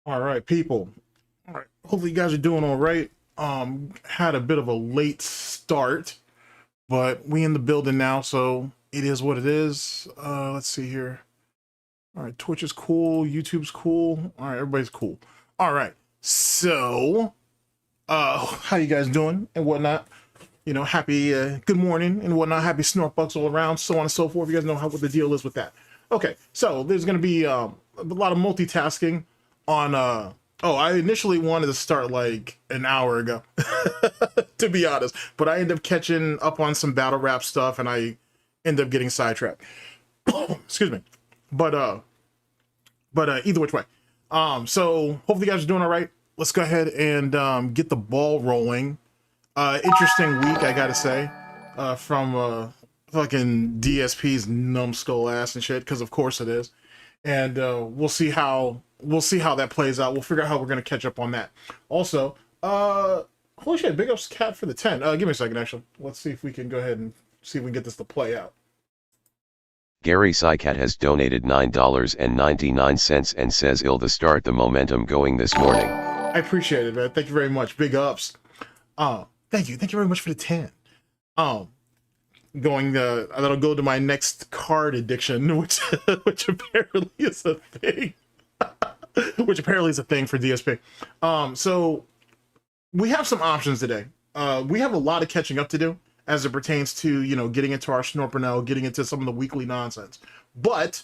All right, people. All right. Hopefully you guys are doing all right. Had a bit of a late start, but we in the building now, so it is what it is. Let's see here. All right, Twitch is cool, YouTube's cool. All right, everybody's cool. All right. So, how you guys doing and whatnot? You know, happy good morning and whatnot. Happy SnortBucks all around, so on and so forth. You guys know what the deal is with that. Okay, so there's gonna be a lot of multitasking on oh, I initially wanted to start like an hour ago, to be honest, but I ended up catching up on some battle rap stuff and I ended up getting sidetracked. Excuse me. But either which way. So hopefully you guys are doing all right. Let's go ahead and get the ball rolling. Interesting week, I gotta say, from fucking DSP's numbskull ass and shit, because of course it is. And we'll see how that plays out. We'll figure out how we're gonna catch up on that. Also, holy shit, big ups Cat for the 10. Give me a second, actually. Let's see if we can go ahead and see if we can get this to play out. Gary Sycat has donated $9.99 and says he'll start the momentum going this morning. I appreciate it, man. Thank you very much. Big ups. Thank you very much for the 10. That'll go to my next card addiction, which apparently is a thing. Which apparently is a thing for DSP. So we have some options today. We have a lot of catching up to do as it pertains to, you know, getting into our Snort Burnell, getting into some of the weekly nonsense. But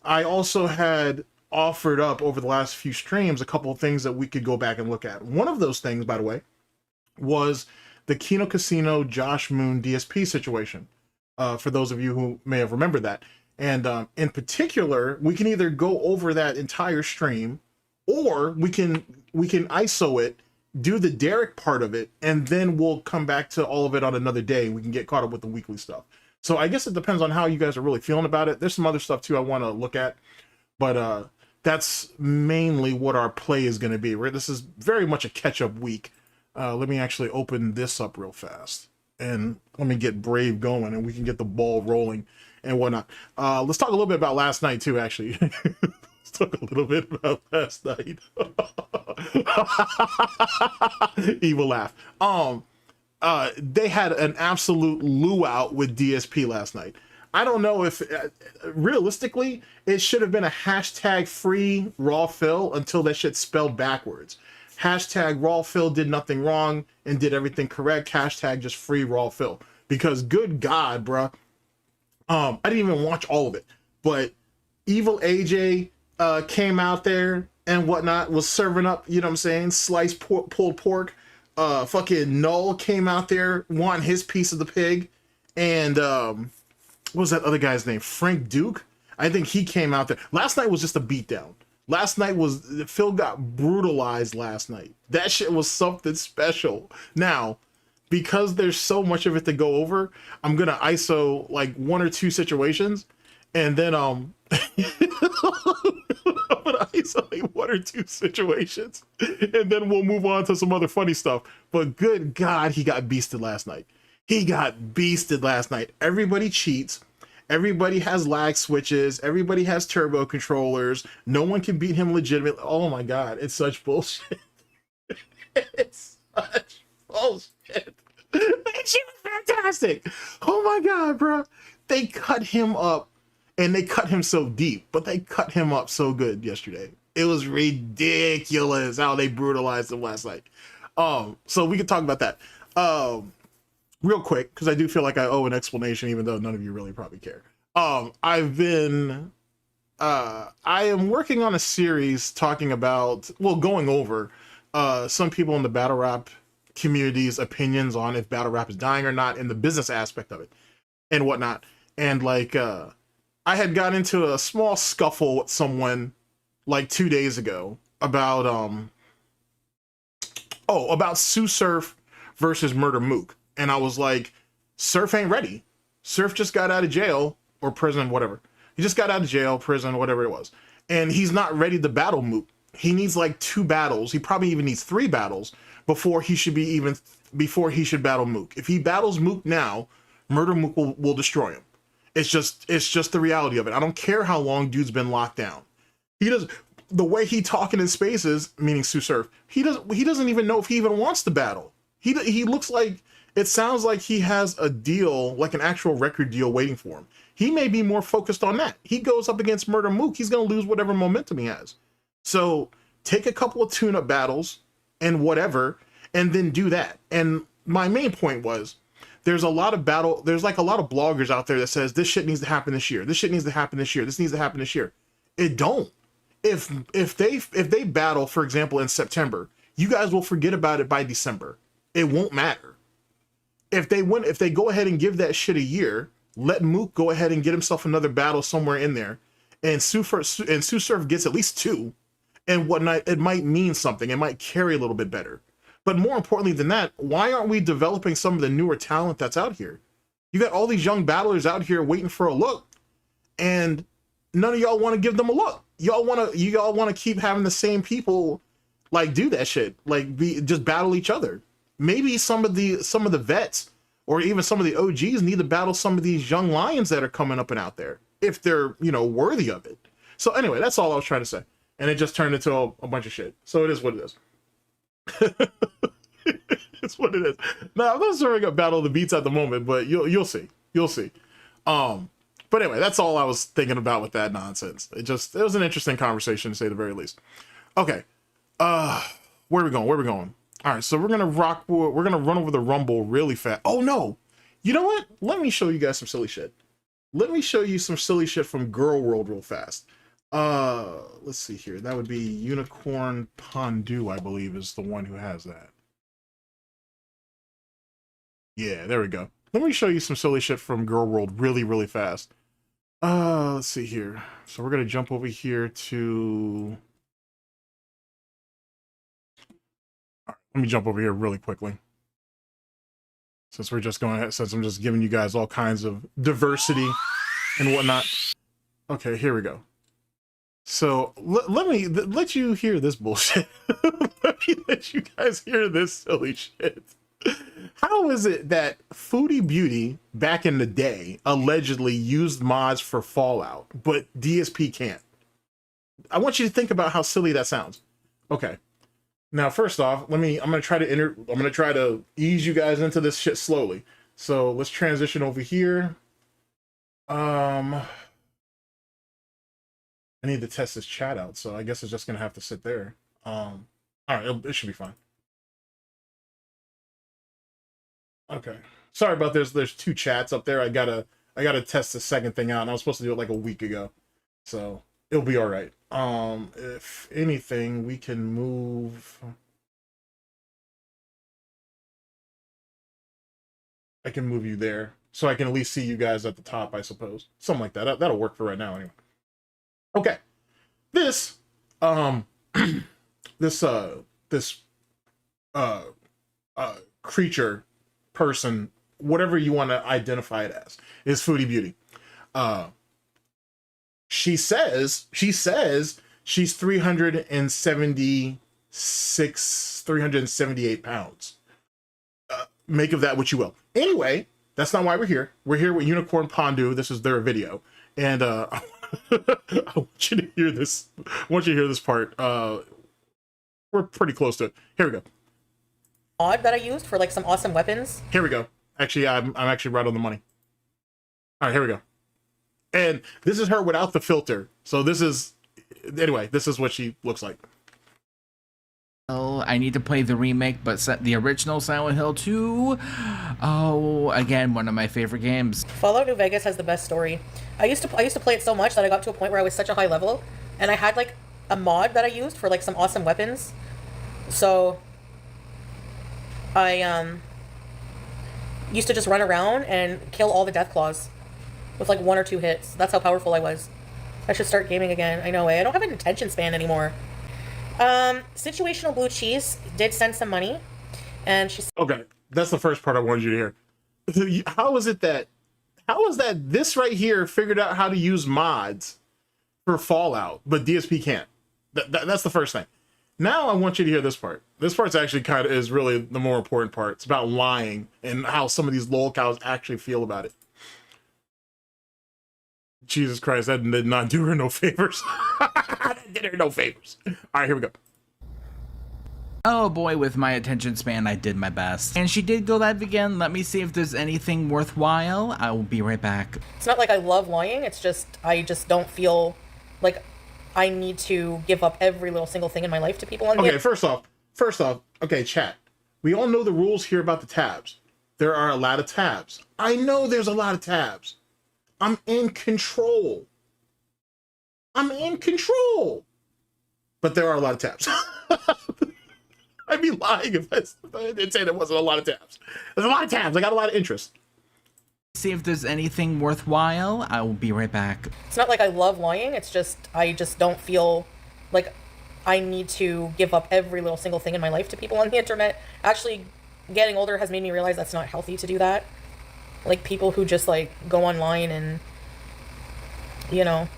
I also had offered up over the last few streams a couple of things that we could go back and look at. One of those things, by the way, was the Kino Casino Josh Moon DSP situation, for those of you who may have remembered that. And in particular, we can either go over that entire stream, or we can ISO it, do the Derek part of it, and then we'll come back to all of it on another day. We can get caught up with the weekly stuff. So I guess it depends on how you guys are really feeling about it. There's some other stuff too I want to look at, but that's mainly what our play is going to be. Right? This is very much a catch-up week. Let me actually open this up real fast, and let me get Brave going, and we can get the ball rolling and whatnot. Let's talk a little bit about last night too, actually. Let's talk a little bit about last night. Evil laugh. They had an absolute luau with DSP last night. I don't know if realistically it should have been a hashtag free raw fill until that shit spelled backwards. Hashtag raw fill did nothing wrong and did everything correct. Hashtag just free raw fill. Because good God, bruh. I didn't even watch all of it, but Evil AJ came out there and whatnot, was serving up, you know what I'm saying, sliced pulled pork. Fucking Null came out there wanting his piece of the pig. And what was that other guy's name? Frank Duke? I think he came out there. Last night was just a beatdown. Last night was, Phil got brutalized last night. That shit was something special. Now, because there's so much of it to go over, I'm gonna ISO like one or two situations, and then I'm gonna ISO like one or two situations, and then we'll move on to some other funny stuff. But good God, he got beasted last night. He got beasted last night. Everybody cheats. Everybody has lag switches. Everybody has turbo controllers. No one can beat him legitimately. Oh my God, it's such bullshit. It's such bullshit. That shit was fantastic. Oh my God, bro. They cut him up, and they cut him so deep, but they cut him up so good yesterday. It was ridiculous how they brutalized him last night. So we could talk about that. Real quick, because I do feel like I owe an explanation, even though none of you really probably care. I am working on a series talking about, well, going over some people in the battle rap community's opinions on if battle rap is dying or not, and the business aspect of it and whatnot. And like, I had got into a small scuffle with someone like 2 days ago about, about Sue Surf versus Murder Mook. And I was like, Surf ain't ready. Surf just got out of jail or prison, whatever. He just got out of jail, prison, whatever it was. And he's not ready to battle Mook. He needs like 2 battles. He probably even needs 3 battles before he should battle Mook. If he battles Mook now, Murder Mook will destroy him. It's just the reality of it. I don't care how long dude's been locked down. He does. the way he talking in spaces, meaning Sue Surf, he doesn't even know if he even wants to battle. He looks like, it sounds like he has a deal, like an actual record deal waiting for him. He may be more focused on that. He goes up against Murder Mook, he's going to lose whatever momentum he has. So take a couple of tune-up battles and whatever, and then do that. And my main point was, there's like a lot of bloggers out there that says this shit needs to happen this year. This shit needs to happen this year. This needs to happen this year. It don't. If they battle, for example, in September, you guys will forget about it by December. It won't matter. If they go ahead and give that shit a year, let Mook go ahead and get himself another battle somewhere in there, and Sue Surf gets at least 2, and whatnot, it might mean something. It might carry a little bit better. But more importantly than that, why aren't we developing some of the newer talent that's out here? You got all these young battlers out here waiting for a look, and none of y'all want to give them a look. Y'all want to keep having the same people like do that shit, like just battle each other. Maybe some of the vets or even some of the OGs need to battle some of these young lions that are coming up and out there, if they're, you know, worthy of it. So anyway, that's all I was trying to say, and it just turned into a bunch of shit. So it is what it is. It's what it is. Now, I'm not serving a battle of the beats at the moment, but you'll see. But anyway, that's all I was thinking about with that nonsense. It was an interesting conversation, to say the very least. Okay, where are we going? All right, so we're gonna run over the Rumble really fast. Oh no, you know what? Let me show you guys some silly shit. Let me show you some silly shit from Girl World real fast. Let's see here. That would be Unicorn Pondu, I believe, is the one who has that. Yeah, there we go. Let me show you some silly shit from Girl World really, really fast. Let's see here. So we're gonna jump over here to... All right, let me jump over here really quickly. Since I'm just giving you guys all kinds of diversity and whatnot. Okay, here we go. So let me let you hear this bullshit. Let me let you guys hear this silly shit. How is it that Foodie Beauty back in the day allegedly used mods for Fallout, but DSP can't? I want you to think about how silly that sounds. Okay. Now, first off, I'm gonna try to ease you guys into this shit slowly. So let's transition over here. I need to test this chat out, so I guess it's just gonna have to sit there. All right, it should be fine. Okay, sorry about this. There's 2 chats up there. I gotta test the second thing out, and I was supposed to do it like a week ago, so it'll be all right. If anything, we can move. I can move you there, so I can at least see you guys at the top, I suppose. Something like that. That'll work for right now, anyway. Okay, this creature, person, whatever you want to identify it as, is Foodie Beauty. She says she's 378 pounds. Make of that what you will. Anyway, that's not why we're here. We're here with Unicorn Pondu. This is their video, and I want you to hear this. I want you to hear this part. We're pretty close to it. Here we go. Mod that I used for like some awesome weapons. Here we go. Actually, I'm actually right on the money. All right, here we go. And this is her without the filter. So this is, anyway, this is what she looks like. Oh, I need to play the remake, but the original Silent Hill 2. Oh, again, one of my favorite games. Fallout New Vegas has the best story. I used to play it so much that I got to a point where I was such a high level, and I had like a mod that I used for like some awesome weapons. So I used to just run around and kill all the death claws with like 1 or 2 hits. That's how powerful I was. I should start gaming again. I know, I don't have an attention span anymore. Situational Blue Cheese did send some money, and she... Okay, that's the first part I wanted you to hear. How is that this right here figured out how to use mods for Fallout, but DSP can't? That's the first thing. Now I want you to hear this part. This part's actually is really the more important part. It's about lying and how some of these lolcows actually feel about it. Jesus Christ, that did not do her no favors. That did her no favors. All right, here we go. Oh boy, with my attention span, I did my best. And she did go live again. Let me see if there's anything worthwhile. I will be right back. It's not like I love lying. It's just, I just don't feel like I need to give up every little single thing in my life to people on Okay, the first off, okay, chat. We all know the rules here about the tabs. There are a lot of tabs. I know there's a lot of tabs. I'm in control. I'm in control. But there are a lot of tabs. I'd be lying if I didn't say there wasn't a lot of tabs. There's a lot of tabs. I got a lot of interest. See if there's anything worthwhile. I will be right back. It's not like I love lying. It's just, I just don't feel like I need to give up every little single thing in my life to people on the internet. Actually, getting older has made me realize that's not healthy to do that. Like, people who just, like, go online and, you know,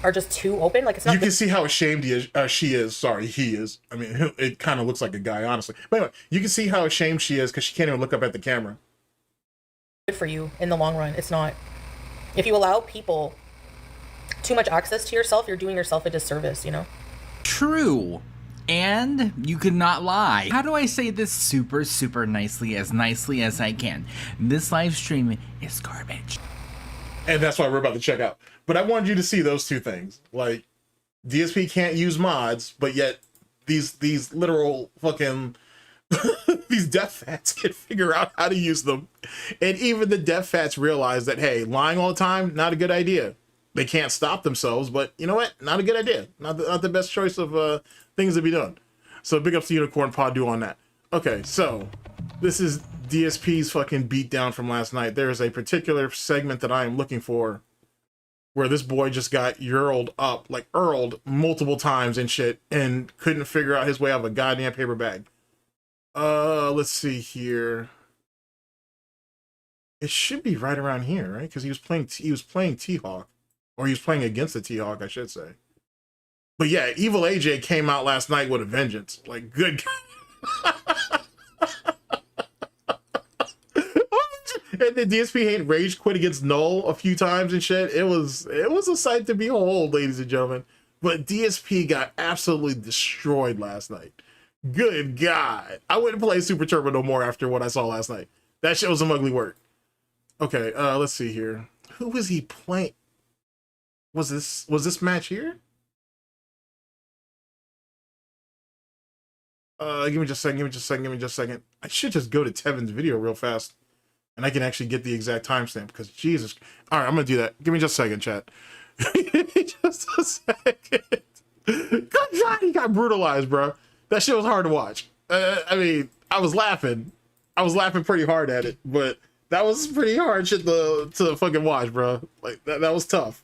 are just too open. Like, it's not. You can see how ashamed she is. Sorry, he is. I mean, it kind of looks like a guy, honestly. But anyway, you can see how ashamed she is because she can't even look up at the camera. Good for you in the long run. It's not. If you allow people too much access to yourself, you're doing yourself a disservice, you know? True. And you could not lie. How do I say this super nicely as I can? This live stream is garbage. And that's why we're about to check out. But I wanted you to see those two things. Like, DSP can't use mods, but yet these literal fucking these death fats can figure out how to use them. And even the death fats realize that, hey, lying all the time, not a good idea. They can't stop themselves, but you know what? Not a good idea. Not the best choice of things to be done. So big ups to Unicorn Pod on that. Okay, so this is DSP's fucking beatdown from last night. There is a particular segment that I am looking for where this boy just got Earled up, like Earled multiple times and shit, and couldn't figure out his way out of a goddamn paper bag. Let's see here. It should be right around here, right? Because he was playing T-Hawk. Or he was playing against the T-Hawk, I should say. But yeah, Evil AJ came out last night with a vengeance. Like, good God. And the DSP had rage quit against Null a few times and shit. It was a sight to behold, ladies and gentlemen. But DSP got absolutely destroyed last night. Good God. I wouldn't play Super Turbo no more after what I saw last night. That shit was some ugly work. Okay, let's see here. Who was he playing? Was this match here? Give me just a second. I should just go to Tevin's video real fast. And I can actually get the exact timestamp because Jesus. All right, I'm gonna do that. Give me just a second, chat. Give me just a second. Good God, he got brutalized, bro. That shit was hard to watch. I mean, I was laughing pretty hard at it, but that was pretty hard shit to fucking watch, bro. Like that was tough.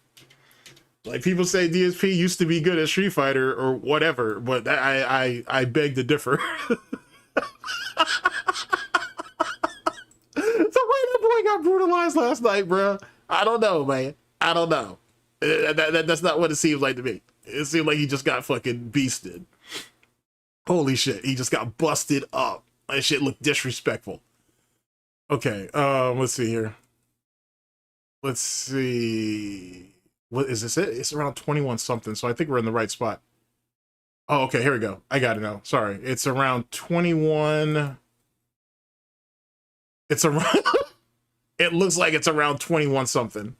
Like, people say DSP used to be good at Street Fighter or whatever, but I beg to differ. The way that boy got brutalized last night, bro. I don't know, man. I don't know. That's not what it seems like to me. It seemed like he just got fucking beasted. Holy shit, he just got busted up. That shit looked disrespectful. Okay, let's see here. Let's see. What is this? It's around 21 something, so I think we're in the right spot. Oh, okay, here we go. I got it now. Sorry. It's around 21. It's around it looks like it's around 21 something.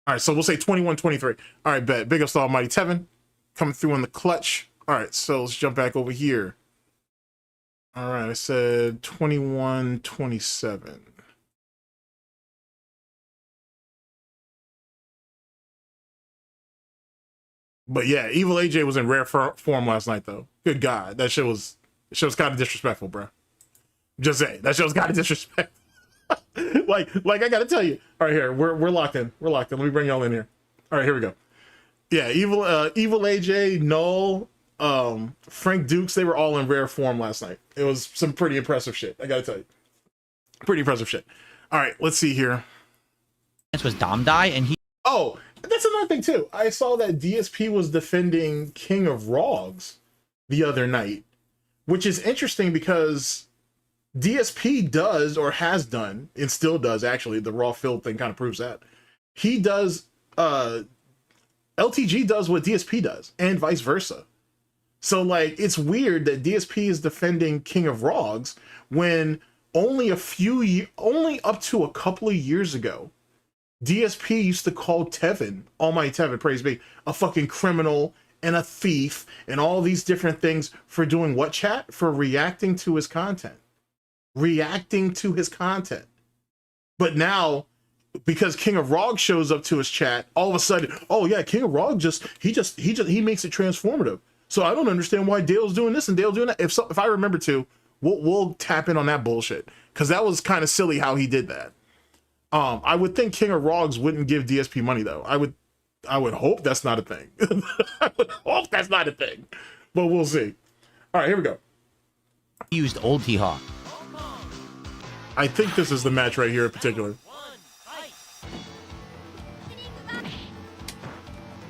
All right, so we'll say 21, 23. All right, bet. Big ups to Almighty Tevin coming through in the clutch. All right, so let's jump back over here. All right, I said 21, 27. But yeah, Evil AJ was in rare form last night, though. Good God, that shit was kind of disrespectful, bro. Just saying, that shit was kind of disrespectful. like I gotta tell you. All right, here we're locked in. We're locked in. Let me bring y'all in here. All right, here we go. Yeah, Evil AJ, Null, Frank Dukes, they were all in rare form last night. It was some pretty impressive shit. I gotta tell you, pretty impressive shit. All right, let's see here. This was Domdai, and he. Oh, that's another thing too. I saw that DSP was defending King of Rogs the other night, which is interesting because DSP does, or has done, and still does actually, the raw field thing kind of proves that, he does, LTG does what DSP does, and vice versa. So, like, it's weird that DSP is defending King of Rogs when only up to a couple of years ago, DSP used to call Tevin, Almighty Tevin, praise be, a fucking criminal and a thief and all these different things for doing what, chat? For reacting to his content. Reacting to his content. But now, because King of Rog shows up to his chat, all of a sudden, oh yeah, King of Rog he makes it transformative. So I don't understand why Dale's doing this and Dale's doing that. If I remember to, we'll tap in on that bullshit, because that was kind of silly how he did that. I would think King of Rogs wouldn't give DSP money though. I would hope that's not a thing. I would hope that's not a thing, but we'll see. All right, here we go. He used old T-Hawk. I think this is the match right here in particular.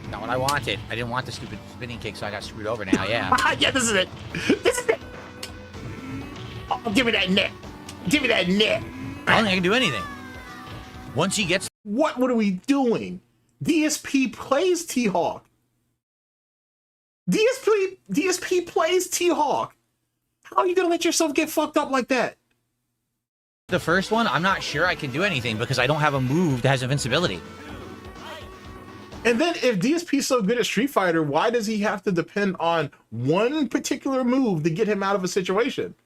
Not what I wanted. I didn't want the stupid spinning kick, so I got screwed over now, yeah. Yeah, this is it. This is it. Oh, give me that net. Give me that net. I don't think I can do anything. Once he gets... What are we doing? DSP plays T-Hawk. DSP plays T-Hawk. How are you gonna let yourself get fucked up like that? the first one, I'm not sure I can do anything because I don't have a move that has invincibility. And then if DSP's so good at Street Fighter, why does he have to depend on one particular move to get him out of a situation?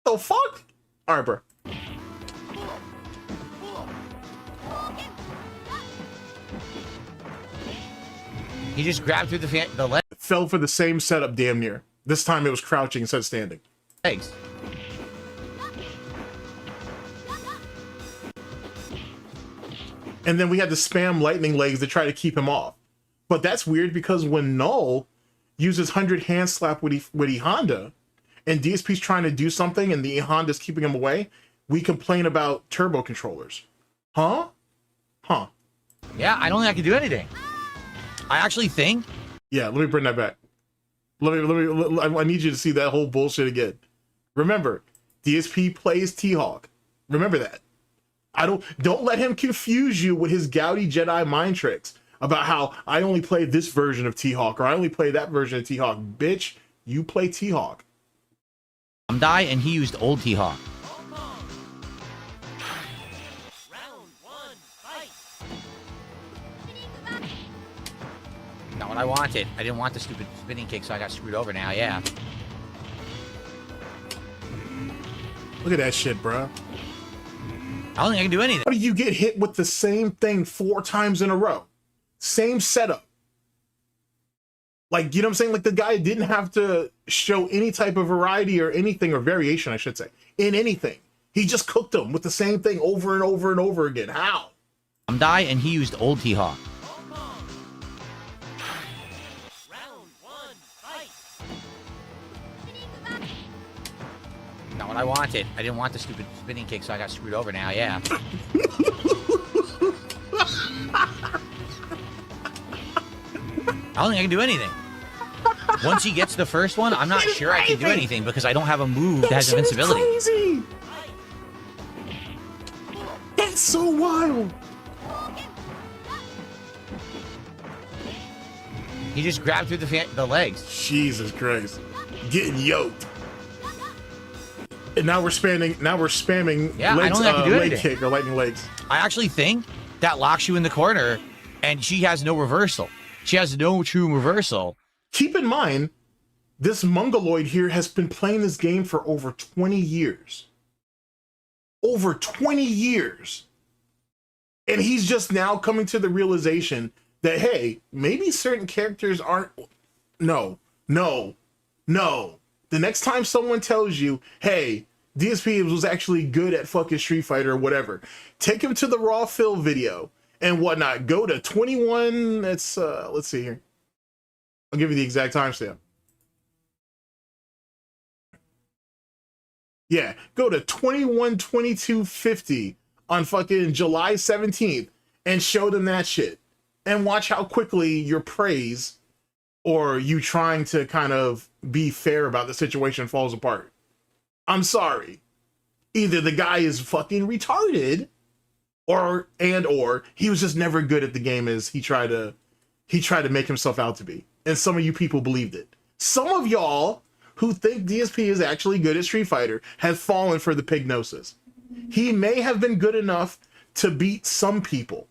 The fuck? All right, bro. He just grabbed through the Fell for the same setup damn near. This time it was crouching instead of standing. legs. And then we had to spam lightning legs to try to keep him off. But that's weird because when Null uses 100 hand slap with Honda and DSP's trying to do something and the Honda's keeping him away, we complain about turbo controllers. Huh? Huh. Yeah, I don't think I can do anything. I actually think... Yeah, let me bring that back. I need you to see that whole bullshit again. Remember, DSP plays T-Hawk. Remember that. Don't let him confuse you with his Gouty Jedi mind tricks about how I only play this version of T-Hawk or I only play that version of T-Hawk. Bitch, you play T-Hawk. Die, and he used old T-Hawk. Not what I wanted. I didn't want the stupid spinning kick, so I got screwed over now, yeah. Look at that shit, bro. I don't think I can do anything. How do you get hit with the same thing 4 times in a row? Same setup. Like, you know what I'm saying? Like, the guy didn't have to show any type of variety or anything, or variation, I should say, in anything. He just cooked them with the same thing over and over and over again. How? Die, and he used old T-Hawk. Not what I wanted. I didn't want the stupid spinning kick, so I got screwed over now, yeah. I don't think I can do anything. Once he gets the first one, I'm not sure I can do anything because I don't have a move that has invincibility. Crazy. That's so wild. He just grabbed through the legs. Jesus Christ. Getting yoked. And now we're spamming Yeah, legs, I don't think I can do leg anything. kick or lightning legs. I actually think that locks you in the corner and she has no reversal. She has no true reversal. Keep in mind, this Mongoloid here has been playing this game for over 20 years. Over 20 years. And he's just now coming to the realization that, hey, maybe certain characters aren't... No. The next time someone tells you, hey, DSP was actually good at fucking Street Fighter or whatever, take him to the Raw Phil video and whatnot. Go to 21, let's see here. I'll give you the exact timestamp. Yeah, go to 21/22/50 on fucking July 17th and show them that shit. And watch how quickly your praise or you trying to kind of be fair about the situation falls apart. I'm sorry. Either the guy is fucking retarded or he was just never good at the game as he tried to make himself out to be. And some of you people believed it. Some of y'all who think DSP is actually good at Street Fighter have fallen for the pignosis. He may have been good enough to beat some people,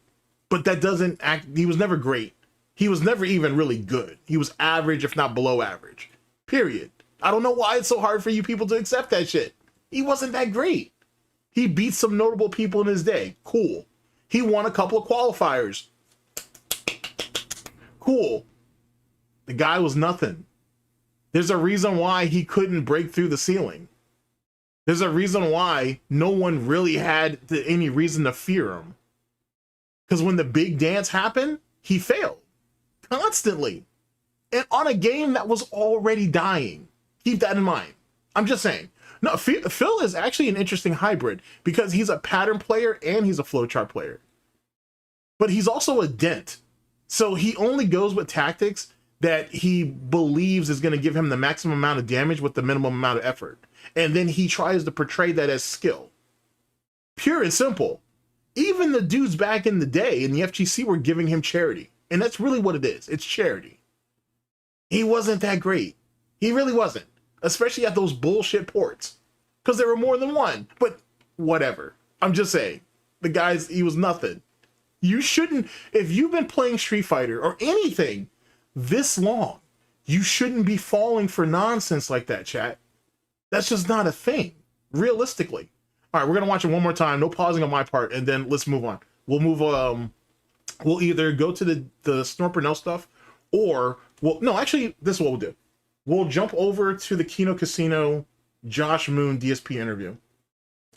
but that doesn't act, he was never great. He was never even really good. He was average, if not below average. Period. I don't know why it's so hard for you people to accept that shit. He wasn't that great. He beat some notable people in his day. Cool. He won a couple of qualifiers. Cool. The guy was nothing. There's a reason why he couldn't break through the ceiling. There's a reason why no one really had any reason to fear him. Because when the big dance happened, he failed. Constantly. And on a game that was already dying. Keep that in mind. I'm just saying. No, Phil is actually an interesting hybrid because he's a pattern player and he's a flowchart player. But he's also a dent. So he only goes with tactics that he believes is going to give him the maximum amount of damage with the minimum amount of effort. And then he tries to portray that as skill. Pure and simple. Even the dudes back in the day in the FGC were giving him charity. And that's really what it is. It's charity. He wasn't that great. He really wasn't. Especially at those bullshit ports. Because there were more than one. But whatever. I'm just saying. The guys, he was nothing. You shouldn't, if you've been playing Street Fighter or anything this long, you shouldn't be falling for nonsense like that, chat. That's just not a thing, realistically. All right, we're gonna watch it one more time. No pausing on my part, and then let's move on. We'll move. We'll either go to the Snort Burnell stuff, or no. Actually, this is what we'll do. We'll jump over to the Kino Casino Josh Moon DSP interview,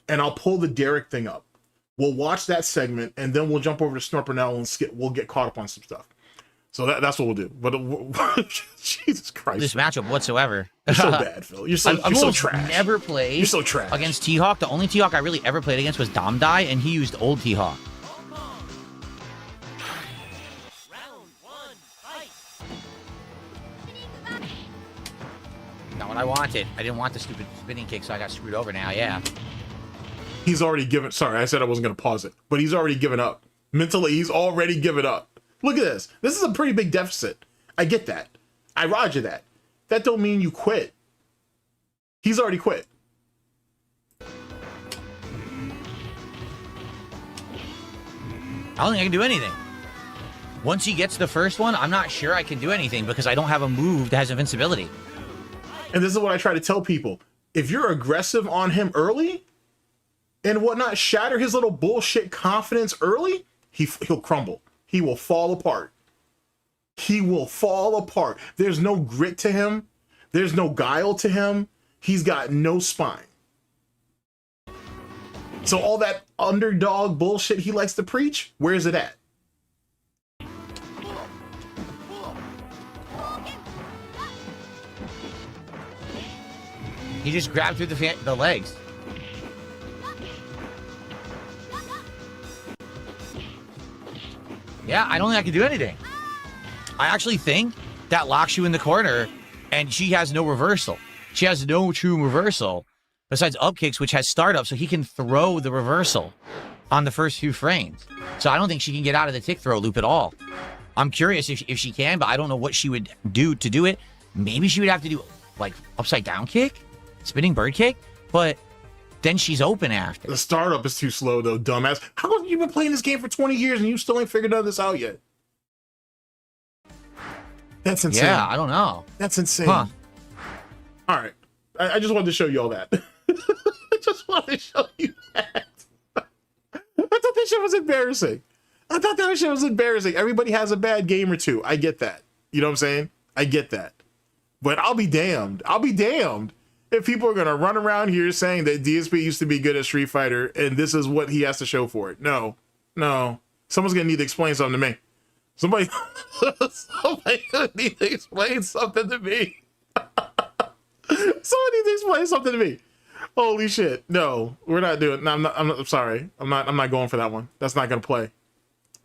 and I'll pull the Derek thing up. We'll watch that segment, and then we'll jump over to Snort Burnell and we'll get caught up on some stuff. So that's what we'll do. But Jesus Christ, This matchup whatsoever. you're so bad, Phil. You're so trash. Never played. You're so trash against T-Hawk. The only T-Hawk I really ever played against was Domdai, and he used old T-Hawk. Not what I wanted. I didn't want the stupid spinning kick, so I got screwed over now. Yeah. He's already given. Sorry, I said I wasn't going to pause it, but he's already given up. Mentally, he's already given up. Look at this. This is a pretty big deficit. I get that. I roger that. That don't mean you quit. He's already quit. I don't think I can do anything. Once he gets the first one, I'm not sure I can do anything because I don't have a move that has invincibility. And this is what I try to tell people. If you're aggressive on him early and whatnot, shatter his little bullshit confidence early, he'll crumble. He will fall apart. He will fall apart. There's no grit to him. There's no guile to him. He's got no spine. So all that underdog bullshit he likes to preach, where's it at? He just grabbed through the legs. Yeah, I don't think I can do anything. I actually think that locks you in the corner, and she has no reversal. She has no true reversal, besides up kicks, which has startup, so he can throw the reversal on the first few frames. So I don't think she can get out of the tick throw loop at all. I'm curious if she can, but I don't know what she would do to do it. Maybe she would have to do, like, upside down kick? Spinning bird kick? But then she's open after. The startup is too slow, though, dumbass. How come you've been playing this game for 20 years and you still ain't figured this out yet? That's insane. Yeah, I don't know. That's insane. Huh. All right. I just wanted to show you all that. I just wanted to show you that. I thought that shit was embarrassing. I thought that shit was embarrassing. Everybody has a bad game or two. I get that. You know what I'm saying? I get that. But I'll be damned. I'll be damned if people are going to run around here saying that DSP used to be good at Street Fighter and this is what he has to show for it. No. Someone's going to need to explain something to me. Somebody gonna need to explain something to me. Someone needs to explain something to me. Holy shit. No, we're not doing. No, I'm sorry. I'm not going for that one. That's not going to play.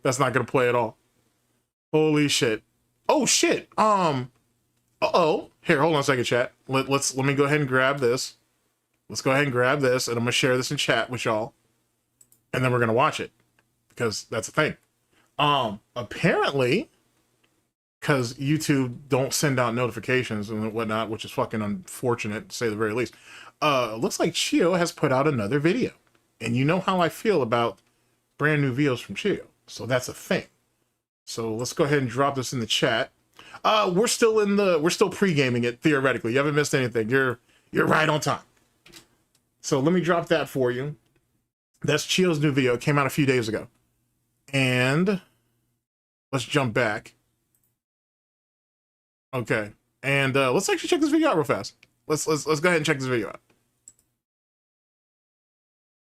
That's not going to play at all. Holy shit. Oh shit. Uh-oh. Here, hold on a second, chat. Let me go ahead and grab this. Let's go ahead and grab this, and I'm gonna share this in chat with y'all. And then we're gonna watch it. because that's a thing. Apparently, because YouTube don't send out notifications and whatnot, which is fucking unfortunate to say the very least. Looks like Chio has put out another video, and you know how I feel about brand new videos from Chio, so that's a thing. So let's go ahead and drop this in the chat. We're still pre-gaming it theoretically. You haven't missed anything. You're right on time. So let me drop that for you. That's Chio's new video. It came out a few days ago. And let's jump back. Okay. And let's actually check this video out real fast. Let's go ahead and check this video out.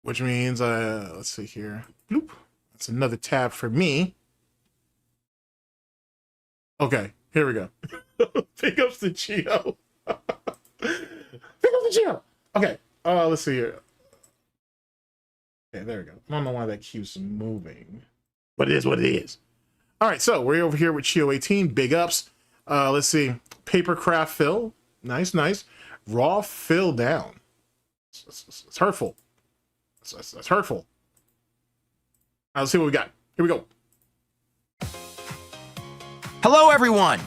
Which means let's see here. Bloop. That's another tab for me. Okay, here we go. Pick up the Chio. Pick up the Chio. Okay, let's see here. Okay, there we go. I don't know why that keeps moving, but it is what it is. All right, so we're over here with Chio 18. Big ups. Let's see. Papercraft fill. Nice, nice. Raw fill down. It's hurtful. It's hurtful. All right, let's see what we got. Here we go. Hello everyone!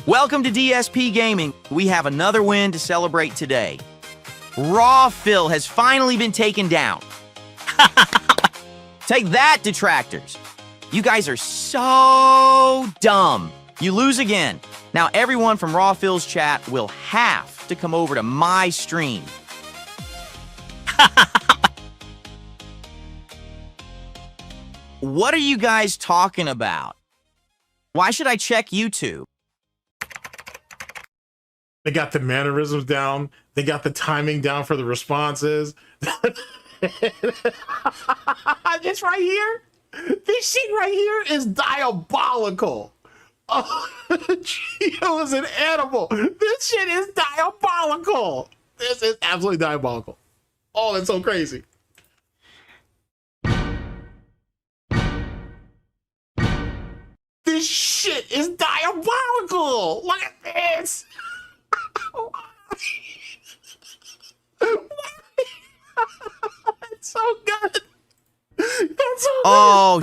Welcome to DSP Gaming. We have another win to celebrate today. Raw fill has finally been taken down. Take that, detractors! You guys are so dumb. You lose again. Now everyone from Raw Phil's chat will have to come over to my stream. What are you guys talking about? Why should I check YouTube? They got the mannerisms down. They got the timing down for the responses. This right here, this shit right here is diabolical. Oh, Chio is an animal. This shit is diabolical. This is absolutely diabolical. Oh, that's so crazy. This shit is diabolical. Look at this. It's so good. That's so good. Oh,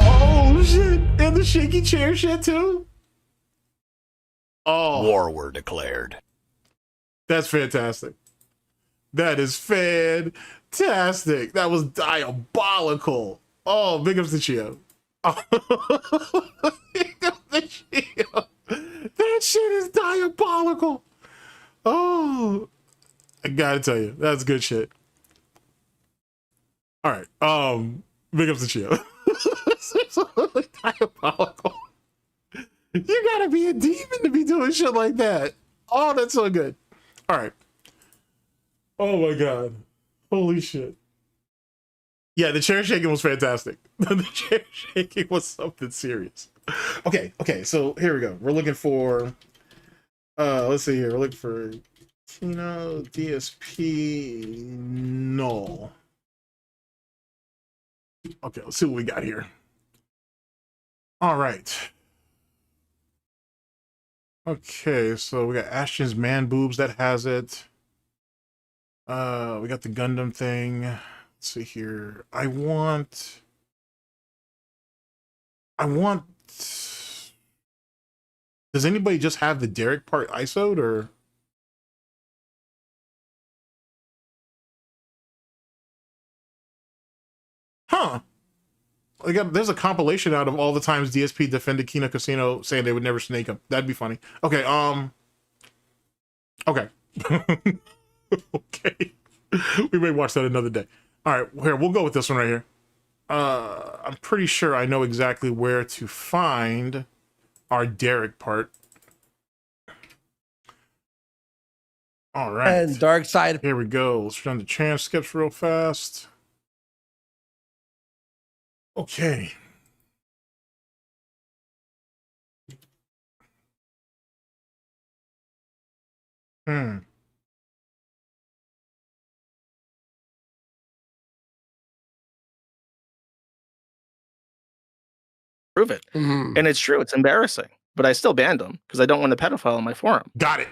Oh shit. And the shaky chair shit too. Oh, War were declared. that's fantastic. That is fantastic. That was diabolical. Oh, big ups to Chio. Oh, big ups to Chio. That shit is diabolical. Oh, I gotta tell you, that's good shit. All right, big ups to Chio. This is absolutely diabolical. You gotta be a demon to be doing shit like that. Oh, that's so good. All right. Oh my god. Holy shit. Yeah, the chair shaking was fantastic. The chair shaking was something serious. Okay, so here we go. We're looking for let's see here. We're looking for Tino DSP null. Okay, let's see what we got here. All right. Okay, so we got Ashton's man boobs that has it. We got the Gundam thing. Let's see here. I want does anybody just have the Derek part ISO'd or? Huh. There's a compilation out of all the times DSP defended Kino Casino saying they would never snake him. That'd be funny. Okay, okay. Okay. We may watch that another day. All right, here, we'll go with this one right here. I'm pretty sure I know exactly where to find our Derek part. All right. And Darksydephil. Here we go. Let's run the chance skips real fast. Okay. Prove it. And it's true. It's embarrassing. But I still banned him because I don't want a pedophile on my forum. Got it.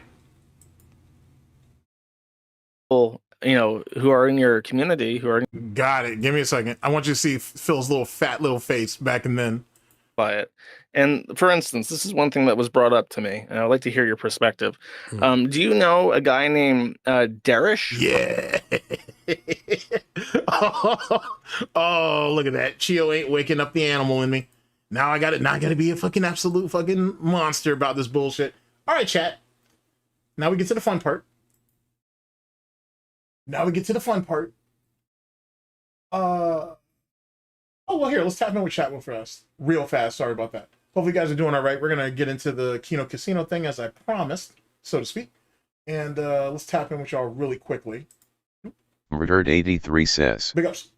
who are in your community who are Got it. Give me a second. I want you to see Phil's little fat little face back and then. by it. And for instance, this is one thing that was brought up to me, and I'd like to hear your perspective. Do you know a guy named Darish? Yeah. Oh, look at that. Chio ain't waking up the animal in me. Now I got it. Now I got to be a fucking absolute fucking monster about this bullshit. All right, chat. Now we get to the fun part. Oh, well, here, let's tap in with chat real fast. Sorry about that. Hopefully you guys are doing all right. We're going to get into the Kino Casino thing as I promised, so to speak. And let's tap in with y'all really quickly. Murdered83 says, Big ups.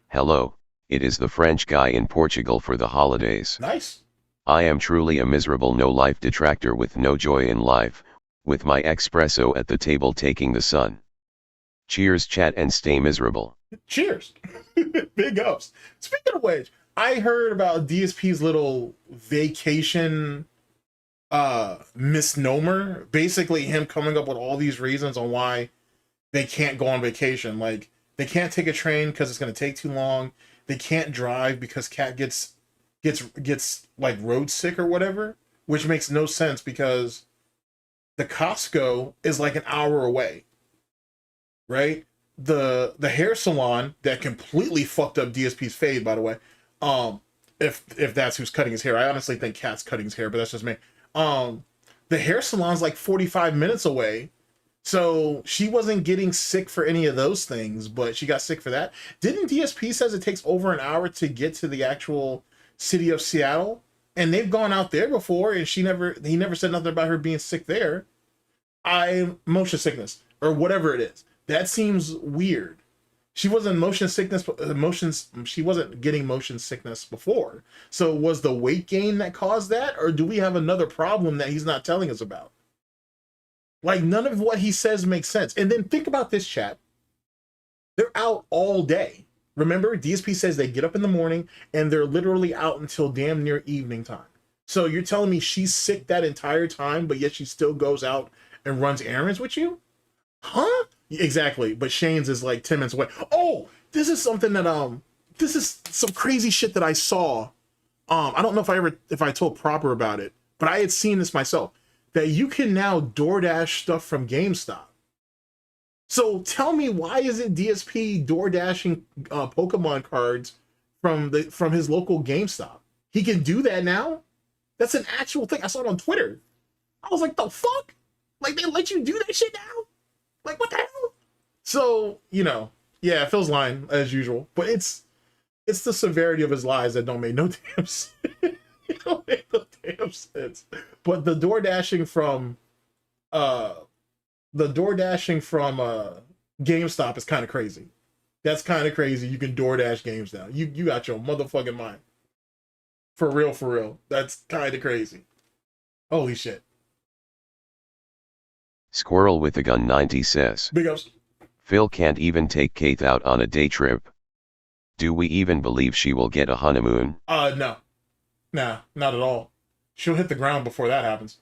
hello, it is the French guy in Portugal for the holidays. Nice. I am truly a miserable no-life detractor with no joy in life, with my espresso at the table taking the sun. Cheers chat and stay miserable. Cheers. Big ups. Speaking of which, I heard about DSP's little vacation misnomer. Basically him coming up with all these reasons on why they can't go on vacation. Like, they can't take a train because it's going to take too long. They can't drive because Cat gets like road sick or whatever, which makes no sense because the Costco is like an hour away, right? The hair salon that completely fucked up DSP's fade, by the way, if that's who's cutting his hair. I honestly think Cat's cutting his hair, but that's just me. The hair salon's like 45 minutes away, so she wasn't getting sick for any of those things, but she got sick for that. Didn't DSP says it takes over an hour to get to the actual city of Seattle, and they've gone out there before, and he never said nothing about her being sick there. Motion sickness or whatever it is. That seems weird. She wasn't she wasn't getting motion sickness before. So was the weight gain that caused that, or do we have another problem that he's not telling us about? Like, none of what he says makes sense. And then think about this, chat. They're out all day. Remember, DSP says they get up in the morning and they're literally out until damn near evening time. So you're telling me she's sick that entire time, but yet she still goes out and runs errands with you? Huh? Exactly. But Shane's is like 10 minutes away. Oh, this is something that this is some crazy shit that I saw. I don't know if I told Proper about it, but I had seen this myself, that you can now DoorDash stuff from GameStop. So tell me, why isn't DSP DoorDashing Pokemon cards from his local GameStop? He can do that now? That's an actual thing. I saw it on Twitter. I was like, the fuck? Like, they let you do that shit now? Like, what the hell? So, yeah, Phil's lying as usual, but it's the severity of his lies that don't make no damn sense. It don't make no damn sense. But the DoorDashing from GameStop is kind of crazy. That's kind of crazy. You can DoorDash games now. You got your motherfucking mind. For real. That's kind of crazy. Holy shit. Squirrel with a gun 90 says, Big ups. Phil can't even take Kate out on a day trip. Do we even believe she will get a honeymoon? No. Nah, not at all. She'll hit the ground before that happens.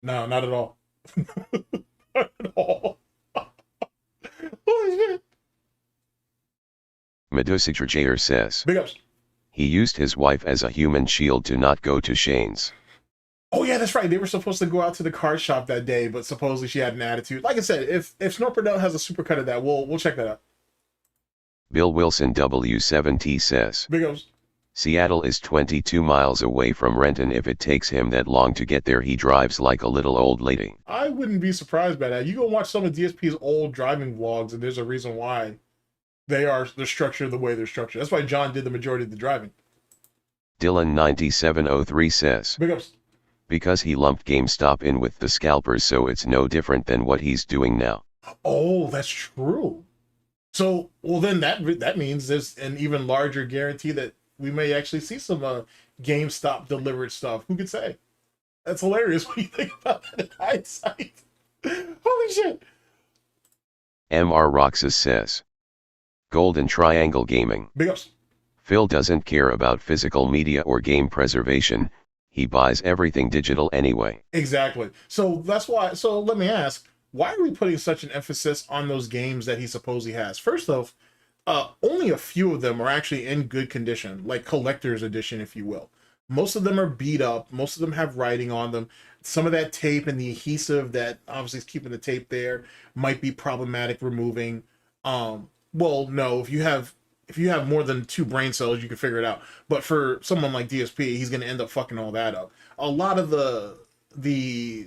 No, not at all. Not at all. Holy shit. Medusa Jair says, Big ups. he used his wife as a human shield to not go to Shane's. Oh yeah, that's right. They were supposed to go out to the card shop that day, but supposedly she had an attitude. Like I said, if Burnell has a supercut of that, we'll check that out. Bill Wilson W7T says, Big ups. Seattle is 22 miles away from Renton. If it takes him that long to get there, he drives like a little old lady. I wouldn't be surprised by that. You go watch some of DSP's old driving vlogs, and there's a reason why they're structured the way they're structured. That's why John did the majority of the driving. Dylan9703 says, Big ups. because he lumped GameStop in with the scalpers, so it's no different than what he's doing now. Oh, that's true. So, well, then that means there's an even larger guarantee that we may actually see some GameStop delivered stuff. Who could say? That's hilarious when you think about that in hindsight. Holy shit. MR Roxas says, Golden Triangle Gaming. Big ups. Phil doesn't care about physical media or game preservation. He buys everything digital anyway. Exactly. So that's why. So let me ask, why are we putting such an emphasis on those games that he supposedly has? First off, only a few of them are actually in good condition, like collector's edition, if you will. Most of them are beat up. Most of them have writing on them. Some of that tape and the adhesive that obviously is keeping the tape there might be problematic removing. Well, no, if you have more than 2 brain cells, you can figure it out. But for someone like DSP, he's going to end up fucking all that up. A lot of the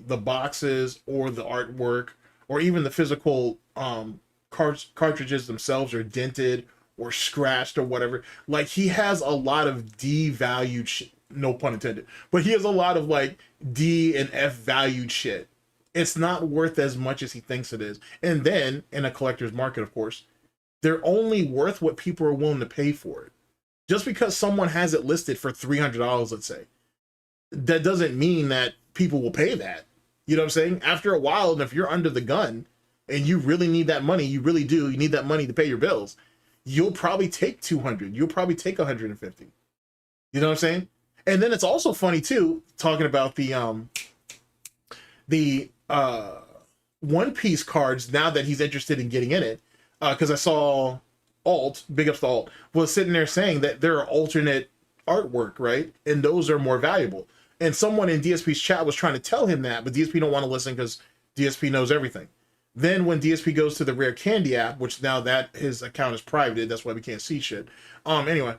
boxes or the artwork or even the physical cartridges themselves are dented or scratched or whatever. Like, he has a lot of devalued no pun intended, but he has a lot of like D and F valued shit. It's not worth as much as he thinks it is. And then in a collector's market, of course, they're only worth what people are willing to pay for it. Just because someone has it listed for $300, let's say, that doesn't mean that people will pay that. You know what I'm saying? After a while, and if you're under the gun and you really need that money, you really do, you need that money to pay your bills, you'll probably take 200. You'll probably take 150. You know what I'm saying? And then it's also funny too, talking about the One Piece cards, now that he's interested in getting in it, because I saw Alt, big ups to Alt, was sitting there saying that there are alternate artwork, right? And those are more valuable. And someone in DSP's chat was trying to tell him that, but DSP don't want to listen because DSP knows everything. Then when DSP goes to the Rare Candy app, which now that his account is privated, that's why we can't see shit. Anyway,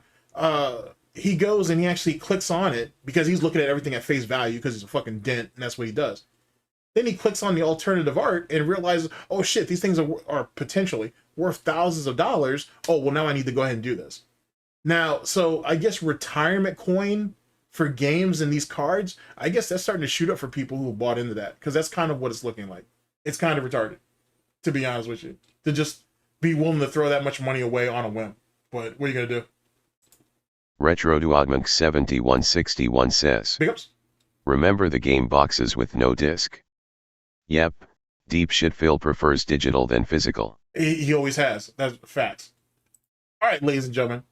he goes and he actually clicks on it because he's looking at everything at face value because he's a fucking dent, and that's what he does. Then he clicks on the alternative art and realizes, oh shit, these things are potentially worth thousands of dollars. Oh, well, now I need to go ahead and do this. Now, so I guess retirement coin for games and these cards, I guess that's starting to shoot up for people who bought into that, because that's kind of what it's looking like. It's kind of retarded, to be honest with you, to just be willing to throw that much money away on a whim. But what are you going to do? RetroDuogmonk7161 says, Big ups. Remember the game boxes with no disc? Yep, Deep Shit Phil prefers digital than physical. He always has. That's facts. All right, ladies and gentlemen,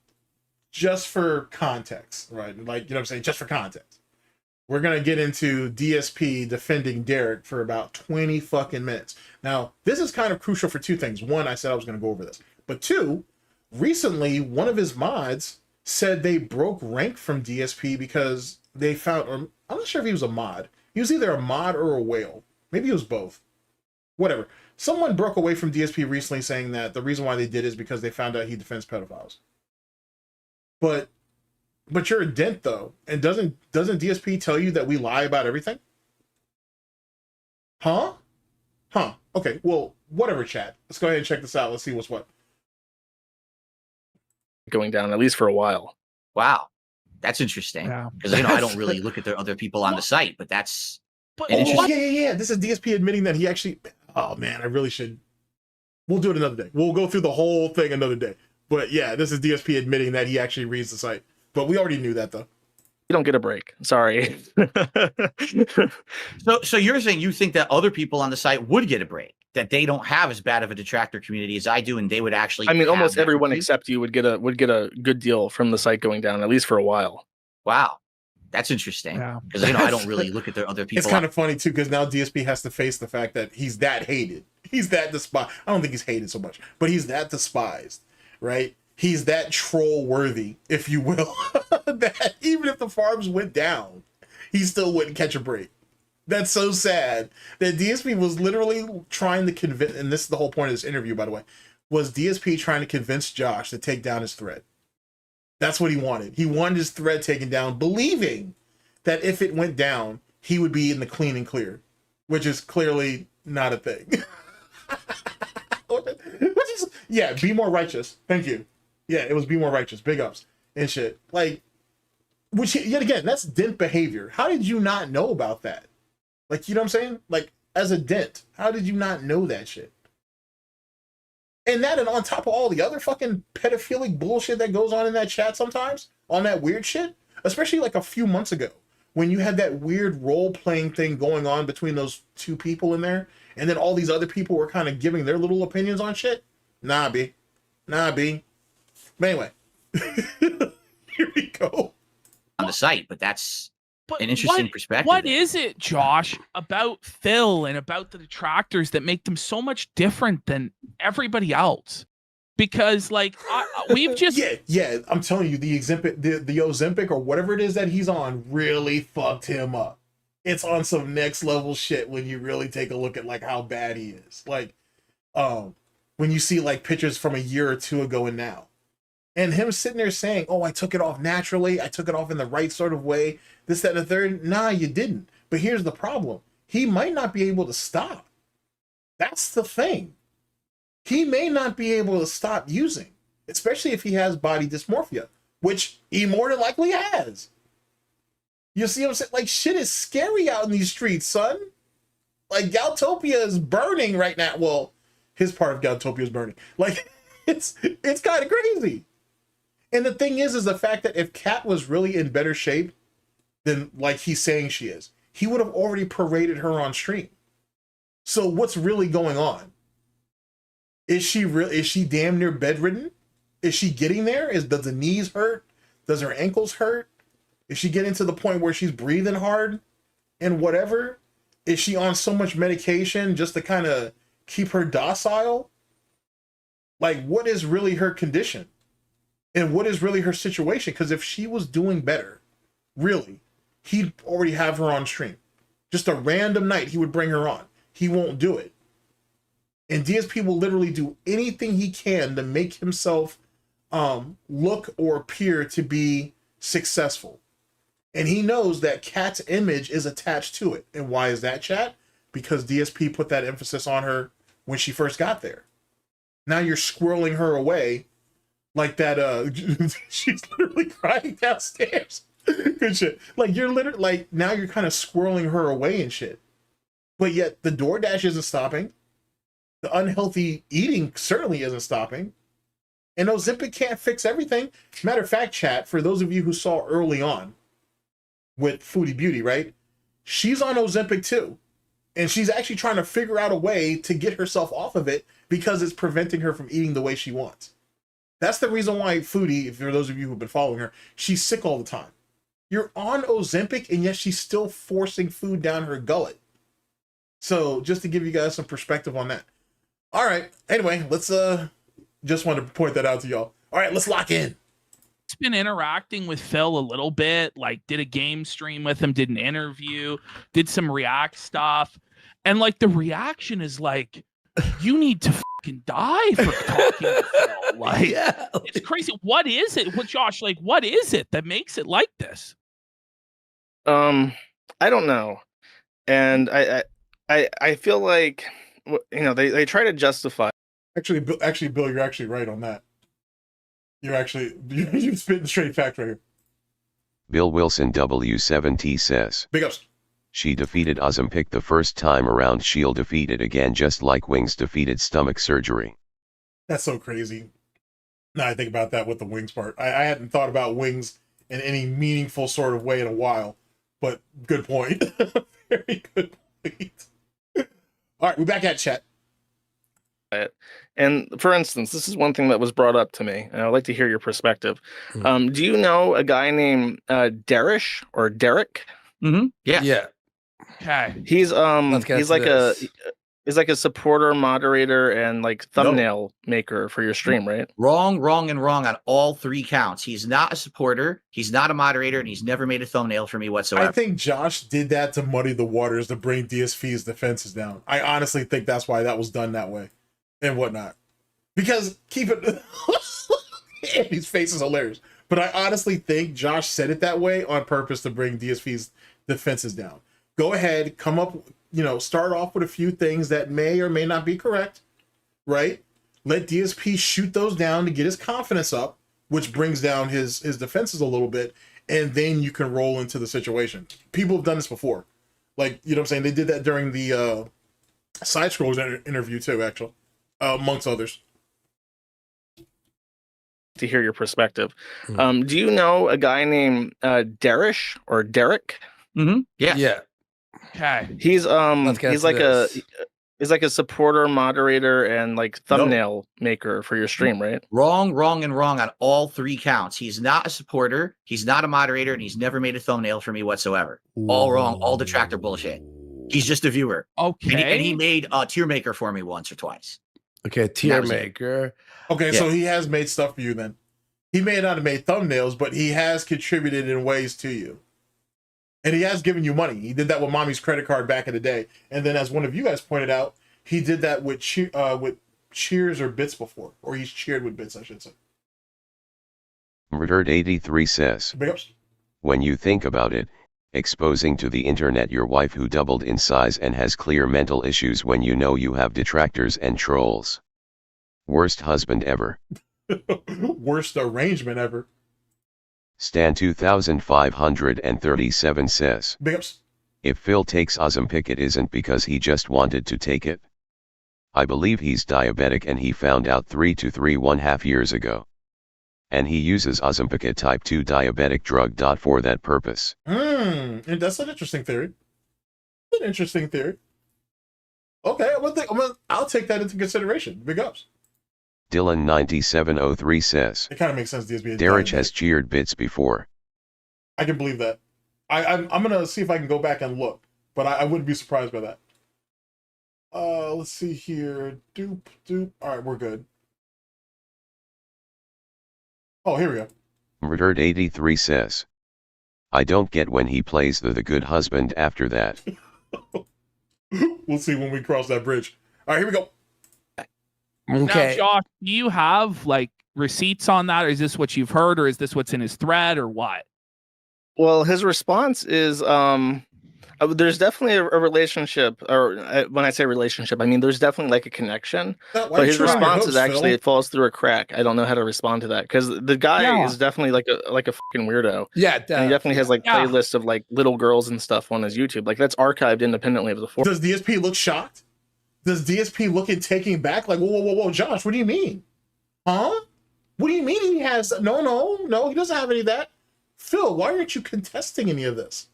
just for context, right? Like, you know what I'm saying? Just for context. We're going to get into DSP defending Derek for about 20 fucking minutes. Now, this is kind of crucial for two things. One, I said I was going to go over this. But two, recently, one of his mods said they broke rank from DSP because they found, or I'm not sure if he was a mod. He was either a mod or a whale. Maybe it was both. Whatever. Someone broke away from DSP recently saying that the reason why they did is because they found out he defends pedophiles. But you're a dent though, and doesn't DSP tell you that we lie about everything? Huh? Okay, well, whatever, chat. Let's go ahead and check this out. Let's see what's what. Going down, at least for a while. Wow, that's interesting. Because I don't really look at the other people on the site, but that's yeah. This is DSP admitting that he actually. Oh man, I really should. We'll do it another day. We'll go through the whole thing another day. But yeah, this is DSP admitting that he actually reads the site. But we already knew that though. You don't get a break. Sorry. So you're saying you think that other people on the site would get a break, that they don't have as bad of a detractor community as I do, and they would actually. I mean, almost that everyone community? except you would get a good deal from the site going down, at least for a while. Wow, that's interesting. Because I don't really look at the other people. It's kind of funny too, because now DSP has to face the fact that he's that hated. He's that despised. I don't think he's hated so much, but he's that despised, right? He's that troll worthy, if you will, that even if the farms went down, he still wouldn't catch a break. That's so sad that DSP was literally trying to convince, and this is the whole point of this interview, by the way, was DSP trying to convince Josh to take down his thread. That's what he wanted. He wanted his thread taken down, believing that if it went down, he would be in the clean and clear, which is clearly not a thing. Yeah, be more righteous. Thank you. Yeah, it was be more righteous. Big ups and shit. Like, which, yet again, that's dent behavior. How did you not know about that? Like, you know what I'm saying? Like, as a dent, how did you not know that shit? And that, and on top of all the other fucking pedophilic bullshit that goes on in that chat sometimes, on that weird shit, especially like a few months ago, when you had that weird role-playing thing going on between those two people in there, and then all these other people were kind of giving their little opinions on shit. Nah, B. But anyway, here we go. On the site, but that's an interesting perspective. What is it, Josh, about Phil and about the detractors that make them so much different than everybody else? Because like we've just yeah, I'm telling you, the Ozempic or whatever it is that he's on really fucked him up. It's on some next level shit when you really take a look at like how bad he is. Like, when you see like pictures from a year or two ago and now, and him sitting there saying, "Oh, I took it off naturally. I took it off in the right sort of way. This, that, and the third." Nah, you didn't. But here's the problem: he might not be able to stop. That's the thing. He may not be able to stop using, especially if he has body dysmorphia, which he more than likely has. You see what I'm saying? Like, shit is scary out in these streets, son. Like, Goutopia is burning right now. Well, his part of Goutopia is burning. Like, it's kind of crazy. And the thing is the fact that if Kat was really in better shape than like he's saying she is, he would have already paraded her on stream. So what's really going on? Is she damn near bedridden? Is she getting there? Does the knees hurt? Does her ankles hurt? Is she getting to the point where she's breathing hard and whatever? Is she on so much medication just to kind of keep her docile? Like, what is really her condition? And what is really her situation? Because if she was doing better, really, he'd already have her on stream. Just a random night, he would bring her on. He won't do it. And DSP will literally do anything he can to make himself look or appear to be successful. And he knows that Kat's image is attached to it. And why is that, chat? Because DSP put that emphasis on her when she first got there. Now you're squirreling her away like that. She's literally crying downstairs. Good shit. Like, you're literally, like, now you're kind of squirreling her away and shit. But yet the DoorDash isn't stopping. The unhealthy eating certainly isn't stopping. And Ozempic can't fix everything. Matter of fact, chat, for those of you who saw early on with Foodie Beauty, right? She's on Ozempic too. And she's actually trying to figure out a way to get herself off of it because it's preventing her from eating the way she wants. That's the reason why Foodie, for those of you who've been following her, she's sick all the time. You're on Ozempic and yet she's still forcing food down her gullet. So just to give you guys some perspective on that. All right. Anyway, let's just wanted to point that out to y'all. All right, let's lock in. It's been interacting with Phil a little bit, like did a game stream with him, did an interview, did some React stuff. And like the reaction is like, you need to fucking die for talking to Phil. Like, yeah. It's crazy. What is it? What, Josh, like, what is it that makes it like this? I don't know. And I feel like, you know, they try to justify. Actually, Bill, you're actually right on that. You're spitting straight fact right here. Bill Wilson W7T says, Big ups. She defeated Ozempic the first time around. She'll defeat it again, just like Wings defeated stomach surgery. That's so crazy. Now I think about that with the Wings part. I hadn't thought about Wings in any meaningful sort of way in a while, but good point. Very good point. All right, we're back at chat. And for instance, this is one thing that was brought up to me, and I'd like to hear your perspective. Do you know a guy named Darish or Derek? Mm-hmm. Yeah. Yeah. Okay. He's like a supporter, moderator, and like thumbnail maker for your stream, right? Wrong on all three counts. He's not a supporter, he's not a moderator, and he's never made a thumbnail for me whatsoever. I think Josh did that to muddy the waters to bring DSP's defenses down. I honestly think that's why that was done that way and whatnot. Because keep it Andy's face is hilarious. But I honestly think Josh said it that way on purpose to bring DSP's defenses down. Go ahead, come up, start off with a few things that may or may not be correct, right? Let DSP shoot those down to get his confidence up, which brings down his defenses a little bit, and then you can roll into the situation. People have done this before. Like, you know what I'm saying? They did that during the Side Scrolls interview too, actually, amongst others. To hear your perspective. Do you know a guy named Darish or Derek? Mm-hmm. Yeah. Okay. He's like is like a supporter, moderator, and like thumbnail maker for your stream, right? Wrong, wrong, and wrong on all 3 counts. He's not a supporter, he's not a moderator, and he's never made a thumbnail for me whatsoever. All wrong, all Detractor bullshit. He's just a viewer. Okay. And he made a tier maker for me once or twice. Okay, tier maker. Okay, so he has made stuff for you then. He may not have made thumbnails, but he has contributed in ways to you. And he has given you money. He did that with Mommy's credit card back in the day. And then as one of you guys pointed out, he did that with cheers or bits before. Or he's cheered with bits, I should say. Murdered83 says, Big ups. when you think about it, exposing to the internet your wife who doubled in size and has clear mental issues when you know you have detractors and trolls. Worst husband ever. Worst arrangement ever. Stan 2537 says, Big ups. if Phil takes Ozempic it isn't because he just wanted to take it. I believe he's diabetic and he found out 3 to 3.5 years ago. And he uses Ozempic, a type 2 diabetic drug. For that purpose. And that's an interesting theory. An interesting theory. Okay, I'll take that into consideration. Big ups. Dylan 9703 says, It kind of makes sense. DSP. Derek has cheered bits before. I can believe that. I'm gonna see if I can go back and look, but I wouldn't be surprised by that. Let's see here. Doop. All right, we're good. Oh, here we go. Murdered83 says, I don't get when he plays the good husband after that. We'll see when we cross that bridge. All right, here we go. Now, Okay. Josh, do you have like receipts on that? Or is this what you've heard, or is this what's in his thread, or what? Well, his response is there's definitely a relationship, or when I say relationship, I mean there's definitely like a connection. But his response is actually it falls through a crack. I don't know how to respond to that because the guy is definitely like a fucking weirdo. Yeah, and he definitely has like playlists of like little girls and stuff on his YouTube. Like that's archived independently of the forum. Does DSP look shocked? Does DSP look at taking back? Like, whoa, Josh, what do you mean? Huh? What do you mean he has? No, he doesn't have any of that. Phil, why aren't you contesting any of this?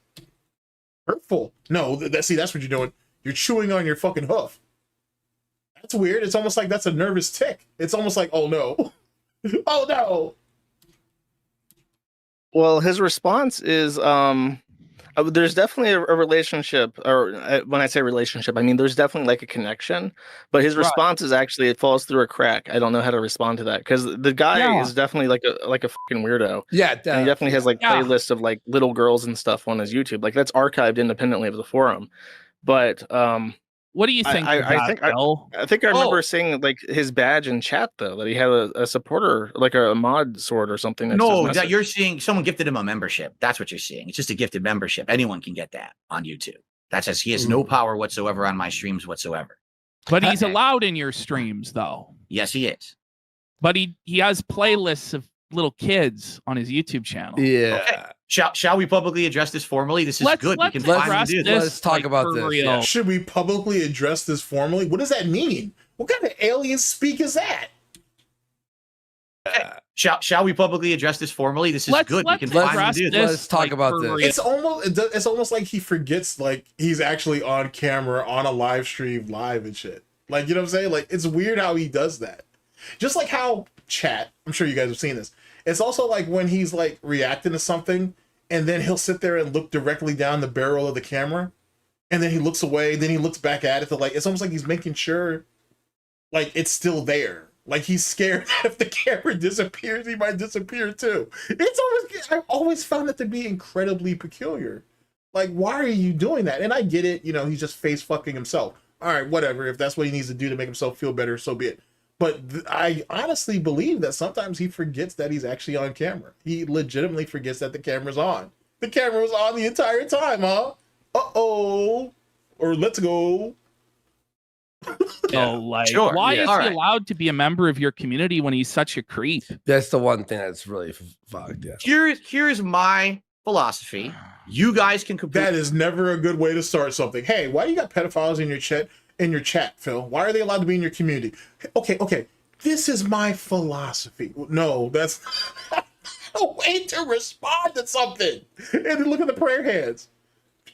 Hurtful. No, see, that's what you're doing. You're chewing on your fucking hoof. That's weird. It's almost like that's a nervous tick. It's almost like, oh no. Oh no. Well, his response is there's definitely a relationship, or when I say relationship, I mean there's definitely like a connection. But his response is actually it falls through a crack. I don't know how to respond to that because the guy is definitely like a fucking weirdo. Yeah, and he definitely has like playlists of like little girls and stuff on his YouTube. Like that's archived independently of the forum. But what do you think? I think I remember seeing like his badge in chat though, that he had a supporter, like a mod sword or something. No, that you're seeing someone gifted him a membership. That's what you're seeing. It's just a gifted membership. Anyone can get that on YouTube. That says he has no power whatsoever on my streams whatsoever. But he's allowed in your streams though. Yes, he is. But he has playlists of little kids on his YouTube channel. Yeah. Okay. Shall we publicly address this formally? This is good. We can finally do this. Let's talk about this. Yeah. Should we publicly address this formally? What does that mean? What kind of alien speak is that? Shall we publicly address this formally? This is good. We can finally do this. Let's talk about this. It's almost like he forgets like he's actually on camera on a live stream live and shit. Like, you know what I'm saying? Like, it's weird how he does that. Just like how chat, I'm sure you guys have seen this. It's also like when he's like reacting to something and then he'll sit there and look directly down the barrel of the camera and then he looks away, then he looks back at it to like, it's almost like he's making sure like it's still there. Like he's scared that if the camera disappears, he might disappear too. I've always found it to be incredibly peculiar. Like, why are you doing that? And I get it, you know, he's just face fucking himself. All right, whatever. If that's what he needs to do to make himself feel better, so be it. But I honestly believe that sometimes he forgets that he's actually on camera. He legitimately forgets that the camera's on. The camera was on the entire time, huh? Uh-oh. Or let's go. So, like, why is he allowed to be a member of your community when he's such a creep? That's the one thing that's really fucked. Yeah. Here's my philosophy. You guys can compete. That is never a good way to start something. Hey, why do you got pedophiles in your chat? Phil, why are they allowed to be in your community? Okay, this is my philosophy. No, that's not a way to respond to something. And then look at the prayer hands.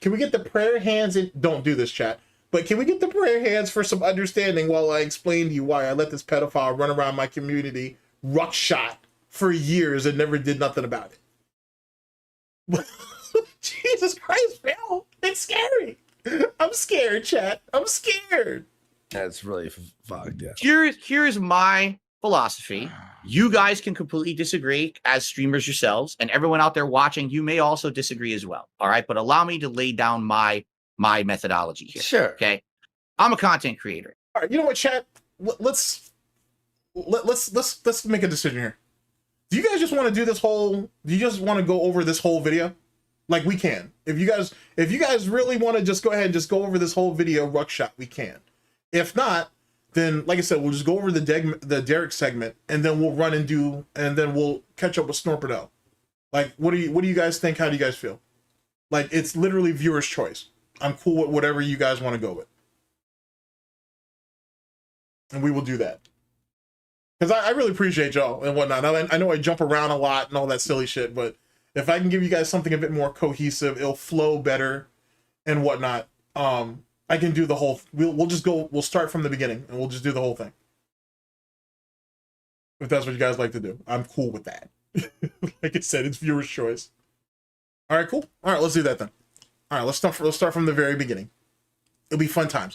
Can we get the prayer hands in? Don't do this, chat. But can we get the prayer hands for some understanding while I explain to you why I let this pedophile run around my community ruckshot for years and never did nothing about it? Jesus Christ, Phil. It's scary. I'm scared, chat. I'm scared. That's really fucked. Yeah. Here's my philosophy. You guys can completely disagree as streamers yourselves, and everyone out there watching, you may also disagree as well. All right, but allow me to lay down my methodology here. Sure. Okay. I'm a content creator. All right, you know what, chat? Let's make a decision here. Do you guys just want to do this whole? Do you just want to go over this whole video? Like, we can. If you guys really want to just go ahead and just go over this whole video ruckshot, we can. If not, then like I said, we'll just go over the Derek segment, and then we'll run and then we'll catch up with Snort Burnell. Like, what do you guys think? How do you guys feel? Like, it's literally viewer's choice. I'm cool with whatever you guys want to go with, and we will do that. Because I really appreciate y'all and whatnot. I know I jump around a lot and all that silly shit, but if I can give you guys something a bit more cohesive, it'll flow better and whatnot. I can do the whole. We'll start from the beginning and we'll just do the whole thing. If that's what you guys like to do, I'm cool with that. Like I said, it's viewer's choice. All right, cool. All right, let's do that then. All right, let's start from the very beginning. It'll be fun times.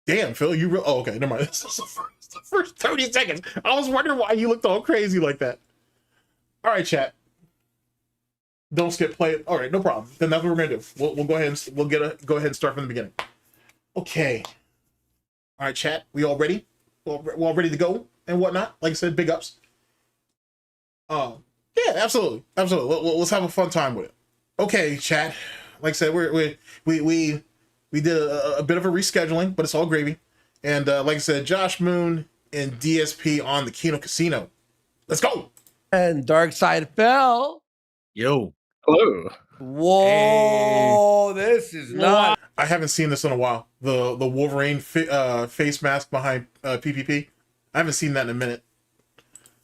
Damn, Phil, oh, okay, never mind. This is the first 30 seconds. I was wondering why you looked all crazy like that. All right, chat. Don't skip play. All right, no problem. Then that's what we're gonna do. We'll go ahead and go ahead and start from the beginning. Okay. All right, chat. We all ready? We're all ready to go and whatnot. Like I said, big ups. Yeah, absolutely. Let's have a fun time with it. Okay, chat. Like I said, we did a bit of a rescheduling, but it's all gravy. And like I said, Josh Moon and DSP on the Kino Casino. Let's go. And Darksydephil. Yo. Hello. Whoa, this is not. I haven't seen this in a while. The Wolverine face mask behind PPP. I haven't seen that in a minute.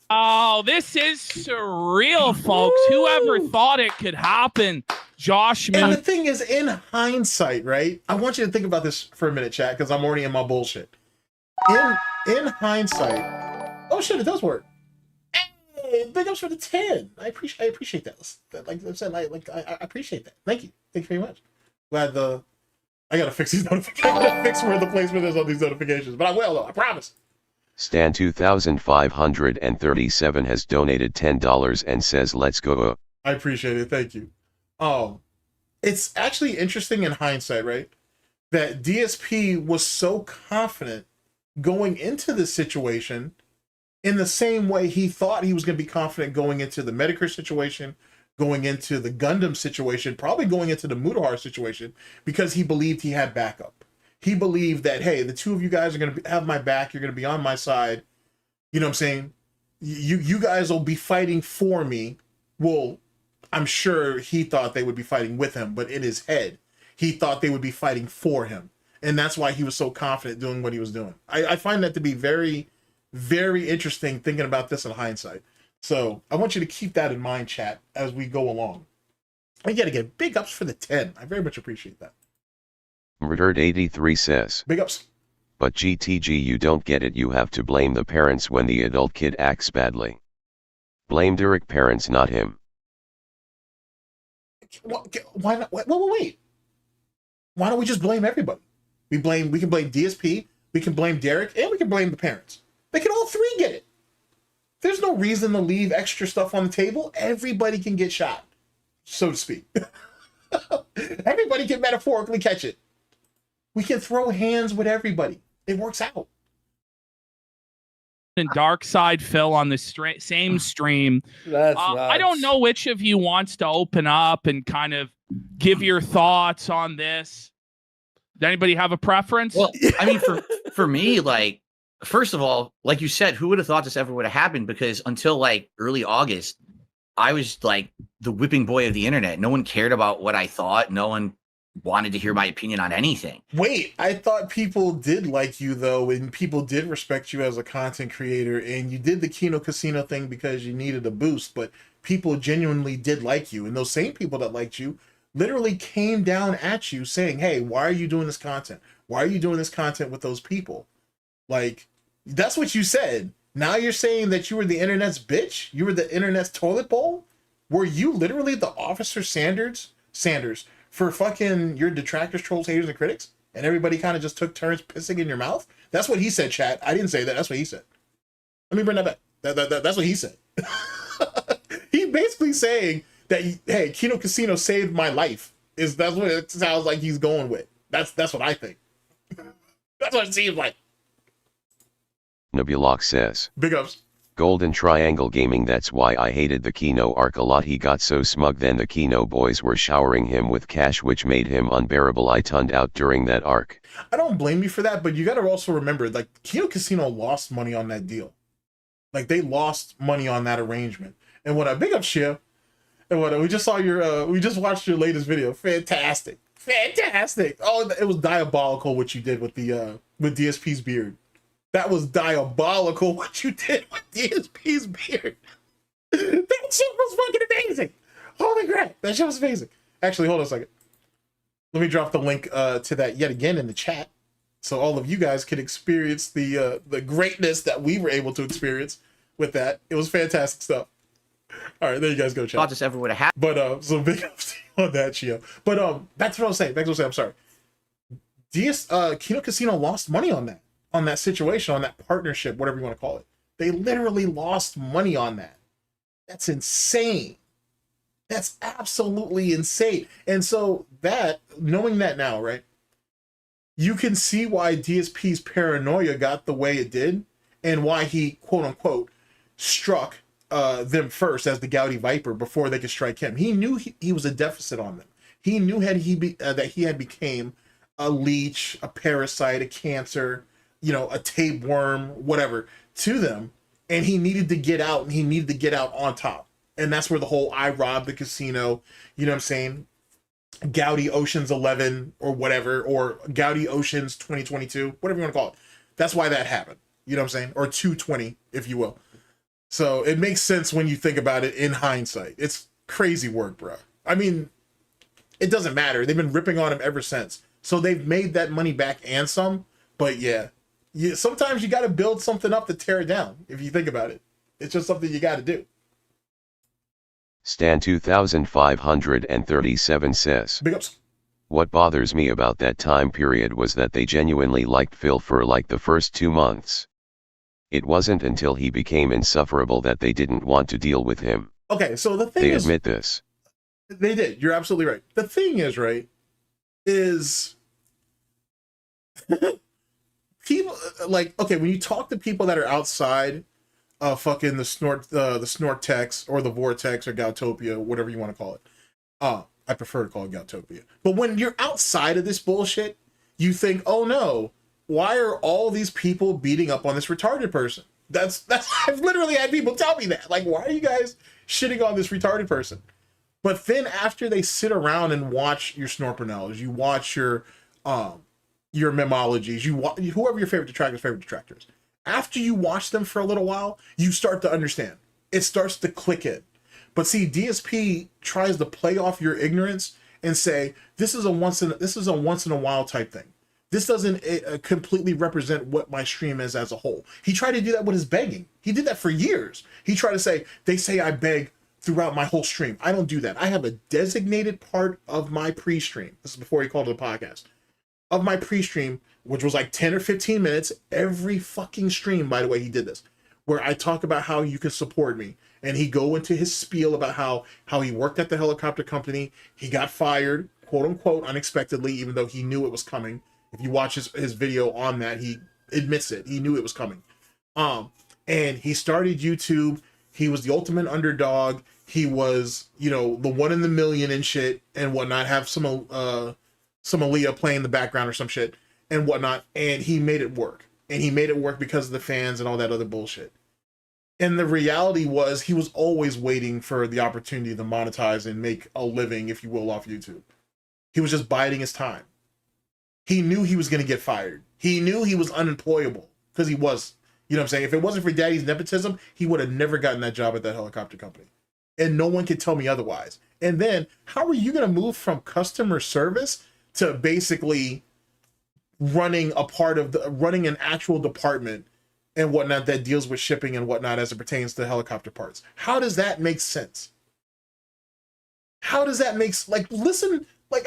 Oh, this is surreal, folks. Whoever thought it could happen? Josh Moon. And the thing is, in hindsight, right? I want you to think about this for a minute, chat, because I'm already in my bullshit. In hindsight, oh shit, it does work. Hey, big ups for the 10. I appreciate that. Like I said, I appreciate that. Thank you very much. Glad I gotta fix these notifications. I gotta fix where the placement is on these notifications, but I will though. I promise. Stan 2537 has donated $10 and says let's go. I appreciate it. Thank you. It's actually interesting in hindsight, right? That DSP was so confident going into this situation in the same way he thought he was going to be confident going into the Medicare situation, going into the Gundam situation, probably going into the Mutahar situation, because he believed he had backup. He believed that, hey, the two of you guys are going to have my back. You're going to be on my side. You know what I'm saying? You guys will be fighting for me. Well, I'm sure he thought they would be fighting with him, but in his head, he thought they would be fighting for him. And that's why he was so confident doing what he was doing. I find that to be very, very interesting thinking about this in hindsight. So I want you to keep that in mind, chat, as we go along. And yet again, big ups for the 10. I very much appreciate that. Murdered83 says, big ups. But GTG, you don't get it. You have to blame the parents when the adult kid acts badly. Blame Derek parents, not him. Why not? Wait. Why don't we just blame everybody? We can blame DSP, we can blame Derek, and we can blame the parents. They can all three get it. There's no reason to leave extra stuff on the table. Everybody can get shot, so to speak. Everybody can metaphorically catch it. We can throw hands with everybody. It works out. And Darksydephil on the same stream. That's I don't know which of you wants to open up and kind of give your thoughts on this. Does anybody have a preference? Well, I mean, for me, like, first of all, like you said, who would have thought this ever would have happened? Because until like early August, I was like the whipping boy of the internet. No one cared about what I thought. No one wanted to hear my opinion on anything. Wait, I thought people did like you though, and people did respect you as a content creator, and you did the Kino Casino thing because you needed a boost, but people genuinely did like you, and those same people that liked you literally came down at you saying, hey, why are you doing this content? Why are you doing this content with those people? Like, that's what you said. Now you're saying that you were the internet's bitch? You were the internet's toilet bowl? Were you literally the Officer Sanders for fucking your detractors, trolls, haters, and critics? And everybody kind of just took turns pissing in your mouth? That's what he said, chat. I didn't say that. That's what he said. Let me bring that back. That's what he said. He's basically saying that, hey, Kino Casino saved my life. That's what it sounds like he's going with. That's what I think. That's what it seems like. Nabulok says, Big ups. Golden Triangle Gaming. That's why I hated the Kino arc a lot. He got so smug, then the Kino boys were showering him with cash, which made him unbearable. I tunned out during that arc. I don't blame you for that, but you got to also remember, like, Kino Casino lost money on that deal. Like, they lost money on that arrangement. And what I big up Shia, and what we just saw we just watched your latest video. Fantastic. Oh, it was diabolical what you did with the with DSP's beard. That was diabolical what you did with DSP's beard. That shit was fucking amazing. Holy crap, that shit was amazing. Actually, hold on a second. Let me drop the link to that yet again in the chat, so all of you guys can experience the greatness that we were able to experience with that. It was fantastic stuff. All right, there you guys go, chat. Thought this ever would have happened. But so big ups on that, Chio. But that's what I was saying. I'm sorry. Kino Casino lost money on that situation, on that partnership, whatever you want to call it. They literally lost money on that. That's insane. That's absolutely insane. And so that, knowing that now, right, you can see why DSP's paranoia got the way it did, and why he, quote unquote, struck them first as the Gouty Viper before they could strike him. He knew he was a deficit on them. He knew that he had became a leech, a parasite, a cancer, a tapeworm, whatever, to them, and he needed to get out, and he needed to get out on top. And that's where the whole I robbed the casino, you know what I'm saying, Gouty Oceans 11 or whatever, or Gouty Oceans 2022, whatever you want to call it. That's why that happened, you know what I'm saying, or 220, if you will. So it makes sense when you think about it in hindsight. It's crazy work, bro. I mean, it doesn't matter. They've been ripping on him ever since. So they've made that money back and some, but yeah. Sometimes you got to build something up to tear it down, if you think about it. It's just something you got to do. Stan 2537 says, Big ups. What bothers me about that time period was that they genuinely liked Phil for like the first 2 months. It wasn't until he became insufferable that they didn't want to deal with him. Okay, so the thing They is... admit this. They did. You're absolutely right. The thing is, right, is... people, like, okay, when you talk to people that are outside of fucking the Snort text or the Vortex or Goutopia, whatever you want to call it. I prefer to call it Goutopia. But when you're outside of this bullshit, you think, oh no, why are all these people beating up on this retarded person? That's I've literally had people tell me that. Like, why are you guys shitting on this retarded person? But then after they sit around and watch your SnortBurnells, you watch your memologies, whoever your favorite detractors. After you watch them for a little while, you start to understand. It starts to click in. But see, DSP tries to play off your ignorance and say, this is a once in a while type thing. This doesn't completely represent what my stream is as a whole. He tried to do that with his begging. He did that for years. He tried to say, they say I beg throughout my whole stream. I don't do that. I have a designated part of my pre-stream. This is before he called it a podcast. Of my pre-stream, which was like 10 or 15 minutes, every fucking stream, by the way, he did this, where I talk about how you can support me. And he go into his spiel about how he worked at the helicopter company. He got fired, quote unquote, unexpectedly, even though he knew it was coming. If you watch his video on that, he admits it. He knew it was coming. And he started YouTube. He was the ultimate underdog. He was, the one in the million and shit and whatnot. Have some Aaliyah playing in the background or some shit and whatnot. And he made it work. And he made it work because of the fans and all that other bullshit. And the reality was he was always waiting for the opportunity to monetize and make a living, if you will, off YouTube. He was just biding his time. He knew he was going to get fired. He knew he was unemployable because he was. You know what I'm saying? If it wasn't for daddy's nepotism, he would have never gotten that job at that helicopter company. and no one can tell me otherwise. And then how are you going to move from customer service to basically running an actual department and whatnot that deals with shipping and whatnot as it pertains to helicopter parts? How does that make sense? How does that make,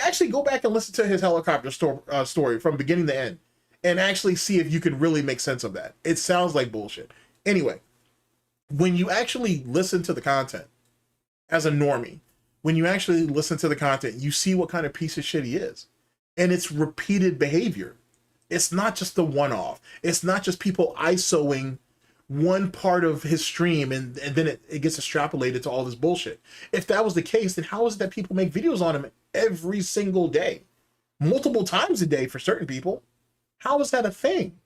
actually go back and listen to his helicopter story from beginning to end and actually see if you can really make sense of that. It sounds like bullshit. Anyway, when you actually listen to the content as a normie, when you actually listen to the content, you see what kind of piece of shit he is. And it's repeated behavior. It's not just the one-off. It's not just people ISOing one part of his stream and then it gets extrapolated to all this bullshit. If that was the case, then how is it that people make videos on him every single day? Multiple times a day for certain people. How is that a thing?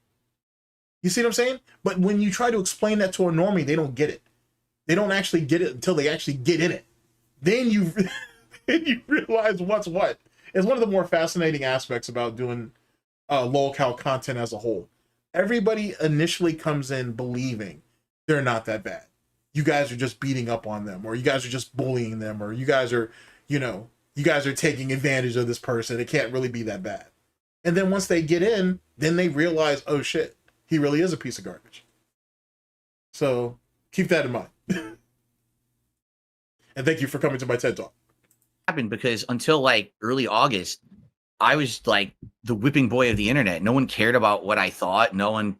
You see what I'm saying? But when you try to explain that to a normie, they don't get it. They don't actually get it until they actually get in it. Then you realize what's what. It's one of the more fascinating aspects about doing lolcow content as a whole. Everybody initially comes in believing they're not that bad. You guys are just beating up on them, or you guys are just bullying them, or you guys are taking advantage of this person. It can't really be that bad. And then once they get in, then they realize, oh shit, he really is a piece of garbage. So keep that in mind. And thank you for coming to my TED Talk. Happened because until like early August, I was like the whipping boy of the internet. No one cared about what I thought. No one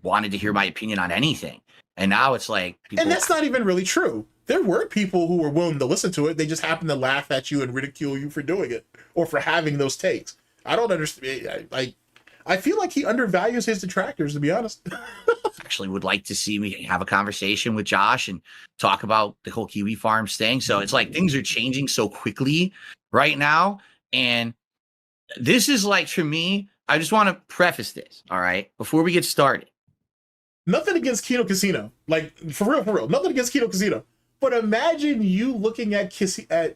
wanted to hear my opinion on anything. And now it's like, and that's not even really true. There were people who were willing to listen to it. They just happened to laugh at you and ridicule you for doing it or for having those takes. I don't understand. I feel like he undervalues his detractors, to be honest. Actually would like to see me have a conversation with Josh and talk about the whole Kiwi Farms thing. So it's like things are changing so quickly right now. And this is like, for me, I just want to preface this, all right, before we get started. Nothing against Kino Casino. Like, for real. Nothing against Kino Casino. But imagine you looking at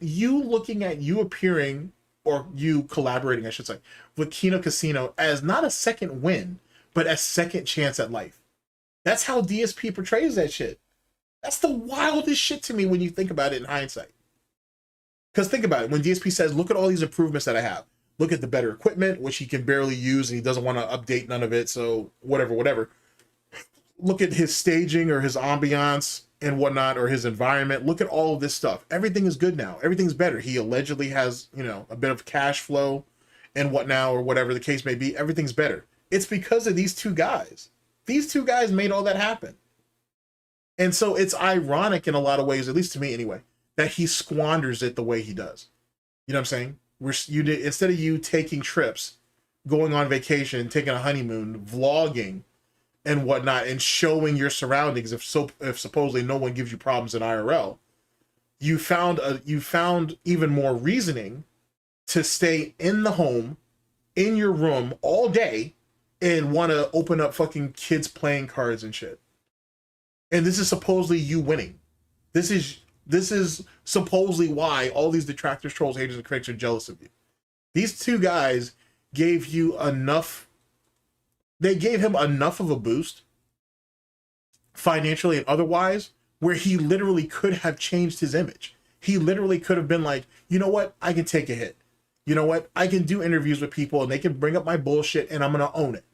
you appearing, or you collaborating, I should say, with Kino Casino as not a second win, but a second chance at life. That's how DSP portrays that shit. That's the wildest shit to me when you think about it in hindsight. Because think about it. When DSP says, look at all these improvements that I have. Look at the better equipment, which he can barely use, and he doesn't want to update none of it, so whatever. Look at his staging or his ambiance and whatnot, or his environment. Look at all of this stuff. Everything is good now. Everything's better. He allegedly has, a bit of cash flow and whatnot, or whatever the case may be. Everything's better. It's because of these two guys. These two guys made all that happen. And so it's ironic in a lot of ways, at least to me anyway, that he squanders it the way he does. You know what I'm saying? Instead of you taking trips, going on vacation, taking a honeymoon, vlogging and whatnot, and showing your surroundings, if supposedly no one gives you problems in IRL, you found even more reasoning to stay in the home, in your room all day, and want to open up fucking kids playing cards and shit. And this is supposedly you winning. This is supposedly why all these detractors, trolls, haters, and critics are jealous of you. These two guys gave you enough. They gave him enough of a boost, financially and otherwise, where he literally could have changed his image. He literally could have been like, you know what? I can take a hit. You know what? I can do interviews with people and they can bring up my bullshit and I'm going to own it.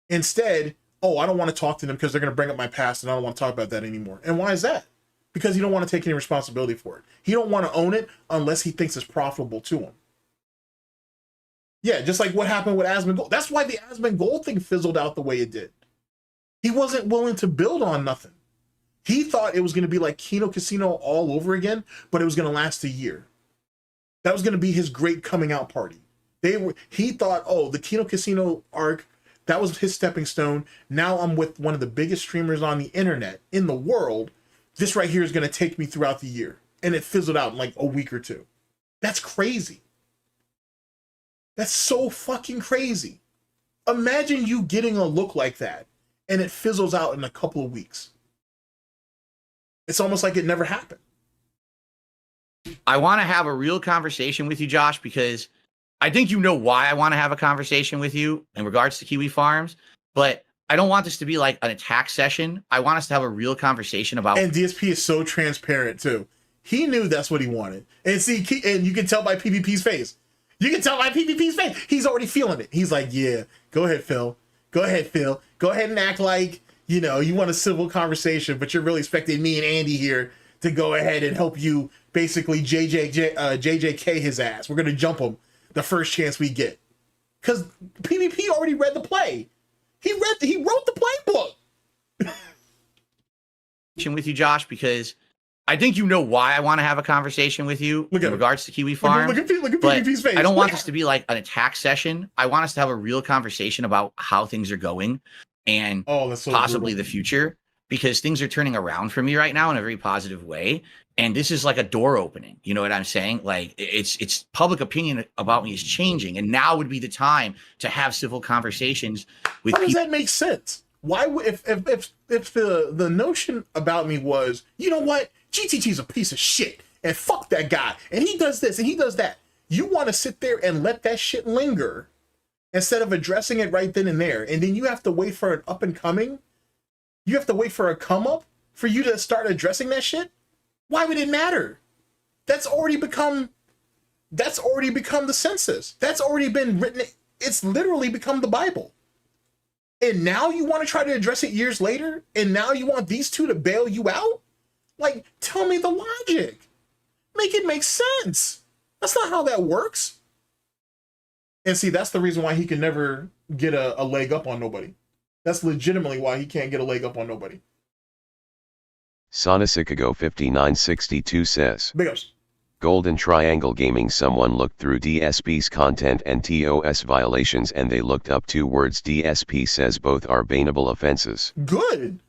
Instead, I don't want to talk to them because they're going to bring up my past and I don't want to talk about that anymore. And why is that? Because he don't want to take any responsibility for it. He don't want to own it unless he thinks it's profitable to him. Yeah, just like what happened with Asmongold. That's why the Asmongold thing fizzled out the way it did. He wasn't willing to build on nothing. He thought it was going to be like Kino Casino all over again, but it was going to last a year. That was going to be his great coming out party. He thought, the Kino Casino arc, that was his stepping stone. Now I'm with one of the biggest streamers on the internet in the world. This right here is going to take me throughout the year. And it fizzled out in like a week or two. That's crazy. That's so fucking crazy. Imagine you getting a look like that and it fizzles out in a couple of weeks. It's almost like it never happened. I want to have a real conversation with you, Josh, because I think you know why I want to have a conversation with you in regards to Kiwi Farms, but I don't want this to be like an attack session. I want us to have a real conversation about. And DSP is so transparent too. He knew that's what he wanted. And see, and you can tell by PvP's face. You can tell by PvP's face. He's already feeling it. He's like, yeah, go ahead, Phil. Go ahead, Phil. Go ahead and act like, you know, you want a civil conversation, but you're really expecting me and Andy here to go ahead and help you basically JJK his ass. We're going to jump him the first chance we get. Because PvP already read the play. He wrote the playbook. With you, Josh, because I think you know why I want to have a conversation with you in regards to Kiwi Farm. Look at PvP's face. I don't want this to be like an attack session. I want us to have a real conversation about how things are going and possibly the future, because things are turning around for me right now in a very positive way. And this is like a door opening. You know what I'm saying? Like it's public opinion about me is changing, and now would be the time to have civil conversations with people. How does that make sense? Why would if the notion about me was, you know what, GTG's a piece of shit and fuck that guy and he does this and he does that, you want to sit there and let that shit linger instead of addressing it right then and there, and then you have to wait for an up and coming, you have to wait for a come up for you to start addressing that shit. Why would it matter? That's already become the census. That's already been written. It's literally become the Bible. And now you want to try to address it years later? And now you want these two to bail you out? Like, tell me the logic. Make it make sense. That's not how that works. And see, that's the reason why he can never get a leg up on nobody. That's legitimately why he can't get a leg up on nobody. Sonicicago 5962 says, Big ups. Golden Triangle Gaming. Someone looked through DSP's content and TOS violations, and they looked up two words DSP says both are bannable offenses. Good.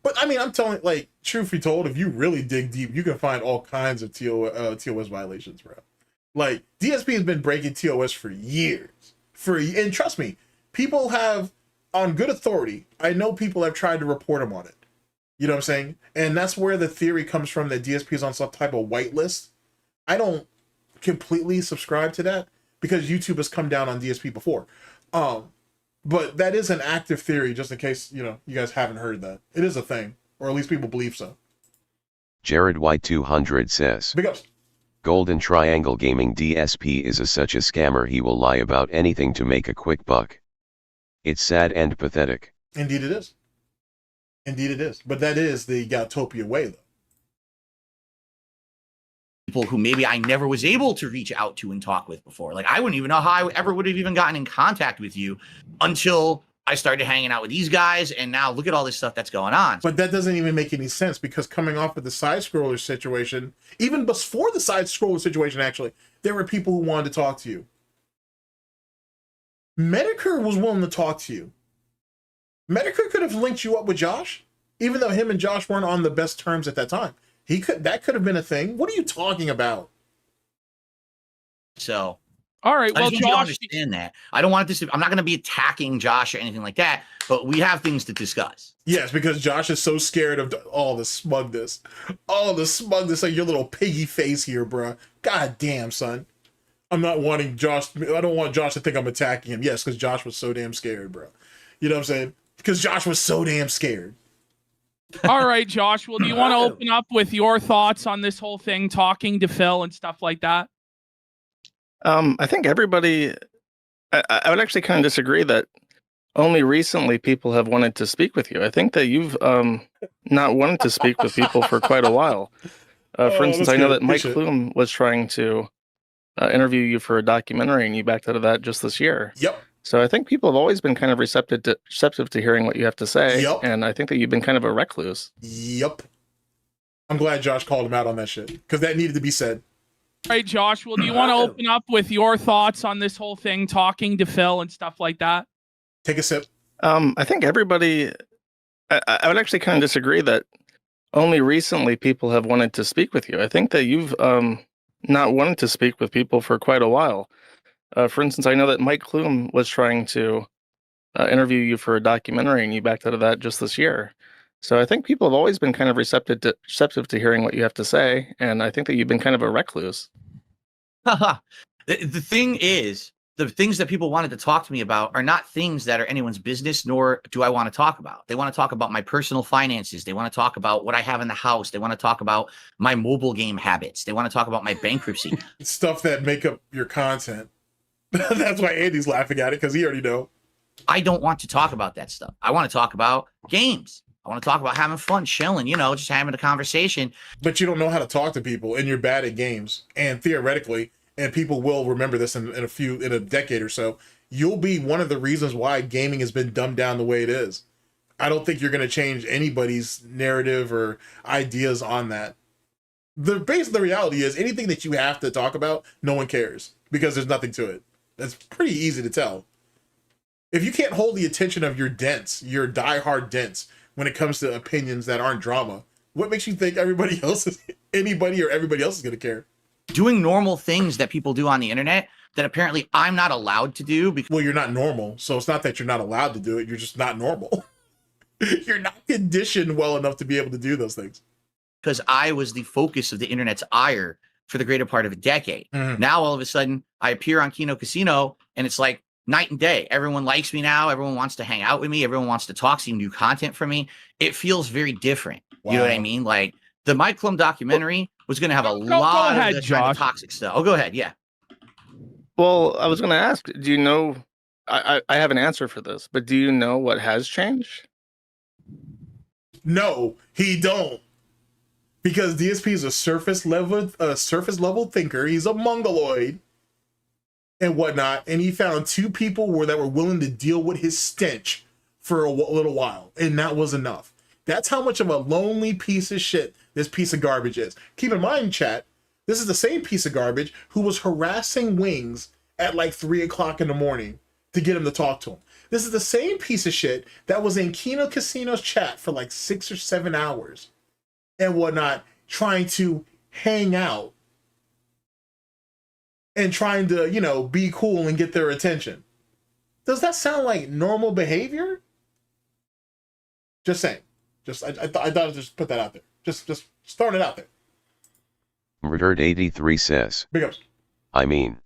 But I mean, I'm telling, like, truth be told, if you really dig deep, you can find all kinds of TOS violations, bro. Like, DSP has been breaking TOS for years. And trust me, people have, on good authority, I know people have tried to report him on it. You know what I'm saying? And that's where the theory comes from that DSP is on some type of whitelist. I don't completely subscribe to that because YouTube has come down on DSP before. But that is an active theory, just in case, you know, you guys haven't heard that. It is a thing, or at least people believe so. Jared White 200 says, Big ups. Golden Triangle Gaming DSP is such a scammer, he will lie about anything to make a quick buck. It's sad and pathetic. Indeed it is. Indeed it is. But that is the Goutopia way, though. People who maybe I never was able to reach out to and talk with before. Like, I wouldn't even know how I ever would have even gotten in contact with you until I started hanging out with these guys, and now look at all this stuff that's going on. But that doesn't even make any sense, because coming off of the side-scroller situation, even before the side-scroller situation, actually, there were people who wanted to talk to you. Medicare was willing to talk to you. Medicare could have linked you up with Josh, even though him and Josh weren't on the best terms at that time. That could have been a thing. What are you talking about? So, all right, I well, just Josh, understand that. I don't want this. I'm not going to be attacking Josh or anything like that, but we have things to discuss. Yes, because Josh is so scared of all the smugness, like your little piggy face here, bro. God damn, son. I'm not wanting Josh. I don't want Josh to think I'm attacking him. Yes, because Josh was so damn scared, bro. You know what I'm saying? Because Josh was so damn scared. all right, Josh. Well, do you want to open up with your thoughts on this whole thing, talking to Phil and stuff like that? I think everybody, I would actually kind of disagree that only recently people have wanted to speak with you. I think that you've not wanted to speak with people for quite a while. For instance, I know that Mike Plume was trying to interview you for a documentary, and you backed out of that just this year. Yep. So I think people have always been kind of receptive to hearing what you have to say. Yep. And I think that you've been kind of a recluse. Yep. I'm glad Josh called him out on that shit, because that needed to be said. All right, Josh. Well, do you want to open up with your thoughts on this whole thing, talking to Phil and stuff like that? Take a sip. I think everybody, I would actually kind of disagree that only recently people have wanted to speak with you. I think that you've not wanted to speak with people for quite a while. For instance, I know that Mike Plume was trying to interview you for a documentary, and you backed out of that just this year. So I think people have always been kind of receptive to hearing what you have to say, and I think that you've been kind of a recluse. The thing is, the things that people wanted to talk to me about are not things that are anyone's business, nor do I want to talk about. They want to talk about my personal finances. They want to talk about what I have in the house. They want to talk about my mobile game habits. They want to talk about my bankruptcy. Stuff that make up your content. That's why Andy's laughing at it, because he already know. I don't want to talk about that stuff. I want to talk about games. I want to talk about having fun, chilling, just having a conversation. But you don't know how to talk to people, and you're bad at games. And theoretically, and people will remember this in a decade or so, you'll be one of the reasons why gaming has been dumbed down the way it is. I don't think you're going to change anybody's narrative or ideas on that. The reality is anything that you have to talk about, no one cares because there's nothing to it. That's pretty easy to tell. If you can't hold the attention of your diehard dents when it comes to opinions that aren't drama, what makes you think anybody or everybody else is going to care? Doing normal things that people do on the internet that apparently I'm not allowed to do. Well, you're not normal, so it's not that you're not allowed to do it. You're just not normal. You're not conditioned well enough to be able to do those things. Because I was the focus of the internet's ire for the greater part of a decade. Mm-hmm. Now, all of a sudden, I appear on Kino Casino, and it's like night and day. Everyone likes me now. Everyone wants to hang out with me. Everyone wants to talk, see new content from me. It feels very different. Wow. You know what I mean? Like, the Mike Klum documentary was going to have a No, lot go ahead, of the kind of Josh. toxic stuff. Oh, go ahead. Yeah. Well, I was going to ask, do you know? I have an answer for this, but do you know what has changed? No, he don't. Because DSP is a surface level thinker. He's a mongoloid and whatnot. And he found two people that were willing to deal with his stench for a little while. And that was enough. That's how much of a lonely piece of shit this piece of garbage is. Keep in mind, chat, this is the same piece of garbage who was harassing Wings at like 3 o'clock in the morning to get him to talk to him. This is the same piece of shit that was in Kino Casino's chat for like 6 or 7 hours and whatnot, trying to hang out and trying to, be cool and get their attention. Does that sound like normal behavior? Just saying. I thought I'd just put that out there. Just throwing it out there. Murdered 83 says, Big ups. I mean,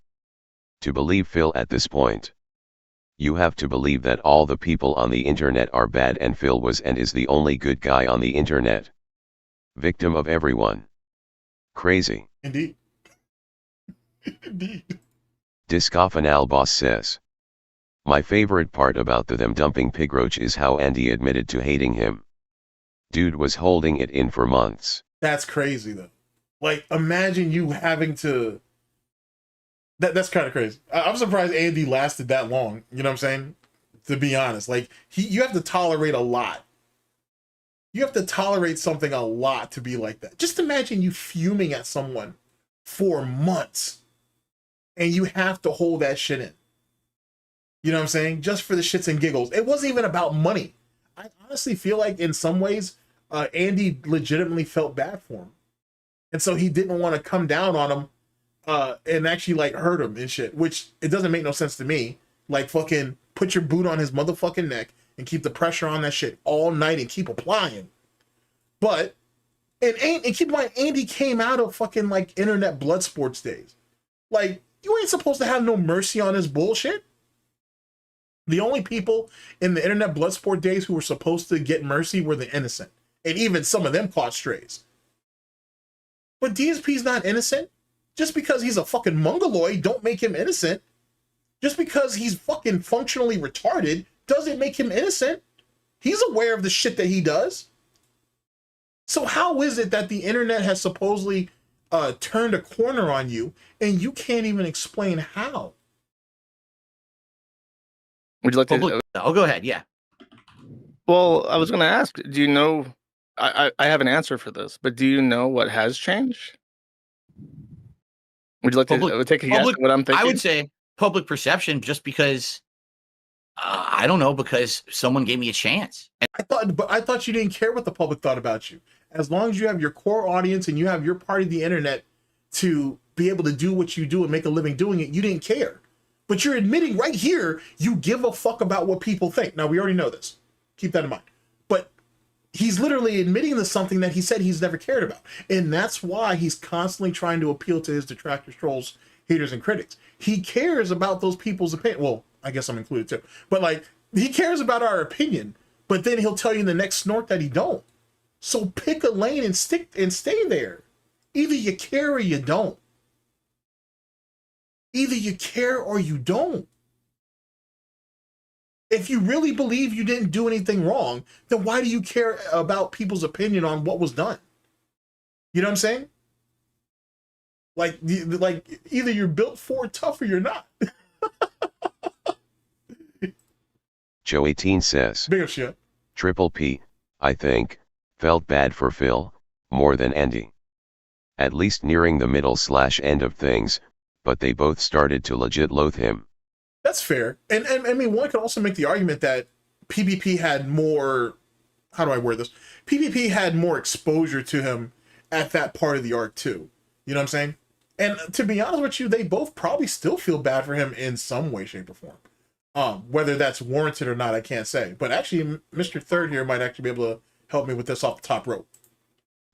to believe Phil at this point, you have to believe that all the people on the internet are bad and Phil was and is the only good guy on the internet. Victim of everyone. Crazy. Indeed. Indeed. Discofanal Boss says, my favorite part about them dumping Pigroach is how Andy admitted to hating him. Dude was holding it in for months. That's crazy though. Like, imagine you having to... That's kind of crazy. I'm surprised Andy lasted that long. You know what I'm saying? To be honest, like you have to tolerate a lot. You have to tolerate something a lot to be like that. Just imagine you fuming at someone for months and you have to hold that shit in. You know what I'm saying? Just for the shits and giggles. It wasn't even about money. I honestly feel like in some ways, Andy legitimately felt bad for him. And so he didn't want to come down on him and actually like hurt him and shit, which it doesn't make no sense to me. Like, fucking put your boot on his motherfucking neck and keep the pressure on that shit all night and keep applying. But, and keep in mind, Andy came out of fucking like internet blood sports days. Like, you ain't supposed to have no mercy on this bullshit. The only people in the internet blood sport days who were supposed to get mercy were the innocent. And even some of them caught strays. But DSP's not innocent. Just because he's a fucking mongoloid don't make him innocent. Just because he's fucking functionally retarded doesn't make him innocent. He's aware of the shit that he does. So how is it that the internet has supposedly turned a corner on you and you can't even explain how? Would you like to? Oh, go ahead. Yeah. Well, I was going to ask, do you know? I have an answer for this, but do you know what has changed? Would you like to take a guess at what I'm thinking? I would say public perception, just because I don't know, because someone gave me a chance. And I thought you didn't care what the public thought about you. As long as you have your core audience and you have your part of the internet to be able to do what you do and make a living doing it, you didn't care. But you're admitting right here you give a fuck about what people think. Now, we already know this. Keep that in mind. But he's literally admitting to something that he said he's never cared about. And that's why he's constantly trying to appeal to his detractors, trolls, haters, and critics. he cares about those people's opinion. Well, I guess I'm included too. But like, he cares about our opinion, but then he'll tell you in the next snort that he don't. So pick a lane and stay there. Either you care or you don't. Either you care or you don't. If you really believe you didn't do anything wrong, then why do you care about people's opinion on what was done? You know what I'm saying? Like either you're built for tough or you're not. Joe18 says, Big up shit. Triple P, I think, felt bad for Phil, more than Andy. At least nearing the middle/end of things, but they both started to legit loathe him. That's fair. And I mean, one could also make the argument that PvP had more, how do I word this? PvP had more exposure to him at that part of the arc too. You know what I'm saying? And to be honest with you, they both probably still feel bad for him in some way, shape, or form. Whether that's warranted or not, I can't say. But actually, Mr. Third here might actually be able to help me with this off the top rope.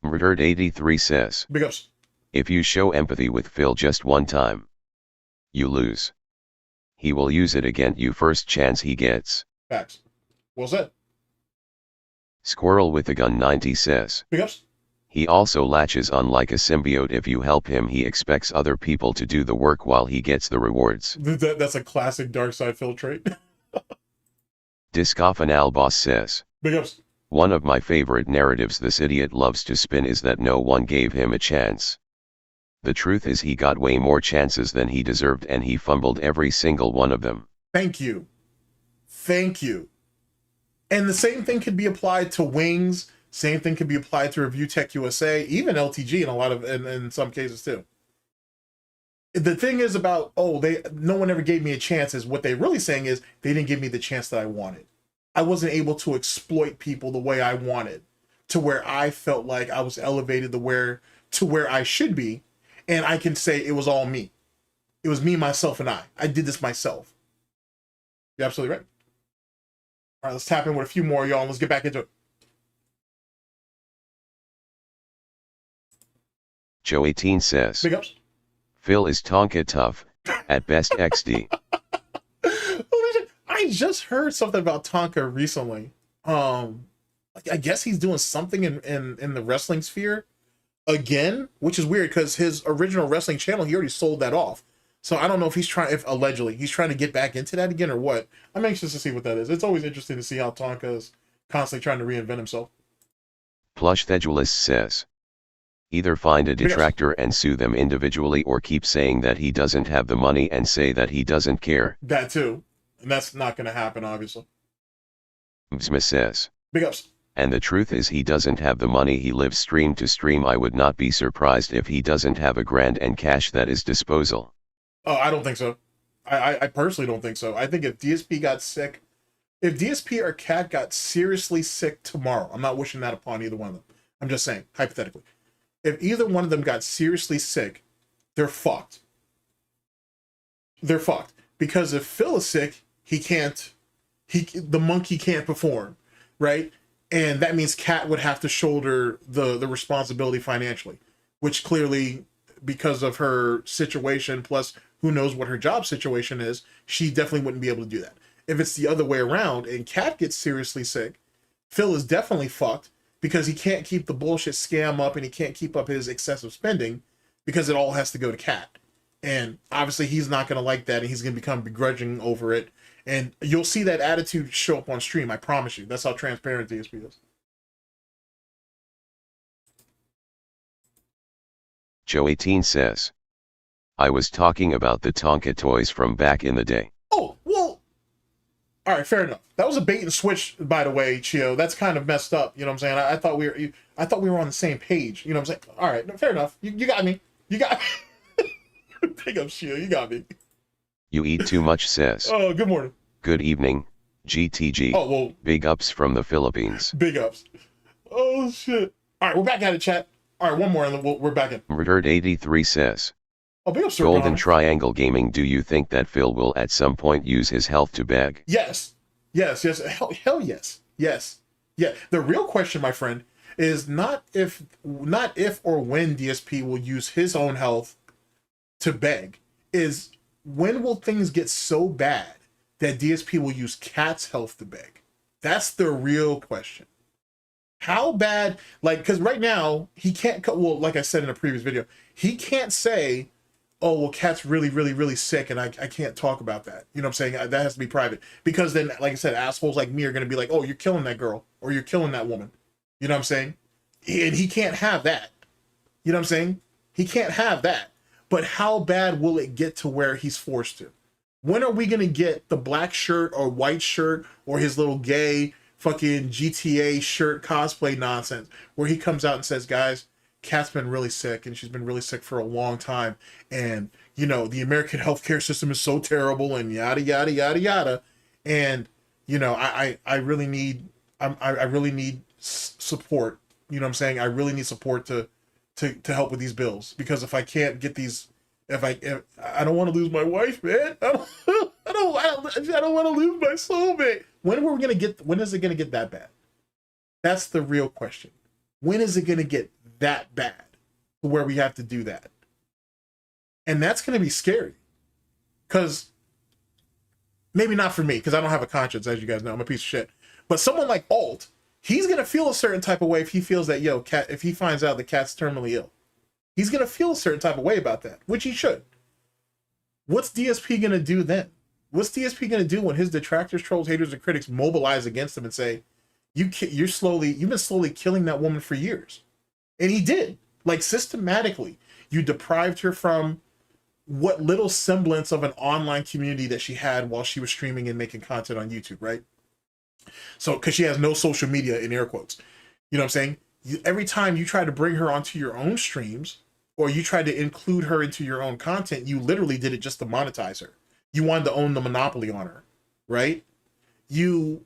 Murdered83 says, Big ups. if you show empathy with Phil just one time, you lose. He will use it against you first chance he gets. Facts. Well said. Squirrel with a gun 90 says, Big ups. he also latches on like a symbiote. If you help him, he expects other people to do the work while he gets the rewards. That's a classic Darksydephil trait. Discofanal Boss says, Big ups. one of my favorite narratives this idiot loves to spin is that no one gave him a chance. The truth is he got way more chances than he deserved and he fumbled every single one of them. Thank you. Thank you. And the same thing could be applied to Wings. Same thing could be applied to Review Tech USA, even LTG in a lot of, in some cases too. The thing is about, no one ever gave me a chance, is what they're really saying is they didn't give me the chance that I wanted. I wasn't able to exploit people the way I wanted, to where I felt like I was elevated to where I should be. And I can say it was all me. It was me, myself, and I. I did this myself. You're absolutely right. All right, let's tap in with a few more, y'all. Let's get back into it. Joe18 says, Big ups. Phil is Tonka tough, at best XD. I just heard something about Tonka recently. I guess he's doing something in the wrestling sphere again, which is weird because his original wrestling channel, he already sold that off. So I don't know if allegedly he's trying to get back into that again or what. I'm anxious to see what that is. It's always interesting to see how Tonka is constantly trying to reinvent himself. Plush Thedulist says, either find a detractor and sue them individually or keep saying that he doesn't have the money and say that he doesn't care. That too. And that's not going to happen, obviously. Smith says, Big ups. and the truth is he doesn't have the money. He lives stream to stream. I would not be surprised if he doesn't have $1,000 and cash that is disposal. Oh, I don't think so. I personally don't think so. I think if DSP got sick, if DSP or Cat got seriously sick tomorrow, I'm not wishing that upon either one of them. I'm just saying, hypothetically. If either one of them got seriously sick, they're fucked. They're fucked. Because if Phil is sick, the monkey can't perform, right? And that means Cat would have to shoulder the responsibility financially, which clearly, because of her situation, plus who knows what her job situation is, she definitely wouldn't be able to do that. If it's the other way around and Cat gets seriously sick, Phil is definitely fucked because he can't keep the bullshit scam up and he can't keep up his excessive spending because it all has to go to Cat. And obviously he's not going to like that and he's going to become begrudging over it. And you'll see that attitude show up on stream, I promise you. That's how transparent DSP is. Joe18 says, I was talking about the Tonka toys from back in the day. Oh, well, all right, fair enough. That was a bait and switch, by the way, Chio. That's kind of messed up. You know what I'm saying? I thought we were on the same page. You know what I'm saying? All right, fair enough. You got me. You got me. Pick up, Chio. You got me. You eat too much says, Oh, good morning. good evening, GTG. Oh, well, Big ups from the Philippines. big ups. Oh, shit. All right, we're back at it, chat. All right, one more, and then we're back in. Murdered83 says, Oh, big ups, Sir Golden Connor. Triangle Gaming. Do you think that Phil will at some point use his health to beg? Yes. Yes. Hell yes. Yes. Yeah. The real question, my friend, is not if or when DSP will use his own health to beg, is when will things get so bad that DSP will use cat's health to beg? That's the real question. How bad, like, because right now he can't, well, like I said in a previous video, he can't say, oh, well, Cat's really, really, really sick and I can't talk about that. You know what I'm saying? That has to be private. Because then, like I said, assholes like me are going to be like, oh, you're killing that girl or you're killing that woman. You know what I'm saying? And he can't have that. You know what I'm saying? He can't have that. But how bad will it get to where he's forced to? When are we going to get the black shirt or white shirt or his little gay fucking GTA shirt cosplay nonsense where he comes out and says, guys, Cat's been really sick and she's been really sick for a long time. And, you know, the American healthcare system is so terrible and yada, yada, yada, yada. And, you know, I really need, I really need support. You know what I'm saying? I really need support to help with these bills, because if I can't get these, if I don't want to lose my wife, man. I don't want to lose my soulmate. When is it gonna get that bad? That's the real question. When is it gonna get that bad to where we have to do that? And that's gonna be scary. Because maybe not for me, because I don't have a conscience, as you guys know, I'm a piece of shit. But someone like Alt, he's gonna feel a certain type of way if he feels that, yo, Cat, if he finds out the Cat's terminally ill. He's gonna feel a certain type of way about that, which he should. What's DSP gonna do then? What's DSP gonna do when his detractors, trolls, haters, and critics mobilize against him and say, you've been slowly killing that woman for years? And he did, like, systematically. You deprived her from what little semblance of an online community that she had while she was streaming and making content on YouTube, right? So, because she has no social media, in air quotes. You know what I'm saying? Every time you try to bring her onto your own streams, or you tried to include her into your own content, you literally did it just to monetize her. You wanted to own the monopoly on her, right? You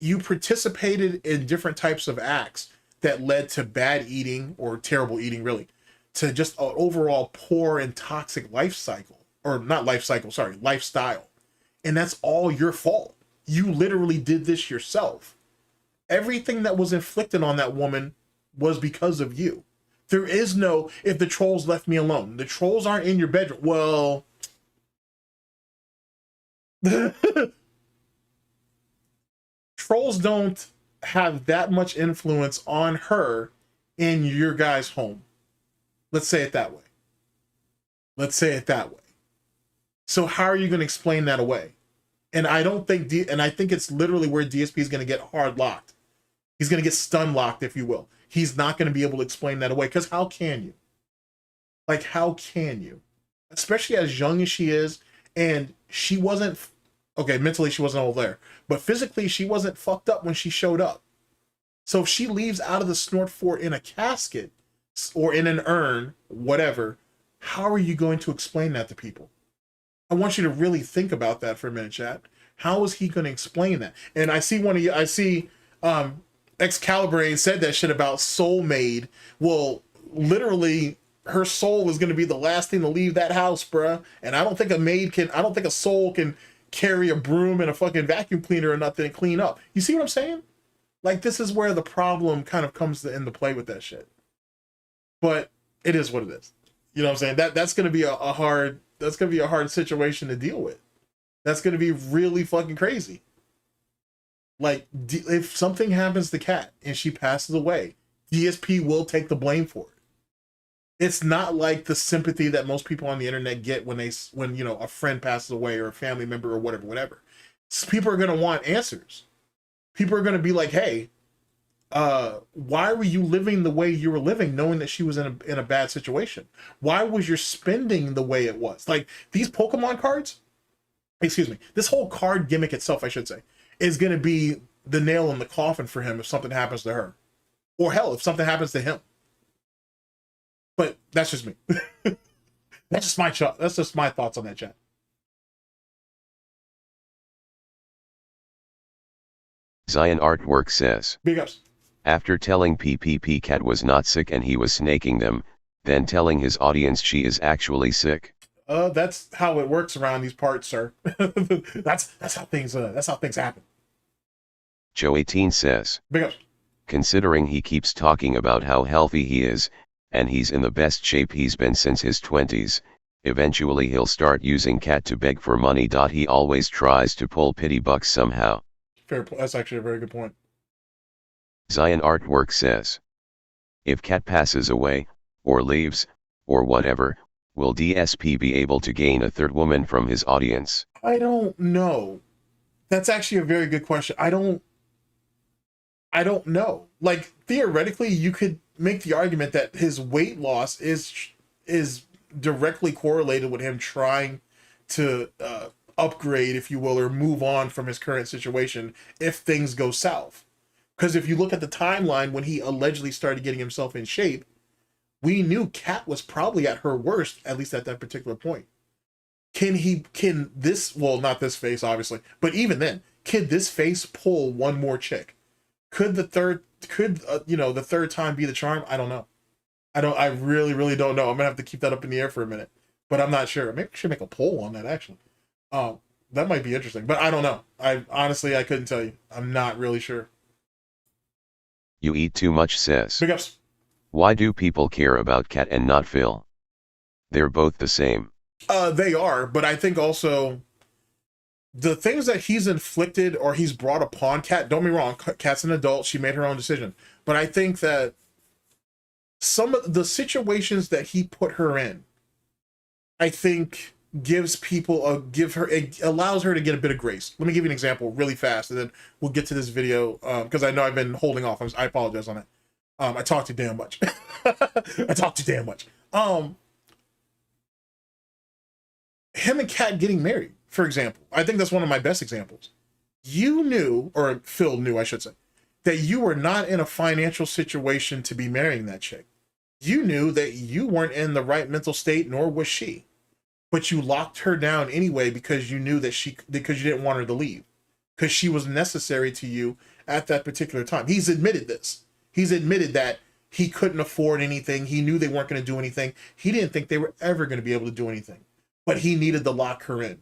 participated in different types of acts that led to bad eating, or terrible eating, really, to just an overall poor and toxic life cycle, or not life cycle, sorry, lifestyle. And that's all your fault. You literally did this yourself. Everything that was inflicted on that woman was because of you. There is no, if the trolls left me alone. The trolls aren't in your bedroom. Well, trolls don't have that much influence on her in your guy's home. Let's say it that way. Let's say it that way. So how are you going to explain that away? And I don't think, and I think it's literally where DSP is going to get hard locked. He's going to get stun locked, if you will. He's not going to be able to explain that away, because how can you? Like, how can you? Especially as young as she is, and she wasn't, okay, mentally she wasn't all there, but physically she wasn't fucked up when she showed up. So if she leaves out of the Snort fort in a casket, or in an urn, whatever, how are you going to explain that to people? I want you to really think about that for a minute, chat. How is he going to explain that? And I see one of you, I see Excalibur said that shit about soul maid. Well, literally, her soul is going to be the last thing to leave that house, bruh. And I don't think I don't think a soul can carry a broom and a fucking vacuum cleaner or nothing and clean up. You see what I'm saying? Like, this is where the problem kind of comes into play with that shit. But it is what it is. You know what I'm saying? That's going to be a hard situation to deal with. That's going to be really fucking crazy. Like, if something happens to Cat and she passes away, DSP will take the blame for it. It's not like the sympathy that most people on the internet get when you know, a friend passes away or a family member or whatever. So people are going to want answers. People are going to be like, hey, why were you living the way you were living, knowing that she was in a bad situation? Why was your spending the way it was? Like, these Pokemon cards, excuse me, this whole card gimmick itself, I should say, is going to be the nail in the coffin for him if something happens to her. Or hell, if something happens to him. But that's just me. That's just my thoughts on that, chat. Zion Artwork says, Big ups. after telling PPP Cat was not sick and he was snaking them, then telling his audience she is actually sick. That's how it works around these parts, sir. that's how things happen. Joe18 says, Big ups. considering he keeps talking about how healthy he is, and he's in the best shape he's been since his 20s, Eventually he'll start using Cat to beg for money. He always tries to pull pity bucks somehow. That's actually a very good point. Zion Artwork says, if Cat passes away, or leaves, or whatever, will DSP be able to gain a third woman from his audience? I don't know. That's actually a very good question. I don't know. Like, theoretically, you could make the argument that his weight loss is directly correlated with him trying to upgrade, if you will, or move on from his current situation if things go south. Because if you look at the timeline when he allegedly started getting himself in shape, we knew Kat was probably at her worst, at least at that particular point. Well, not this face, obviously, but even then, can this face pull one more chick? Could the third time be the charm? I don't know. I really, really don't know. I'm gonna have to keep that up in the air for a minute, but I'm not sure. Maybe we should make a poll on that, actually. That might be interesting, but I don't know. I couldn't tell you. I'm not really sure. You eat too much says, Big ups. why do people care about Cat and not Phil? They're both the same. They are, but I think also the things that he's inflicted or he's brought upon Kat, don't be wrong, Kat's an adult, she made her own decision. But I think that some of the situations that he put her in, I think gives people it allows her to get a bit of grace. Let me give you an example really fast, and then we'll get to this video, because I know I've been holding off. I apologize on that. I talk too damn much. I talk too damn much. Him and Kat getting married, for example, I think that's one of my best examples. You knew, or Phil knew, I should say, that you were not in a financial situation to be marrying that chick. You knew that you weren't in the right mental state, nor was she. But you locked her down anyway because you knew that because you didn't want her to leave. Because she was necessary to you at that particular time. He's admitted this. He's admitted that he couldn't afford anything. He knew they weren't going to do anything. He didn't think they were ever going to be able to do anything. But he needed to lock her in.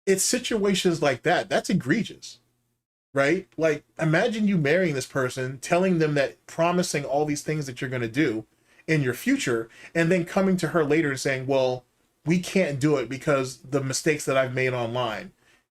It's situations like that. That's egregious, right? Like, imagine you marrying this person, telling them that, promising all these things that you're going to do in your future, and then coming to her later and saying, well, we can't do it because the mistakes that I've made online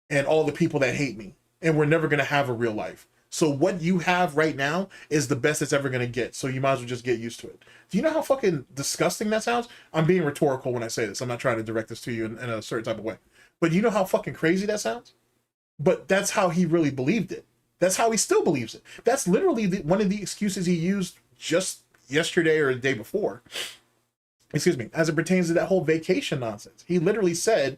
and all the people that hate me, and we're never going to have a real life. So what you have right now is the best it's ever going to get. So you might as well just get used to it. Do you know how fucking disgusting that sounds? I'm being rhetorical when I say this. I'm not trying to direct this to you in a certain type of way. But you know how fucking crazy that sounds? But that's how he really believed it. That's how he still believes it. That's literally one of the excuses he used just yesterday or the day before. Excuse me, as it pertains to that whole vacation nonsense. He literally said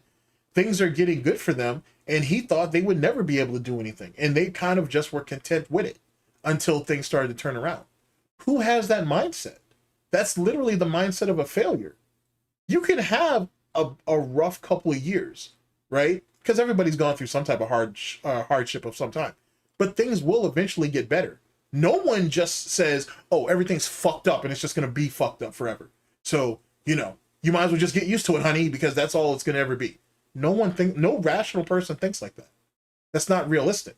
things are getting good for them, and he thought they would never be able to do anything. And they kind of just were content with it until things started to turn around. Who has that mindset? That's literally the mindset of a failure. You can have a rough couple of years, right? Because everybody's gone through some type of hardship of some time. But things will eventually get better. No one just says, oh, everything's fucked up and it's just going to be fucked up forever. So, you might as well just get used to it, honey, because that's all it's going to ever be. No rational person thinks like that. That's not realistic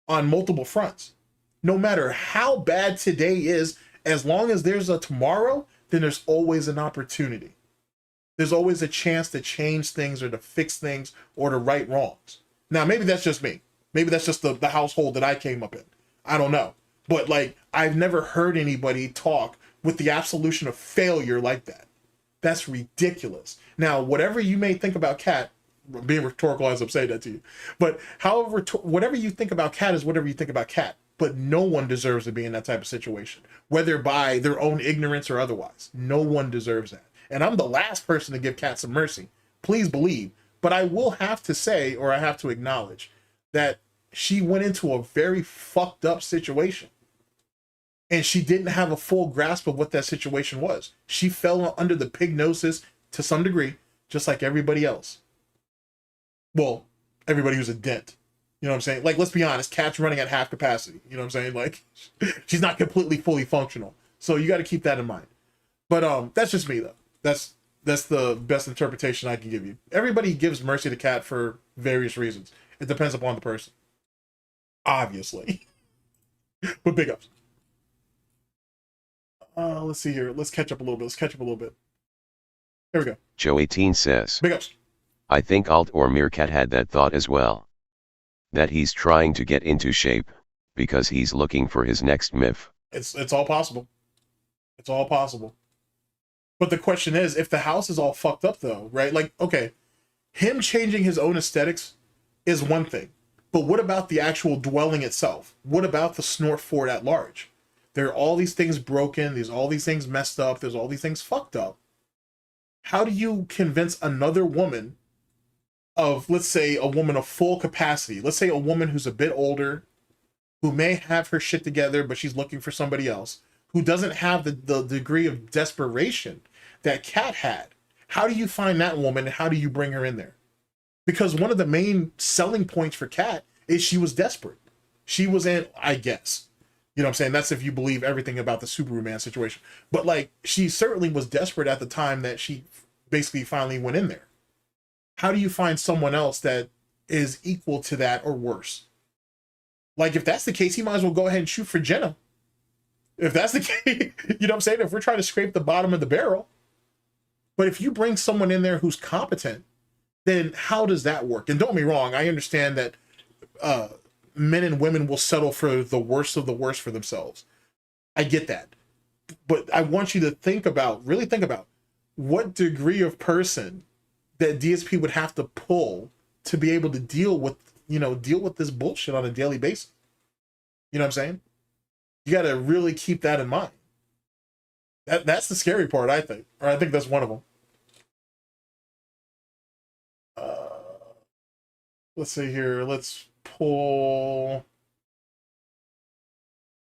on multiple fronts. No matter how bad today is, as long as there's a tomorrow, then there's always an opportunity. There's always a chance to change things or to fix things or to right wrongs. Now, maybe that's just me. Maybe that's just the household that I came up in. I don't know. But like, I've never heard anybody talk with the absolution of failure like that. That's ridiculous. Now, whatever you may think about Kat, being rhetorical as I'm saying that to you, but however, whatever you think about Kat is whatever you think about Kat. But no one deserves to be in that type of situation, whether by their own ignorance or otherwise. No one deserves that. And I'm the last person to give Kat some mercy. Please believe. But I will have to say, or I have to acknowledge, that she went into a very fucked up situation. And she didn't have a full grasp of what that situation was. She fell under the pignosis to some degree, just like everybody else. Well, everybody who's a dent. You know what I'm saying? Like, let's be honest, Kat's running at half capacity. You know what I'm saying? Like, she's not completely fully functional. So you got to keep that in mind. But that's just me, though. That's the best interpretation I can give you. Everybody gives mercy to Kat for various reasons. It depends upon the person. Obviously. But big ups. Let's see here. Let's catch up a little bit. Here we go. Joe18 says, Big ups. I think Alt or Meerkat had that thought as well. That he's trying to get into shape, because he's looking for his next MIF. It's all possible. It's all possible. But the question is, if the house is all fucked up though, right? Like, okay, him changing his own aesthetics is one thing. But what about the actual dwelling itself? What about the Snort Fort at large? There are all these things broken, there's all these things messed up, there's all these things fucked up. How do you convince another woman of, let's say, a woman of full capacity? Let's say a woman who's a bit older, who may have her shit together, but she's looking for somebody else, who doesn't have the degree of desperation that Kat had. How do you find that woman and how do you bring her in there? Because one of the main selling points for Kat is she was desperate. She was in, I guess. You know what I'm saying? That's if you believe everything about the Superman situation. But like, she certainly was desperate at the time that she basically finally went in there. How do you find someone else that is equal to that or worse? Like, if that's the case, he might as well go ahead and shoot for Jenna. If that's the case, you know what I'm saying? If we're trying to scrape the bottom of the barrel. But if you bring someone in there who's competent, then how does that work? And don't get me wrong, I understand that men and women will settle for the worst of the worst for themselves. I get that. But I want you to think about, really think about, what degree of person that DSP would have to pull to be able to deal with this bullshit on a daily basis. You know what I'm saying? You got to really keep that in mind. That's the scary part, I think. Or I think that's one of them. Let's see here. Let's pull...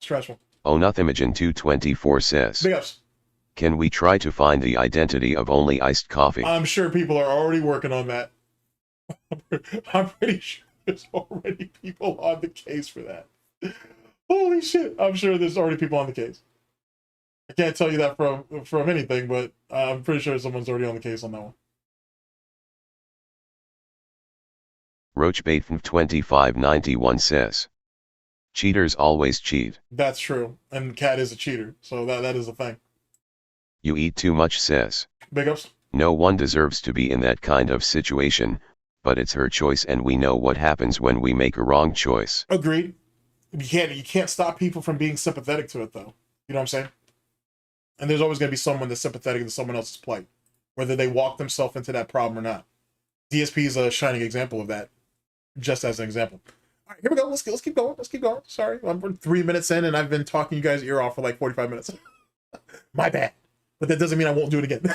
Stressful. Onothimogen224 says, Big ups. can we try to find the identity of only iced coffee? I'm sure people are already working on that. I'm pretty sure there's already people on the case for that. Holy shit. I'm sure there's already people on the case. I can't tell you that from anything, but I'm pretty sure someone's already on the case on that one. Roachbait2591 says, cheaters always cheat. That's true. And Kat is a cheater, so that is a thing. You eat too much says, Big ups. no one deserves to be in that kind of situation, but it's her choice and we know what happens when we make a wrong choice. Agreed. You can't stop people from being sympathetic to it, though. You know what I'm saying? And there's always going to be someone that's sympathetic to someone else's plight, whether they walk themselves into that problem or not. DSP is a shining example of that, just as an example. All right, here we go. Let's keep going. Let's keep going. Sorry, we're 3 minutes in, and I've been talking you guys' ear off for like 45 minutes. My bad. But that doesn't mean I won't do it again.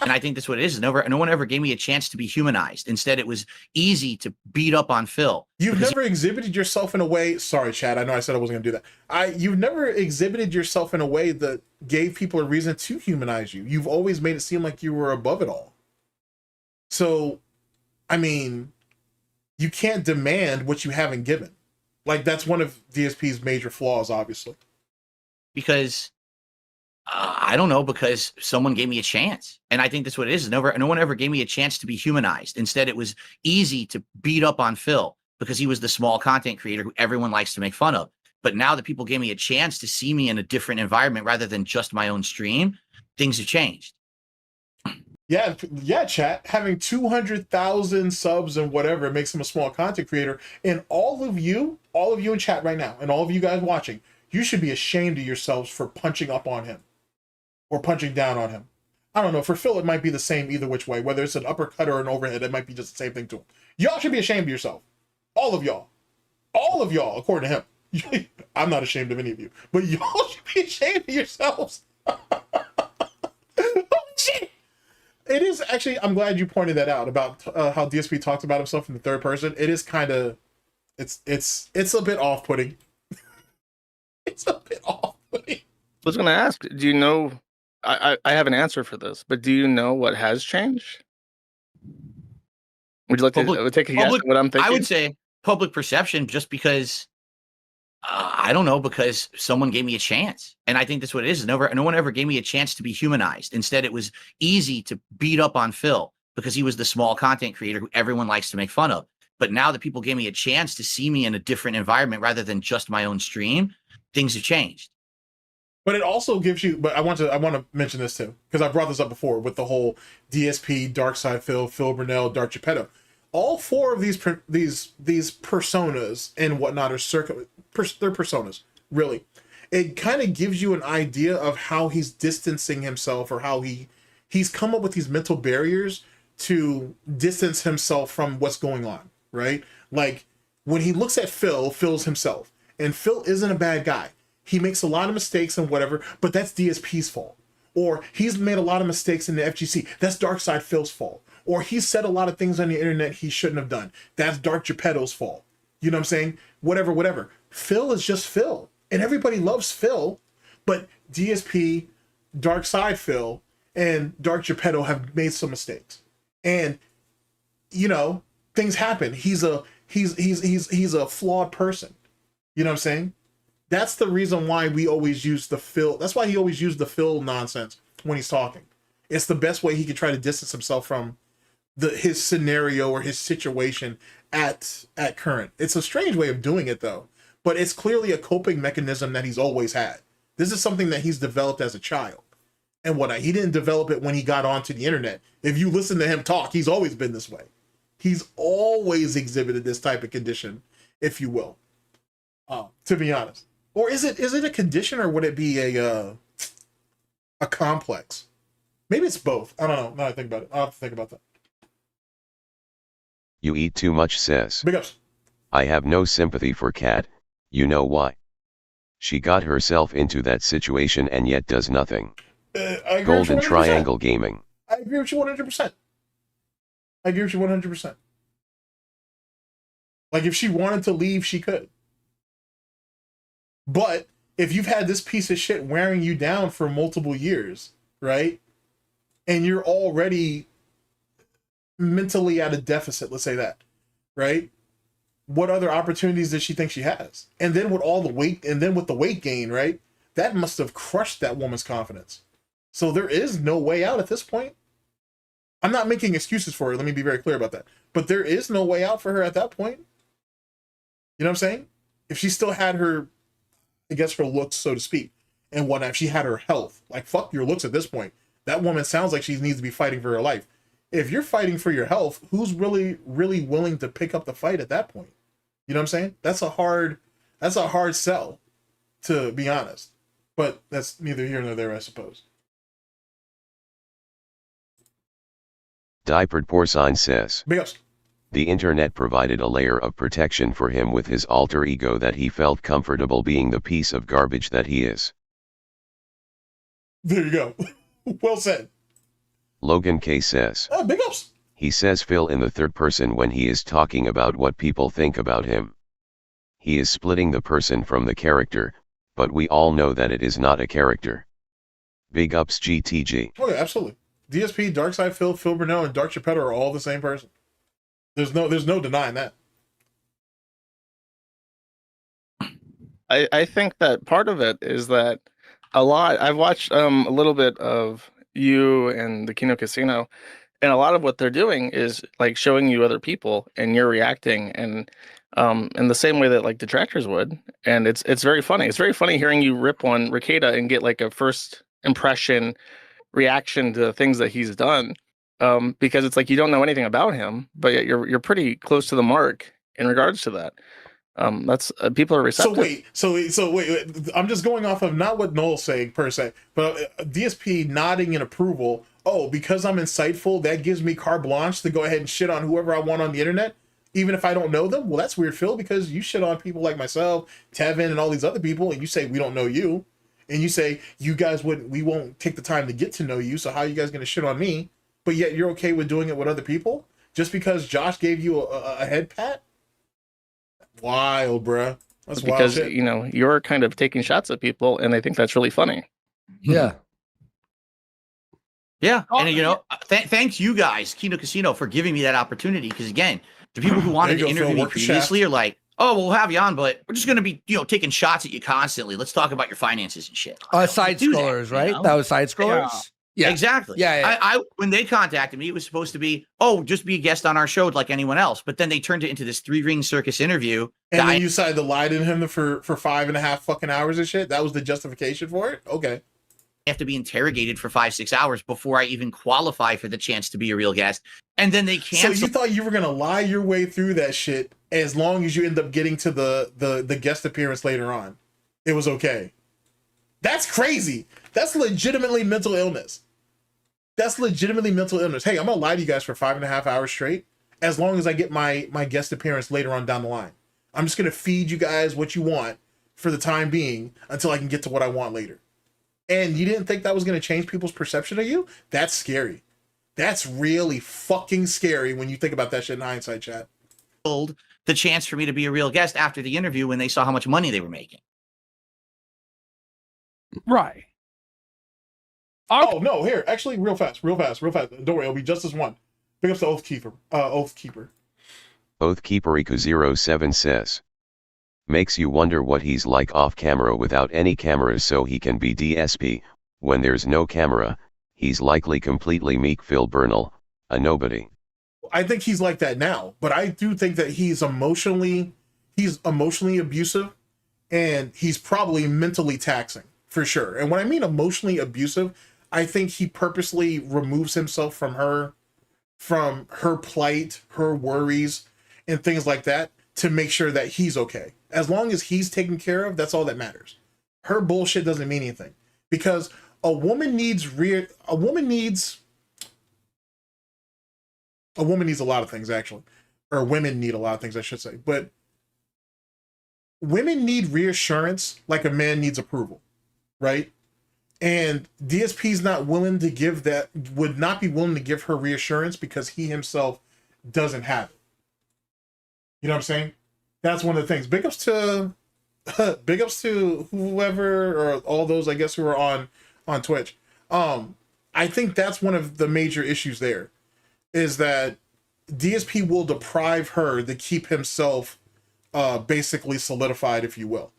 And I think that's what it is. No one ever gave me a chance to be humanized. Instead, it was easy to beat up on Phil. You've never exhibited yourself in a way. Sorry, Chad. I know I said I wasn't going to do that. You've never exhibited yourself in a way that gave people a reason to humanize you. You've always made it seem like you were above it all. So, I mean, you can't demand what you haven't given. Like, that's one of DSP's major flaws, obviously. Because I don't know, because someone gave me a chance. And I think that's what it is. No one ever gave me a chance to be humanized. Instead, it was easy to beat up on Phil because he was the small content creator who everyone likes to make fun of. But now that people gave me a chance to see me in a different environment rather than just my own stream, things have changed. Yeah, chat. Having 200,000 subs and whatever, it makes him a small content creator. And all of you in chat right now, and all of you guys watching, you should be ashamed of yourselves for punching up on him or punching down on him. I don't know. For Phil, it might be the same either which way. Whether it's an uppercut or an overhead, it might be just the same thing to him. Y'all should be ashamed of yourself. All of y'all. All of y'all, according to him. I'm not ashamed of any of you. But y'all should be ashamed of yourselves. Oh, shit. It is actually, I'm glad you pointed that out about how DSP talks about himself in the third person. It is kind of, it's a bit off-putting. It's a bit off-putting. I was going to ask, do you know, I have an answer for this, but do you know what has changed? Would you like to take a guess at what I'm thinking? I would say public perception, just because, I don't know, because someone gave me a chance. And I think that's what it is. No one ever gave me a chance to be humanized. Instead, it was easy to beat up on Phil because he was the small content creator who everyone likes to make fun of. But now that people gave me a chance to see me in a different environment rather than just my own stream, things have changed. But it also gives you. But I want to mention this too because I brought this up before with the whole DSP, Darksydephil, Phil Burnell, Dark Geppetto. All four of these personas and whatnot are they're personas. Really, it kind of gives you an idea of how he's distancing himself or how he's come up with these mental barriers to distance himself from what's going on. Right, like when he looks at Phil's himself, and Phil isn't a bad guy. He makes a lot of mistakes and whatever, but that's DSP's fault. Or he's made a lot of mistakes in the FGC. That's Darksydephil's fault. Or he said a lot of things on the internet he shouldn't have done. That's Dark Geppetto's fault. You know what I'm saying? Whatever. Phil is just Phil. And everybody loves Phil, but DSP, Darksydephil, and Dark Geppetto have made some mistakes. And, you know, things happen. He's a flawed person. You know what I'm saying? That's the reason why we always use the Phil. That's why he always used the Phil nonsense when he's talking. It's the best way he could try to distance himself from his scenario or his situation at current. It's a strange way of doing it though, but it's clearly a coping mechanism that he's always had. This is something that he's developed as a child and whatnot. He didn't develop it when he got onto the internet. If you listen to him talk, he's always been this way. He's always exhibited this type of condition, if you will, to be honest. Or is it a condition, or would it be a complex? Maybe it's both. I don't know. Now I think about it. I'll have to think about that. You eat too much, says. Big ups. I have no sympathy for Kat. You know why? She got herself into that situation and yet does nothing. I agree Golden with you 100%. Triangle Gaming. I agree with you 100%. I agree with you 100%. Like if she wanted to leave, she could. But if you've had this piece of shit wearing you down for multiple years, right? And you're already mentally at a deficit, let's say that, right? What other opportunities does she think she has? And then with all the weight, and then with the weight gain, right? That must have crushed that woman's confidence. So there is no way out at this point. I'm not making excuses for her. Let me be very clear about that. But there is no way out for her at that point. You know what I'm saying? If she still had her, I guess, her looks, so to speak, and whatnot, if she had her health, like fuck your looks at this point. That woman sounds like she needs to be fighting for her life. If you're fighting for your health, who's really willing to pick up the fight at that point? You know what I'm saying? That's a hard sell, to be honest. But that's neither here nor there, I suppose. Diapered Porcine says. Big ups. The internet provided a layer of protection for him with his alter ego that he felt comfortable being the piece of garbage that he is. There you go. Well said. Logan K says. Big ups. He says Phil in the third person when he is talking about what people think about him. He is splitting the person from the character, but we all know that it is not a character. Big ups GTG. Oh yeah, absolutely. DSP, Darksydephil, Phil Burnell, and Dark Geppetto are all the same person. There's no denying that. I think that part of it is that I've watched a little bit of you and the Kino Casino, and a lot of what they're doing is like showing you other people and you're reacting and in the same way that like detractors would. And it's very funny. It's very funny hearing you rip on Ricada and get like a first impression reaction to things that he's done. Because it's like you don't know anything about him, but yet you're pretty close to the mark in regards to that. That's people are receptive. So wait. I'm just going off of not what Noel's saying per se, but DSP nodding in approval. Oh, because I'm insightful, that gives me carte blanche to go ahead and shit on whoever I want on the internet, even if I don't know them. Well, that's weird, Phil, because you shit on people like myself, Tevin, and all these other people, and you say we don't know you, and you say we won't take the time to get to know you. So how are you guys going to shit on me? But yet you're okay with doing it with other people just because Josh gave you a head pat? Wild, bruh. That's because wild shit. You know you're kind of taking shots at people, and I think that's really funny. Yeah. Yeah, and you know, thanks you guys, Kino Casino, for giving me that opportunity. Because again, the people who wanted to interview me previously are like, "Oh, we'll have you on, but we're just going to be, taking shots at you constantly. Let's talk about your finances and shit." Side scrollers, right? That was side scrollers. Yeah, exactly. Yeah. I when they contacted me, it was supposed to be, just be a guest on our show like anyone else. But then they turned it into this 3-ring circus interview And then you decided to lie to him for 5.5 fucking hours and shit. That was the justification for it. Okay. have to be interrogated for 5-6 hours before I even qualify for the chance to be a real guest. And then they cancel. So you thought you were gonna lie your way through that shit as long as you end up getting to the guest appearance later on. It was okay. That's crazy. That's legitimately mental illness. That's legitimately mental illness. Hey, I'm gonna lie to you guys for 5.5 hours straight as long as I get my guest appearance later on down the line. I'm just gonna feed you guys what you want for the time being until I can get to what I want later. And you didn't think that was gonna change people's perception of you? That's scary. That's really fucking scary when you think about that shit in hindsight, chat. The chance for me to be a real guest after the interview when they saw how much money they were making. Right. Oh no, here, actually, real fast. Don't worry, it'll be just as one. Big ups to Oathkeeper. Oathkeeperiku07 says. Makes you wonder what he's like off camera without any cameras so he can be DSP. When there's no camera, he's likely completely meek. Phil Burnell, a nobody. I think he's like that now, but I do think that he's emotionally abusive, and he's probably mentally taxing for sure. And when I mean emotionally abusive, I think he purposely removes himself from her plight, her worries, and things like that to make sure that he's okay. As long as he's taken care of, that's all that matters. Her bullshit doesn't mean anything, because a woman needs a lot of things, actually, or women need a lot of things, I should say. But women need reassurance like a man needs approval, right? And DSP's not willing to give that, would not be willing to give her reassurance because he himself doesn't have it. You know what I'm saying? That's one of the things. Big ups to whoever, or all those, I guess, who are on Twitch. I think that's one of the major issues there, is that DSP will deprive her to keep himself basically solidified, if you will.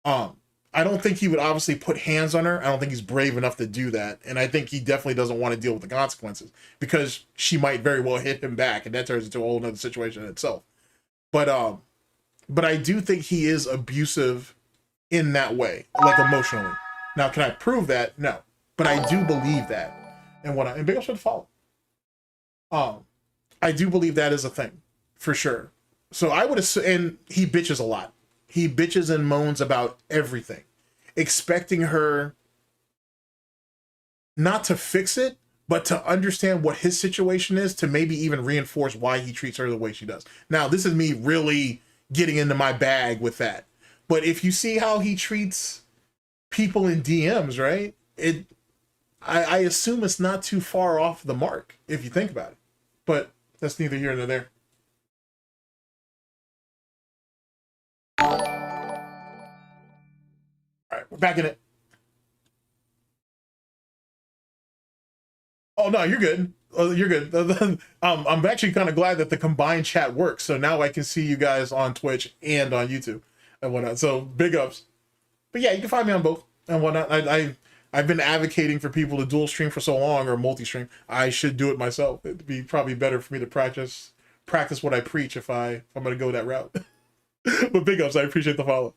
I don't think he would obviously put hands on her. I don't think he's brave enough to do that. And I think he definitely doesn't want to deal with the consequences, because she might very well hit him back, and that turns into a whole nother situation in itself. But I do think he is abusive in that way, like emotionally. Now, can I prove that? No. But I do believe that. And big ups for the follow. I do believe that is a thing, for sure. So I would assume, and he bitches a lot. He bitches and moans about everything, expecting her not to fix it, but to understand what his situation is, to maybe even reinforce why he treats her the way she does. Now, this is me really getting into my bag with that. But if you see how he treats people in DMs, right? I assume it's not too far off the mark, if you think about it. But that's neither here nor there. All right, we're back in it. Oh no, you're good. You're good. I'm actually kind of glad that the combined chat works, so now I can see you guys on Twitch and on YouTube and whatnot. So big ups. But yeah, you can find me on both and whatnot. I've been advocating for people to dual stream for so long, or multi-stream. I should do it myself. It'd be probably better for me to practice what I preach if I'm going to go that route. But big ups, I appreciate the follow.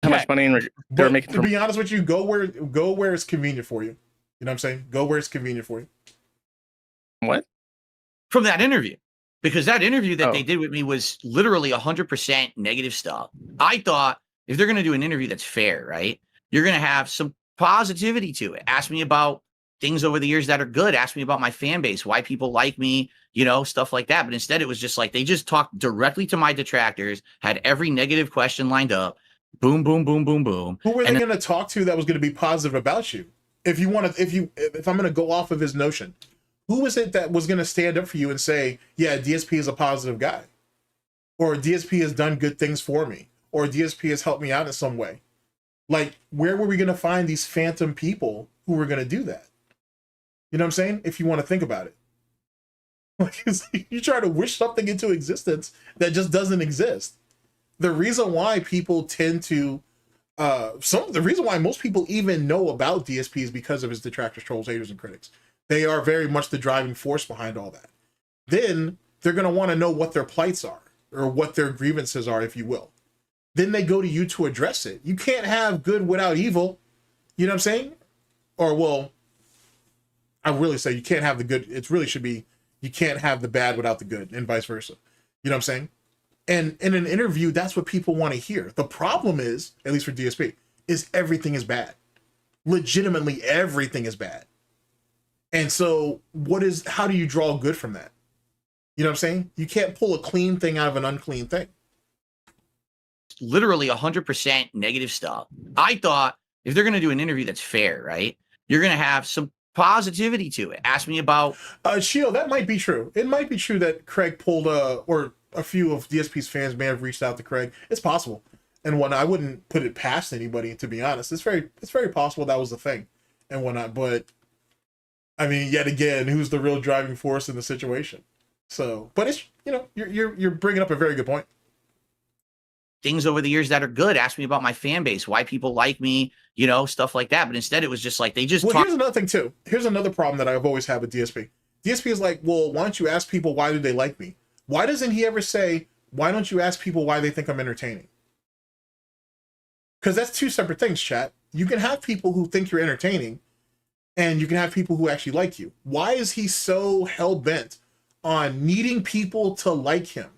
How much money they're making? To be honest with you, go where it's convenient for you. You know what I'm saying? Go where it's convenient for you. What? From that interview. Because that interview that they did with me was literally 100% negative stuff. I thought, if they're going to do an interview that's fair, right? You're going to have some positivity to it. Ask me about things over the years that are good. Ask me about my fan base, why people like me, stuff like that. But instead, it was just like, they just talked directly to my detractors, had every negative question lined up. Boom, boom, boom, boom, boom. Who were they going to talk to that was going to be positive about you? If I'm going to go off of his notion, who was it that was going to stand up for you and say, yeah, DSP is a positive guy, or DSP has done good things for me, or DSP has helped me out in some way? Like, where were we going to find these phantom people who were going to do that? You know what I'm saying? If you want to think about it. Like, you try to wish something into existence that just doesn't exist. The reason why people tend to, the reason why most people even know about DSP is because of his detractors, trolls, haters, and critics. They are very much the driving force behind all that. Then they're going to want to know what their plights are. or what their grievances are, if you will. Then they go to you to address it. You can't have good without evil. You know what I'm saying? Or, well, I really say you can't have the good. It really should be you can't have the bad without the good, and vice versa. You know what I'm saying? And in an interview, that's what people want to hear. The problem is, at least for DSP, is everything is bad. Legitimately, everything is bad. And so how do you draw good from that? You know what I'm saying? You can't pull a clean thing out of an unclean thing. Literally 100% negative stuff. I thought if they're going to do an interview that's fair, right? You're going to have some positivity to it. Ask me about Shield, that might be true. It might be true that Craig pulled or a few of DSP's fans may have reached out to Craig. It's possible. And I wouldn't put it past anybody, to be honest. It's very possible that was the thing and whatnot. But I mean, yet again, who's the real driving force in the situation? So, but it's, you know, you're bringing up a very good point. things over the years that are good. Ask me about my fan base, why people like me, you know, stuff like that. But instead, it was just like they just. Well, here's another thing too. Here's another problem that I've always had with DSP. DSP is like, well, why don't you ask people why do they like me? Why doesn't he ever say, why don't you ask people why they think I'm entertaining? Because that's two separate things, chat. You can have people who think you're entertaining, and you can have people who actually like you. Why is he so hell-bent on needing people to like him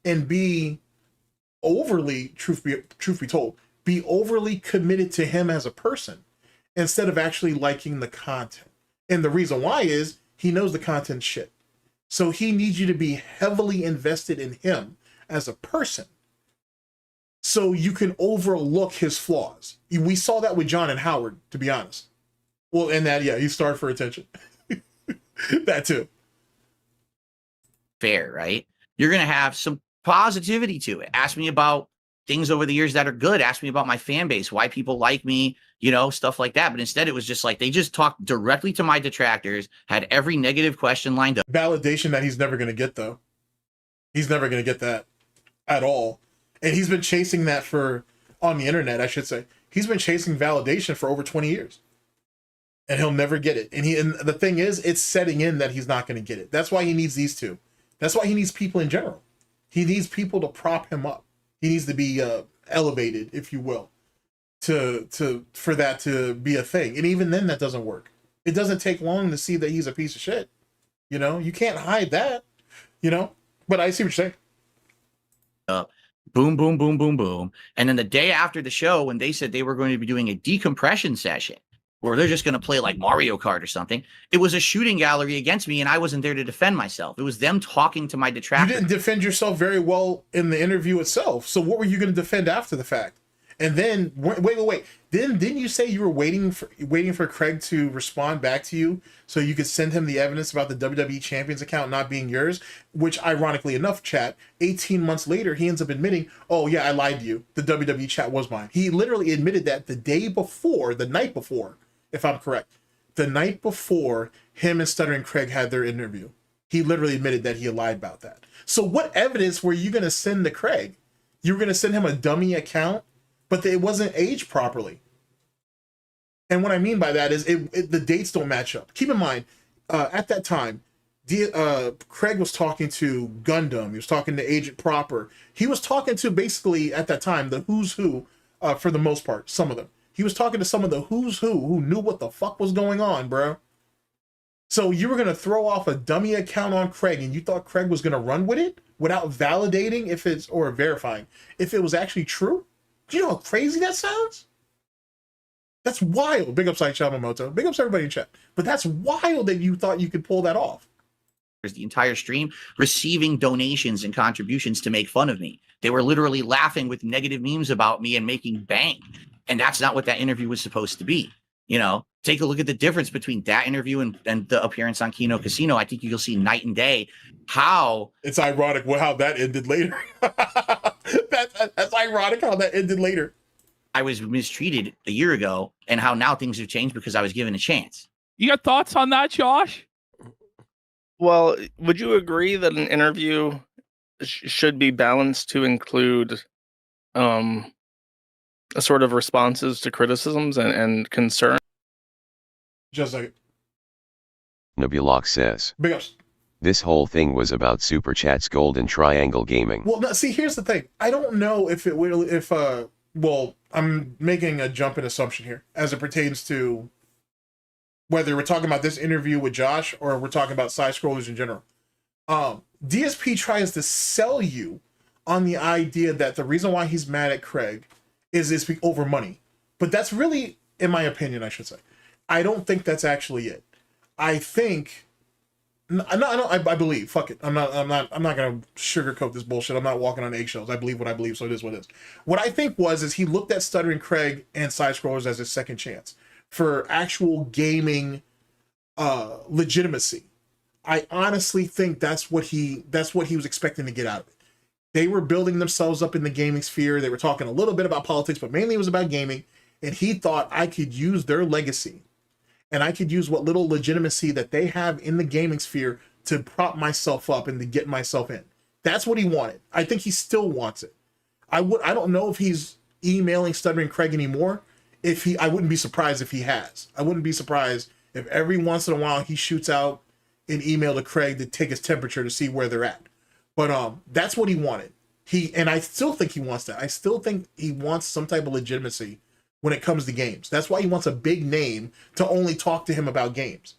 and be overly, truth be told, be overly committed to him as a person instead of actually liking the content? And the reason why is he knows the content's shit. So he needs you to be heavily invested in him as a person so you can overlook his flaws. We saw that with John and Howard, to be honest. Well, and that, yeah, he starved for attention. That too. Fair, right? You're going to have some positivity to it. Ask me about things over the years that are good. Ask me about my fan base, why people like me, you know, stuff like that. But instead, it was just like they just talked directly to my detractors, had every negative question lined up. Validation that he's never going to get, though. He's never going to get that at all. And he's been chasing that on the internet, I should say. He's been chasing validation for over 20 years. And he'll never get it. And the thing is, it's setting in that he's not going to get it. That's why he needs these two. That's why he needs people in general. He needs people to prop him up. He needs to be elevated, if you will, for that to be a thing. And even then, that doesn't work. It doesn't take long to see that he's a piece of shit. You know, you can't hide that. You know, but I see what you're saying. Boom, boom, boom, boom, boom. And then the day after the show, when they said they were going to be doing a decompression session, where they're just going to play like Mario Kart or something, it was a shooting gallery against me, and I wasn't there to defend myself. It was them talking to my detractors. You didn't defend yourself very well in the interview itself. So what were you going to defend after the fact? And then wait. Didn't you say you were waiting for Craig to respond back to you so you could send him the evidence about the WWE Champions account not being yours? Which, ironically enough, chat, 18 months later, he ends up admitting, oh yeah, I lied to you. The WWE chat was mine. He literally admitted that the night before, if I'm correct, the night before him and Stuttering Craig had their interview. He literally admitted that he had lied about that. So what evidence were you going to send to Craig? You were going to send him a dummy account, but it wasn't aged properly. And what I mean by that is the dates don't match up. Keep in mind, at that time, Craig was talking to Gundam. He was talking to Agent Proper. He was talking to, basically, at that time, the who's who, for the most part, some of them. He was talking to some of the who's who knew what the fuck was going on, bro. So you were going to throw off a dummy account on Craig, and you thought Craig was going to run with it without validating or verifying if it was actually true? Do you know how crazy that sounds? That's wild. Big ups, like Yamamoto. Big ups, everybody in chat. But that's wild that you thought you could pull that off. The entire stream receiving donations and contributions to make fun of me. They were literally laughing with negative memes about me and making bank. And that's not what that interview was supposed to be. You know, take a look at the difference between that interview and the appearance on Kino Casino. I think you'll see night and day how it's ironic how that ended later. That's ironic how that ended later. I was mistreated a year ago and how now things have changed because I was given a chance. You got thoughts on that, Josh? Well, would you agree that an interview should be balanced to include a sort of responses to criticisms and concern? Just like Nebulok says. Big ups. This whole thing was about Super Chat's Golden Triangle Gaming. Well, now, see, here's the thing. I don't know if it will, well, I'm making a jump in assumption here as it pertains to whether we're talking about this interview with Josh or we're talking about side scrollers in general. DSP tries to sell you on the idea that the reason why he's mad at Craig is over money. But that's really, in my opinion, I should say, I don't think that's actually it. I think, I believe, fuck it. I'm not gonna sugarcoat this bullshit. I'm not walking on eggshells. I believe what I believe, so it is what it is. What I think is he looked at Stuttering Craig and side scrollers as his second chance for actual gaming legitimacy. I honestly think that's what he was expecting to get out of it. They were building themselves up in the gaming sphere. They were talking a little bit about politics, but mainly it was about gaming. And he thought I could use their legacy and I could use what little legitimacy that they have in the gaming sphere to prop myself up and to get myself in. That's what he wanted. I think he still wants it. I don't know if he's emailing Stuttering Craig anymore. I wouldn't be surprised if he has. I wouldn't be surprised if every once in a while he shoots out an email to Craig to take his temperature to see where they're at. But that's what he wanted. And I still think he wants that. I still think he wants some type of legitimacy when it comes to games. That's why he wants a big name to only talk to him about games.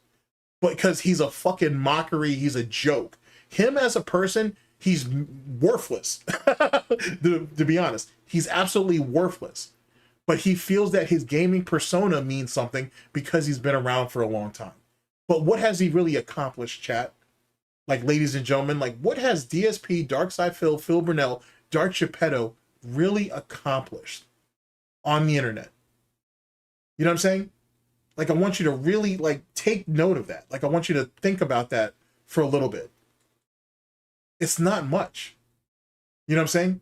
But because he's a fucking mockery, he's a joke. Him as a person, he's worthless. to be honest, he's absolutely worthless. But he feels that his gaming persona means something because he's been around for a long time. But what has he really accomplished, chat? Like, ladies and gentlemen, like, what has DSP, Darksydephil, Phil Burnell, Dark Geppetto really accomplished on the internet? You know what I'm saying? Like, I want you to really, like, take note of that. Like, I want you to think about that for a little bit. It's not much. You know what I'm saying?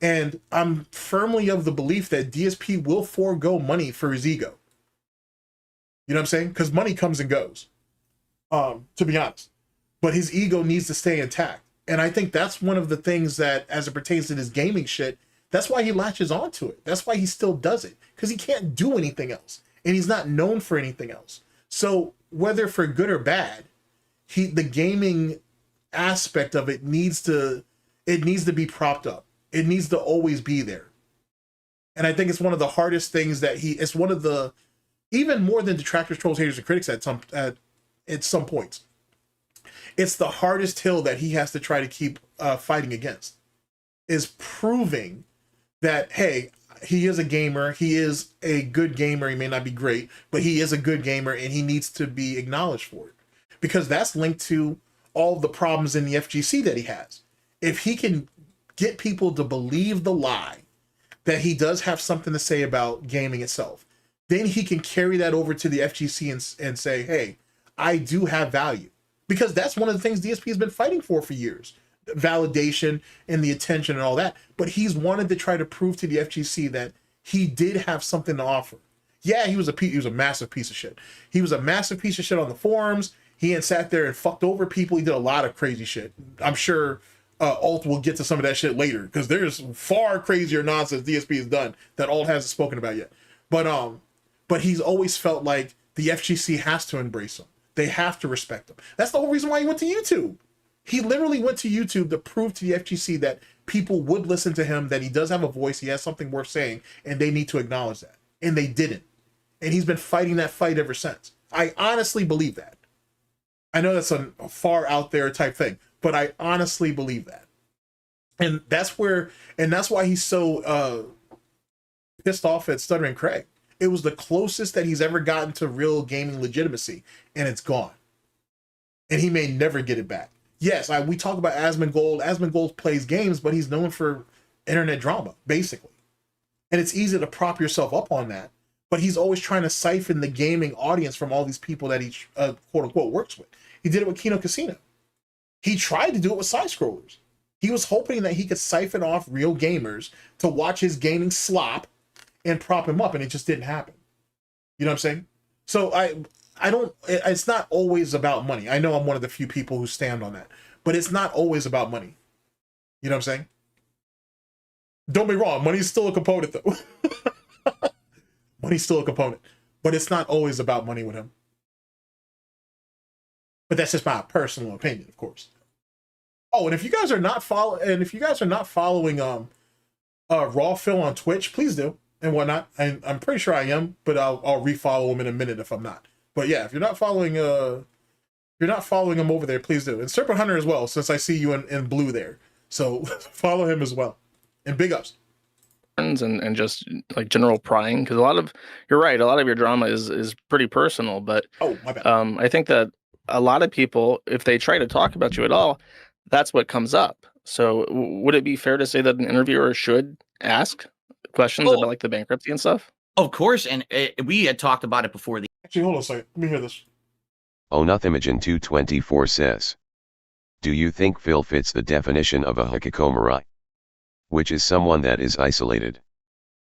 And I'm firmly of the belief that DSP will forego money for his ego. You know what I'm saying? Because money comes and goes, to be honest. But his ego needs to stay intact. And I think that's one of the things that, as it pertains to this gaming shit, that's why he latches onto it. That's why he still does it. Because he can't do anything else. And he's not known for anything else. So whether for good or bad, the gaming aspect of it needs to be propped up. It needs to always be there. And I think it's one of the hardest things that it's one of the, even more than detractors, trolls, haters, and critics at some points. It's the hardest hill that he has to try to keep fighting against, is proving that, hey, he is a gamer. He is a good gamer. He may not be great, but he is a good gamer and he needs to be acknowledged for it, because that's linked to all the problems in the FGC that he has. If he can get people to believe the lie that he does have something to say about gaming itself, then he can carry that over to the FGC and say, hey, I do have value. Because that's one of the things DSP has been fighting for years. Validation and the attention and all that. But he's wanted to try to prove to the FGC that he did have something to offer. Yeah, he was a massive piece of shit. He was a massive piece of shit on the forums. He had sat there and fucked over people. He did a lot of crazy shit. I'm sure Alt will get to some of that shit later, because there's far crazier nonsense DSP has done that Alt hasn't spoken about yet. But he's always felt like the FGC has to embrace him. They have to respect him. That's the whole reason why he went to YouTube. He literally went to YouTube to prove to the FGC that people would listen to him, that he does have a voice, he has something worth saying, and they need to acknowledge that. And they didn't. And he's been fighting that fight ever since. I honestly believe that. I know that's a far out there type thing, but I honestly believe that. And that's why he's so pissed off at Stuttering Craig. It was the closest that he's ever gotten to real gaming legitimacy, and it's gone. And he may never get it back. Yes, we talk about Asmongold. Asmongold plays games, but he's known for internet drama, basically. And it's easy to prop yourself up on that, but he's always trying to siphon the gaming audience from all these people that he quote unquote works with. He did it with Kino Casino. He tried to do it with side scrollers. He was hoping that he could siphon off real gamers to watch his gaming slop and prop him up, and it just didn't happen. You know what I'm saying? So it's not always about money. I know I'm one of the few people who stand on that, but it's not always about money. You know what I'm saying? Don't be wrong, money's still a component though. Money's still a component, but it's not always about money with him. But that's just my personal opinion, of course. Oh, and if you guys are not following Raw Phil on Twitch, please do and whatnot. And I'm pretty sure I am, but I'll refollow him in a minute if I'm not. But yeah, if you're not following him over there, please do. And Serpent Hunter as well, since I see you in blue there. So follow him as well. And big ups. And just like general prying, because you're right, a lot of your drama is pretty personal, but oh, my bad. I think that a lot of people, if they try to talk about you at all, that's what comes up. So would it be fair to say that an interviewer should ask questions about like the bankruptcy and stuff? Of course, and we had talked about it before. Actually, hold on a second. Let me hear this. Onothimogen224 says, do you think Phil fits the definition of a hikikomori? Which is someone that is isolated.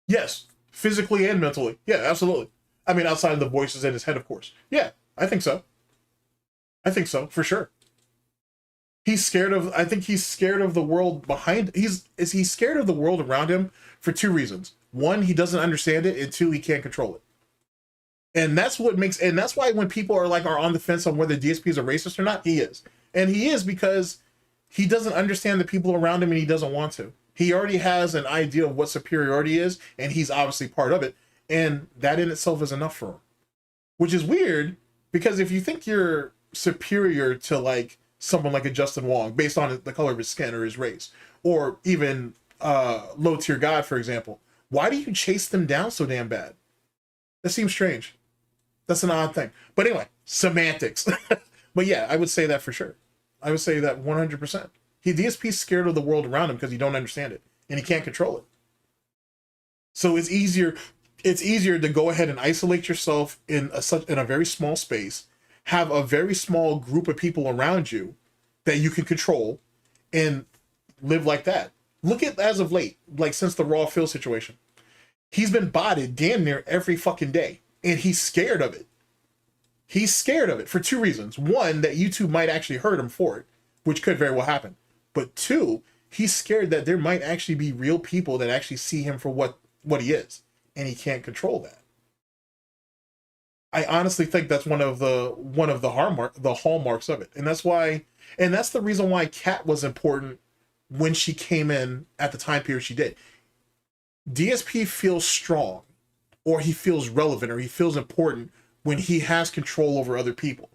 Yes, physically and mentally. Yeah, absolutely. I mean, outside of the voices in his head, of course. Yeah, I think so. For sure. I think he's scared of the world behind. He's scared of the world around him for two reasons. One, he doesn't understand it, and two, he can't control it. And that's why when people are on the fence on whether DSPs are racist or not, he is. And he is because he doesn't understand the people around him and he doesn't want to. He already has an idea of what superiority is, and he's obviously part of it. And that in itself is enough for him. Which is weird, because if you think you're superior to like someone like a Justin Wong based on the color of his skin or his race, or even low tier God, for example, why do you chase them down so damn bad? That seems strange. That's an odd thing. But anyway, semantics. But yeah, I would say that for sure. I would say that 100%. DSP's scared of the world around him because he don't understand it and he can't control it. So it's easier to go ahead and isolate yourself in a very small space, have a very small group of people around you that you can control, and live like that. Look at as of late, like since the Raw Phil situation, he's been botted damn near every fucking day, and he's scared of it. He's scared of it for two reasons. One, that YouTube might actually hurt him for it, which could very well happen. But two, he's scared that there might actually be real people that actually see him for what he is, and he can't control that. I honestly think that's one of the hallmarks of it, and that's the reason why Kat was important when she came in at the time period she did. DSP feels strong, or he feels relevant, or he feels important when he has control over other people,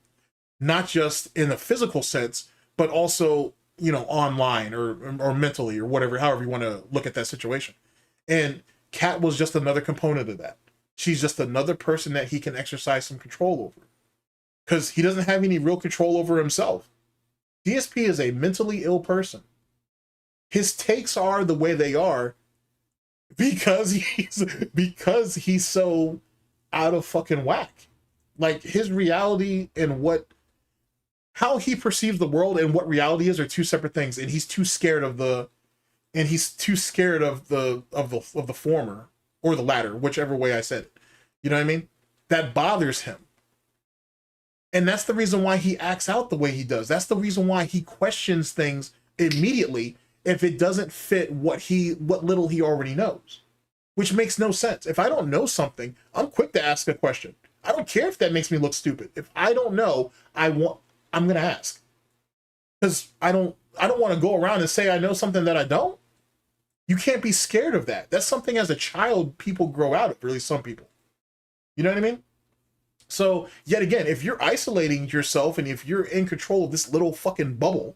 not just in the physical sense, but also, online or mentally or whatever, however you want to look at that situation. And Kat was just another component of that. She's just another person that he can exercise some control over, because he doesn't have any real control over himself. DSP is a mentally ill person. His takes are the way they are because he's so out of fucking whack. Like, his reality and how he perceives the world and what reality is are two separate things, and he's too scared of the former or the latter, whichever way I said it. You know what I mean? That bothers him. And that's the reason why he acts out the way he does. That's the reason why he questions things immediately if it doesn't fit what little he already knows, which makes no sense. If I don't know something, I'm quick to ask a question. I don't care if that makes me look stupid. If I don't know, I'm going to ask, because I don't want to go around and say I know something that I don't. You can't be scared of that. That's something as a child people grow out of, really, some people. You know what I mean? So, yet again, if you're isolating yourself and if you're in control of this little fucking bubble,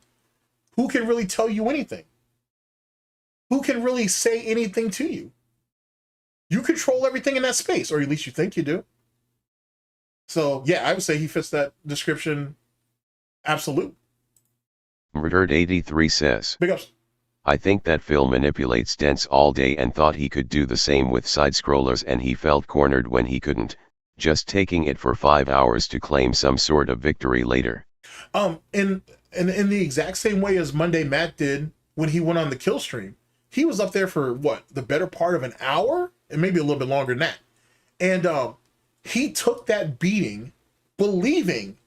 who can really tell you anything? Who can really say anything to you? You control everything in that space, or at least you think you do. So, yeah, I would say he fits that description. Absolute. Murdered83 says, Big ups. I think that Phil manipulates dents all day and thought he could do the same with side-scrollers, and he felt cornered when he couldn't, just taking it for 5 hours to claim some sort of victory later. In the exact same way as Monday Matt did when he went on the kill stream, he was up there for the better part of an hour, and maybe a little bit longer than that. And he took that beating believing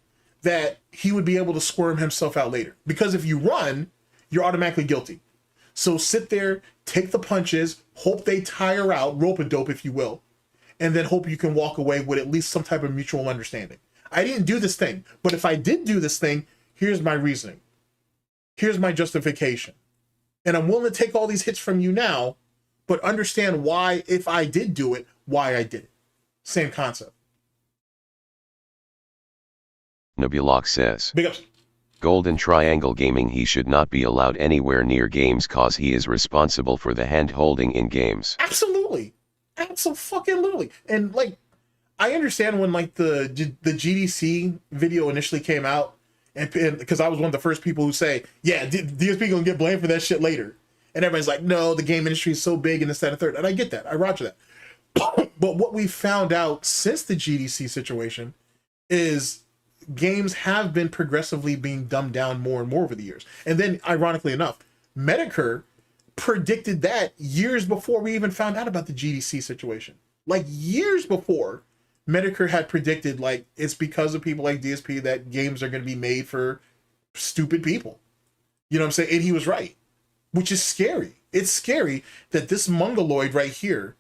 that he would be able to squirm himself out later. Because if you run, you're automatically guilty. So sit there, take the punches, hope they tire out, rope a dope if you will, and then hope you can walk away with at least some type of mutual understanding. I didn't do this thing. But if I did do this thing, here's my reasoning. Here's my justification. And I'm willing to take all these hits from you now, but understand why, if I did do it, why I did it. Same concept. Nabulok says, Big ups. Golden Triangle Gaming, he should not be allowed anywhere near games cause he is responsible for the hand holding in games. Absolutely. Absolutely. And like, I understand when like the GDC video initially came out, and because I was one of the first people who say, yeah, DSP gonna get blamed for that shit later. And everybody's like, no, the game industry is so big and this, that, and third. And I get that. I roger that. But what we found out since the GDC situation is games have been progressively being dumbed down more and more over the years. And then, ironically enough, Medicare predicted that years before we even found out about the GDC situation. Like years before, Medicare had predicted, like, it's because of people like DSP that games are going to be made for stupid people. You know what I'm saying? And he was right, which is scary. It's scary that this mongoloid right here,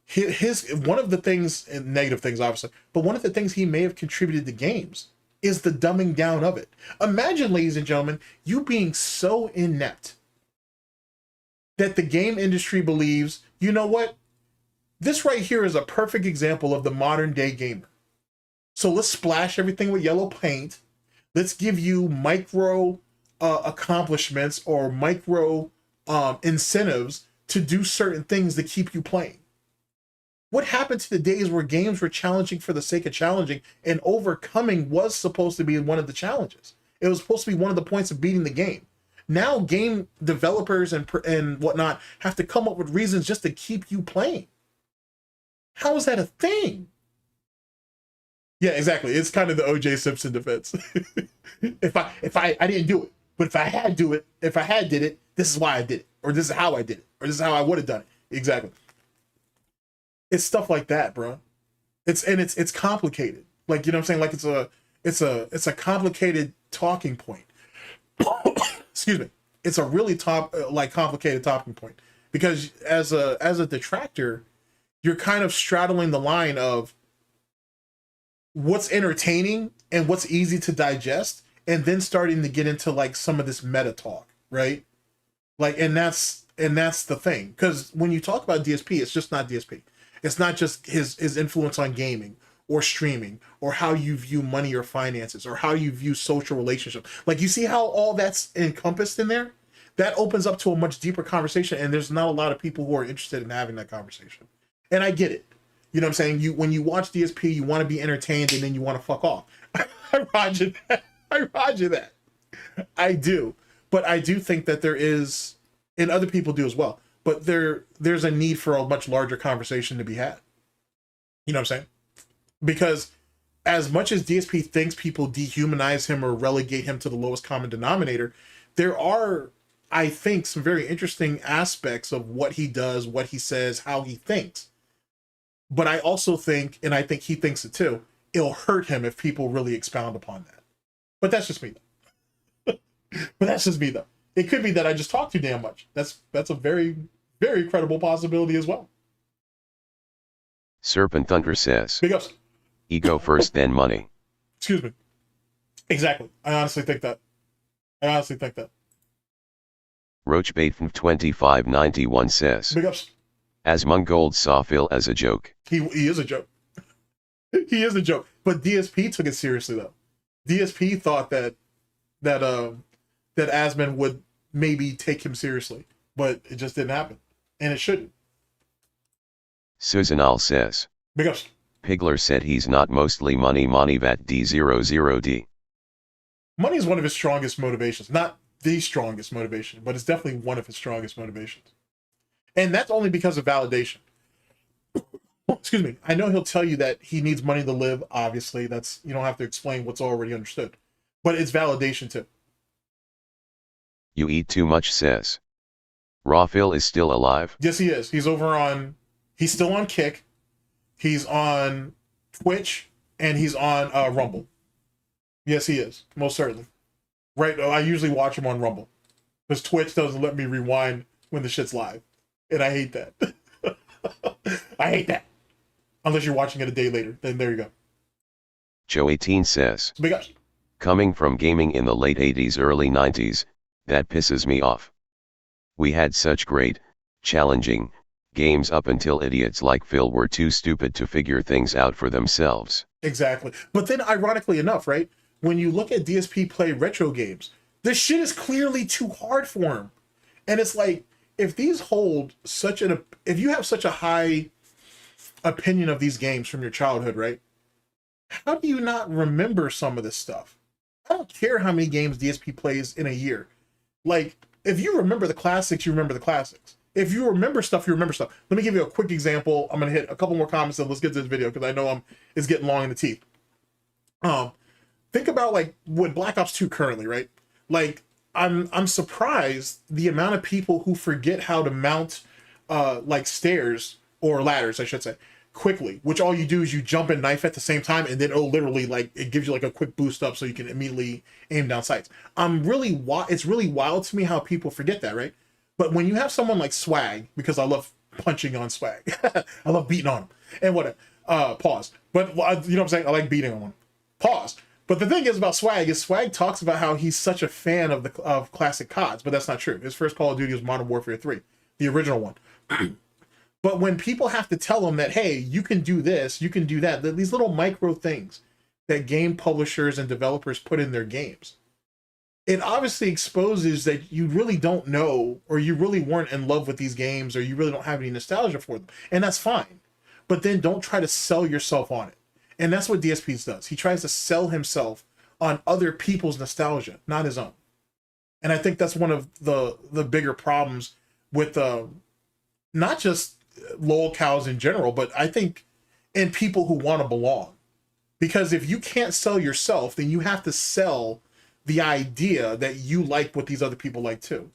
his one of the things, and negative things obviously, but one of the things he may have contributed to games is the dumbing down of it. Imagine, ladies and gentlemen, you being so inept that the game industry believes, you know what? This right here is a perfect example of the modern day gamer. So let's splash everything with yellow paint. Let's give you micro accomplishments or micro incentives to do certain things to keep you playing. What happened to the days where games were challenging for the sake of challenging, and overcoming was supposed to be one of the challenges? It was supposed to be one of the points of beating the game. Now game developers and whatnot have to come up with reasons just to keep you playing. How is that a thing? Yeah, exactly. It's kind of the OJ Simpson defense. if I didn't do it, but if I had did it, this is why I did it, or this is how I did it, or this is how I would have done it. Exactly. It's stuff like that, bro. It's complicated. Like, you know what I'm saying? Like it's a complicated talking point. Excuse me. It's a really complicated talking point, because as a detractor, you're kind of straddling the line of what's entertaining and what's easy to digest, and then starting to get into like some of this meta talk, right? Like, and that's the thing. Because when you talk about DSP, it's just not DSP. It's not just his influence on gaming or streaming, or how you view money or finances, or how you view social relationships. Like, you see how all that's encompassed in there? That opens up to a much deeper conversation, and there's not a lot of people who are interested in having that conversation. And I get it. You know what I'm saying? When you watch DSP, you want to be entertained, and then you want to fuck off. I roger that. I do. But I do think that there is, and other people do as well, but there's a need for a much larger conversation to be had. You know what I'm saying? Because as much as DSP thinks people dehumanize him or relegate him to the lowest common denominator, there are, I think, some very interesting aspects of what he does, what he says, how he thinks. But I also think, and I think he thinks it too, it'll hurt him if people really expound upon that. But that's just me, though. It could be that I just talk too damn much. That's a very, very credible possibility as well. Serpent Thunder says, Big ups. Ego first, then money. Excuse me. Exactly. I honestly think that. Roachbait from 2591 says, Big ups. As Mungold saw Phil as a joke. He is a joke. He is a joke. But DSP took it seriously, though. DSP thought that Asman would maybe take him seriously, but it just didn't happen, and it shouldn't. Suzanal says, Big ups. Pigler said he's not mostly money vat D00D. Money is one of his strongest motivations. Not the strongest motivation, but it's definitely one of his strongest motivations. And that's only because of validation. Excuse me. I know he'll tell you that he needs money to live. Obviously, that's, you don't have to explain what's already understood. But it's validation too. You eat too much says, Raw Phil is still alive? Yes, he is. He's still on Kick. He's on Twitch, and he's on Rumble. Yes, he is. Most certainly. Right. I usually watch him on Rumble, because Twitch doesn't let me rewind when the shit's live. And I hate that. I hate that. Unless you're watching it a day later, then there you go. Joe18 says, Big ups. coming from gaming in the late 80s, early 90s, that pisses me off. We had such great, challenging games up until idiots like Phil were too stupid to figure things out for themselves. Exactly. But then, ironically enough, right, when you look at DSP Play retro games, this shit is clearly too hard for him. And it's like, if these hold such an, if you have such a high opinion of these games from your childhood, right, how do you not remember some of this stuff? I don't care how many games DSP plays in a year. Like, if you remember the classics, you remember the classics. If you remember stuff, you remember stuff. Let me give you a quick example. I'm going to hit a couple more comments and let's get to this video because I know it's getting long in the teeth. Think about like with Black Ops 2 currently, right? Like, I'm surprised the amount of people who forget how to mount like stairs or ladders, I should say, quickly, which all you do is you jump and knife at the same time, and then literally like it gives you like a quick boost up so you can immediately aim down sights. It's really wild to me how people forget that, right? But when you have someone like Swag, because I love punching on Swag, I love beating on him and whatever. Pause. But you know what I'm saying? I like beating on him. Pause. But the thing is about Swag is Swag talks about how he's such a fan of classic CODs, but that's not true. His first Call of Duty was Modern Warfare 3, the original one. But when people have to tell him that, hey, you can do this, you can do that, these little micro things that game publishers and developers put in their games, it obviously exposes that you really don't know, or you really weren't in love with these games, or you really don't have any nostalgia for them. And that's fine. But then don't try to sell yourself on it. And that's what DSP does. He tries to sell himself on other people's nostalgia, not his own. And I think that's one of the bigger problems with not just lol cows in general, but I think in people who want to belong. Because if you can't sell yourself, then you have to sell the idea that you like what these other people like too.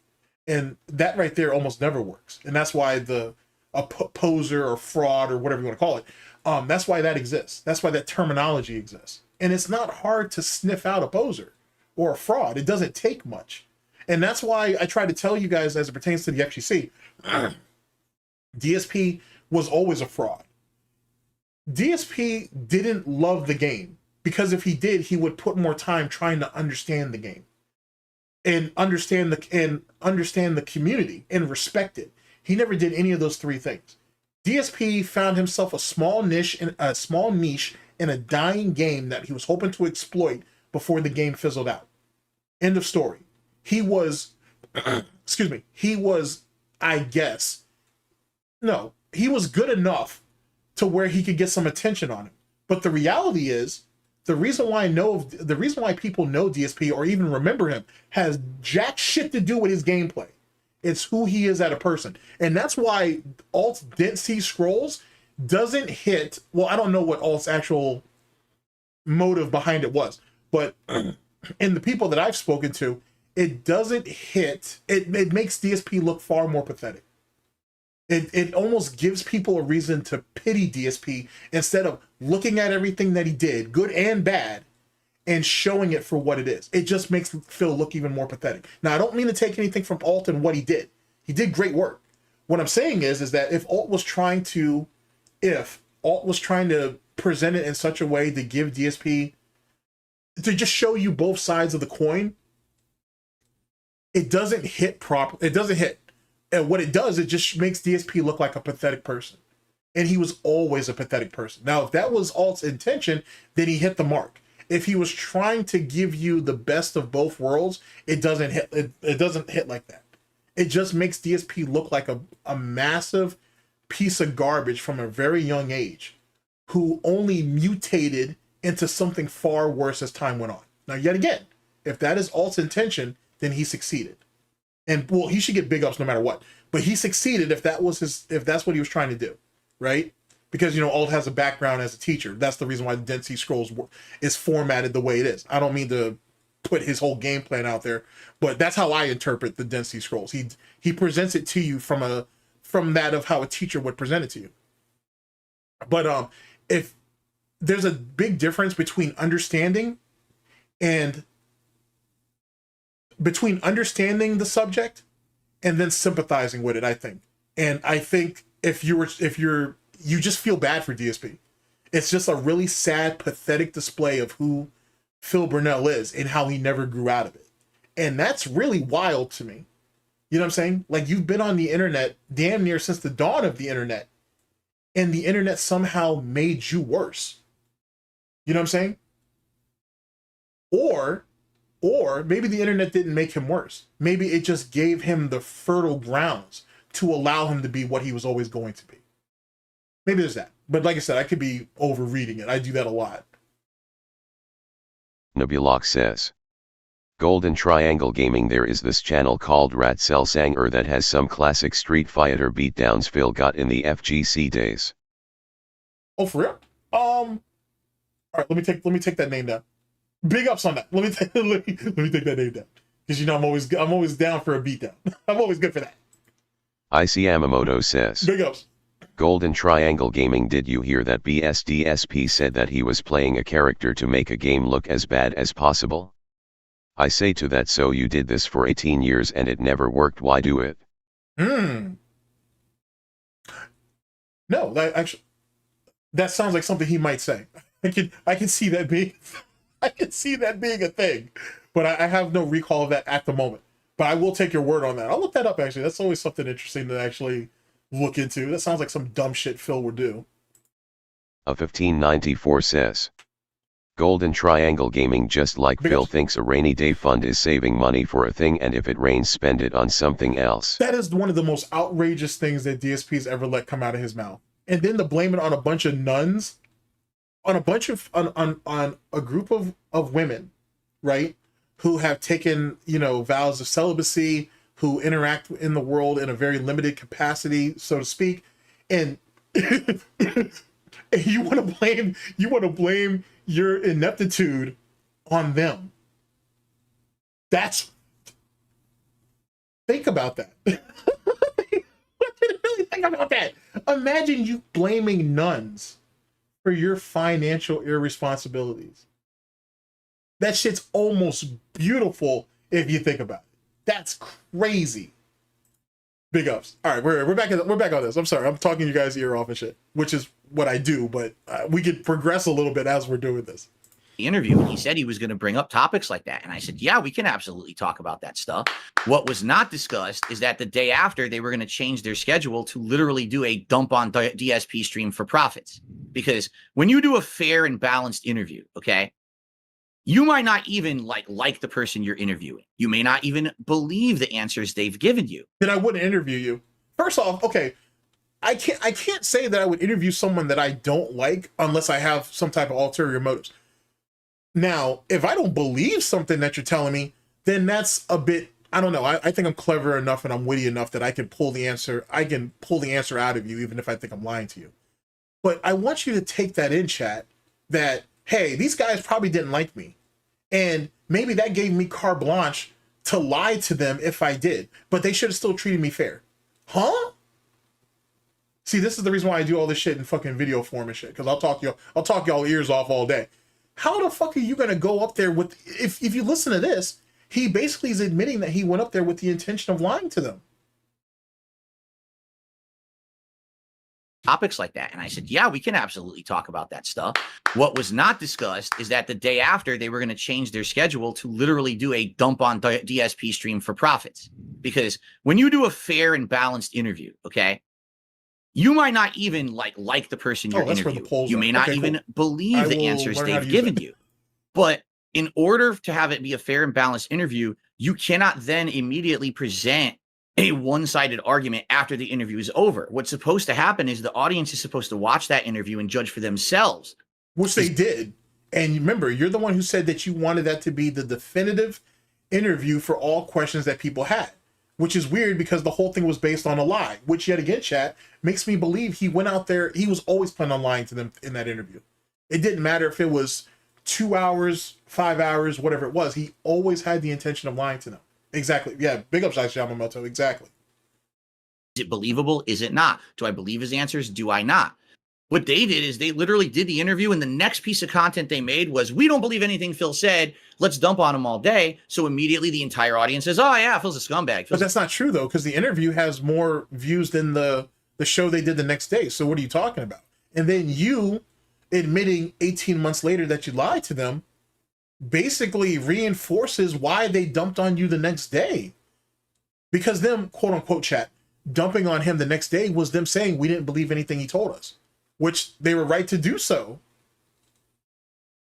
And that right there almost never works. And that's why a poser or fraud or whatever you want to call it, that's why that exists. That's why that terminology exists. And it's not hard to sniff out a poser or a fraud. It doesn't take much. And that's why I try to tell you guys as it pertains to the FGC, DSP was always a fraud. DSP didn't love the game, because if he did, he would put more time trying to understand the game and understand the community and respect it. He never did any of those three things. DSP found himself a small niche in a dying game that he was hoping to exploit before the game fizzled out. End of story. He was, he was good enough to where he could get some attention on him. But the reality is, the reason why people know DSP or even remember him has jack shit to do with his gameplay. It's who he is as a person. And that's why Alt's Dead Sea Scrolls doesn't hit, well, I don't know what Alt's actual motive behind it was, but in the people that I've spoken to, it doesn't hit, it makes DSP look far more pathetic. It almost gives people a reason to pity DSP instead of looking at everything that he did, good and bad, and showing it for what it is. It just makes Phil look even more pathetic. Now, I don't mean to take anything from Alt and what he did. He did great work. What I'm saying is that if Alt was trying to present it in such a way to give DSP, to just show you both sides of the coin, it doesn't hit proper. It doesn't hit. And what it does, it just makes DSP look like a pathetic person. And he was always a pathetic person. Now, if that was Alt's intention, then he hit the mark. If he was trying to give you the best of both worlds, it doesn't hit. It doesn't hit like that. It just makes DSP look like a massive piece of garbage from a very young age, who only mutated into something far worse as time went on. Now, yet again, if that is Alt's intention, then he succeeded. And well, he should get big ups no matter what. But he succeeded if that's what he was trying to do, right? Because, Alt has a background as a teacher. That's the reason why the Dead Sea Scrolls is formatted the way it is. I don't mean to put his whole game plan out there, but that's how I interpret the Dead Sea Scrolls. He presents it to you from that of how a teacher would present it to you. But if there's a big difference between understanding the subject and then sympathizing with it, I think. And I think if you just feel bad for DSP. It's just a really sad, pathetic display of who Phil Burnell is and how he never grew out of it. And that's really wild to me. You know what I'm saying? Like, you've been on the internet damn near since the dawn of the internet, and the internet somehow made you worse. You know what I'm saying? Or maybe the internet didn't make him worse. Maybe it just gave him the fertile grounds to allow him to be what he was always going to be. Maybe there's that. But like I said, I could be overreading it. I do that a lot. Nabulok says, Golden Triangle Gaming, there is this channel called Ratsel Sanger that has some classic Street Fighter beatdowns Phil got in the FGC days. Oh, for real? All right, let me take that name down. Big ups on that. Let me take that name down. Because you know I'm always down for a beatdown. I'm always good for that. IC Yamamoto says, Big ups. Golden Triangle Gaming, did you hear that BSDSP said that he was playing a character to make a game look as bad as possible? I say to that, so you did this for 18 years and it never worked, why do it? No, that sounds like something he might say. I can see that being I can see that being a thing, but I have no recall of that at the moment. But I will take your word on that. I'll look that up, actually. That's always something interesting to actually look into. That sounds like some dumb shit Phil would do. A 1594 says, Golden Triangle Gaming, just like Phil thinks a rainy day fund is saving money for a thing, and if it rains, spend it on something else. That is one of the most outrageous things that DSP's ever let come out of his mouth. And then to blame it on a bunch of nuns, on a bunch of on a group of women, right, who have taken, you know, vows of celibacy, who interact in the world in a very limited capacity, so to speak, and you want to blame your ineptitude on them. Think about that. Think about that. Imagine you blaming nuns for your financial irresponsibilities. That shit's almost beautiful if you think about it. That's crazy. Big ups. All right, we're back on this. I'm sorry, I'm talking you guys' ear off and shit, which is what I do, but we could progress a little bit as we're doing this. The interview, and he said he was going to bring up topics like that, and I said, yeah, we can absolutely talk about that stuff. What was not discussed is that the day after, they were going to change their schedule to literally do a dump on DSP stream for profits. Because when you do a fair and balanced interview, okay, you might not even like the person you're interviewing. You may not even believe the answers they've given you. Then I wouldn't interview you. First off, okay, I can't say that I would interview someone that I don't like unless I have some type of ulterior motives. Now, if I don't believe something that you're telling me, then that's a bit, I don't know. I think I'm clever enough and I'm witty enough that I can pull the answer. I can pull the answer out of you, even if I think I'm lying to you. But I want you to take that in, chat, that, hey, these guys probably didn't like me. And maybe that gave me carte blanche to lie to them if I did. But they should have still treated me fair. Huh? See, this is the reason why I do all this shit in fucking video form and shit. Because I'll talk y'all ears off all day. How the fuck are you going to go up there with, if you listen to this, he basically is admitting that he went up there with the intention of lying to them. Topics like that. And I said, yeah, we can absolutely talk about that stuff. What was not discussed is that the day after, they were going to change their schedule to literally do a dump on DSP stream for profits. Because when you do a fair and balanced interview, okay, you might not even like the person you're interviewing. You may not even believe the answers they've given you. But in order to have it be a fair and balanced interview, you cannot then immediately present a one-sided argument after the interview is over. What's supposed to happen is the audience is supposed to watch that interview and judge for themselves. Which they did. And remember, you're the one who said that you wanted that to be the definitive interview for all questions that people had. Which is weird because the whole thing was based on a lie. Which, yet again, chat, makes me believe he went out there, he was always planning on lying to them in that interview. It didn't matter if it was 2 hours, 5 hours, whatever it was. He always had the intention of lying to them. Exactly. Yeah, big ups, Yamamoto. Exactly. Is it believable? Is it not? Do I believe his answers? Do I not? What they did is they literally did the interview, and the next piece of content they made was, we don't believe anything Phil said. Let's dump on him all day. So immediately the entire audience says, oh yeah, Phil's a scumbag. But that's not true though, because the interview has more views than the show they did the next day. So what are you talking about? And then you admitting 18 months later that you lied to them basically reinforces why they dumped on you the next day. Because them, quote unquote, chat, dumping on him the next day was them saying we didn't believe anything he told us, which they were right to do so.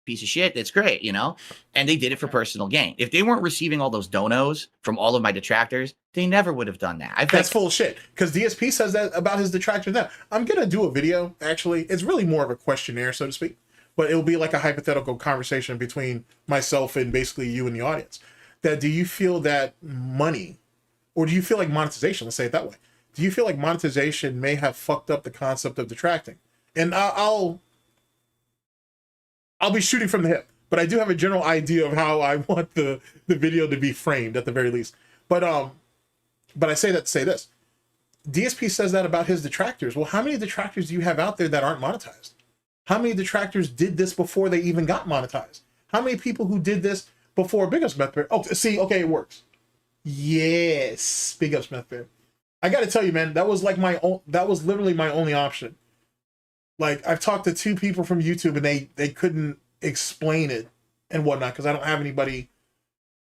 Piece of shit, that's great, you know? And they did it for personal gain. If they weren't receiving all those donos from all of my detractors, they never would have done that. That's full of shit, because DSP says that about his detractors now. I'm going to do a video, actually. It's really more of a questionnaire, so to speak, but it'll be like a hypothetical conversation between myself and basically you and the audience. That do you feel that money, or do you feel like monetization, let's say it that way, do you feel like monetization may have fucked up the concept of detracting? And I'll be shooting from the hip, but I do have a general idea of how I want the video to be framed at the very least. But I say that to say this. DSP says that about his detractors. Well, how many detractors do you have out there that aren't monetized? How many detractors did this before they even got monetized? How many people who did this before Big Up Smith Bear? Oh, see, okay, it works. Yes, Big Up Smith Bear. I got to tell you, man, that was like that was literally my only option. Like, I've talked to 2 people from YouTube and they couldn't explain it and whatnot because I don't have anybody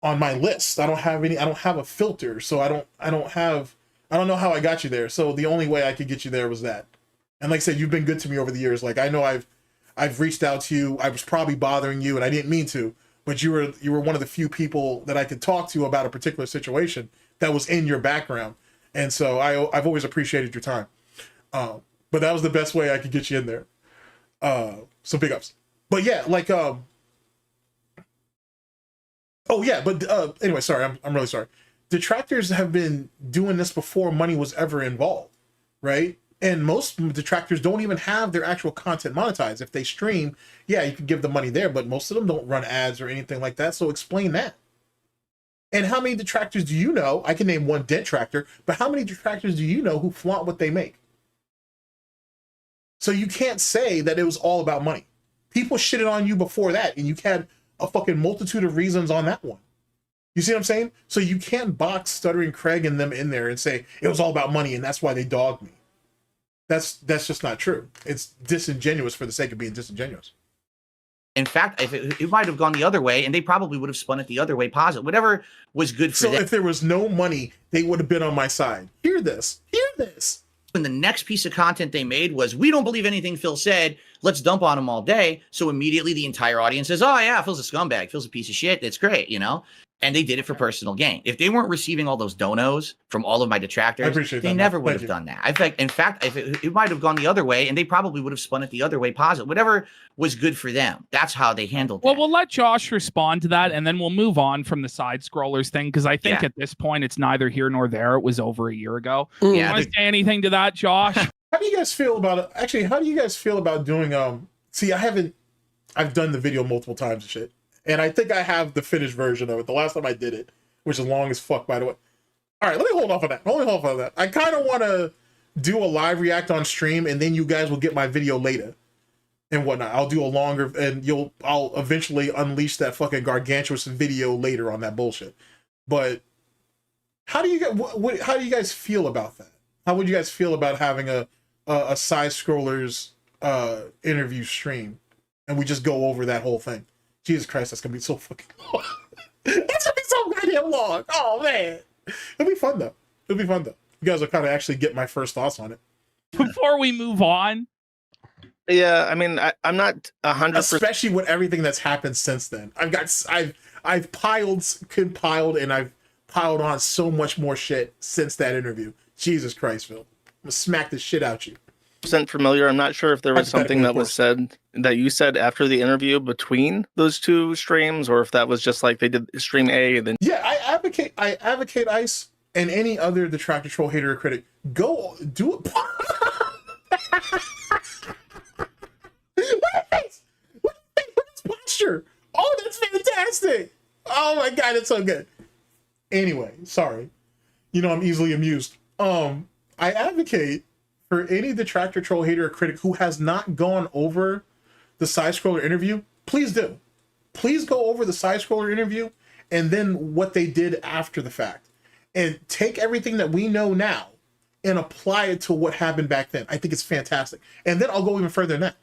on my list. I don't have a filter, so I don't know how I got you there. So the only way I could get you there was that. And like I said, you've been good to me over the years. Like, I know I've reached out to you. I was probably bothering you and I didn't mean to, but you were one of the few people that I could talk to about a particular situation that was in your background. And so I've always appreciated your time. But that was the best way I could get you in there. So big ups. But yeah, like, anyway, sorry, I'm really sorry. Detractors have been doing this before money was ever involved, right? And most detractors don't even have their actual content monetized. If they stream, yeah, you can give the money there, but most of them don't run ads or anything like that. So explain that. And how many detractors do you know? I can name one detractor, but how many detractors do you know who flaunt what they make? So you can't say that it was all about money. People shitted on you before that, and you had a fucking multitude of reasons on that one. You see what I'm saying? So you can't box Stuttering Craig and them in there and say it was all about money and that's why they dogged me. That's just not true. It's disingenuous for the sake of being disingenuous. In fact, if it might have gone the other way, and they probably would have spun it the other way positive. Whatever was good for them. So if there was no money, they would have been on my side. Hear this. Hear this. And the next piece of content they made was, we don't believe anything Phil said. Let's dump on him all day. So immediately the entire audience says, oh yeah, Phil's a scumbag. Phil's a piece of shit. That's great, you know? And they did it for personal gain. If they weren't receiving all those donos from all of my detractors, they never would have done that. In fact, if it might have gone the other way, and they probably would have spun it the other way positive. Whatever was good for them. That's how they handled it. Well, we'll let Josh respond to that, and then we'll move on from the side scrollers thing, because I think at this point it's neither here nor there. It was over a year ago. Yeah. Want to say anything to that, Josh? How do you guys feel about it? Actually, how do you guys feel about doing see, I've done the video multiple times and shit. And I think I have the finished version of it. The last time I did it, which is long as fuck, by the way. All right, let me hold off on that. I kind of want to do a live react on stream, and then you guys will get my video later and whatnot. I'll do a longer, and I'll eventually unleash that fucking gargantuous video later on that bullshit. But how do you guys feel about that? How would you guys feel about having a side scrollers interview stream, and we just go over that whole thing? Jesus Christ, that's gonna be so fucking long. That's gonna be so goddamn long. Oh man, it'll be fun though. You guys will kind of actually get my first thoughts on it. Before we move on, yeah, I mean, I'm not 100%. Especially with everything that's happened since then. I've compiled, and I've piled on so much more shit since that interview. Jesus Christ, Phil, I'm gonna smack the shit out you. Familiar. I'm not sure if there was something that was said that you said after the interview between those two streams, or if that was just like they did stream A and then. Yeah, I advocate Ice and any other detractor, troll, hater, or critic. Go do it. What is posture? Oh, that's fantastic. Oh my god, it's so good. Anyway, sorry. You know I'm easily amused. I advocate for any detractor, troll, hater, or critic who has not gone over the side scroller interview, please do. Please go over the side scroller interview and then what they did after the fact. And take everything that we know now and apply it to what happened back then. I think it's fantastic. And then I'll go even further than that.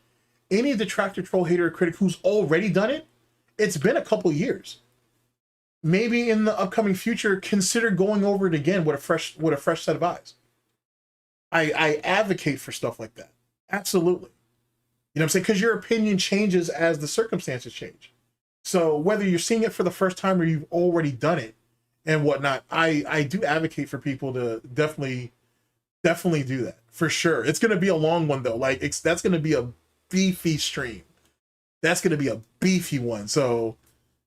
any detractor, troll, hater, or critic who's already done it, it's been a couple years. Maybe in the upcoming future, consider going over it again with a fresh set of eyes. I advocate for stuff like that. Absolutely. You know what I'm saying? Because your opinion changes as the circumstances change. So whether you're seeing it for the first time or you've already done it and whatnot, I do advocate for people to definitely do that for sure. It's going to be a long one though. Like that's going to be a beefy stream. That's going to be a beefy one. So,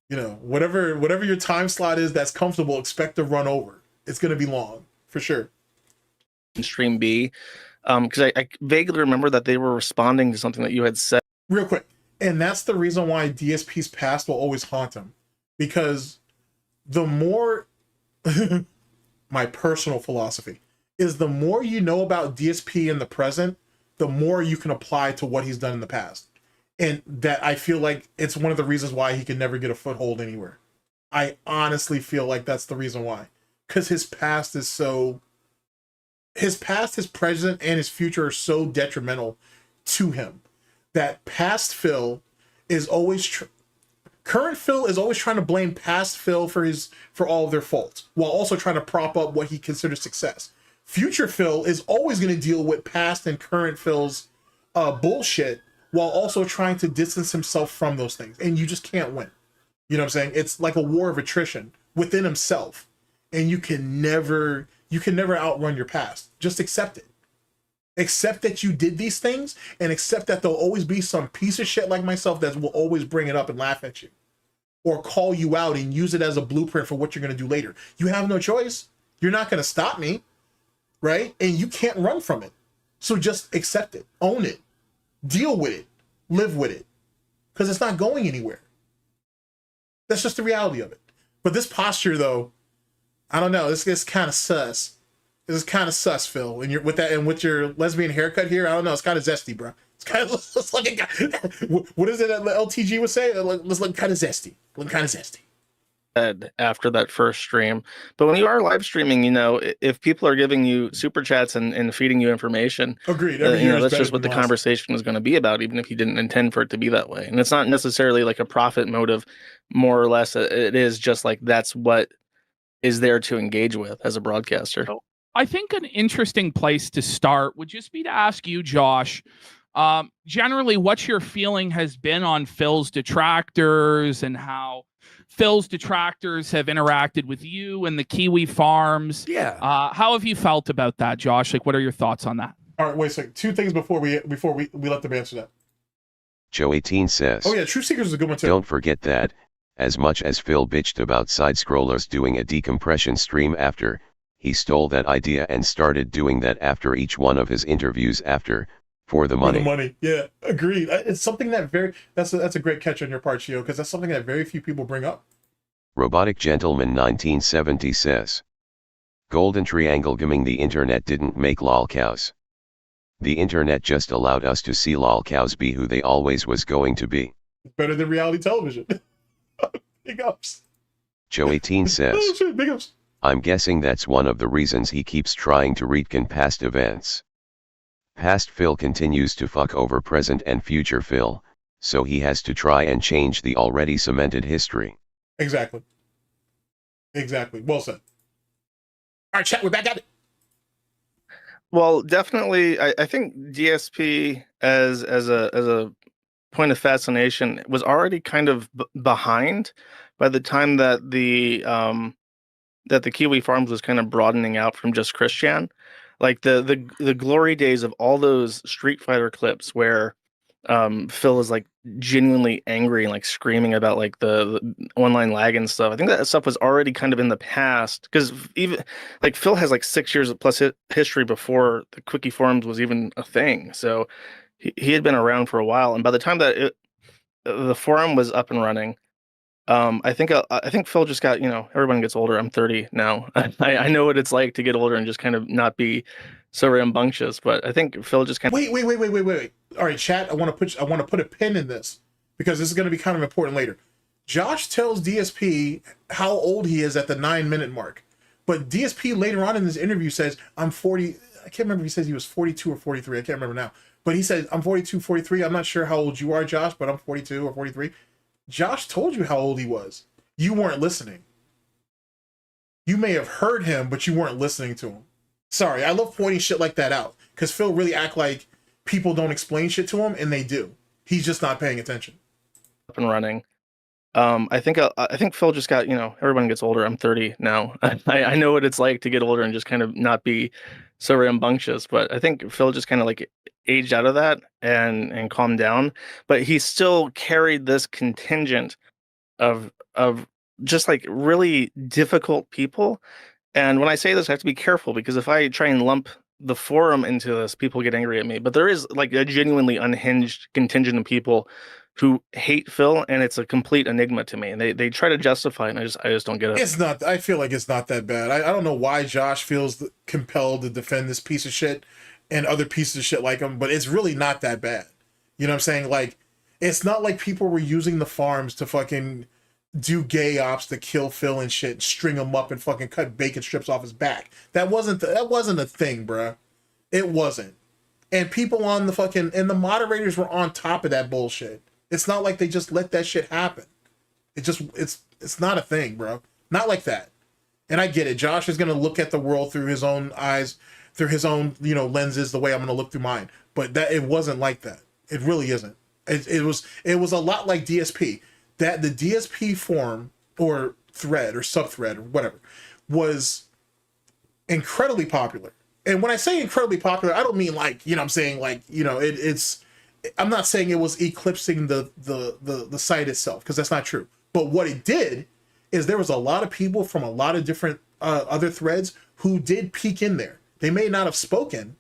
you know, whatever your time slot is that's comfortable, expect to run over. It's going to be long for sure. Stream B, because I vaguely remember that they were responding to something that you had said. Real quick, and that's the reason why DSP's past will always haunt him, because the more my personal philosophy is, the more you know about DSP in the present, the more you can apply to what he's done in the past. And that I feel like it's one of the reasons why he can never get a foothold anywhere. I honestly feel like that's the reason why. Because his past, his present, and his future are so detrimental to him that past Phil is always current Phil is always trying to blame past Phil for all of their faults, while also trying to prop up what he considers success. Future Phil is always going to deal with past and current Phil's bullshit, while also trying to distance himself from those things. And you just can't win. You know what I'm saying? It's like a war of attrition within himself. And you can never outrun your past. Just accept it. Accept that you did these things, and accept that there'll always be some piece of shit like myself that will always bring it up and laugh at you, or call you out and use it as a blueprint for what you're going to do later. You have no choice. You're not going to stop me, right? And you can't run from it. So just accept it, own it, deal with it, live with it, because it's not going anywhere. That's just the reality of it. But this posture, though, I don't know. This is kind of sus. This is kind of sus, Phil. And you're with that, and with your lesbian haircut here, I don't know. It's kind of zesty, bro. It's kind of looks like what is it that LTG would say? Let's look kind of zesty. Look kind of zesty. After that first stream, but when you are live streaming, you know, if people are giving you super chats and feeding you information, agreed. You know, that's just what the conversation is going to be about, even if you didn't intend for it to be that way. And it's not necessarily like a profit motive, more or less. It is just like that's what is there to engage with as a broadcaster. I think an interesting place to start would just be to ask you, Josh, generally what your feeling has been on Phil's detractors and how Phil's detractors have interacted with you and the Kiwi farms. Yeah. How have you felt about that, Josh? Like, what are your thoughts on that? All right, wait a second. Two things before we let them answer that. Joe18 says, oh yeah, True Seekers is a good one too. Don't forget that, as much as Phil bitched about side-scrollers doing a decompression stream after, he stole that idea and started doing that after each one of his interviews after, for the money. For the money, yeah, agreed. It's something that that's a great catch on your part, Shio, because that's something that very few people bring up. Robotic Gentleman 1970 says, Golden Triangle gaming. The internet didn't make lol cows. The internet just allowed us to see lol cows be who they always was going to be. It's better than reality television. Big ups. Joe18 says, oh, shit, big ups. I'm guessing that's one of the reasons he keeps trying to retcon past events. Past Phil continues to fuck over present and future Phil, so he has to try and change the already cemented history. Exactly. Well said. All right, chat, we're back at it. Well, definitely, I think DSP as a point of fascination was already kind of behind by the time that the Kiwi Farms was kind of broadening out from just Christian. Like the glory days of all those Street Fighter clips where Phil is like genuinely angry and like screaming about like the online lag and stuff. I think that stuff was already kind of in the past, because even like Phil has like 6 years plus history before the Quickie Forums was even a thing. So he had been around for a while, and by the time that the forum was up and running, I think Phil just got, you know, everyone gets older. I'm 30 now. I know what it's like to get older and just kind of not be so rambunctious. But I think Phil just kind of wait. All right, chat. I want to put a pin in this, because this is going to be kind of important later. Josh tells DSP how old he is at the 9-minute mark, but DSP later on in this interview says, "I'm 40." I can't remember if he says he was 42 or 43. I can't remember now. But he said, I'm 42, 43. I'm not sure how old you are, Josh, but I'm 42 or 43. Josh told you how old he was. You weren't listening. You may have heard him, but you weren't listening to him. Sorry, I love pointing shit like that out because Phil really act like people don't explain shit to him, and they do. He's just not paying attention. Up and running. I think Phil just got, everyone gets older. I'm 30 now. I know what it's like to get older and just kind of not be so rambunctious, but I think Phil just kind of like aged out of that and calmed down. But he still carried this contingent of just like really difficult people. And when I say this, I have to be careful because if I try and lump the forum into this, people get angry at me. But there is like a genuinely unhinged contingent of people who hate Phil, and it's a complete enigma to me. And they try to justify it, and I just don't get it. It's not. I feel like it's not that bad. I don't know why Josh feels compelled to defend this piece of shit and other pieces of shit like him, but it's really not that bad. You know what I'm saying? Like, it's not like people were using the farms to fucking do gay ops to kill Phil and shit, string him up and fucking cut bacon strips off his back. That wasn't a thing, bruh. It wasn't. And people on the fucking, and the moderators were on top of that bullshit. It's not like they just let that shit happen. It's not a thing, bro. Not like that. And I get it. Josh is going to look at the world through his own eyes, through his own, lenses, the way I'm going to look through mine. But that it wasn't like that. It really isn't. It was a lot like DSP. That the DSP forum or thread or subthread or whatever was incredibly popular. And when I say incredibly popular, I don't mean like, I'm saying like, I'm not saying it was eclipsing the site itself, because that's not true. But what it did is there was a lot of people from a lot of different other threads who did peek in there. They may not have spoken,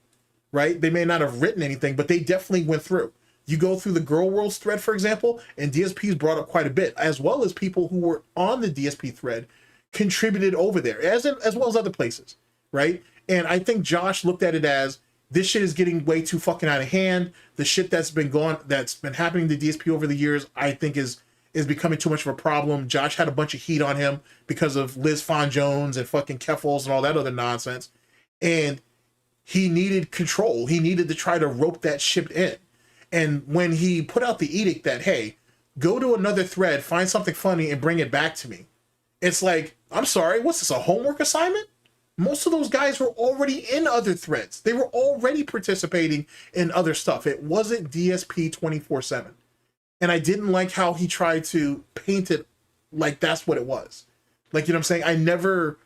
right? They may not have written anything, but they definitely went through. You go through the Girl Worlds thread, for example, and DSP's brought up quite a bit, as well as people who were on the DSP thread contributed over there, as well as other places, right? And I think Josh looked at it as, this shit is getting way too fucking out of hand. The shit that's been happening to DSP over the years, I think is becoming too much of a problem. Josh had a bunch of heat on him because of Liz Fawn Jones and fucking Keffels and all that other nonsense. And he needed control. He needed to try to rope that ship in. And when he put out the edict that, hey, go to another thread, find something funny and bring it back to me. It's like, I'm sorry, what's this, a homework assignment? Most of those guys were already in other threads. They were already participating in other stuff. It wasn't DSP 24/7. And I didn't like how he tried to paint it like that's what it was. Like, you know what I'm saying?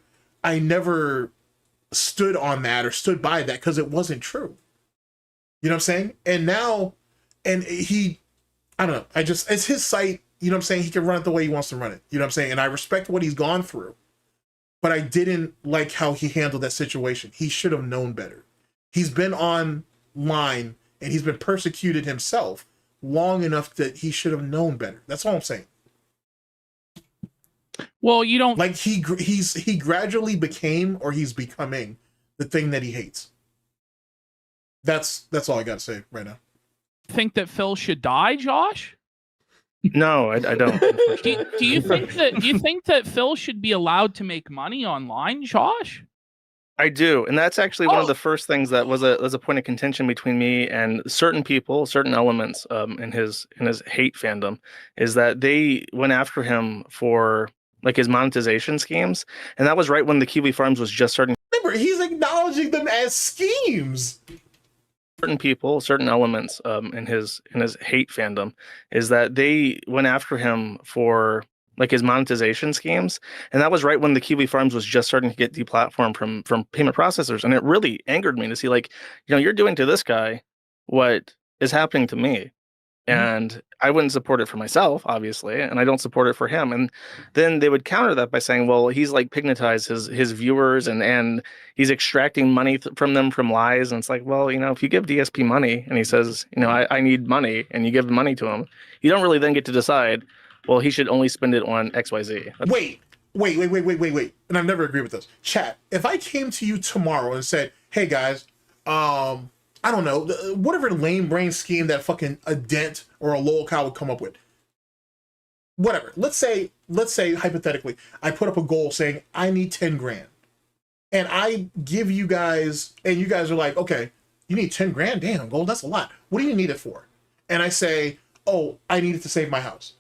I never stood on that or stood by that because it wasn't true. You know what I'm saying? And now, and he, I don't know. It's his site. You know what I'm saying? He can run it the way he wants to run it. You know what I'm saying? And I respect what he's gone through. But I didn't like how he handled that situation. He should have known better. He's been online and he's been persecuted himself long enough that he should have known better. That's all I'm saying. Well, you don't like he gradually became, or he's becoming, the thing that he hates. That's all I got to say right now. think that Phil should die, Josh? No, I don't. Do you think that Phil should be allowed to make money online, Josh? I do, and that's actually one of the first things that was a point of contention between me and certain people, certain elements in his hate fandom, is that they went after him for like his monetization schemes, and that was right when the Kiwi Farms was just starting. Remember, he's acknowledging them as schemes. Certain people, certain elements in his hate fandom, is that they went after him for like his monetization schemes, and that was right when the Kiwi Farms was just starting to get deplatformed from payment processors, and it really angered me to see, like, you're doing to this guy what is happening to me, and I wouldn't support it for myself, obviously, and I don't support it for him. And then they would counter that by saying, well, he's like pignatized his viewers and he's extracting money from them from lies. And it's like, well, if you give DSP money and he says, I need money, and you give money to him, you don't really then get to decide, well, he should only spend it on XYZ. Wait. And I've never agreed with this. Chat, if I came to you tomorrow and said, hey guys, I don't know, whatever lame brain scheme that fucking a Dent or a lol cow would come up with. Whatever. Let's say hypothetically, I put up a goal saying I need 10 grand. And I give you guys, and you guys are like, okay, you need 10 grand? Damn, Gold, that's a lot. What do you need it for? And I say, oh, I need it to save my house.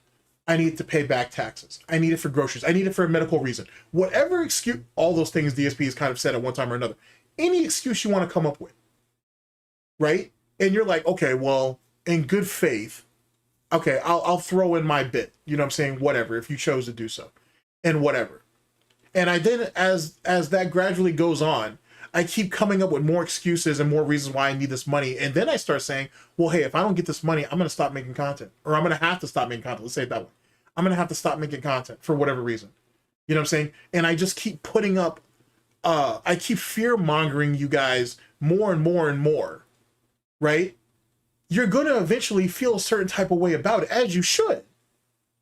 I need it to pay back taxes. I need it for groceries. I need it for a medical reason. Whatever excuse, all those things DSP has kind of said at one time or another. Any excuse you want to come up with, right? And you're like, okay, well, in good faith, okay, I'll throw in my bit. You know what I'm saying? Whatever, if you chose to do so. And whatever. And I then, as that gradually goes on, I keep coming up with more excuses and more reasons why I need this money. And then I start saying, well, hey, if I don't get this money, I'm going to stop making content. Or I'm going to have to stop making content. Let's say it that way. I'm going to have to stop making content for whatever reason. You know what I'm saying? And I just keep putting up, I keep fear-mongering you guys more and more and more, right? You're going to eventually feel a certain type of way about it, as you should.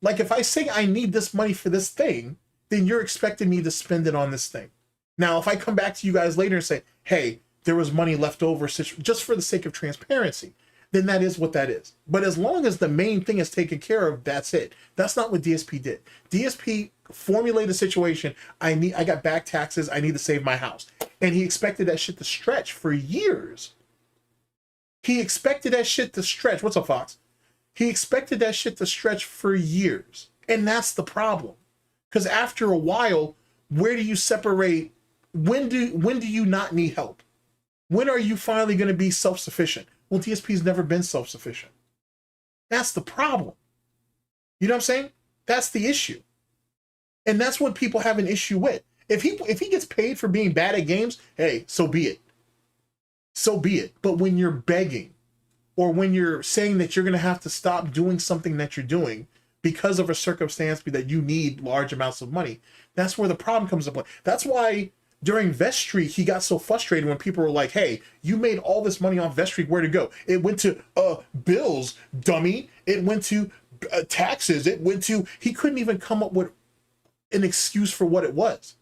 Like if I say I need this money for this thing, then you're expecting me to spend it on this thing. Now, if I come back to you guys later and say, hey, there was money left over just for the sake of transparency, then that is what that is. But as long as the main thing is taken care of, that's it. That's not what DSP did. DSP formulated a situation. I got back taxes. I need to save my house. And he expected that shit to stretch for years. He expected that shit to stretch. What's up, Fox? He expected that shit to stretch for years. And that's the problem. Because after a while, where do you separate? When do you not need help? When are you finally going to be self-sufficient? Well, DSP's never been self-sufficient. That's the problem. You know what I'm saying? That's the issue. And that's what people have an issue with. If he gets paid for being bad at games, hey, so be it. So be it. But when you're begging, or when you're saying that you're going to have to stop doing something that you're doing because of a circumstance that you need large amounts of money, that's where the problem comes up. That's why during Vestry, he got so frustrated when people were like, hey, you made all this money off Vestry, where'd it go? It went to bills, dummy. It went to taxes. It went to, he couldn't even come up with an excuse for what it was.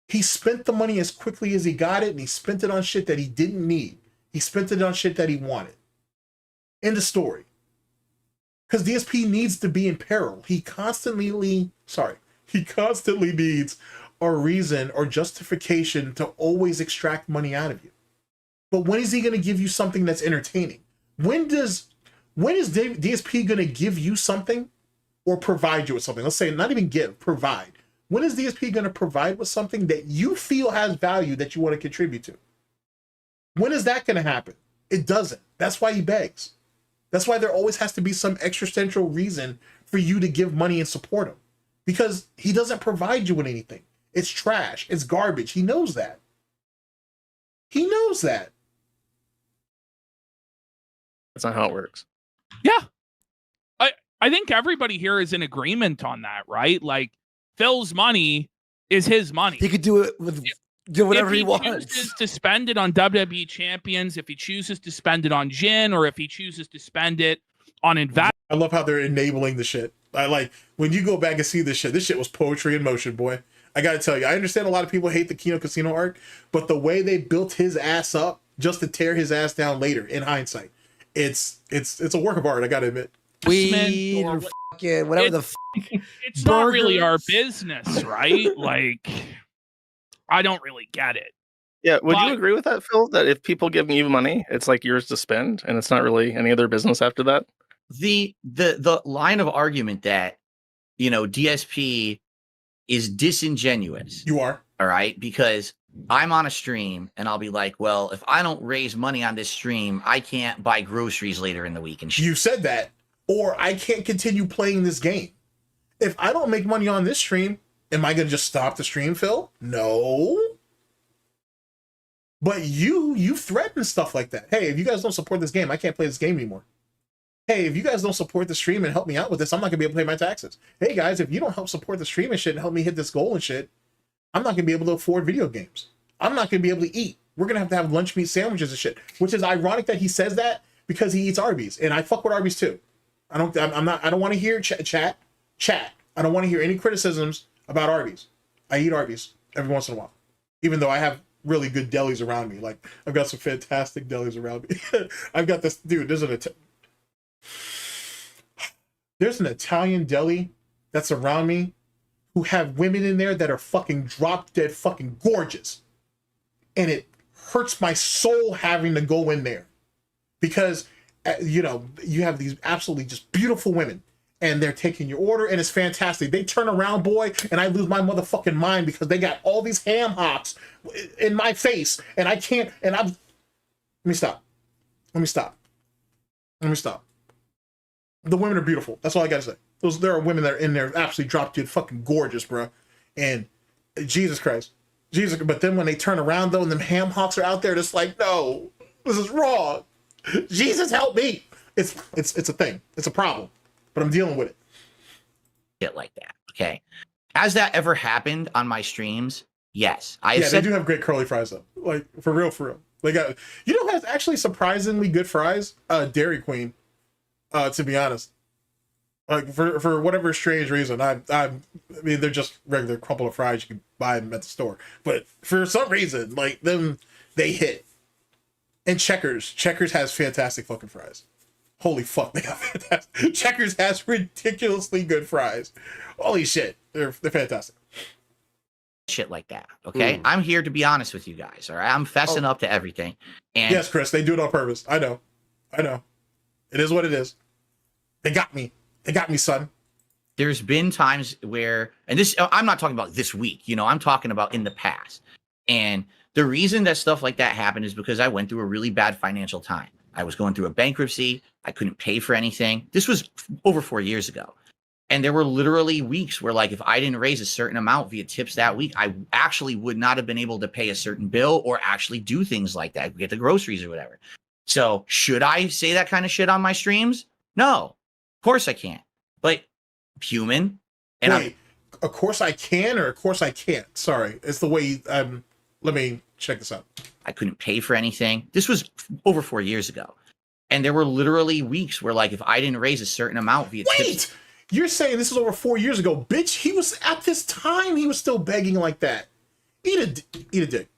He spent the money as quickly as he got it, and he spent it on shit that he didn't need. He spent it on shit that he wanted. End of story. Because DSP needs to be in peril. He constantly needs a reason or justification to always extract money out of you. But when is he going to give you something that's entertaining? When is DSP going to give you something or provide you with something? Let's say not even give, provide. When is DSP going to provide with something that you feel has value that you want to contribute to? When is that going to happen? It doesn't. That's why he begs. That's why there always has to be some existential reason for you to give money and support him. Because he doesn't provide you with anything. It's trash. It's garbage. He knows that. He knows that. That's not how it works. Yeah. I think everybody here is in agreement on that, right? Like, Phil's money is his money. He could do it with whatever he wants. If he chooses to spend it on WWE champions, if he chooses to spend it on Jin, or if he chooses to spend it on invest. I love how they're enabling the shit. I like when you go back and see this shit was poetry in motion, boy. I gotta tell you, I understand a lot of people hate the Kino Casino arc, but the way they built his ass up just to tear his ass down later, in hindsight, it's a work of art, I gotta admit. Weed or fucking whatever the fuck. It's not really our business, right? Like, I don't really get it. Yeah, would you agree with that, Phil? That if people give you money, it's like yours to spend, and it's not really any other business after that? The line of argument that, you know, DSP is disingenuous. You are. All right, because I'm on a stream and I'll be like, well, if I don't raise money on this stream, I can't buy groceries later in the week and shit. You said that. Or I can't continue playing this game. If I don't make money on this stream, am I going to just stop the stream, Phil? No. But you threaten stuff like that. Hey, if you guys don't support this game, I can't play this game anymore. Hey, if you guys don't support the stream and help me out with this, I'm not going to be able to pay my taxes. Hey, guys, if you don't help support the stream and shit and help me hit this goal and shit, I'm not going to be able to afford video games. I'm not going to be able to eat. We're going to have lunch meat sandwiches and shit, which is ironic that he says that because he eats Arby's. And I fuck with Arby's too. I don't want to hear chat. I don't want to hear any criticisms about Arby's. I eat Arby's every once in a while, even though I have really good delis around me. Like, I've got some fantastic delis around me. I've got this, dude, there's an Italian deli that's around me who have women in there that are fucking drop dead fucking gorgeous. And it hurts my soul having to go in there because, you know, you have these absolutely just beautiful women and they're taking your order and it's fantastic. They turn around, boy, and I lose my motherfucking mind because they got all these ham hocks in my face and I can't, and I'm, let me stop. The women are beautiful. That's all I gotta say. There are women that are in there absolutely drop dead fucking gorgeous, bro. And Jesus Christ. But then when they turn around though and them ham hocks are out there, it's like, no, this is wrong. Jesus help me. It's a thing. It's a problem. But I'm dealing with it. Shit like that. Okay. Has that ever happened on my streams? Yes. They do have great curly fries though. Like for real. They got, you know, has actually surprisingly good fries. Dairy Queen. To be honest, like for whatever strange reason, I mean they're just regular crumple of fries. You can buy them at the store, but for some reason, like them, they hit. And Checkers has fantastic fucking fries. Holy fuck, they got fantastic. Checkers has ridiculously good fries. Holy shit, they're fantastic. Shit like that. Okay, I'm here to be honest with you guys. All right, I'm fessing up to everything. And yes, Chris, they do it on purpose. I know. It is what it is. They got me, son. There's been times where, and this, I'm not talking about this week, you know, I'm talking about in the past. And the reason that stuff like that happened is because I went through a really bad financial time. I was going through a bankruptcy. I couldn't pay for anything. This was over 4 years ago. And there were literally weeks where, like, if I didn't raise a certain amount via tips that week, I actually would not have been able to pay a certain bill or actually do things like that, get the groceries or whatever. So should I say that kind of shit on my streams? No, of course I can't. But human. And wait, of course I can or of course I can't? Sorry, it's the way. Let me check this out. I couldn't pay for anything. This was over 4 years ago. And there were literally weeks where, like, if I didn't raise a certain amount via tips. You're saying this is over 4 years ago, bitch? He was at this time. He was still begging like that. Eat a dick.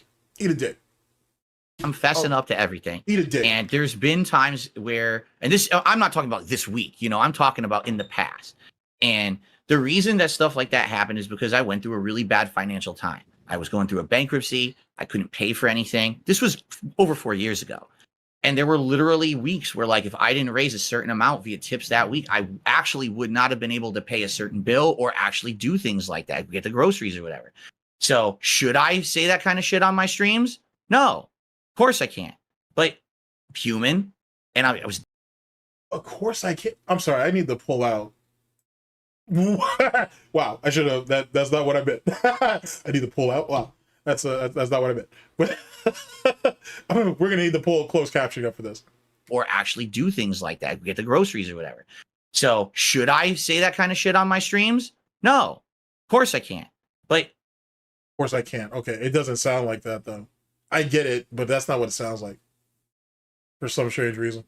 I'm fessing up to everything. Eat a dick. And there's been times where, and this, I'm not talking about this week, you know, I'm talking about in the past. And the reason that stuff like that happened is because I went through a really bad financial time. I was going through a bankruptcy. I couldn't pay for anything. This was over 4 years ago. And there were literally weeks where, like, if I didn't raise a certain amount via tips that week, I actually would not have been able to pay a certain bill or actually do things like that, get the groceries or whatever. So should I say that kind of shit on my streams? No, of course I can't. But human. And I was. Of course I can't. I'm sorry. I need to pull out. Wow. I should have. That's not what I meant. I need to pull out. Wow. That's not what I meant. But we're gonna need to pull a closed captioning up for this. Or actually do things like that, get the groceries or whatever. So should I say that kind of shit on my streams? No, of course I can't. But of course I can't. Okay, it doesn't sound like that though. I get it, but that's not what it sounds like. For some strange reason.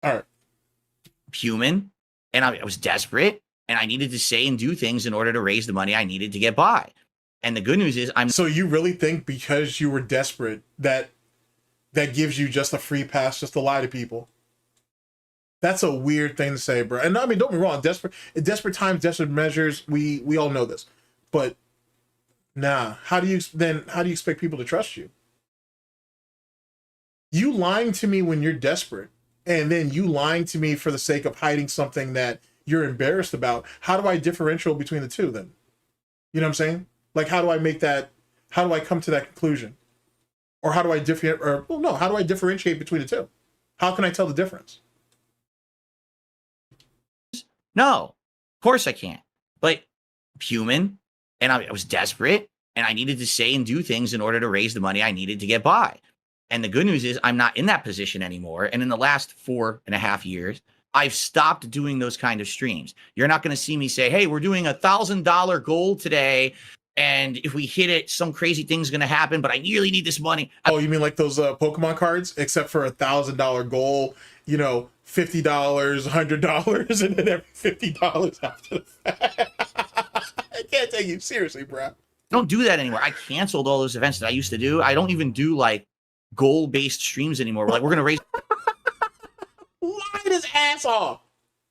All right. Human, and I was desperate, and I needed to say and do things in order to raise the money I needed to get by. And the good news is So you really think because you were desperate that gives you just a free pass just to lie to people? That's a weird thing to say, bro. And I mean, don't be wrong. In desperate times, desperate measures, we all know this. But nah, how do you expect people to trust you? You lying to me when you're desperate, and then you lying to me for the sake of hiding something that you're embarrassed about. How do I differentiate between the two then? You know what I'm saying? Like, how do I come to that conclusion? Or how do I how do I differentiate between the two? How can I tell the difference? No, of course I can't. But human, and I was desperate, and I needed to say and do things in order to raise the money I needed to get by. And the good news is I'm not in that position anymore. And in the last 4.5 years, I've stopped doing those kind of streams. You're not going to see me say, hey, we're doing $1,000 goal today. And if we hit it, some crazy thing's going to happen, but I really need this money. Oh, you mean like those Pokemon cards, except for $1,000 goal, you know, $50, $100, and then every $50 after the fact. I can't take you seriously, bro. I don't do that anymore. I canceled all those events that I used to do. I don't even do like goal-based streams anymore. We're going to raise line his ass off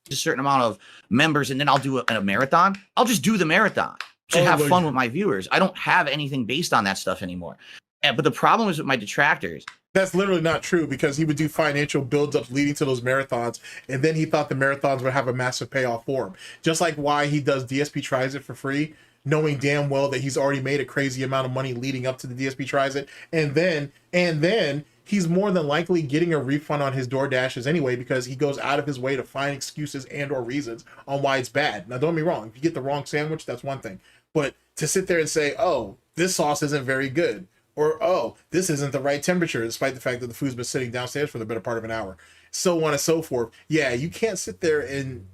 a certain amount of members, and then I'll do a marathon. I'll just do the marathon to have fun with my viewers. I don't have anything based on that stuff anymore. But the problem is with my detractors. That's literally not true, because he would do financial buildups leading to those marathons, and then he thought the marathons would have a massive payoff for him. Just like why he does DSP Tries It for free, knowing damn well that he's already made a crazy amount of money leading up to the DSP Tries It, and then he's more than likely getting a refund on his DoorDashes anyway, because he goes out of his way to find excuses and or reasons on why it's bad. Now, don't get me wrong. If you get the wrong sandwich, that's one thing. But to sit there and say, oh, this sauce isn't very good, or, oh, this isn't the right temperature, despite the fact that the food's been sitting downstairs for the better part of an hour, so on and so forth. Yeah, you can't sit there and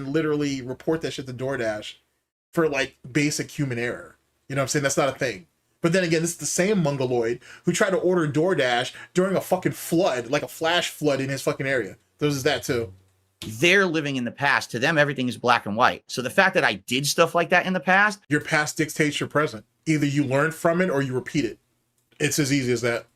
literally report that shit to DoorDash for like basic human error. You know what I'm saying? That's not a thing. But then again, this is the same mongoloid who tried to order DoorDash during a fucking flood, like a flash flood in his fucking area. There's that too. They're living in the past. To them, everything is black and white. So the fact that I did stuff like that in the past, your past dictates your present. Either you learn from it or you repeat it. It's as easy as that.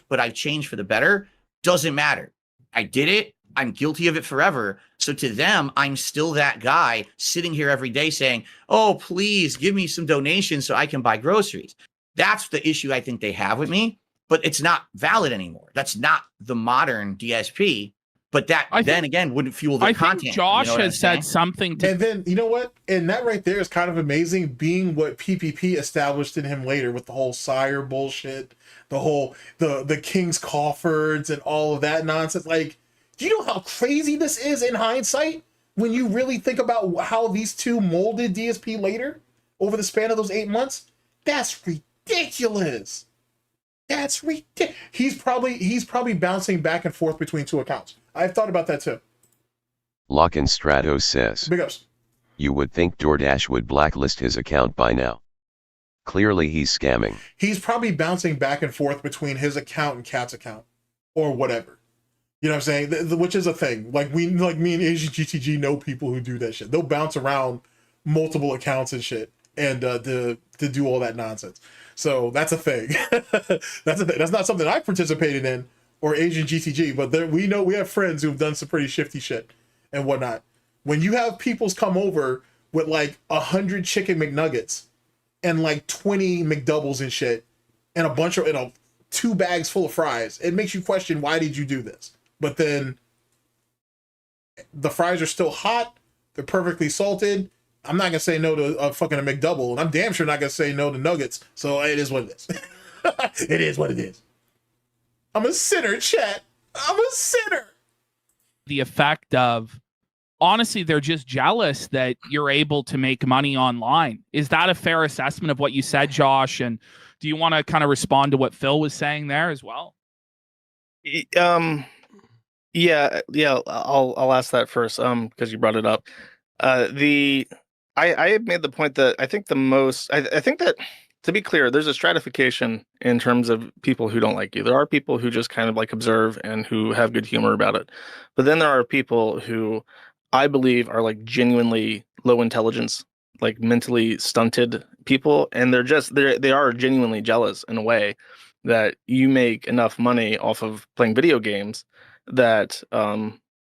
But I've changed for the better, doesn't matter. I did it. I'm guilty of it forever. So to them, I'm still that guy sitting here every day saying, oh, please give me some donations so I can buy groceries. That's the issue I think they have with me, but it's not valid anymore. That's not the modern DSP. But that then again wouldn't fuel the content. I think Josh has said something to. And then, you know what? And that right there is kind of amazing, being what PPP established in him later with the whole sire bullshit, the whole, the King's Coffords and all of that nonsense. Like, do you know how crazy this is in hindsight when you really think about how these two molded DSP later over the span of those 8 months? That's ridiculous. That's ridiculous. He's probably bouncing back and forth between two accounts. I've thought about that too. Lock and Stratos says, Big ups. You would think DoorDash would blacklist his account by now. Clearly he's scamming. He's probably bouncing back and forth between his account and Cat's account, or whatever. You know what I'm saying? Which is a thing. Like me and Asian GTG know people who do that shit. They'll bounce around multiple accounts and shit, and to do all that nonsense. So that's a thing. That's a thing. That's not something I participated in, or Asian GTG, but we know we have friends who've done some pretty shifty shit and whatnot. When you have peoples come over with like 100 chicken McNuggets and like 20 McDoubles and shit, and a bunch of 2 bags full of fries, it makes you question, why did you do this? But then the fries are still hot, they're perfectly salted. I'm not gonna say no to a McDouble, and I'm damn sure not gonna say no to nuggets. So it is what it is. It is what it is. I'm a sinner, chat. I'm a sinner. The effect of, honestly, they're just jealous that you're able to make money online. Is that a fair assessment of what you said, Josh? And do you want to kind of respond to what Phil was saying there as well? Yeah. I'll ask that first. Because you brought it up. I have made the point that I think I think that, to be clear, there's a stratification in terms of people who don't like you. There are people who just kind of like observe and who have good humor about it. But then there are people who I believe are like genuinely low intelligence, like mentally stunted people. And they are genuinely jealous in a way that you make enough money off of playing video games that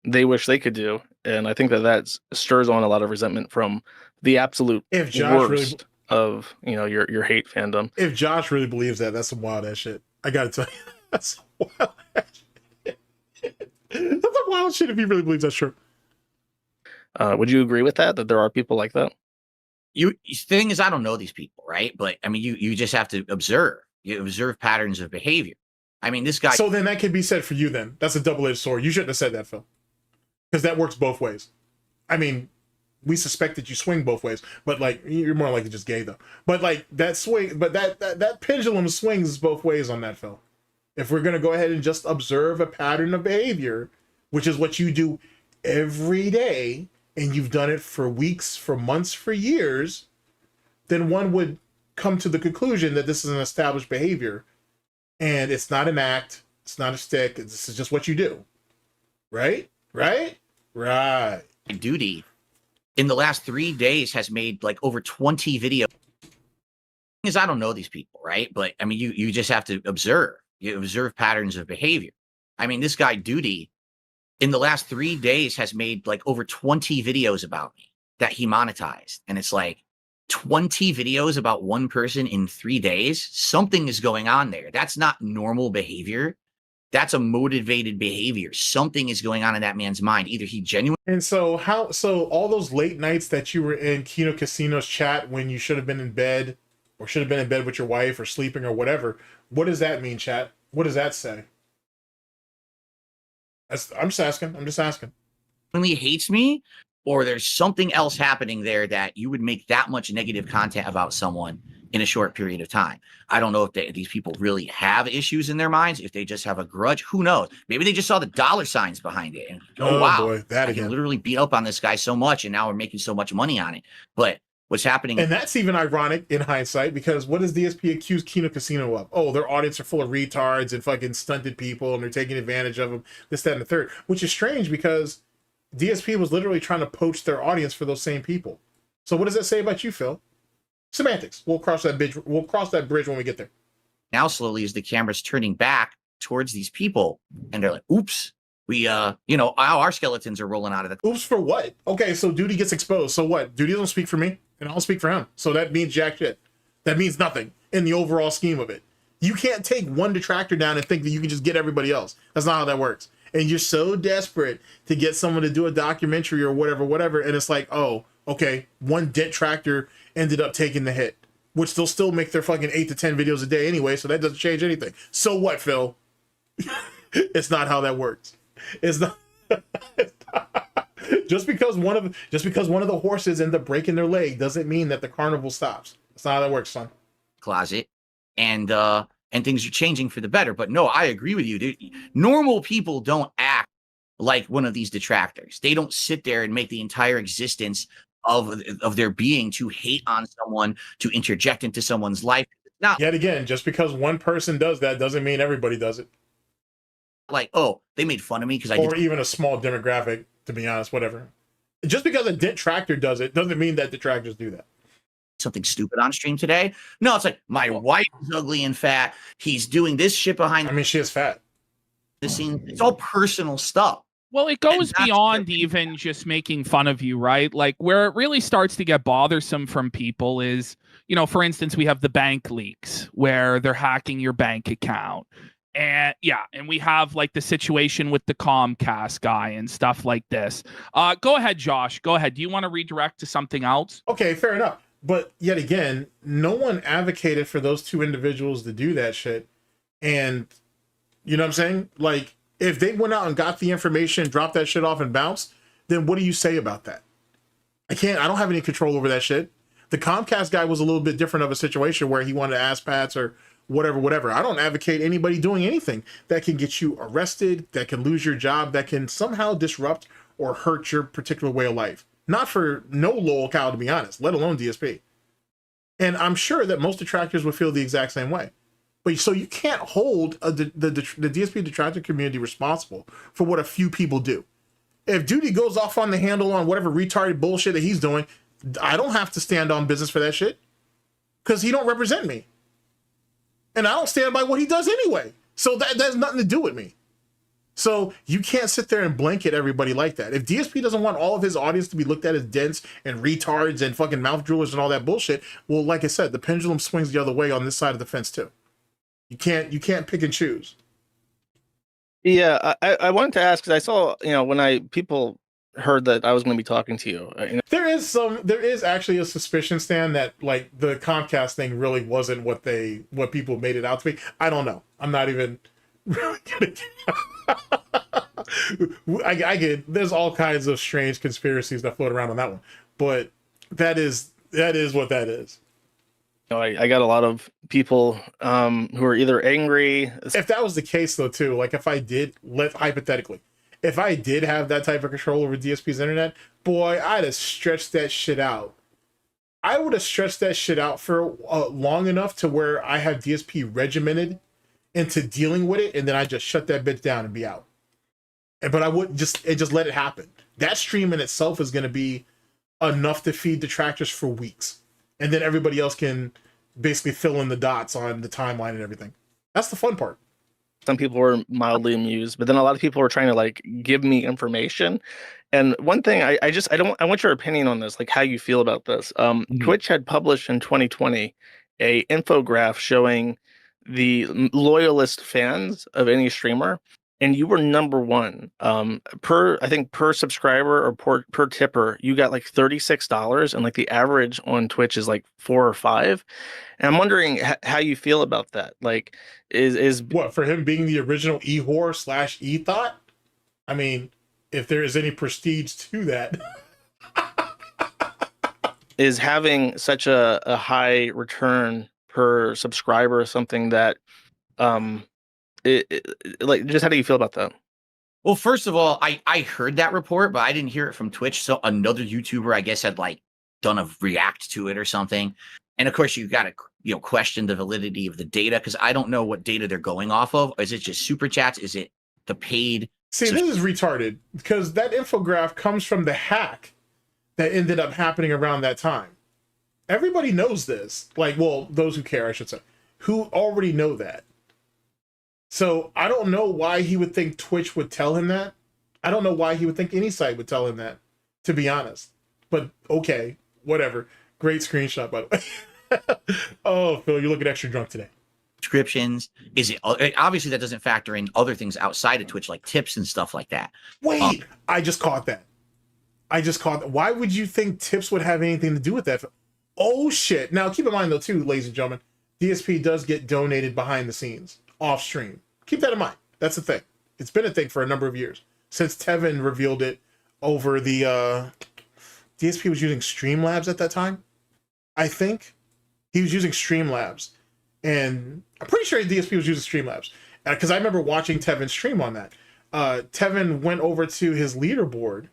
they wish they could do. And I think that stirs on a lot of resentment from the absolute worst of your hate fandom. If Josh really believes that, that's some wild ass shit. I gotta tell you, that's some wild ass shit. That's some wild shit if he really believes that's true. Would you agree with that there are people like that? Thing is, I don't know these people, right? But I mean, you just have to observe. You observe patterns of behavior. I mean, this guy. So then that could be said for you. Then that's a double-edged sword. You shouldn't have said that, Phil, because that works both ways. I mean, we suspect that you swing both ways, but like you're more likely just gay though. But like that swing, but that pendulum swings both ways on that, Phil. If we're gonna go ahead and just observe a pattern of behavior, which is what you do every day, and you've done it for weeks, for months, for years, then one would come to the conclusion that this is an established behavior, and it's not an act, it's not a stick. This is just what you do, right? Duty in the last 3 days has made like over 20 videos. Is I don't know these people, right? But I mean, you just have to observe. You observe patterns of behavior. I mean, this guy Duty in the last 3 days has made like over 20 videos about me that he monetized, and it's like, 20 videos about one person in 3 days, something is going on there. That's not normal behavior. That's a motivated behavior. Something is going on in that man's mind. Either he genuinely. And so all those late nights that you were in Kino Casino's chat when you should have been in bed or should have been in bed with your wife or sleeping or whatever, what does that mean, chat? What does that say? I'm just asking. Hates me, or there's something else happening there that you would make that much negative content about someone in a short period of time. I don't know if these people really have issues in their minds, if they just have a grudge. Who knows? Maybe they just saw the dollar signs behind it and Oh, wow, boy, that I again. can literally beat up on this guy so much, and now we're making so much money on it. But what's happening? And that's even ironic in hindsight, because what does DSP accuse Kino Casino of? Oh, their audience are full of retards and fucking stunted people, and they're taking advantage of them, this, that, and the third. Which is strange, because DSP was literally trying to poach their audience for those same people. So what does that say about you, Phil? Semantics. We'll cross that bridge. We'll cross that bridge when we get there. Now slowly as the camera's turning back towards these people, and they're like, oops, we our skeletons are rolling out of the. Oops for what? Okay, so Duty gets exposed. So what? Duty doesn't speak for me, and I don't speak for him. So that means jack shit. That means nothing in the overall scheme of it. You can't take one detractor down and think that you can just get everybody else. That's not how that works. And you're so desperate to get someone to do a documentary or whatever, and it's like, oh, okay, one detractor ended up taking the hit, which they'll still make their fucking 8 to 10 videos a day anyway, so that doesn't change anything. So what, Phil? It's not how that works. It's not. Just because one of the horses ends up breaking their leg doesn't mean that the carnival stops. That's not how that works, son. Closet, and things are changing for the better. But no, I agree with you, dude. Normal people don't act like one of these detractors. They don't sit there and make the entire existence of their being to hate on someone, to interject into someone's life. Not Yet again, just because one person does that doesn't mean everybody does it. like, oh, they made fun of me because I Or did even a small demographic, to be honest, whatever. Just because a detractor does it doesn't mean that detractors do that. something stupid on stream today. No, it's like my wife is ugly and fat. He's doing this shit behind I mean, she is fat. the scene. It's all personal stuff. Well, it goes that's beyond the- even just making fun of you, right? Like where it really starts to get bothersome from people is, for instance, we have the bank leaks where they're hacking your bank account. And and we have like the situation with the Comcast guy and stuff like this. Go ahead, Josh. Go ahead. Do you want to redirect to something else? Okay, fair enough. But yet again, no one advocated for those two individuals to do that shit. And you know what I'm saying? Like, if they went out and got the information, dropped that shit off and bounced, then what do you say about that? I don't have any control over that shit. The Comcast guy was a little bit different of a situation where he wanted to ask Pats or whatever. I don't advocate anybody doing anything that can get you arrested, that can lose your job, that can somehow disrupt or hurt your particular way of life. Not for no locale, to be honest, let alone DSP. And I'm sure that most detractors would feel the exact same way. But so you can't hold the DSP detractor community responsible for what a few people do. If Duty goes off on the handle on whatever retarded bullshit that he's doing, I don't have to stand on business for that shit because he don't represent me. And I don't stand by what he does anyway. So that has nothing to do with me. So you can't sit there and blanket everybody like that. If DSP doesn't want all of his audience to be looked at as dense and retards and fucking mouth droolers and all that bullshit, well, like I said, the pendulum swings the other way on this side of the fence too. You can't pick and choose. Yeah, I wanted to ask because I saw, when people heard that I was going to be talking to you. There is actually a suspicion, Stan, that like the Comcast thing really wasn't what people made it out to be. I don't know. I'm not even really I get there's all kinds of strange conspiracies that float around on that one, but that is what that is. I got a lot of people who are either angry. If that was the case, though, too, like if I did if I did have that type of control over DSP's internet, boy, I'd have stretched that shit out. I would have stretched that shit out for long enough to where I have DSP regimented into dealing with it, and then I just shut that bitch down and be out. But I would just let it happen. That stream in itself is going to be enough to feed detractors for weeks. And then everybody else can basically fill in the dots on the timeline and everything. That's the fun part. Some people were mildly amused, but then a lot of people were trying to like give me information. And one thing I want your opinion on this, like how you feel about this. Twitch had published in 2020 a infograph showing the loyalist fans of any streamer, and you were number one. Per subscriber or per tipper, you got like $36, and like the average on Twitch is like 4 or 5. And I'm wondering how you feel about that. Like, is what, for him being the original e-whore / e-thought? I mean, if there is any prestige to that. Is having such a high return per subscriber something that, like, just how do you feel about that? Well, first of all, I heard that report, but I didn't hear it from Twitch. So another YouTuber, I guess, had like done a react to it or something. And of course, you got to question the validity of the data, because I don't know what data they're going off of. Is it just super chats? Is it the paid? See, this is retarded, because that infograph comes from the hack that ended up happening around that time. Everybody knows this. Like, well, those who care, I should say, who already know that. So I don't know why he would think Twitch would tell him that. I don't know why he would think any site would tell him that, to be honest. But okay, whatever. Great screenshot, by the way. Oh, Phil, you're looking extra drunk today. Subscriptions? Is it obviously that doesn't factor in other things outside of Twitch, like tips and stuff like that? Wait, I just caught that. Why would you think tips would have anything to do with that? Oh shit. Now keep in mind though too, ladies and gentlemen, DSP does get donated behind the scenes, off stream. Keep that in mind. That's the thing. It's been a thing for a number of years. Since Tevin revealed it over the DSP was using Streamlabs at that time. I think he was using Streamlabs, and I'm pretty sure DSP was using Streamlabs, because I remember watching Tevin stream on that. Tevin went over to his leaderboard,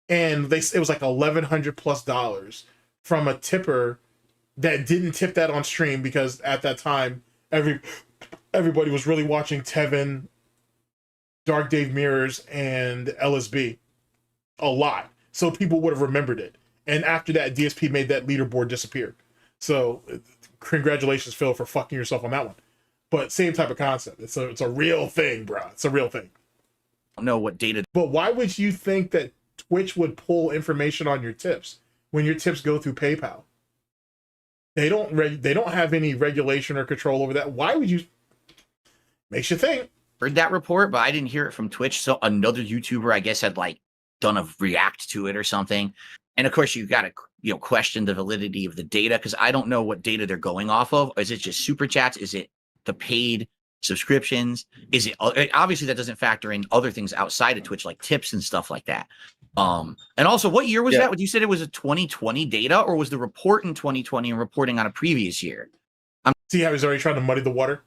and it was like $1,100+ from a tipper that didn't tip that on stream, because at that time everybody was really watching Tevin, Dark Dave Mirrors, and LSB a lot, so people would have remembered it. And after that, DSP made that leaderboard disappear. So congratulations, Phil, for fucking yourself on that one. But same type of concept. It's a real thing, bro. It's a real thing. I don't know what data. But why would you think that Twitch would pull information on your tips when your tips go through PayPal? They don't have any regulation or control over that. Why would you? Makes you think. Heard that report, but I didn't hear it from Twitch. So another YouTuber, I guess, had like done a react to it or something. And of course, you got to question the validity of the data, because I don't know what data they're going off of. Is it just super chats? Is it the paid subscriptions? Is it obviously that doesn't factor in other things outside of Twitch, like tips and stuff like that. And also, what year was that? What you said, it was a 2020 data, or was the report in 2020 and reporting on a previous year? See how he's already trying to muddy the water?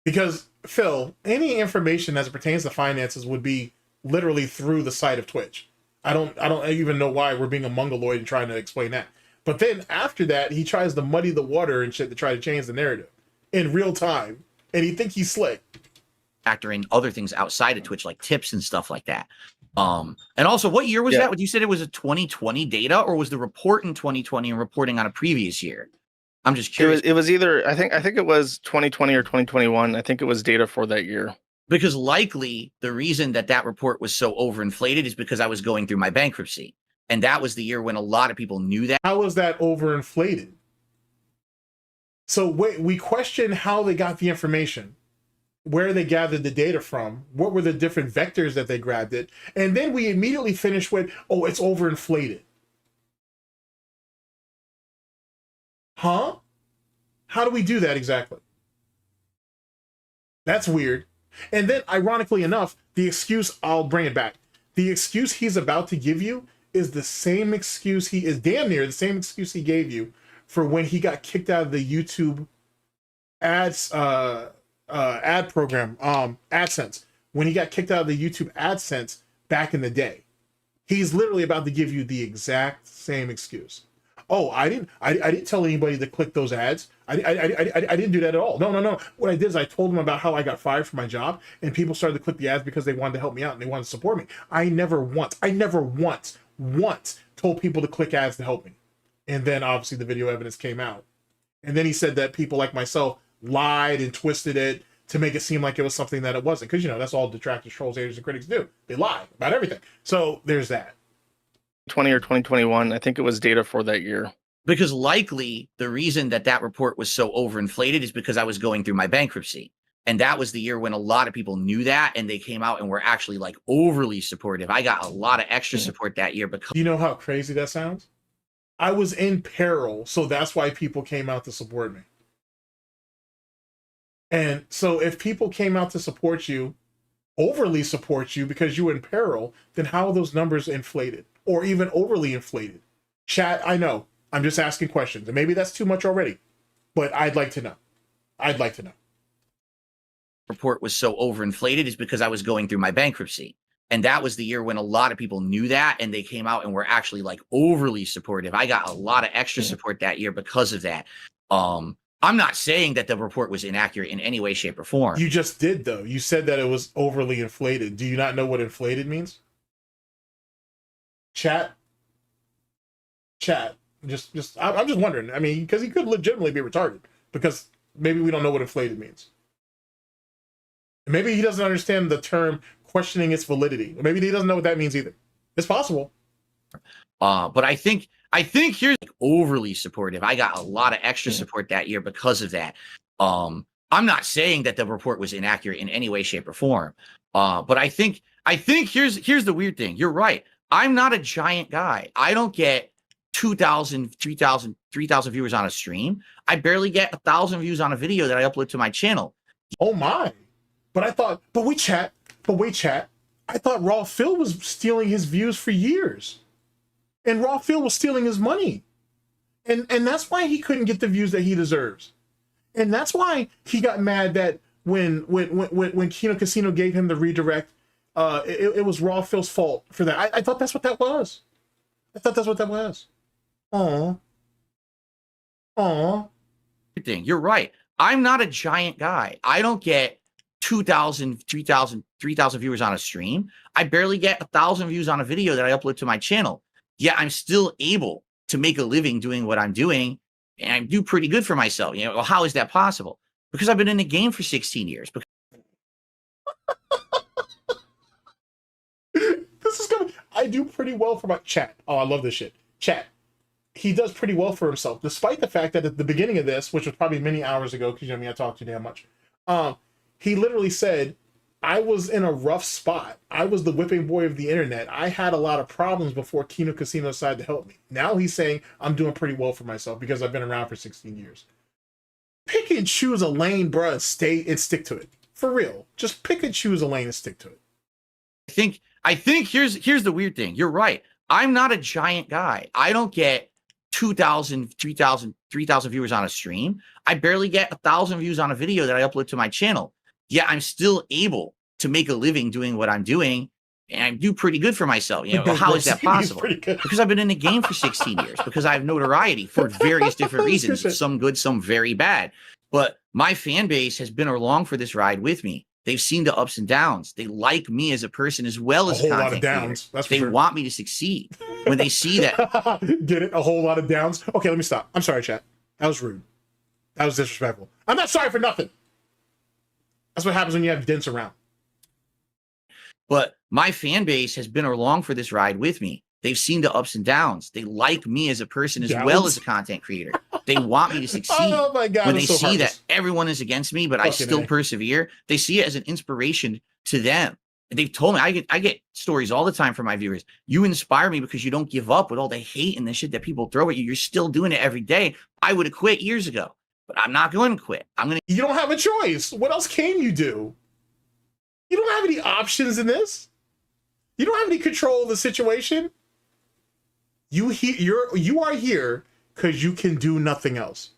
Because Phil, any information as it pertains to finances would be literally through the site of Twitch. I don't even know why we're being a mongoloid and trying to explain that. But then after that, he tries to muddy the water and shit to try to change the narrative in real time, and he thinks he's slick. Factor in other things outside of Twitch, like tips and stuff like that. And also, what year was that? What you said, it was a 2020 data, or was the report in 2020 and reporting on a previous year? I'm just curious. It was either, I think it was 2020 or 2021. I think it was data for that year. Because likely the reason that report was so overinflated is because I was going through my bankruptcy. And that was the year when a lot of people knew that. How was that overinflated? So wait, we question how they got the information, where they gathered the data from, what were the different vectors that they grabbed it, and then we immediately finish with, oh, it's overinflated. Huh? How do we do that exactly? That's weird. And then, ironically enough, the excuse, I'll bring it back. The excuse he's about to give you is the same excuse damn near the same excuse he gave you for when he got kicked out of the YouTube ads, ad program, AdSense. When he got kicked out of the YouTube AdSense back in the day. He's literally about to give you the exact same excuse. Oh, I didn't tell anybody to click those ads. I didn't do that at all. No. What I did is I told them about how I got fired from my job, and people started to click the ads because they wanted to help me out and they wanted to support me. I never once told people to click ads to help me. And then obviously the video evidence came out. And then he said that people like myself lied and twisted it to make it seem like it was something that it wasn't. Because, you know, that's all detractors, trolls, haters, and critics do. They lie about everything. So there's that. 20 or 2021. I think it was data for that year. Because likely the reason that that report was so overinflated is because I was going through my bankruptcy. And that was the year when a lot of people knew that, and they came out and were actually like overly supportive. I got a lot of extra support that year because Do you know how crazy that sounds? I was in peril, so that's why people came out to support me. And so if people came out to support you, overly support you because you were in peril, then how are those numbers inflated or even overly inflated? Chat, I know. I'm just asking questions. And maybe that's too much already, but I'd like to know. I'd like to know. report was so overinflated is because I was going through my bankruptcy. And that was the year when a lot of people knew that, and they came out and were actually like overly supportive. I got a lot of extra support that year because of that. I'm not saying that the report was inaccurate in any way, shape, or form. You just did, though. You said that it was overly inflated. Do you not know what inflated means? Chat. I'm just wondering. I mean, because he could legitimately be retarded, because maybe we don't know what inflated means. Maybe he doesn't understand the term questioning its validity. Or maybe he doesn't know what that means either. It's possible. But I think here's like overly supportive. I got a lot of extra support that year because of that. I'm not saying that the report was inaccurate in any way, shape, or form. But I think here's the weird thing. You're right. I'm not a giant guy. I don't get 2,000, 3,000 viewers on a stream. I barely get 1,000 views on a video that I upload to my channel. Oh my. But wait, chat. I thought Raw Phil was stealing his views for years. And Raw Phil was stealing his money. And that's why he couldn't get the views that he deserves. And that's why he got mad that when Kino Casino gave him the redirect, it was Raw Phil's fault for that. I thought that's what that was. Aw. You're right. I'm not a giant guy. I don't get 2,000, 3,000 viewers on a stream. I barely get 1,000 views on a video that I upload to my channel. Yet I'm still able to make a living doing what I'm doing, and I do pretty good for myself. You know, well, how is that possible? Because I've been in the game for 16 years. This is gonna. I do pretty well for my chat. Oh, I love this shit. Chat. He does pretty well for himself, despite the fact that at the beginning of this, which was probably many hours ago, because you know me, I talk too damn much. He literally said, I was in a rough spot. I was the whipping boy of the internet. I had a lot of problems before Kino Casino decided to help me. Now he's saying I'm doing pretty well for myself because I've been around for 16 years. Pick and choose a lane, bruh, stay and stick to it. For real. Just pick and choose a lane and stick to it. I think here's the weird thing. You're right. I'm not a giant guy. I don't get 2,000, 3,000 viewers on a stream. I barely get 1,000 views on a video that I upload to my channel. Yet I'm still able to make a living doing what I'm doing, and I do pretty good for myself. You know, well, how is that possible? Because I've been in the game for 16 years, because I have notoriety for various different reasons, some good, some very bad. But my fan base has been along for this ride with me. They've seen the ups and downs. They like me as a person as well as a whole lot of downs. They want me to succeed. When they see that, get it? A whole lot of downs. Okay, let me stop. I'm sorry, chat. That was rude. That was disrespectful. I'm not sorry for nothing. That's what happens when you have dents around. But my fan base has been along for this ride with me. They've seen the ups and downs. They like me as a person as well as a content creator. They want me to succeed. Oh my God, when they see that everyone is against me, but I still persevere, they see it as an inspiration to them. And they've told me, I get stories all the time from my viewers. You inspire me because you don't give up with all the hate and the shit that people throw at you. You're still doing it every day. I would have quit years ago, but I'm not going to quit. You don't have a choice. What else can you do? You don't have any options in this. You don't have any control of the situation. You are here because you can do nothing else.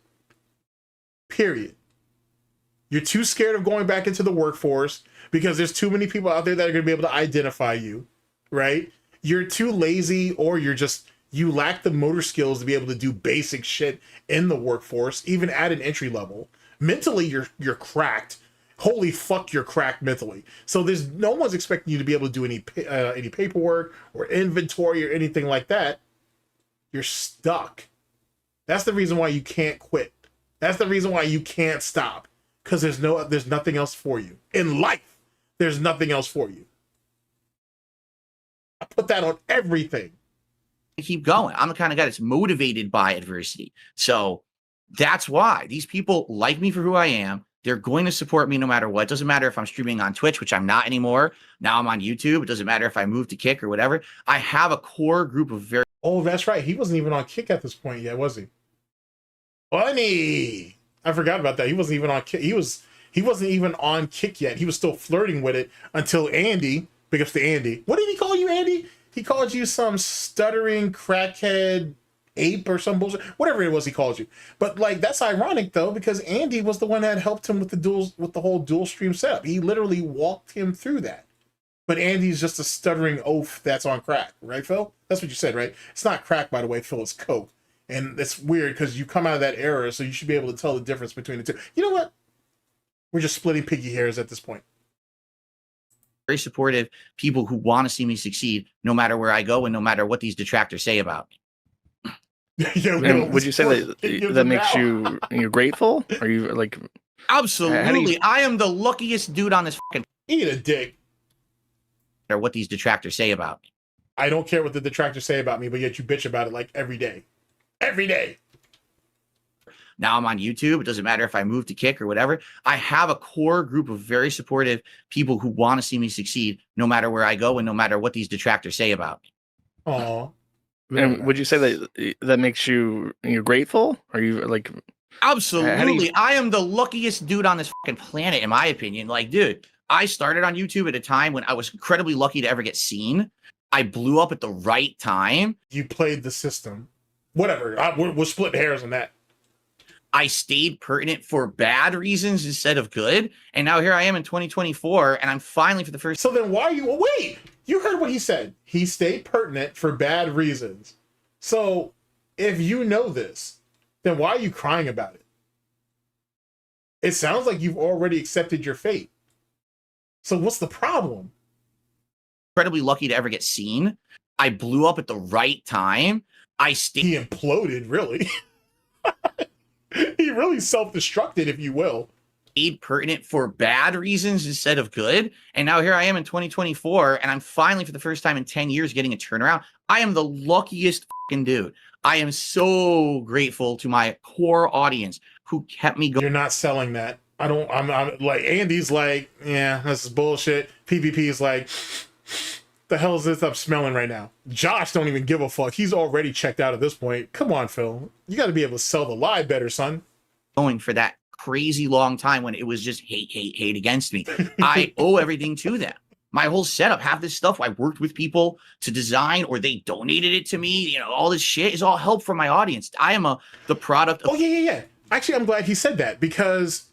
Period. You're too scared of going back into the workforce because there's too many people out there that are going to be able to identify you, right? You're too lazy, or you lack the motor skills to be able to do basic shit in the workforce, even at an entry level. Mentally, you're cracked. Holy fuck, you're cracked mentally. So there's no one's expecting you to be able to do any paperwork or inventory or anything like that. You're stuck. That's the reason why you can't quit. That's the reason why you can't stop, because there's nothing else for you in life. There's nothing else for you. I put that on everything. Keep going. I'm the kind of guy that's motivated by adversity. So that's why these people like me for who I am. They're going to support me no matter what. It doesn't matter if I'm streaming on Twitch, which I'm not anymore. Now I'm on YouTube. It doesn't matter if I move to Kick or whatever. I have a core group of very... Oh, that's right. He wasn't even on Kick at this point yet, was he? Funny. I forgot about that. He wasn't even on Kick. He wasn't even on Kick yet. He was still flirting with it until Andy, big ups to Andy. What did he call you, Andy? He called you some stuttering crackhead ape or some bullshit, whatever it was he called you. But like, that's ironic though, because Andy was the one that helped him with the whole dual stream setup. He literally walked him through that. But Andy's just a stuttering oaf that's on crack, right, Phil? That's what you said, right? It's not crack, by the way, Phil. It's coke. And it's weird because you come out of that era, so you should be able to tell the difference between the two. You know what? We're just splitting piggy hairs at this point. very supportive people who want to see me succeed no matter where I go and no matter what these detractors say about me. And would you say that makes you grateful? Are you like... Absolutely. I am the luckiest dude on this fucking... Eat a dick. Or what these detractors say about me. I don't care what the detractors say about me, but yet you bitch about it like every day. Every day. Now I'm on YouTube. It doesn't matter if I move to Kick or whatever. I have a core group of very supportive people who want to see me succeed no matter where I go and no matter what these detractors say about me. Aw. And would you say that makes you grateful? Are you like... Absolutely. I am the luckiest dude on this fucking planet, in my opinion. Like, dude, I started on YouTube at a time when I was incredibly lucky to ever get seen. I blew up at the right time. You played the system. Whatever. We're splitting hairs on that. I stayed pertinent for bad reasons instead of good. And now here I am in 2024, and I'm finally for the first... So then why are you... Well, wait! You heard what he said. He stayed pertinent for bad reasons. So if you know this, then why are you crying about it? It sounds like you've already accepted your fate. So what's the problem? Incredibly lucky to ever get seen. I blew up at the right time. I stayed... He imploded, really. He really self-destructed, if you will. Stayed pertinent for bad reasons instead of good. And now here I am in 2024, and I'm finally, for the first time in 10 years, getting a turnaround. I am the luckiest fucking dude. I am so grateful to my core audience who kept me going. You're not selling that. I'm like, Andy's like, yeah, this is bullshit. PvP is like, the hell is this I'm smelling right now? Josh don't even give a fuck. He's already checked out at this point. Come on, Phil. You got to be able to sell the lie better, son. Going for that crazy long time when it was just hate against me. I owe everything to them. My whole setup, half this stuff I worked with people to design, or they donated it to me. You know, all this shit is all help from my audience. I am the product of... Oh, yeah. Actually, I'm glad he said that, because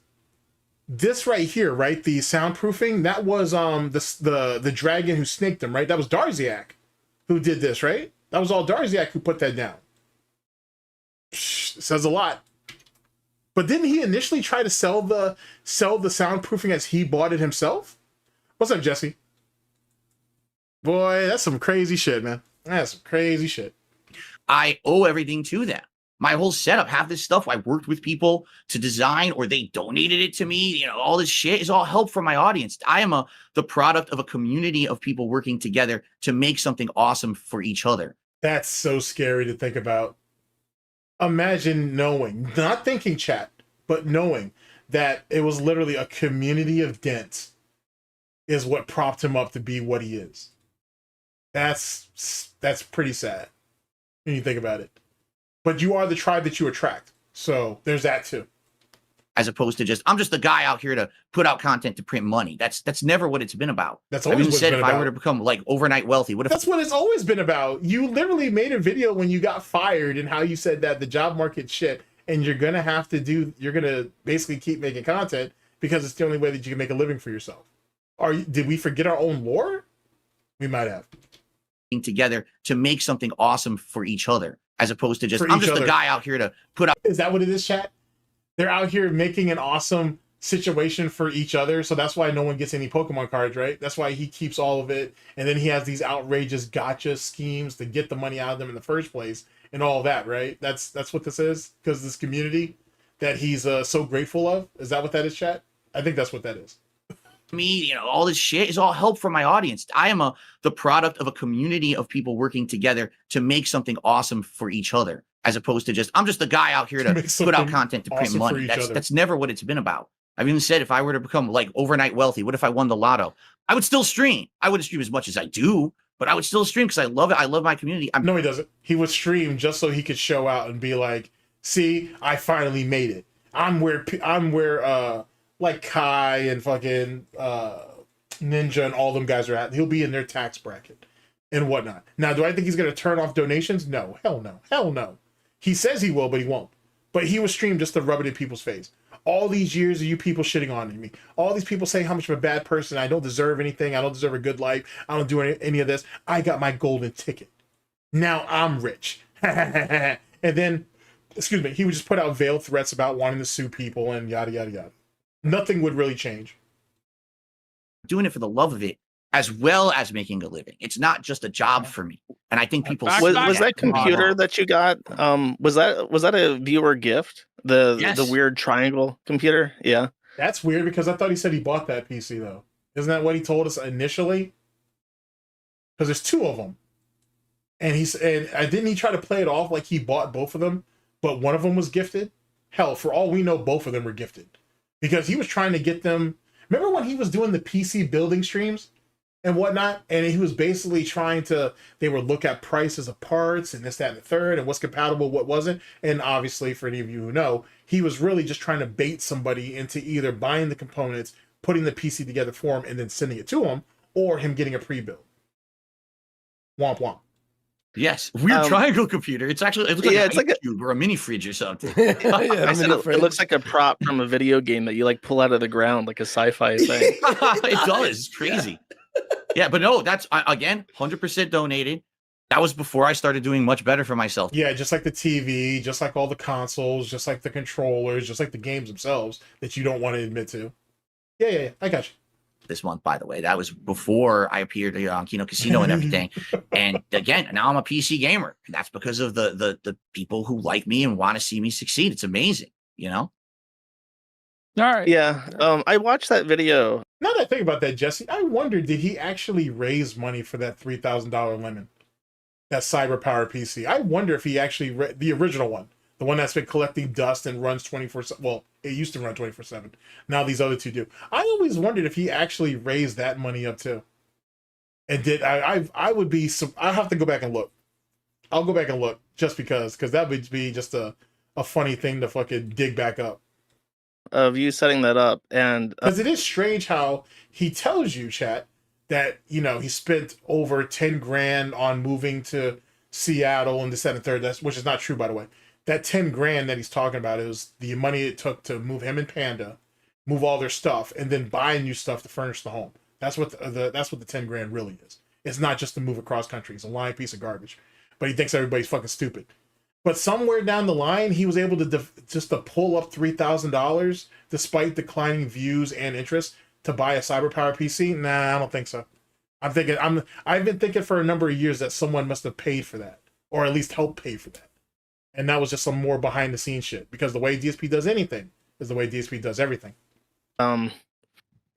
this right here, right, the soundproofing, that was the dragon who snaked him, right? That was Darksydephil who did this, right? That was all Darksydephil who put that down. Says a lot. But didn't he initially try to sell the soundproofing as he bought it himself? What's up, Jesse? Boy, that's some crazy shit, man. That's some crazy shit. I owe everything to them. My whole setup, half this stuff I worked with people to design, or they donated it to me. You know, all this shit is all help from my audience. I am the product of a community of people working together to make something awesome for each other. That's so scary to think about. Imagine knowing, not thinking, chat, but knowing that it was literally a community of dents is what propped him up to be what he is. That's pretty sad when you think about it. But you are the tribe that you attract. So there's that too. As opposed to I'm just the guy out here to put out content to print money. That's never what it's been about. That's always what it's been about. I were to become like overnight wealthy, what if... That's what it's always been about. You literally made a video when you got fired and how you said that the job market shit, and you're gonna basically keep making content because it's the only way that you can make a living for yourself. Did we forget our own lore? We might have. Together to make something awesome for each other, as opposed to I'm just the guy out here to put out... Is that what it is, chat? They're out here making an awesome situation for each other, so that's why no one gets any Pokemon cards, right? That's why he keeps all of it, and then he has these outrageous gotcha schemes to get the money out of them in the first place, and all that, right? That's what this is, because this community that he's so grateful of. Is that what that is, chat? I think that's what that is. Me, you know, all this shit is all help from my audience. I am the product of a community of people working together to make something awesome for each other, as opposed to just I'm just the guy out here to put out content to print awesome money. for each other. That's never what it's been about. I've even said if I were to become like overnight wealthy, what if I won the lotto? I would still stream. I wouldn't stream as much as I do, but I would still stream because I love it. I love my community. No, he doesn't. He would stream just so he could show out and be like, "See, I finally made it. I'm where like Kai and fucking Ninja and all them guys are at. He'll be in their tax bracket and whatnot." Now, do I think he's going to turn off donations? No, hell no, hell no. He says he will, but he won't. But he will stream just to rub it in people's face. All these years of you people shitting on me, all these people saying how much of a bad person, I don't deserve anything, I don't deserve a good life, I don't do any of this. I got my golden ticket. Now I'm rich. And then, excuse me, he would just put out veiled threats about wanting to sue people and yada, yada, yada. Nothing would really change. Doing it for the love of it, as well as making a living. It's not just a job for me. And I think people was that computer that you got? Was that a viewer gift? The weird triangle computer? Yeah. That's weird because I thought he said he bought that PC though. Isn't that what he told us initially? Because there's two of them, and didn't he try to play it off like he bought both of them, but one of them was gifted? Hell, for all we know, both of them were gifted because he was trying to get them. Remember when he was doing the PC building streams and whatnot, and he was basically trying to, they would look at prices of parts and this, that, and the third, and what's compatible, what wasn't. And obviously, for any of you who know, he was really just trying to bait somebody into either buying the components, putting the PC together for him, and then sending it to him, or him getting a pre-build. Womp womp. Yes, weird triangle computer. It looks like a cube or a mini fridge or something. It looks like a prop from a video game that you like pull out of the ground, like a sci-fi thing. It does. It's crazy. Yeah, but no, that's again 100% donated. That was before I started doing much better for myself. Yeah, just like the TV, just like all the consoles, just like the controllers, just like the games themselves that you don't want to admit to. Yeah, I got you. This month, by the way, that was before I appeared on Kino Casino and everything. And again, now I'm a PC gamer, and that's because of the people who like me and want to see me succeed. It's amazing, you know. All right. Yeah, I watched that video. Now that I think about that, Jesse, I wonder, did he actually raise money for that $3,000 lemon, that cyber power PC? I wonder if he actually the original one, the one that's been collecting dust and runs 24/7. Well, it used to run 24/7. Now these other two do. I always wondered if he actually raised that money up too. And did I would be I have to go back and look. I'll go back and look just because that would be just a funny thing to fucking dig back up. Of you setting that up, and because it is strange how he tells you, chat, that he spent over 10 grand on moving to Seattle and this, that, and third. Which is not true, by the way. That 10 grand that he's talking about is the money it took to move him and Panda, move all their stuff, and then buy new stuff to furnish the home. That's what the 10 grand really is. It's not just to move across country. It's a lying piece of garbage. But he thinks everybody's fucking stupid. But somewhere down the line, he was able to just to pull up $3,000 despite declining views and interest to buy a CyberPower PC. Nah, I don't think so. I've been thinking for a number of years that someone must have paid for that, or at least helped pay for that. And that was just some more behind the scenes shit, because the way DSP does anything is the way DSP does everything. I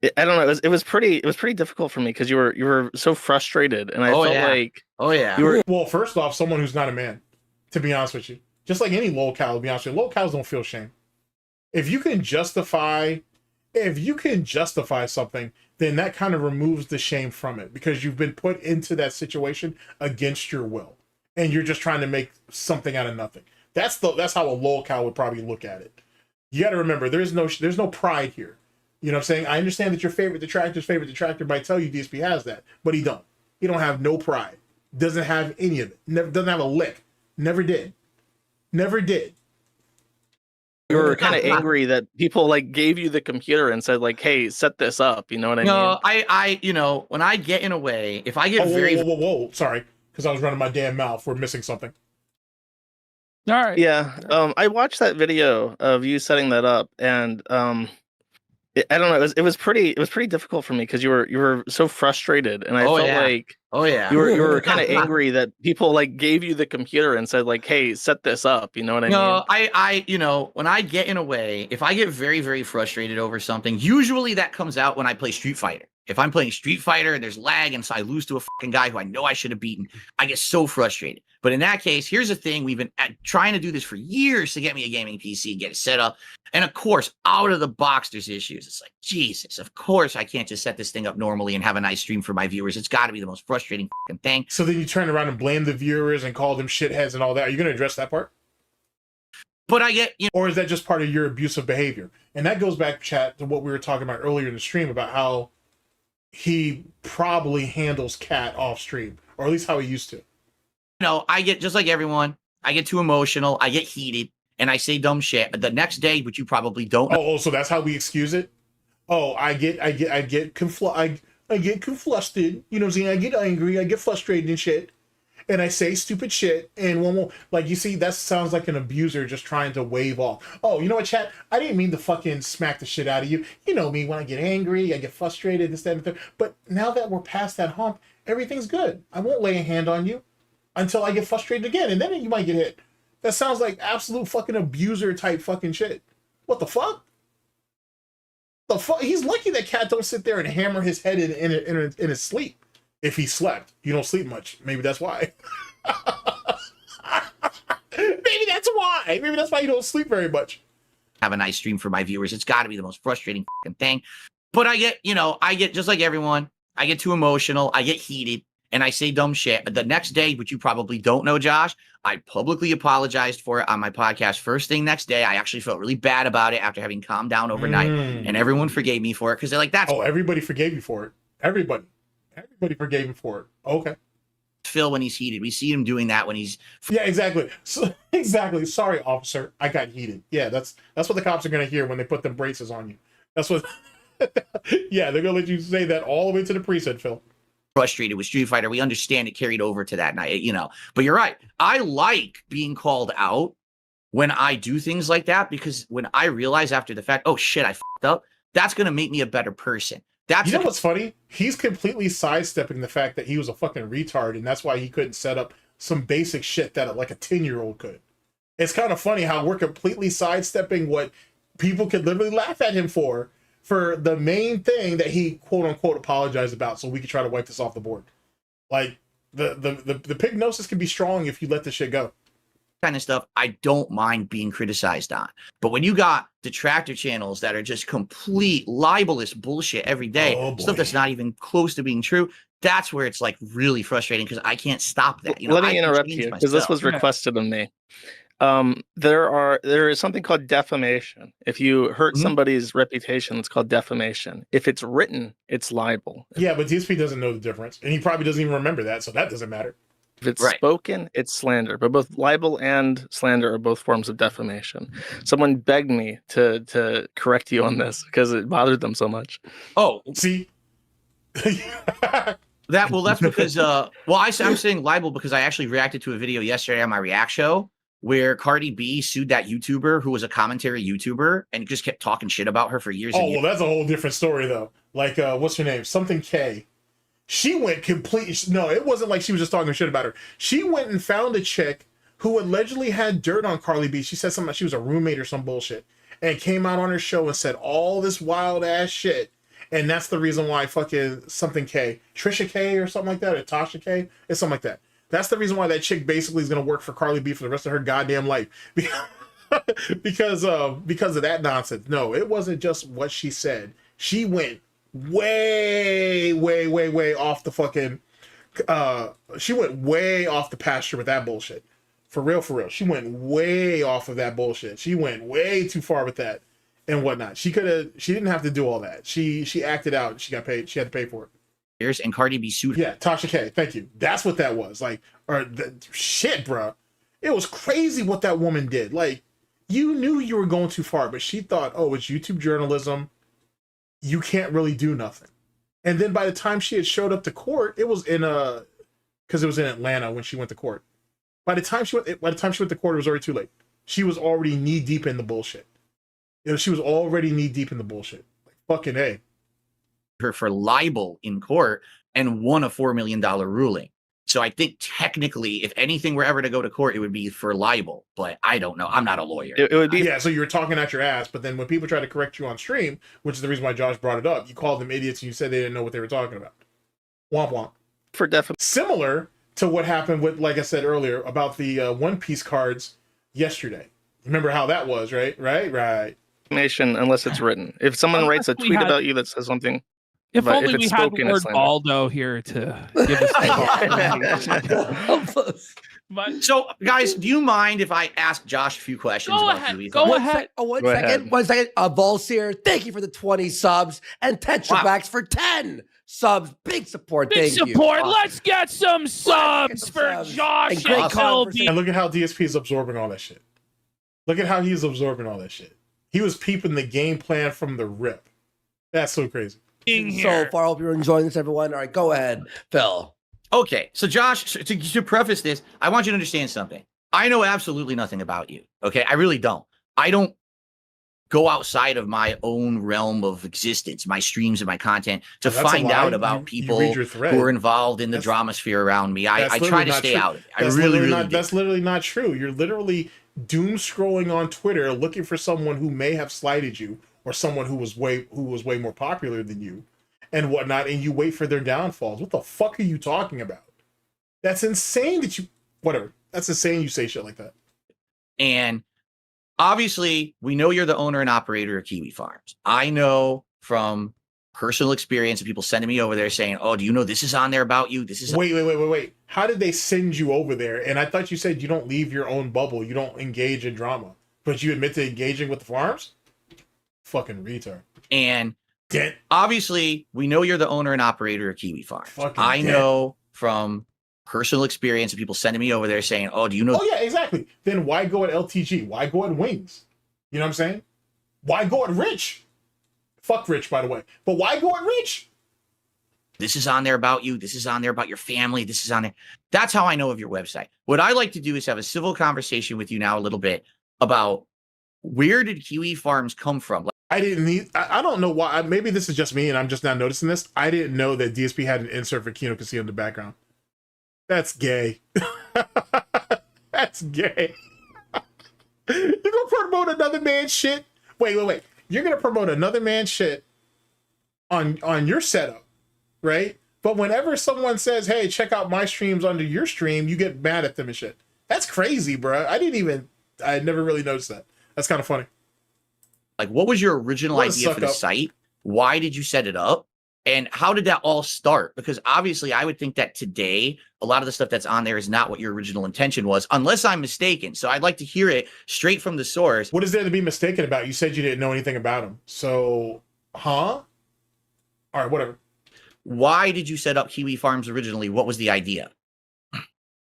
don't know. It was pretty difficult for me because you were so frustrated, and I felt like you were. Well, first off, someone who's not a man, to be honest with you, just like any lolcow, to be honest with you, lolcows don't feel shame. If you can justify something, then that kind of removes the shame from it, because you've been put into that situation against your will, and you're just trying to make something out of nothing. That's how a lolcow would probably look at it. You got to remember, there's no pride here. You know what I'm saying? I understand that your favorite detractor might tell you DSP has that, but he don't. He don't have no pride. Doesn't have any of it. Doesn't have a lick. Never did. You were kind of angry that people like gave you the computer and said like, "Hey, set this up." You know what I mean? No, I when I get in a way, if I get whoa, sorry, because I was running my damn mouth. We're missing something. All right. Yeah. I watched that video of you setting that up, and I don't know. It was pretty difficult for me because you were so frustrated, and I felt like Oh yeah. You were kind of angry that people like gave you the computer and said like, "Hey, set this up." You know what I mean? No, I, you know, when I get in a way, if I get very, very frustrated over something, usually that comes out when I play Street Fighter. If I'm playing Street Fighter and there's lag and so I lose to a fucking guy who I know I should have beaten, I get so frustrated. But in that case, here's the thing. We've been trying to do this for years to get me a gaming PC and get it set up. And of course, out of the box, there's issues. It's like, Jesus, of course I can't just set this thing up normally and have a nice stream for my viewers. It's got to be the most frustrating fucking thing. So then you turn around and blame the viewers and call them shitheads and all that. Are you going to address that part? But I get, you know, Or is that just part of your abusive behavior? And that goes back, chat, to what we were talking about earlier in the stream about how he probably handles Cat off stream, or at least how he used to. I get, just like everyone, I get too emotional, I get heated, and I say dumb shit. The next day, which you probably don't know. Oh, so that's how we excuse it? Oh, I get conflustered. You know what I'm saying? I get angry, I get frustrated and shit. And I say stupid shit, and one more, like, you see, that sounds like an abuser just trying to wave off. Oh, you know what, chat? I didn't mean to fucking smack the shit out of you. You know me, when I get angry, I get frustrated, this, that, and the third. But now that we're past that hump, everything's good. I won't lay a hand on you until I get frustrated again, and then you might get hit. That sounds like absolute fucking abuser type fucking shit. What the fuck? The fuck? He's lucky that Cat don't sit there and hammer his head in his sleep. If he slept. You don't sleep much. Maybe that's why. Maybe that's why. Maybe that's why you don't sleep very much. Have a nice stream for my viewers. It's got to be the most frustrating fucking thing. But I get, I get, just like everyone, I get too emotional, I get heated, and I say dumb shit. The next day, which you probably don't know, Josh, I publicly apologized for it on my podcast. First thing next day, I actually felt really bad about it after having calmed down overnight, and everyone forgave me for it because they're like, that's... Oh, everybody forgave you for it. Everybody forgave him for it. Okay. Phil when he's heated. We see him doing that when he's... Yeah, exactly. So, exactly. Sorry, officer. I got heated. Yeah, that's what the cops are going to hear when they put them braces on you. That's what... Yeah, they're going to let you say that all the way to the precinct, Phil. Frustrated with Street Fighter. We understand it carried over to that night, But you're right. I like being called out when I do things like that because when I realize after the fact, oh shit, I fucked up, that's going to make me a better person. You know what's funny? He's completely sidestepping the fact that he was a fucking retard, and that's why he couldn't set up some basic shit that like a 10-year-old could. It's kind of funny how we're completely sidestepping what people could literally laugh at him for the main thing that he quote unquote apologized about, so we could try to wipe this off the board. Like the pignosis can be strong if you let this shit go. Kind of stuff I don't mind being criticized on. But when you got detractor channels that are just complete libelous bullshit every day, stuff that's not even close to being true, that's where it's like really frustrating because I can't stop that. Let me interrupt you because this was requested of me. There is something called defamation. If you hurt somebody's reputation, it's called defamation. If it's written, it's libel. Yeah, but DSP doesn't know the difference, and he probably doesn't even remember that, so that doesn't matter. If it's spoken, it's slander. But both libel and slander are both forms of defamation. Someone begged me to correct you on this because it bothered them so much. Oh, see? That's because I'm saying libel because I actually reacted to a video yesterday on my React show where Cardi B sued that YouTuber who was a commentary YouTuber and just kept talking shit about her for years. Well, that's a whole different story though. Like, what's her name? Something K. She went completely... No, it wasn't like she was just talking shit about her. She went and found a chick who allegedly had dirt on Cardi B. She said something like she was a roommate or some bullshit. And came out on her show and said all this wild ass shit. And that's the reason why fucking something K. Trisha K or something like that. Or Tasha K. It's something like that. That's the reason why that chick basically is going to work for Cardi B for the rest of her goddamn life. Because of that nonsense. No, it wasn't just what she said. She went way off the fucking she went way off the pasture with that bullshit. For real. She went way off of that bullshit. She went way too far with that and whatnot. She didn't have to do all that. She acted out. She got paid. She had to pay for it. And Cardi B sued her. Yeah, Tasha K. Thank you. That's what that was. Like, shit, bro. It was crazy what that woman did. Like, you knew you were going too far, but she thought, oh, it's YouTube journalism. You can't really do nothing. And then by the time she had showed up to court, it was because it was in Atlanta when she went to court. By the time she went to court, it was already too late. She was already knee deep in the bullshit. She was already knee deep in the bullshit. Like, fucking A. Her for libel in court and won a $4 million ruling. So I think technically, if anything were ever to go to court, it would be for libel. But I don't know. I'm not a lawyer. It would be Yeah, so you were talking out your ass, but then when people try to correct you on stream, which is the reason why Josh brought it up, you called them idiots and you said they didn't know what they were talking about. Womp womp. for definitely Similar to what happened with, like I said earlier, about the One Piece cards yesterday. Remember how that was, right? Right. information unless it's written. If someone writes a Unless we tweet had- about you that says something, If But only if we it's had spoken, Lord it's slander. Baldo here to give us. Help us. But So, guys, do you mind if I ask Josh a few questions Go about ahead, Kiwi? go Farms? ahead. One Go second. ahead. 1 second. Volseer, thank you for the 20 subs. And Tetrabacks for 10 subs. Big support. big Thank you. support. Awesome. Let's get some subs some for subs. Josh And great and conversation. And LB. look at how DSP is absorbing all that shit. Look at how he's absorbing all that shit. He was peeping the game plan from the rip. That's so crazy. being So here. far, I hope you're enjoying this, everyone. All right, go ahead, Phil. Okay, so Josh, to preface this, I want you to understand something. I know absolutely nothing about you. Okay, I really don't. I don't go outside of my own realm of existence, my streams and my content, to That's a find lie. out about You people read your thread. who are involved in the That's- drama sphere around me. I That's try literally to not stay true. out of it. I That's really, literally really not, do. That's literally not true. You're literally doom scrolling on Twitter looking for someone who may have slighted you or someone who was way more popular than you and whatnot, and you wait for their downfalls. What the fuck are you talking about? That's insane that you whatever. That's insane you say shit like that. And obviously, we know you're the owner and operator of Kiwi Farms. I know from personal experience of people sending me over there saying, "Oh, do you know this is on there about you? This is Wait. How did they send you over there? And I thought you said you don't leave your own bubble. You don't engage in drama. But you admit to engaging with the farms? Fucking retard. And Dead. obviously, we know you're the owner and operator of Kiwi Farms. Fucking I dead. know from personal experience of people sending me over there saying, "Oh, do you know Oh yeah, exactly. Then why go at LTG? Why go at Wings? You know what I'm saying? Why go at Rich? Fuck Rich, by the way. But why go at Rich? this is on there about you? This is on there about your family. This is on there." That's how I know of your website. What I like to do is have a civil conversation with you now a little bit about where did Kiwi Farms come from? I don't know why. Maybe this is just me and I'm just not noticing this. I didn't know that DSP had an insert for Kino Casino in the background. That's gay. That's gay. You're gonna promote another man's shit? Wait. You're gonna promote another man's shit on your setup, right? But whenever someone says, "Hey, check out my streams under your stream," you get mad at them and shit. That's crazy, bro. I never really noticed that. That's kind of funny. Like, what was your original What a idea for the suck up. site? Why did you set it up? And how did that all start? Because obviously, I would think that today, a lot of the stuff that's on there is not what your original intention was, unless I'm mistaken. So I'd like to hear it straight from the source. What is there to be mistaken about? You said you didn't know anything about him. So, huh? All right, whatever. Why did you set up Kiwi Farms originally? What was the idea?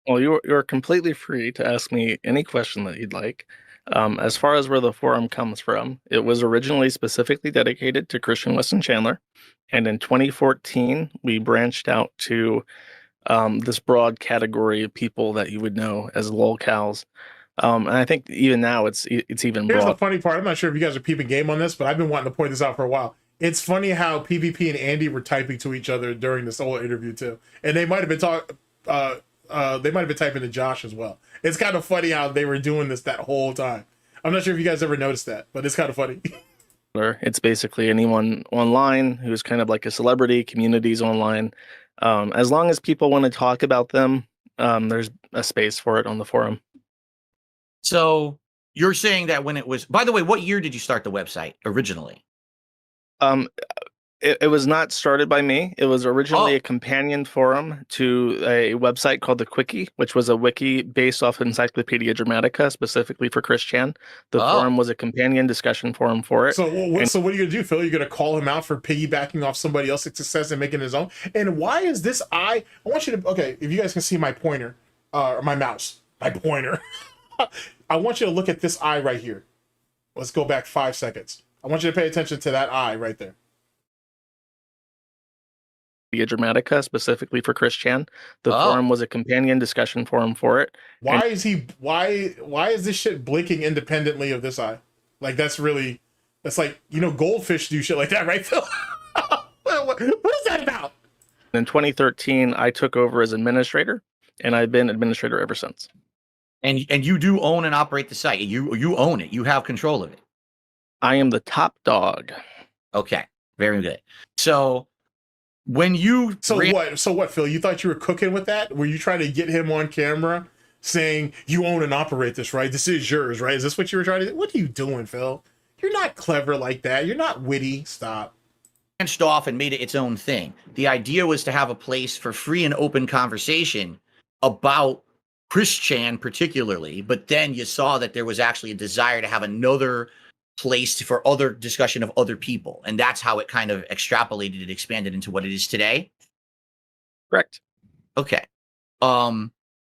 Well, you're completely free to ask me any question that you'd like. As far as where the forum comes from, it was originally specifically dedicated to Christian Weston Chandler, and in 2014 we branched out to this broad category of people that you would know as lolcows. And I think even now it's even Here's the broad. funny part. I'm not sure if you guys are peeping game on this, but I've been wanting to point this out for a while. It's funny how PvP and Andy were typing to each other during this whole interview too, and they might have been they might have been typing to Josh as well. It's kind of funny how they were doing this that whole time. I'm not sure if you guys ever noticed that, but it's kind of funny. It's basically anyone online who's kind of like a celebrity, communities online. As long as people want to talk about them, there's a space for it on the forum. So you're saying that when it was, by the way, what year did you start the website originally? It was not started by me. It was originally Oh. a companion forum to a website called the Quickie, which was a wiki based off Encyclopedia Dramatica, specifically for Chris Chan. The Oh. forum was a companion discussion forum for it. So what are you gonna do, Phil? You're gonna call him out for piggybacking off somebody else's success and making his own? And why is this I want you to if you guys can see my pointer or my mouse, my pointer. I want you to look at this eye right here. Let's go back 5 seconds. I want you to pay attention to that eye right there. Dramatica, specifically for Chris Chan. The Oh. forum was a companion discussion forum for it. Why is this shit blinking independently of this eye? Like that's like, goldfish do shit like that, right, Phil? What is that about? In 2013, I took over as administrator, and I've been administrator ever since. And you do own and operate the site. You own it. You have control of it. I am the top dog. Okay, very good. So when you So what, Phil? You thought you were cooking with that? Were you trying to get him on camera saying you own and operate this, right? This is yours, right? Is this what you were trying to do? What are you doing, Phil? You're not clever like that. You're not witty. Stop. branched off and made it its own thing. The idea was to have a place for free and open conversation about Chris Chan particularly, but then you saw that there was actually a desire to have another place for other discussion of other people. And that's how it kind of extrapolated and expanded into what it is today. Correct. Okay.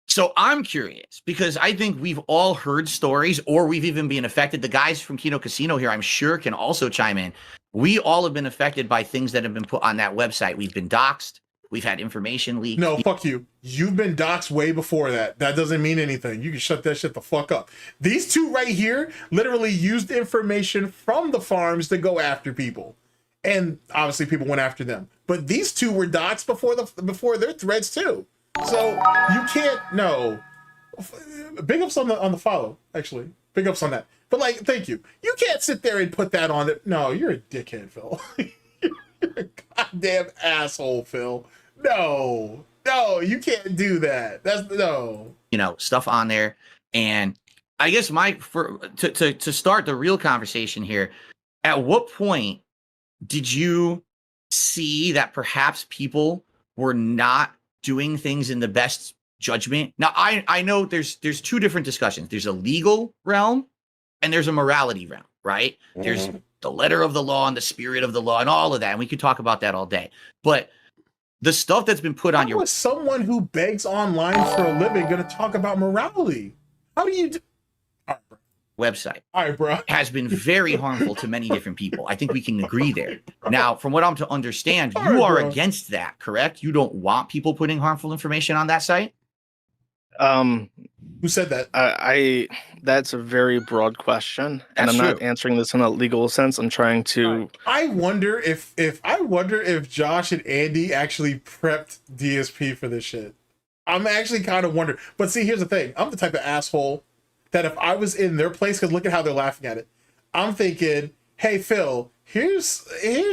So I'm curious because I think we've all heard stories or we've even been affected. The guys from Kino Casino here, I'm sure, can also chime in. We all have been affected by things that have been put on that website. We've been doxxed. We've had information leaked. No, fuck you. You've been doxxed way before that. That doesn't mean anything. You can shut that shit the fuck up. These two right here literally used information from the farms to go after people. And obviously people went after them. But these two were doxxed before their threads too. So you can't, no. Big ups on the follow, actually. Big ups on that. But like, thank you. You can't sit there and put that on it. No, you're a dickhead, Phil. You're a goddamn asshole, Phil. No, you can't do that. That's no. You know, stuff on there. And I guess to start the real conversation here, at what point did you see that perhaps people were not doing things in the best judgment? Now, I know there's two different discussions. There's a legal realm and there's a morality realm, right? Mm-hmm. There's the letter of the law and the spirit of the law and all of that. And we could talk about that all day. But the stuff that's been put on your... How is someone who begs online for a living going to talk about morality? How do you do... All right, bro. Website. All right, bro. Has been very harmful to many different people. I think we can agree there. Now, from what I'm to understand, you are against that, correct? You don't want people putting harmful information on that site? Who said that? That's a very broad question, and I'm not answering this in a legal sense. I'm trying to. I wonder if Josh and Andy actually prepped DSP for this shit. I'm actually kind of wondering. But see, here's the thing. I'm the type of asshole that if I was in their place, because look at how they're laughing at it. I'm thinking, hey Phil, here's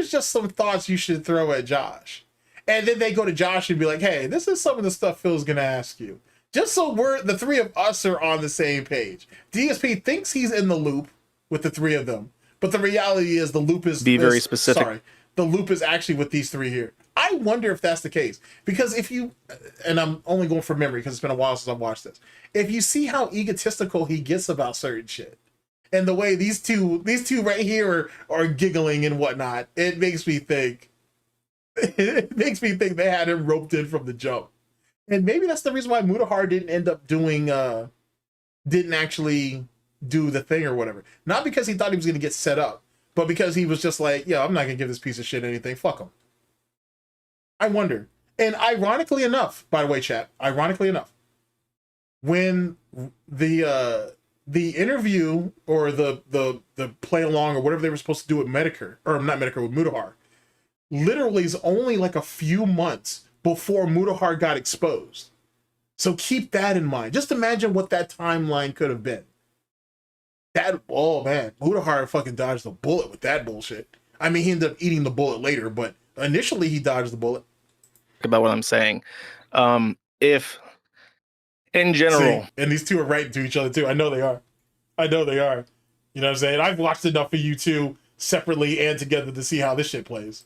just some thoughts you should throw at Josh, and then they go to Josh and be like, hey, this is some of the stuff Phil's gonna ask you. Just so the three of us are on the same page. DSP thinks he's in the loop with the three of them, but the reality is the loop is... Be very specific. Sorry, the loop is actually with these three here. I wonder if that's the case. Because if you... And I'm only going from memory because it's been a while since I've watched this. If you see how egotistical he gets about certain shit, and the way these two right here are giggling and whatnot, it makes me think... It makes me think they had him roped in from the jump. And maybe that's the reason why Mutahar didn't end up doing, didn't actually do the thing or whatever. Not because he thought he was going to get set up, but because he was just like, yeah, I'm not going to give this piece of shit anything. Fuck him. I wonder. And ironically enough, by the way, chat, ironically enough, when the interview or the play along or whatever they were supposed to do with Medicare, or not Medicare, with Mutahar, literally is only like a few months before Mutahar got exposed. So keep that in mind. Just imagine what that timeline could have been. Oh man, Mutahar fucking dodged the bullet with that bullshit. I mean, he ended up eating the bullet later, but initially he dodged the bullet. About what I'm saying. If, in general... See, and these two are writing to each other too. I know they are. You know what I'm saying? I've watched enough of you two separately and together to see how this shit plays.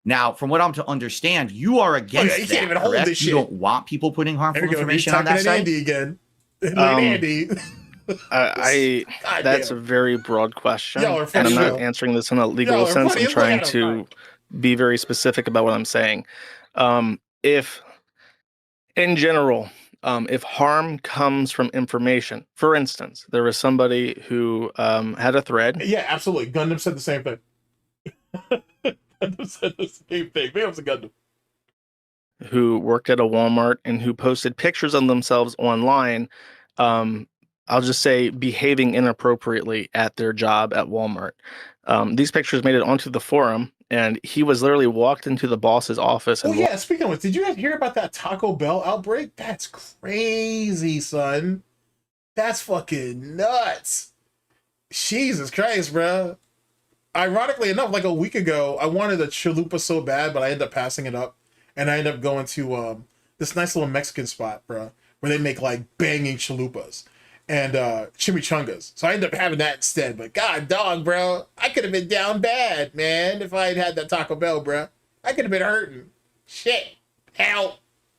Now, from what I'm to understand, you are against you that, can't even hold this shit. You don't want people putting harmful information on that site? Andy again. Andy. That's a very broad question, and I'm not answering this in a legal sense. I'm trying to be very specific about what I'm saying. If, in general, if harm comes from information, for instance, there was somebody who had a thread. Yeah, absolutely. Gundam said the same thing. Said the same thing. Maybe it was a Gundam. Who worked at a Walmart and who posted pictures of themselves online, I'll just say behaving inappropriately at their job at Walmart. These pictures made it onto the forum, and he was literally walked into the boss's office. Oh And yeah, speaking of which, did you guys hear about that Taco Bell outbreak? That's crazy, son. That's fucking nuts. Jesus Christ, bro. Ironically enough, like a week ago, I wanted a chalupa so bad, but I ended up passing it up, and I ended up going to this nice little Mexican spot, bro, where they make like banging chalupas and chimichangas. So I ended up having that instead. But god dog, bro, I could have been down bad, man, if I had had that Taco Bell, bro. I could have been hurting. Shit. Help.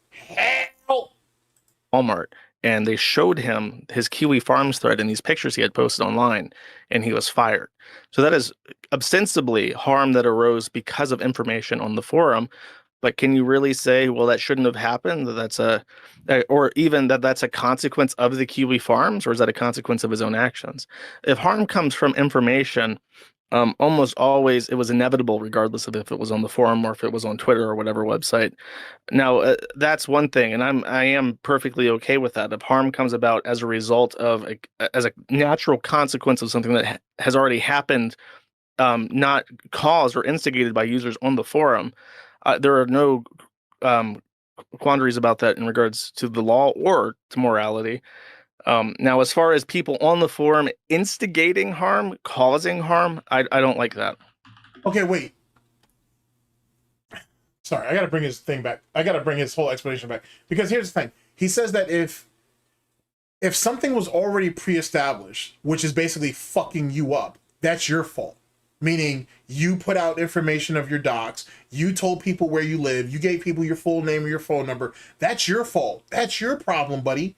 Help. Walmart, and they showed him his Kiwi Farms thread and these pictures he had posted online, and he was fired. So that is ostensibly harm that arose because of information on the forum. But can you really say, well, that shouldn't have happened? Or even that's a consequence of the Kiwi Farms, or is that a consequence of his own actions? If harm comes from information, almost always it was inevitable, regardless of if it was on the forum or if it was on Twitter or whatever website. Now, that's one thing, and I am perfectly okay with that. If harm comes about as a result of as a natural consequence of something that has already happened, not caused or instigated by users on the forum, there are no quandaries about that in regards to the law or to morality. Now, as far as people on the forum instigating harm, causing harm, I don't like that. Okay, wait. Sorry, I gotta bring his thing back. I gotta bring his whole explanation back. Because here's the thing. He says that if something was already pre-established, which is basically fucking you up, that's your fault. Meaning you put out information of your docs, you told people where you live, you gave people your full name or your phone number. That's your fault. That's your problem, buddy.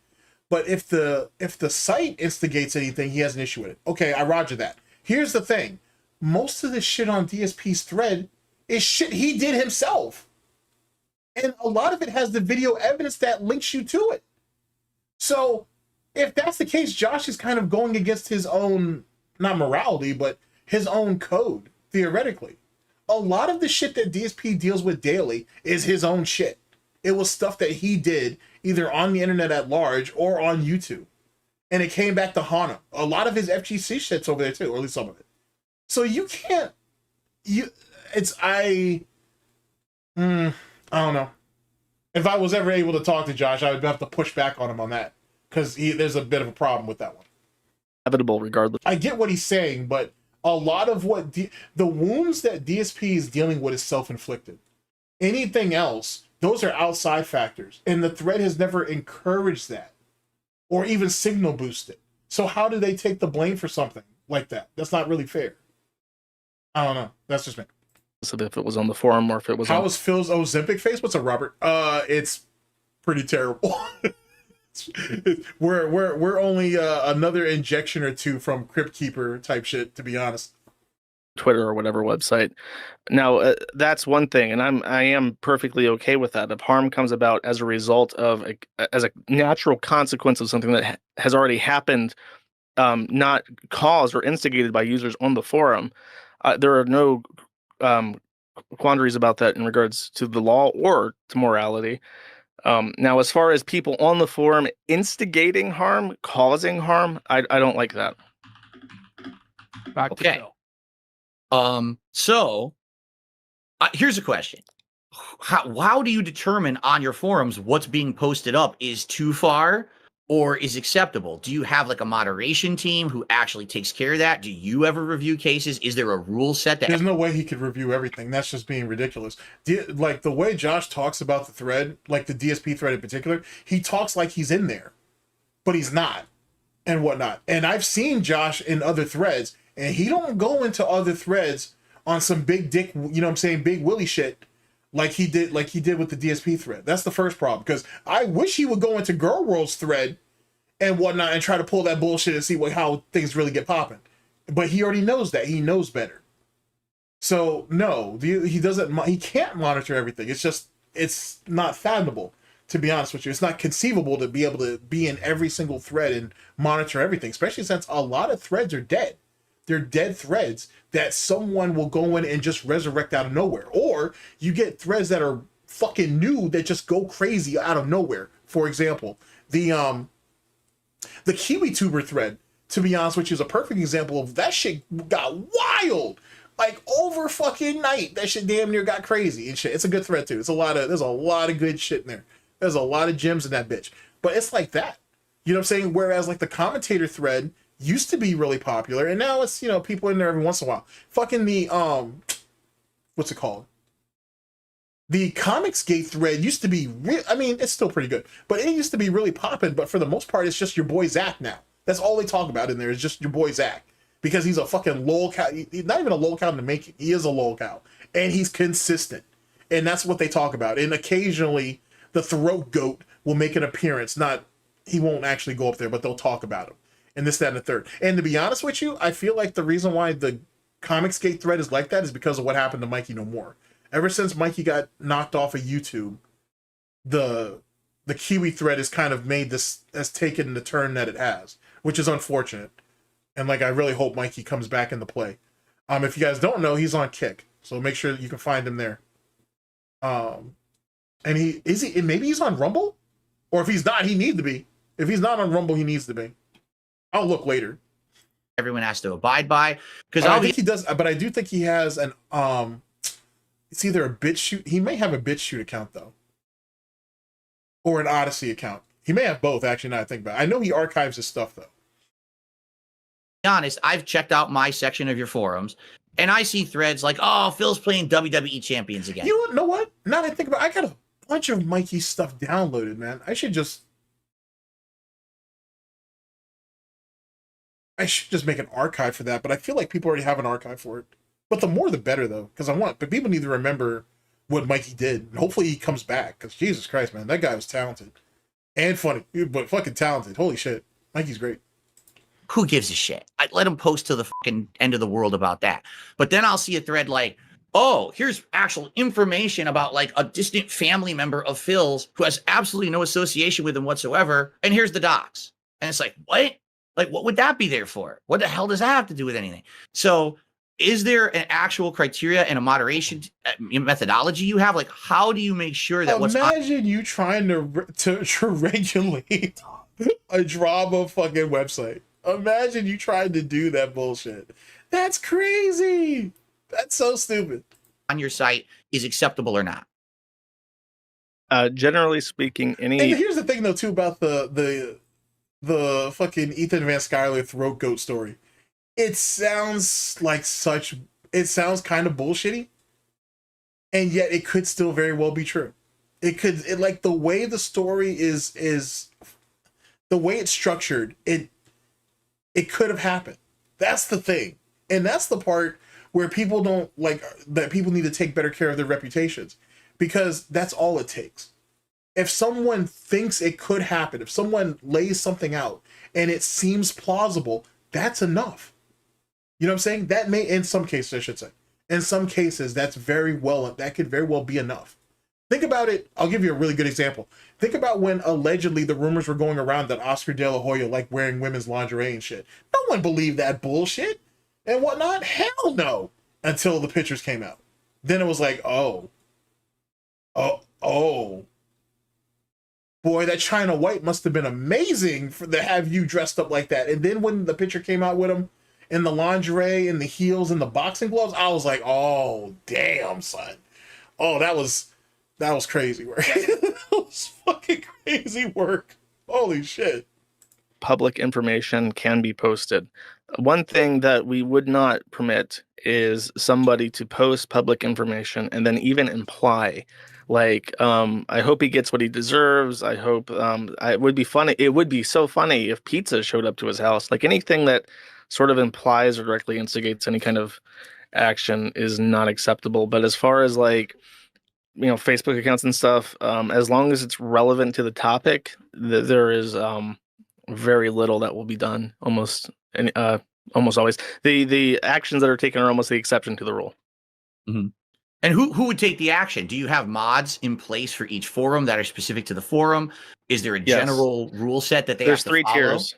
But if the site instigates anything, he has an issue with it. Okay, I roger that. Here's the thing. Most of the shit on DSP's thread is shit he did himself. And a lot of it has the video evidence that links you to it. So if that's the case, Josh is kind of going against his own, not morality, but his own code, theoretically. A lot of the shit that DSP deals with daily is his own shit. It was stuff that he did either on the internet at large or on YouTube. And it came back to haunt him. A lot of his FGC shit's over there too, or at least some of it. So you can't, I don't know. If I was ever able to talk to Josh, I would have to push back on him on that. Because there's a bit of a problem with that one. Inevitable, regardless. I get what he's saying, but a lot of what the wounds that DSP is dealing with is self-inflicted. Anything else, those are outside factors, and the thread has never encouraged that or even signal boosted. So how do they take the blame for something like that? That's not really fair. I don't know. That's just me. So if it was on the forum or if it was How was Phil's Ozempic face? What's up, Robert? It's pretty terrible. We're only another injection or two from Crypt Keeper type shit, to be honest. Twitter or whatever website. Now, that's one thing, and I am perfectly okay with that. If harm comes about as a result of as a natural consequence of something that has already happened, not caused or instigated by users on the forum, there are no quandaries about that in regards to the law or to morality. Now, as far as people on the forum instigating harm, causing harm, I don't like that. Back to Phil. So here's a question. How do you determine on your forums what's being posted up is too far or is acceptable? Do you have like a moderation team who actually takes care of that? Do you ever review cases? Is there a rule set that... There's no way he could review everything. That's just being ridiculous. Like the way Josh talks about the thread, like the DSP thread in particular, he talks like he's in there, but he's not and whatnot. And I've seen Josh in other threads, and he don't go into other threads on some big dick, you know what I'm saying, big willy shit like he did with the DSP thread. That's the first problem, because I wish he would go into Girl World's thread and whatnot and try to pull that bullshit and see how things really get popping. But he already knows that. He knows better. So no, he can't monitor everything. It's not fathomable, to be honest with you. It's not conceivable to be able to be in every single thread and monitor everything, especially since a lot of threads are dead. They're dead threads that someone will go in and just resurrect out of nowhere. Or you get threads that are fucking new that just go crazy out of nowhere. For example, the KiwiTuber thread, to be honest with you, is a perfect example of that shit got wild Like over fucking night, that shit damn near got crazy and shit. It's a good thread too. There's a lot of good shit in there. There's a lot of gems in that bitch. But it's like that. You know what I'm saying? Whereas like the commentator thread used to be really popular, and now it's, you know, people in there every once in a while. Fucking the what's it called? The Comicsgate thread used to be I mean, it's still pretty good, but it used to be really popping. But for the most part, it's just your boy Zach now. That's all they talk about in there is just your boy Zach. Because he's a fucking lol cow. He's not even a lol cow in the making. He is a lol cow. And he's consistent. And that's what they talk about. And occasionally, the throat goat will make an appearance. He won't actually go up there, but they'll talk about him. And this, that, and the third. And to be honest with you, I feel like the reason why the Comicsgate thread is like that is because of what happened to Mikey No More. Ever since Mikey got knocked off of YouTube, the Kiwi thread has kind of has taken the turn that it has, which is unfortunate. And like, I really hope Mikey comes back into play. If you guys don't know, he's on Kick, so make sure that you can find him there. And maybe he's on Rumble, or if he's not, he needs to be. If he's not on Rumble, he needs to be. I'll look later. Everyone has to abide by, because I think he does, but I do think he has an it's either a BitChute. He may have a BitChute account though, or an Odyssey account. He may have both. Actually, now that I think about it. I know he archives his stuff though. Honest, I've checked out my section of your forums, and I see threads like, "Oh, Phil's playing WWE champions again." You know what? Now that I think about it, I got a bunch of Mikey's stuff downloaded, man. I should just make an archive for that, but I feel like people already have an archive for it. But the more the better, though, but people need to remember what Mikey did, and hopefully he comes back, because Jesus Christ, man, that guy was talented. And funny, but fucking talented. Holy shit. Mikey's great. Who gives a shit? I'd let him post to the fucking end of the world about that. But then I'll see a thread like, oh, here's actual information about like a distant family member of Phil's who has absolutely no association with him whatsoever. And here's the docs. And it's like, what? Like, what would that be there for? What the hell does that have to do with anything? So is there an actual criteria and a moderation methodology you have? Like, how do you make sure that Imagine you trying to regulate a drama fucking website. Imagine you tried to do that bullshit. That's crazy. That's so stupid. On your site is acceptable or not? Generally speaking, And here's the thing though too about the fucking Ethan Van Skyler throat goat story. It sounds kind of bullshitty, and yet it could still very well be true. Like the way the story is the way it's structured, it could have happened. That's the thing. And that's the part where people don't like that. People need to take better care of their reputations, because that's all it takes. If someone thinks it could happen, if someone lays something out and it seems plausible, that's enough. You know what I'm saying? That may, in some cases, I should say, in some cases, that could very well be enough. Think about it. I'll give you a really good example. Think about when allegedly the rumors were going around that Oscar De La Hoya liked wearing women's lingerie and shit. No one believed that bullshit and whatnot. Hell no. Until the pictures came out. Then it was like, oh. Boy, that China White must have been amazing to have you dressed up like that. And then when the picture came out with him in the lingerie and the heels and the boxing gloves, I was like, oh, damn, son. Oh, that was crazy work. That was fucking crazy work. Holy shit. Public information can be posted. One thing that we would not permit is somebody to post public information and then even imply, like, I hope he gets what he deserves. I hope it would be funny. It would be so funny if pizza showed up to his house. Like anything that sort of implies or directly instigates any kind of action is not acceptable. But as far as like, Facebook accounts and stuff, as long as it's relevant to the topic, there is very little that will be done. Almost always. The actions that are taken are almost the exception to the rule. Mm-hmm. And who would take the action? Do you have mods in place for each forum that are specific to the forum? Is there a general rule set that There's have to three follow? tiers.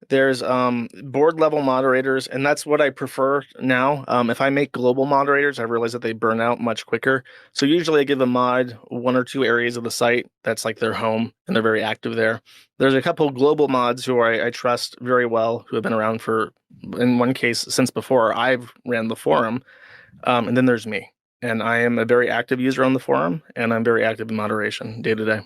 There's board level moderators, and that's what I prefer now. If I make global moderators, I realize that they burn out much quicker. So usually I give a mod 1 or 2 areas of the site that's like their home, and they're very active there. There's a couple global mods who I trust very well, who have been around for, in one case, since before I've ran the forum. And then there's me. And I am a very active user on the forum, and I'm very active in moderation day to day.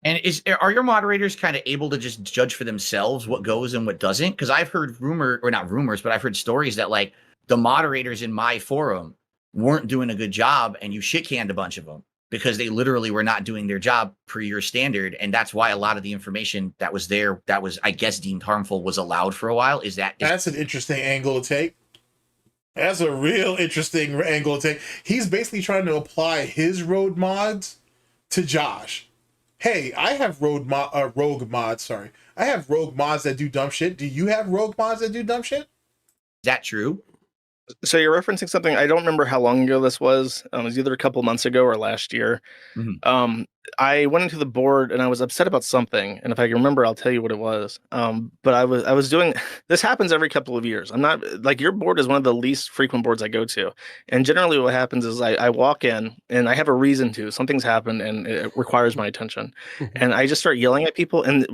And are your moderators kind of able to just judge for themselves what goes and what doesn't? Because I've heard not rumors, but I've heard stories that like the moderators in my forum weren't doing a good job, and you shit canned a bunch of them because they literally were not doing their job per your standard, and that's why a lot of the information that was there that was, I guess, deemed harmful was allowed for a while. That's an interesting angle to take. That's a real interesting angle to take. He's basically trying to apply his road mods to Josh. Hey, I have rogue mods. Sorry, I have rogue mods that do dumb shit. Do you have rogue mods that do dumb shit? Is that true? So you're referencing something, I don't remember how long ago this was. It was either a couple months ago or last year. Mm-hmm. I went into the board and I was upset about something, and if I can remember, I'll tell you what it was. But I was doing this happens every couple of years. I'm not like, your board is one of the least frequent boards I go to, and generally what happens is I walk in and I have a reason to. Something's happened and it requires my attention, and I just start yelling at people. And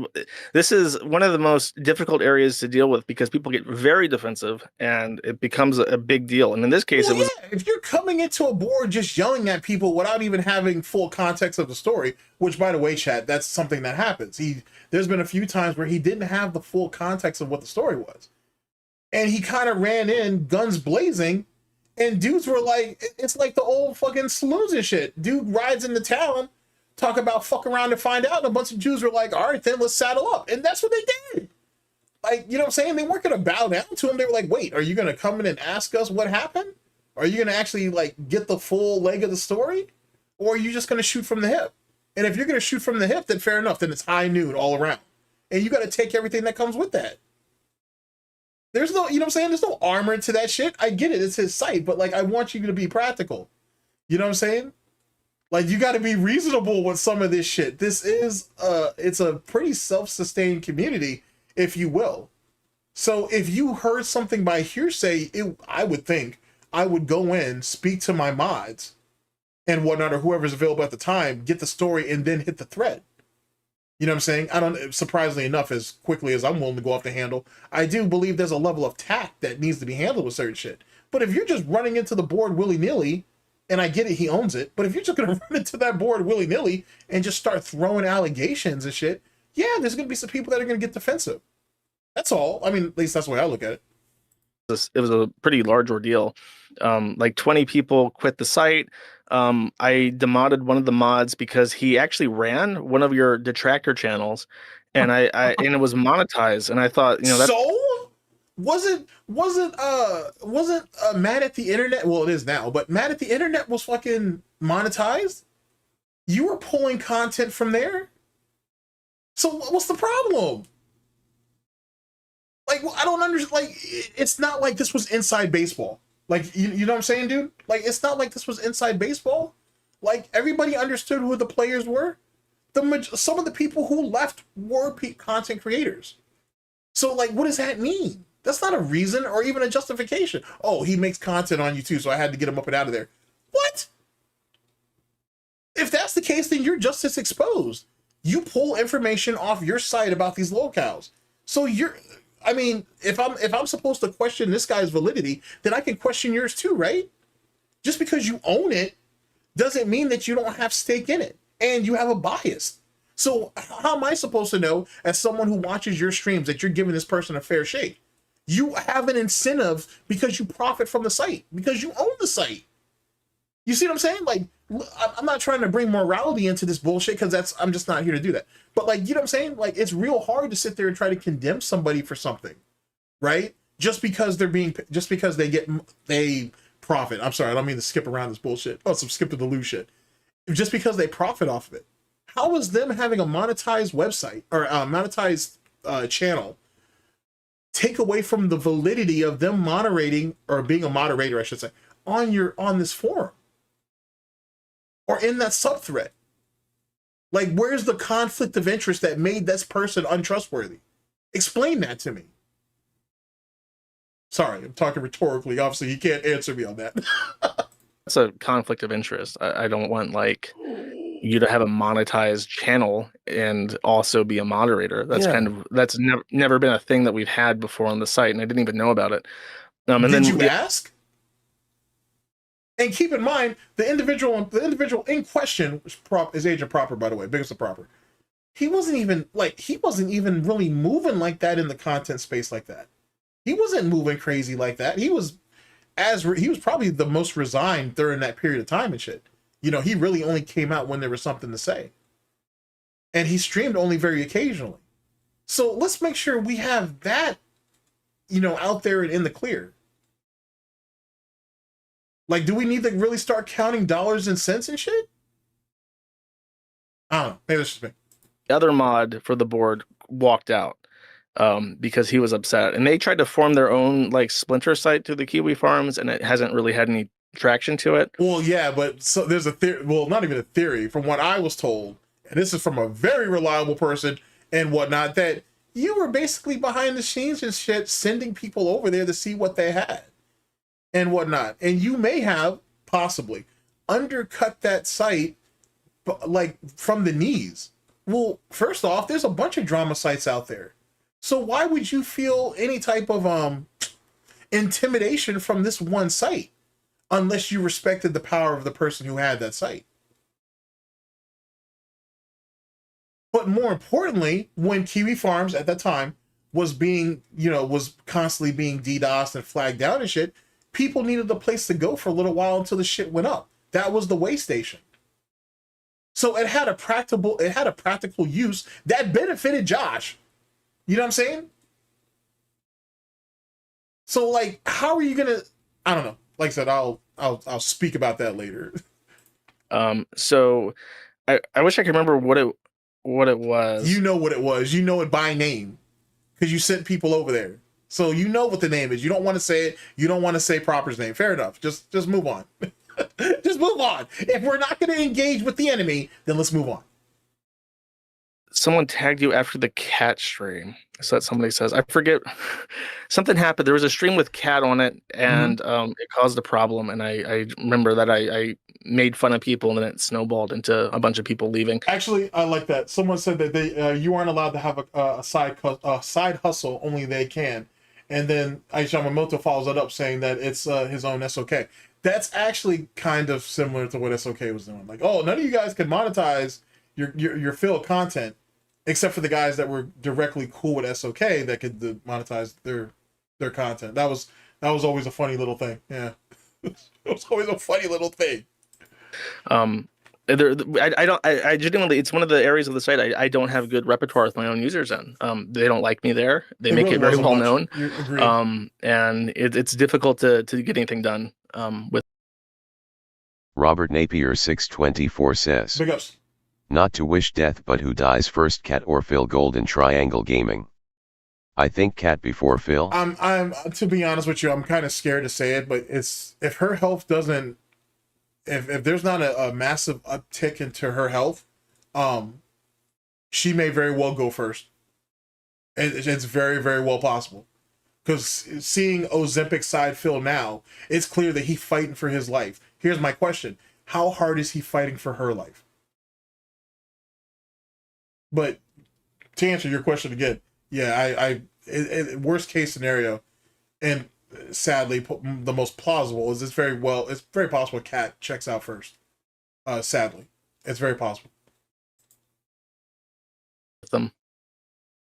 this is one of the most difficult areas to deal with because people get very defensive and it becomes a big deal. And in this case, Well, it was. yeah, if you're coming into a board just yelling at people without even having full context of the story, which, by the way, chat, that's something that happens. There's been a few times where he didn't have the full context of what the story was, and he kind of ran in guns blazing, and dudes were like, it's like the old fucking saloons and shit. Dude rides into town, talk about fuck around and find out, and a bunch of Jews were like, all right, then let's saddle up, and that's what they did. Like, you know what I'm saying? They weren't gonna bow down to him. They were like, wait, are you gonna come in and ask us what happened? Are you gonna actually like get the full leg of the story, or are you just gonna shoot from the hip? And if you're going to shoot from the hip, then fair enough. Then it's high noon all around. And you got to take everything that comes with that. There's no, you know what I'm saying? There's no armor to that shit. I get it. It's his site. But, like, I want you to be practical. You know what I'm saying? Like, you got to be reasonable with some of this shit. This is, it's a pretty self-sustained community, if you will. So if you heard something by hearsay, I would think I would go in, speak to my mods and whatnot, or whoever's available at the time, get the story, and then hit the thread. You know what I'm saying? I don't, surprisingly enough, as quickly as I'm willing to go off the handle, I do believe there's a level of tact that needs to be handled with certain shit. But if you're just running into the board willy-nilly, and I get it, he owns it, but if you're just going to run into that board willy-nilly and just start throwing allegations and shit, yeah, there's going to be some people that are going to get defensive. That's all. I mean, at least that's the way I look at it. It was a pretty large ordeal. Like 20 people quit the site. I demodded one of the mods because he actually ran one of your Detractor channels, and and it was monetized. And I thought, you know, that's... So wasn't Mad at the Internet? Well, it is now, but Mad at the Internet was fucking monetized. You were pulling content from there. So what's the problem? Like, I don't understand. Like, it's not like this was inside baseball. Like, you know what I'm saying, dude? Like, it's not like this was inside baseball. Like, everybody understood who the players were. Some of the people who left were content creators. So, like, what does that mean? That's not a reason or even a justification. Oh, he makes content on YouTube, so I had to get him up and out of there. What? If that's the case, then you're just as exposed. You pull information off your site about these locales. So I mean, if I'm supposed to question this guy's validity, then I can question yours too, right? Just because you own it doesn't mean that you don't have stake in it and you have a bias. So how am I supposed to know, as someone who watches your streams, that you're giving this person a fair shake? You have an incentive because you profit from the site, because you own the site. You see what I'm saying? Like, I'm not trying to bring morality into this bullshit, because I'm just not here to do that. But, like, you know what I'm saying? Like, it's real hard to sit there and try to condemn somebody for something, right? Just because they profit. I'm sorry, I don't mean to skip around this bullshit. Oh, some skip to the loo shit. Just because they profit off of it. How is them having a monetized website or a monetized channel take away from the validity of them moderating, or being a moderator, I should say, on this forum or in that subthread? Like, where's the conflict of interest that made this person untrustworthy? Explain that to me. Sorry, I'm talking rhetorically. Obviously, you can't answer me on that. That's a conflict of interest. I don't want, like, you to have a monetized channel and also be a moderator. That's that's never been a thing that we've had before on the site, and I didn't even know about it. And Did then you ask? And keep in mind, the individual in question is Agent Proper, by the way, biggest of Proper. He wasn't even really moving like that in the content space like that. He wasn't moving crazy like that. He was probably the most resigned during that period of time and shit. You know, he really only came out when there was something to say. And he streamed only very occasionally. So let's make sure we have that, you know, out there and in the clear. Like, do we need to really start counting dollars and cents and shit? I don't know. Maybe that's just me. The other mod for the board walked out because he was upset, and they tried to form their own like splinter site to the Kiwi farms, and it hasn't really had any traction to it. Well, yeah, but so there's a theory. Well, not even a theory. From what I was told, and this is from a very reliable person and whatnot, that you were basically behind the scenes and shit, sending people over there to see what they had and whatnot, and you may have possibly undercut that site, like from the knees. Well, first off, there's a bunch of drama sites out there. So why would you feel any type of intimidation from this one site unless you respected the power of the person who had that site? But more importantly, when Kiwi Farms at that time was being, you know, was constantly being DDoSed and flagged down and shit, people needed a place to go for a little while until the shit went up. That was the way station. So it had a practical use that benefited Josh. You know what I'm saying? So like, how are you gonna? I don't know. Like I said, I'll speak about that later. So I wish I could remember what it was. You know what it was. You know it by name because you sent people over there. So you know what the name is. You don't want to say it. You don't want to say Proper's name. Fair enough. Just move on. Just move on. If we're not going to engage with the enemy, then let's move on. Someone tagged you after the cat stream. So that somebody says, I forget, something happened. There was a stream with cat on it, and it caused a problem. And I remember that I made fun of people, and then it snowballed into a bunch of people leaving. Actually, I like that. Someone said that you aren't allowed to have a side hustle. Only they can. And then Aisha Yamamoto follows it up saying that it's his own SOK. That's actually kind of similar to what SOK was doing. Like, oh, none of you guys can monetize your Phil content, except for the guys that were directly cool with SOK that could monetize their content. That was always a funny little thing. Yeah, it was always a funny little thing. I genuinely, it's one of the areas of the site I don't have good repertoire with my own users in. They don't like me there. They make it very well known. And it's difficult to get anything done with. Robert Napier 624 says, Big ups. Not to wish death, but who dies first, Cat or Phil? Golden Triangle Gaming. I think Cat before Phil. I'm to be honest with you, I'm kind of scared to say it, but it's if her health doesn't, if there's not a massive uptick into her health, she may very well go first. It's very, very well possible. Because seeing Ozempic side Phil now, it's clear that he's fighting for his life. Here's my question. How hard is he fighting for her life? But to answer your question again, yeah, worst case scenario, and sadly the most plausible is it's very possible Cat checks out first. Sadly, it's very possible. Them.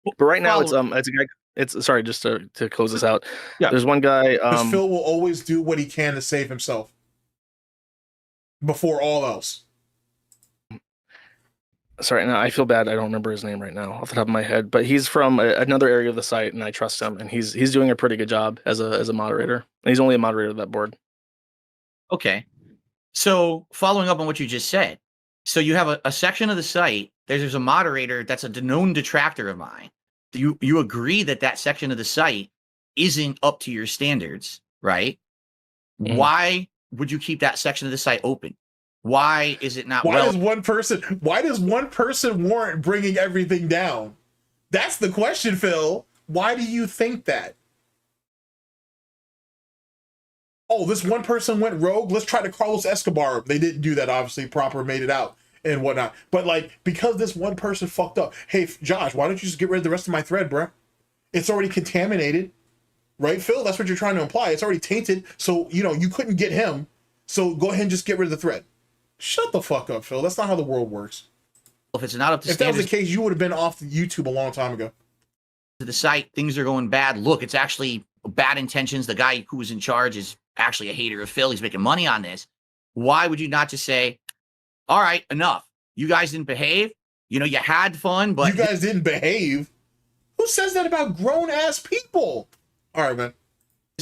But right now it's a guy. It's sorry, just to close this out. Yeah, there's one guy. Because Phil will always do what he can to save himself before all else. Sorry, now I feel bad. I don't remember his name right now off the top of my head, but he's from another area of the site, and I trust him, and he's doing a pretty good job as a moderator. And he's only a moderator of that board. Okay, so following up on what you just said, so you have a section of the site. There's a moderator that's a known detractor of mine. You agree that section of the site isn't up to your standards, right? Mm-hmm. Why would you keep that section of the site open? Why is it not? Why does one person warrant bringing everything down? That's the question, Phil. Why do you think that? Oh, this one person went rogue. Let's try to Carlos Escobar. They didn't do that, obviously. Proper made it out and whatnot. But like, because this one person fucked up. Hey, Josh, why don't you just get rid of the rest of my thread, bruh? It's already contaminated, right, Phil? That's what you're trying to imply. It's already tainted. So, you know, you couldn't get him. So go ahead and just get rid of the thread. Shut the fuck up, Phil. That's not how the world works. If it's not up to If that was standards the case, you would have been off YouTube a long time ago. to the site, things are going bad. Look, it's actually bad intentions. The guy who was in charge is actually a hater of Phil. He's making money on this. Why would you not just say, all right, enough. You guys didn't behave. You know, you had fun, but you guys didn't behave. Who says that about grown-ass people? All right, man.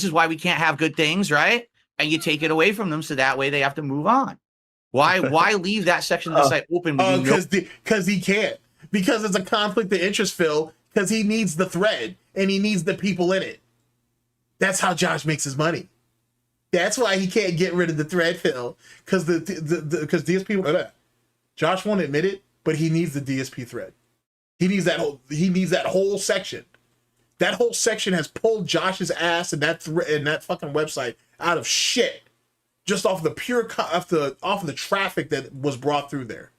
this is why we can't have good things, right? And you take it away from them so that way they have to move on. Why leave that section of the site open when you know? Because he can't. Because it's a conflict of interest, Phil. Because he needs the thread and he needs the people in it. That's how Josh makes his money. That's why he can't get rid of the thread, Phil. Because because DSP, Josh won't admit it, but he needs the DSP thread. He needs that whole section. That whole section has pulled Josh's ass and that fucking website out of shit, just off the pure off the traffic that was brought through there.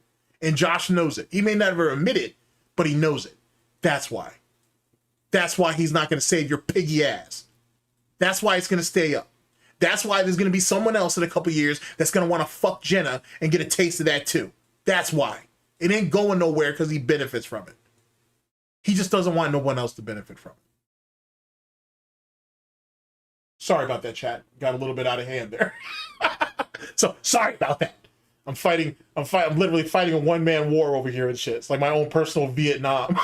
And Josh knows it. He may never admit it, but he knows it. That's why. That's why he's not going to save your piggy ass. That's why it's going to stay up. That's why there's going to be someone else in a couple years that's going to want to fuck Jenna and get a taste of that too. That's why. It ain't going nowhere because he benefits from it. He just doesn't want no one else to benefit from it. Sorry about that, chat. Got a little bit out of hand there. So sorry about that. I'm literally fighting a one-man war over here and shit. It's like my own personal Vietnam.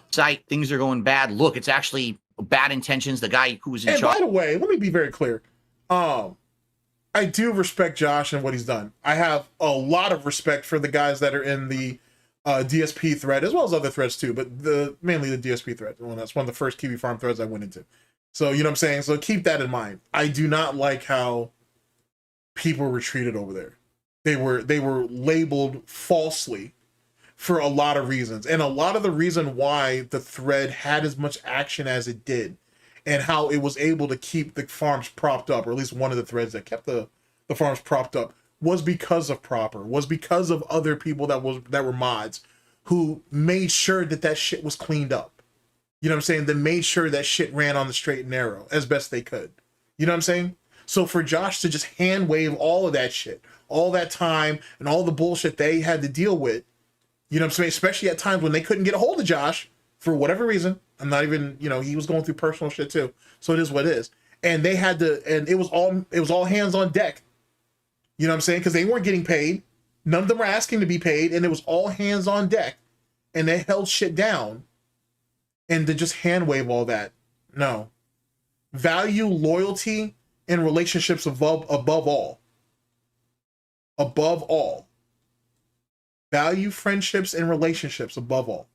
Site, things are going bad. Look, it's actually bad intentions. The guy who was in charge. By the way, let me be very clear. I do respect Josh and what he's done. I have a lot of respect for the guys that are in the DSP thread, as well as other threads too, but mainly the DSP thread. Well, that's one of the first Kiwi Farm threads I went into. So, you know what I'm saying? So keep that in mind. I do not like how people were treated over there. They were labeled falsely for a lot of reasons. And a lot of the reason why the thread had as much action as it did and how it was able to keep the farms propped up, or at least one of the threads that kept the farms propped up, was because of Proper, was because of other people that were mods who made sure that shit was cleaned up. You know what I'm saying? They made sure that shit ran on the straight and narrow as best they could. You know what I'm saying? So for Josh to just hand wave all of that shit, all that time and all the bullshit they had to deal with, you know what I'm saying? Especially at times when they couldn't get a hold of Josh for whatever reason. I'm not even, he was going through personal shit too. So it is what it is. And they had to, and it was all hands on deck. You know what I'm saying? Because they weren't getting paid. None of them were asking to be paid, and it was all hands on deck. And they held shit down. And to just hand wave all that, no. Value loyalty and relationships above all. Above all. Value friendships and relationships above all.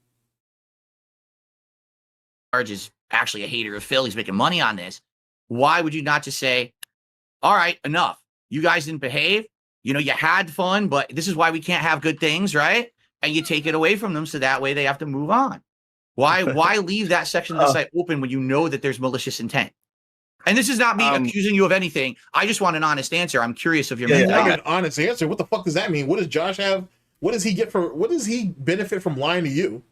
Charge is actually a hater of Phil. He's making money on this. Why would you not just say, all right, enough. You guys didn't behave. You know, you had fun, but this is why we can't have good things, right? And you take it away from them so that way they have to move on. Why leave that section of the site open when you know that there's malicious intent? And this is not me accusing you of anything. I just want an honest answer. I'm curious of your mentality. I got an honest answer. What the fuck does that mean? What does Josh have? What does he benefit from lying to you?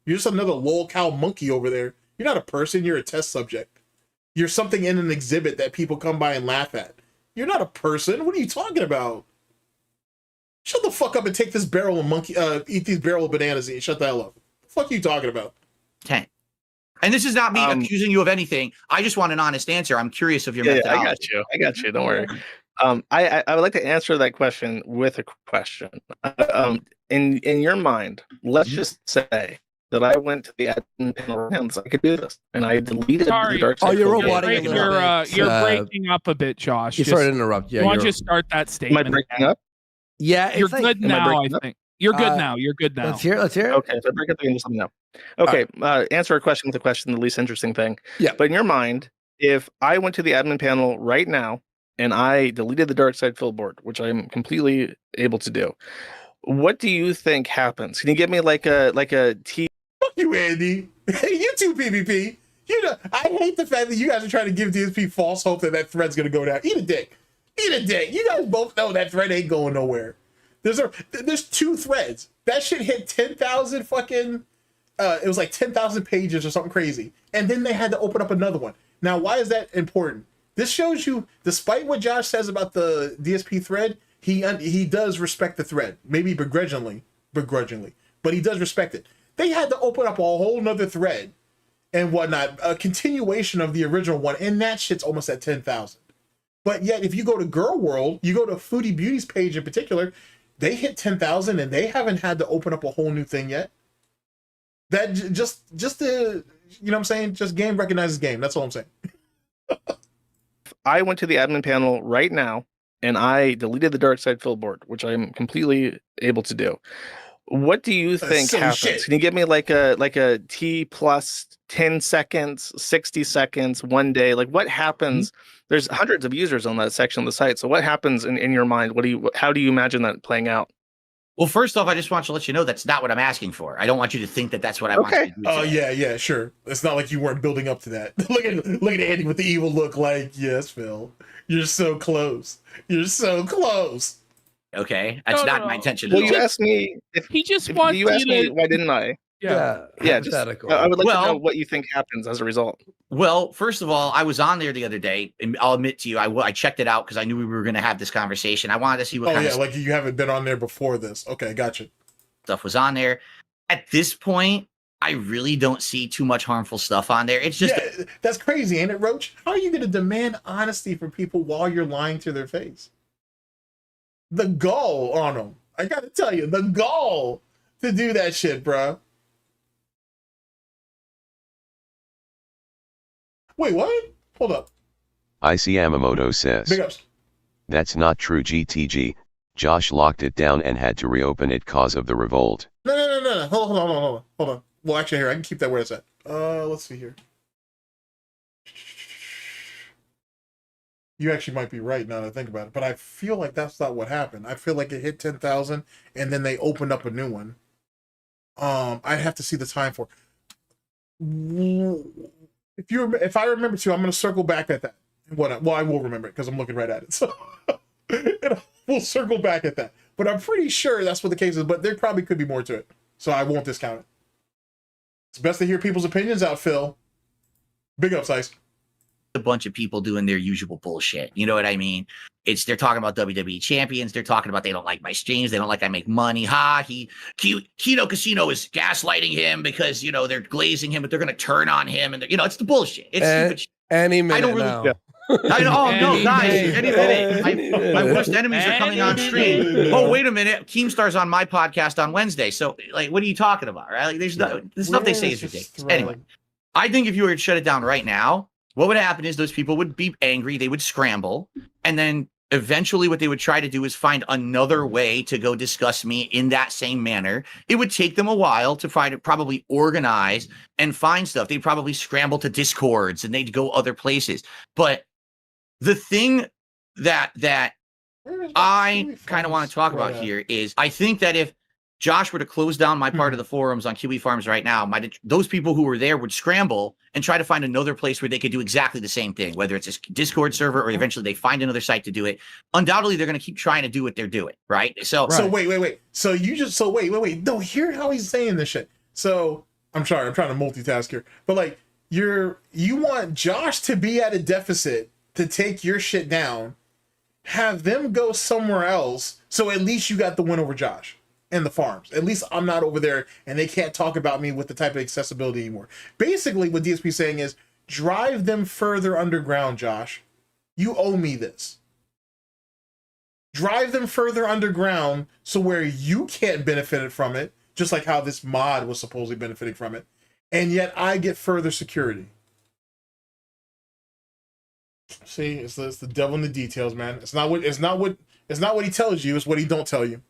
You're just another lol cow monkey over there. You're not a person. You're a test subject. You're something in an exhibit that people come by and laugh at. You're not a person. What are you talking about? Shut the fuck up and take this barrel of eat these barrel of bananas and shut the hell up. What the fuck are you talking about? 10. And this is not me accusing you of anything. I just want an honest answer. I'm curious of your mentality. I got you. Don't worry. I would like to answer that question with a question. In your mind, let's just say that I went to the admin panel and I could do this, and I deleted the Darksydephil. Oh, you're roboting a little bit. You're breaking up a bit, Josh. Sorry to interrupt. Yeah, why don't you start that statement? Am I breaking up? Yeah, you're good now. I think you're good now. You're good now. Let's hear it. Okay, if I break up, then just let me know. Okay, answer a question with a question, the least interesting thing. Yeah. But in your mind, if I went to the admin panel right now and I deleted the Darksydephil board, which I'm completely able to do, what do you think happens? Can you give me like a T? Fuck you, Andy. You too, PvP. I hate the fact that you guys are trying to give DSP false hope that thread's gonna go down. Eat a dick. You guys both know that thread ain't going nowhere. There's 2 threads. That shit hit 10,000 fucking. It was like 10,000 pages or something crazy, and then they had to open up another one. Now, why is that important? This shows you, despite what Josh says about the DSP thread, he does respect the thread. Maybe begrudgingly, but he does respect it. They had to open up a whole nother thread and whatnot, a continuation of the original one, and that shit's almost at 10,000. But yet, if you go to Girl World, you go to Foodie Beauty's page in particular, they hit 10,000 and they haven't had to open up a whole new thing yet. That just the, you know what I'm saying? Just game recognizes game. That's all I'm saying. I went to the admin panel right now and I deleted the Darksydephil board, which I'm completely able to do. What do you think happens? Shit. Can you give me like a T plus 10 seconds, 60 seconds, 1 day? Like what happens? There's hundreds of users on that section of the site. So what happens in your mind? How do you imagine that playing out? Well, first off, I just want to let you know that's not what I'm asking for. I don't want you to think that that's what I want you to do. Oh yeah, sure. It's not like you weren't building up to that. look at Andy with the evil look. Like, yes, Phil, you're so close. You're so close. Okay, that's not my intention. Well, you asked me if He just wants you asked me to. why didn't I? Yeah. Yeah, just, hypothetical. I would like to Well- know what you think happens as a result. Well, first of all, I was on there the other day, and I'll admit to you, I checked it out because I knew we were going to have this conversation. I wanted to see what Oh kind yeah, of like you haven't been on there before this. Okay, gotcha. stuff was on there. At this point, I really don't see too much harmful stuff on there. It's just Yeah, that's crazy, ain't it, Roach? How are you going to demand honesty from people while you're lying to their face? The gall on them. I got to tell you, the gall to do that shit, bruh. Wait, what? Hold up. IC Yamamoto says, Big ups. that's not true GTG, Josh locked it down and had to reopen it cause of the revolt. No. Hold on. Well, actually, here, I can keep that where it's at. Let's see here. You actually might be right now that I think about it, but I feel like that's not what happened. I feel like it hit 10,000 and then they opened up a new one. I'd have to see the time for. If I remember to, I'm going to circle back at that. Well, I will remember it because I'm looking right at it. So we'll circle back at that. But I'm pretty sure that's what the case is. But there probably could be more to it, so I won't discount it. It's best to hear people's opinions out, Phil. Big ups, Ice. a bunch of people doing their usual bullshit. You know what I mean? They're talking about WWE champions. They're talking about they don't like my streams. They don't like I make money. Kino Casino is gaslighting him because, you know, they're glazing him, but they're going to turn on him. And, you know, it's the bullshit. It's stupid shit. Any minute I don't really. now. Yeah. I know. Oh, no, guys. Any minute. My worst enemies are coming on stream. Oh, wait a minute. Keemstar's on my podcast on Wednesday. So, like, what are you talking about, right? Like, the stuff they say is ridiculous. Anyway, I think if you were to shut it down right now, what would happen is those people would be angry. They would scramble. And then eventually what they would try to do is find another way to go discuss me in that same manner. It would take them a while to try to probably organize and find stuff. They'd probably scramble to Discords and they'd go other places. But the thing that I kind of want to talk about here is I think that if Josh were to close down my part of the forums on Kiwi Farms right now, those people who were there would scramble and try to find another place where they could do exactly the same thing, whether it's a Discord server or eventually they find another site to do it. Undoubtedly, they're going to keep trying to do what they're doing, right? So wait. So wait. No, hear how he's saying this shit. So I'm sorry, I'm trying to multitask here, but like you want Josh to be at a deficit to take your shit down, have them go somewhere else, so at least you got the win over Josh and the farms. At least I'm not over there and they can't talk about me with the type of accessibility anymore. Basically, what DSP is saying is drive them further underground, Josh. You owe me this. Drive them further underground so where you can't benefit from it, just like how this mod was supposedly benefiting from it, and yet I get further security. See, it's the devil in the details, man. It's not what he tells you, it's what he don't tell you.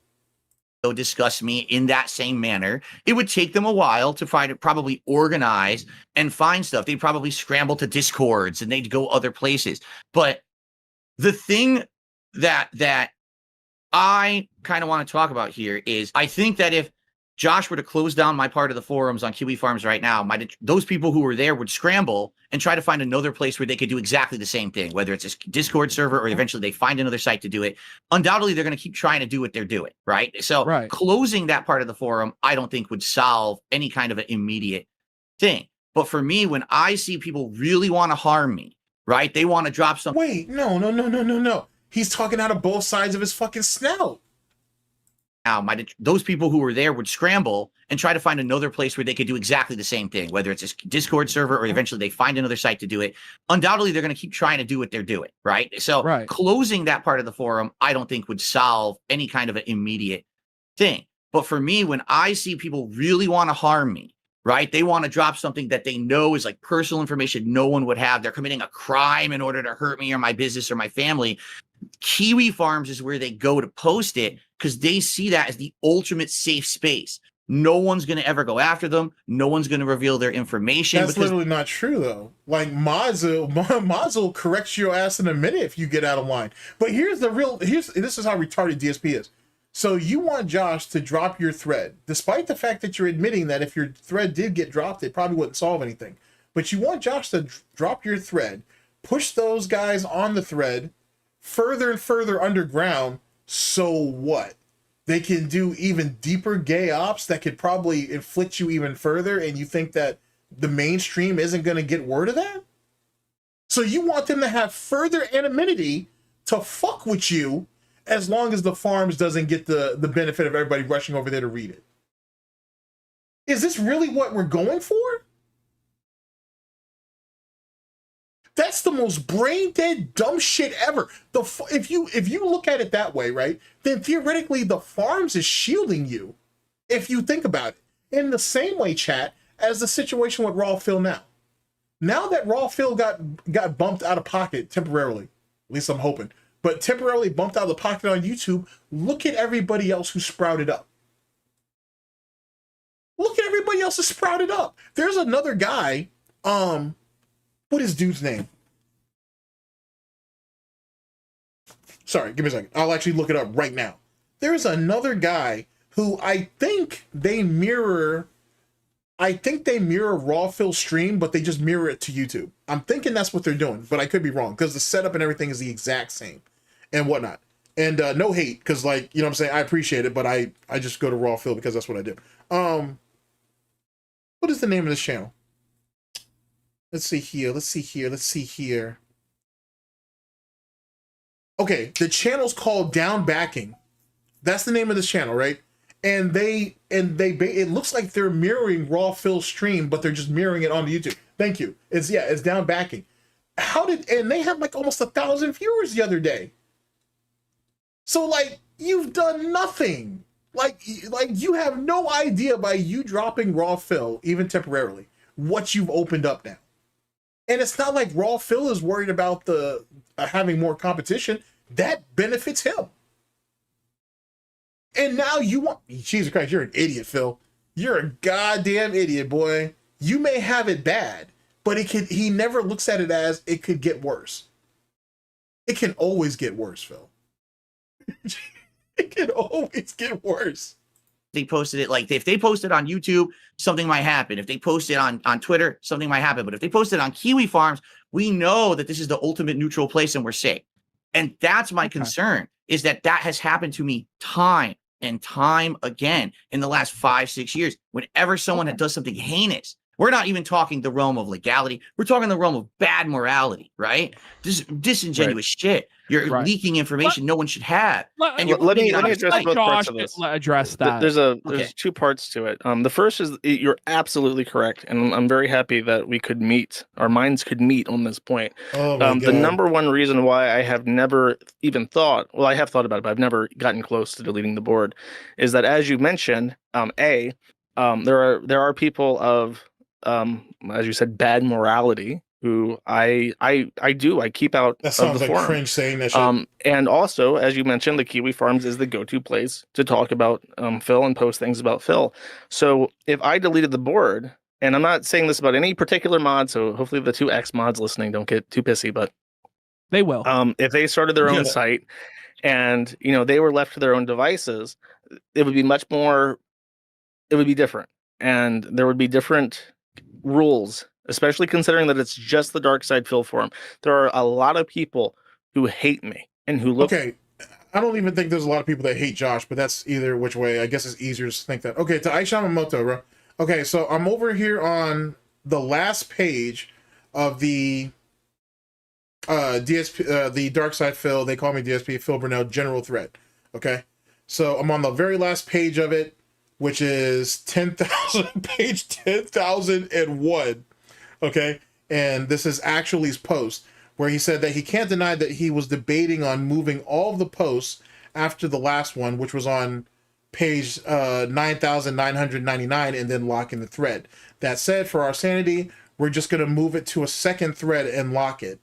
Go discuss me in that same manner. It would take them a while to try to probably organize and find stuff. They'd probably scramble to Discords and they'd go other places. But the thing that I kind of want to talk about here is I think that if Josh were to close down my part of the forums on Kiwi Farms right now, those people who were there would scramble and try to find another place where they could do exactly the same thing, whether it's a Discord server or eventually they find another site to do it. Undoubtedly, they're going to keep trying to do what they're doing, right? So closing that part of the forum, I don't think would solve any kind of an immediate thing. But for me, when I see people really want to harm me, right? They want to drop something. Wait, no. He's talking out of both sides of his fucking snout. Now, those people who were there would scramble and try to find another place where they could do exactly the same thing, whether it's a Discord server or eventually they find another site to do it. Undoubtedly, they're going to keep trying to do what they're doing, right? So closing that part of the forum, I don't think would solve any kind of an immediate thing. But for me, when I see people really want to harm me, right? They want to drop something that they know is like personal information no one would have. They're committing a crime in order to hurt me or my business or my family. Kiwi Farms is where they go to post it because they see that as the ultimate safe space. No one's going to ever go after them. No one's going to reveal their information. That's literally not true, though. Like, Mods will correct your ass in a minute if you get out of line. But this is how retarded DSP is. So you want Josh to drop your thread, despite the fact that you're admitting that if your thread did get dropped, it probably wouldn't solve anything. But you want Josh to drop your thread, push those guys on the thread further and further underground. So what? They can do even deeper gay ops that could probably inflict you even further, and you think that the mainstream isn't going to get word of that? So you want them to have further anonymity to fuck with you as long as the farms doesn't get the benefit of everybody rushing over there to read it. Is this really what we're going for? That's the most brain dead dumb shit ever. If you look at it that way, right, then theoretically the farms is shielding you. If you think about it, in the same way, chat, as the situation with Raw Phil now. Now that Raw Phil got bumped out of pocket temporarily, at least I'm hoping, but temporarily bumped out of the pocket on YouTube, look at everybody else who sprouted up. Look at everybody else who sprouted up. There's another guy, what is dude's name? Sorry, give me a second. I'll actually look it up right now. There's another guy who I think they mirror Raw Phil stream, but they just mirror it to YouTube. I'm thinking that's what they're doing, but I could be wrong because the setup and everything is the exact same and whatnot. And no hate, because, like, you know what I'm saying, I appreciate it, but I just go to Raw Phil because that's what I do. What is the name of this channel? Let's see here. Okay, the channel's called Down Backing. That's the name of this channel, right? And it looks like they're mirroring Raw Phil's stream, but they're just mirroring it onto YouTube. Thank you. It's Down Backing. And they had like almost 1,000 viewers the other day. So, like, you've done nothing. Like you have no idea by you dropping Raw Phil, even temporarily, what you've opened up now. And it's not like Raw Phil is worried about the having more competition. That benefits him. And now you want... Jesus Christ, you're an idiot, Phil. You're a goddamn idiot, boy. You may have it bad, but he never looks at it as it could get worse. It can always get worse, Phil. It can always get worse. They posted it, like, if they posted on YouTube, something might happen. If they posted on Twitter, something might happen. But if they posted on Kiwi Farms, we know that this is the ultimate neutral place and we're safe. And that's my concern, is that has happened to me time and time again in the last 5-6 years. Whenever someone does something heinous, we're not even talking the realm of legality. We're talking the realm of bad morality, right? This disingenuous shit. You're leaking information no one should have. Let me address both parts of this. Address that. There's two parts to it. The first is you're absolutely correct, and I'm very happy that we could meet. Our minds could meet on this point. The number one reason why I have never even thought, well, I have thought about it, but I've never gotten close to deleting the board, is that, as you mentioned, there are people of, as you said, bad morality, who I keep out that sounds of the like forum. Cringe saying that shit. And also, as you mentioned, the Kiwi Farms is the go-to place to talk about Phil and post things about Phil. So if I deleted the board, and I'm not saying this about any particular mod, so hopefully the two X mods listening don't get too pissy, but they will. If they started their own site and they were left to their own devices, it would be different, and there would be different rules. Especially considering that it's just the Darksydephil forum. There are a lot of people who hate me and who look... Okay, I don't even think there's a lot of people that hate Josh, but that's either which way. I guess it's easier to think that. Okay, to Aisha Yamamoto, bro. Okay, so I'm over here on the last page of the the Darksydephil, they call me DSP, Phil Burnell, general thread. Okay, so I'm on the very last page of it, which is 10,000, page 10,001. Okay, and this is actually his post where he said that he can't deny that he was debating on moving all of the posts after the last one, which was on page 9,999, and then locking the thread. That said, for our sanity, we're just going to move it to a second thread and lock it.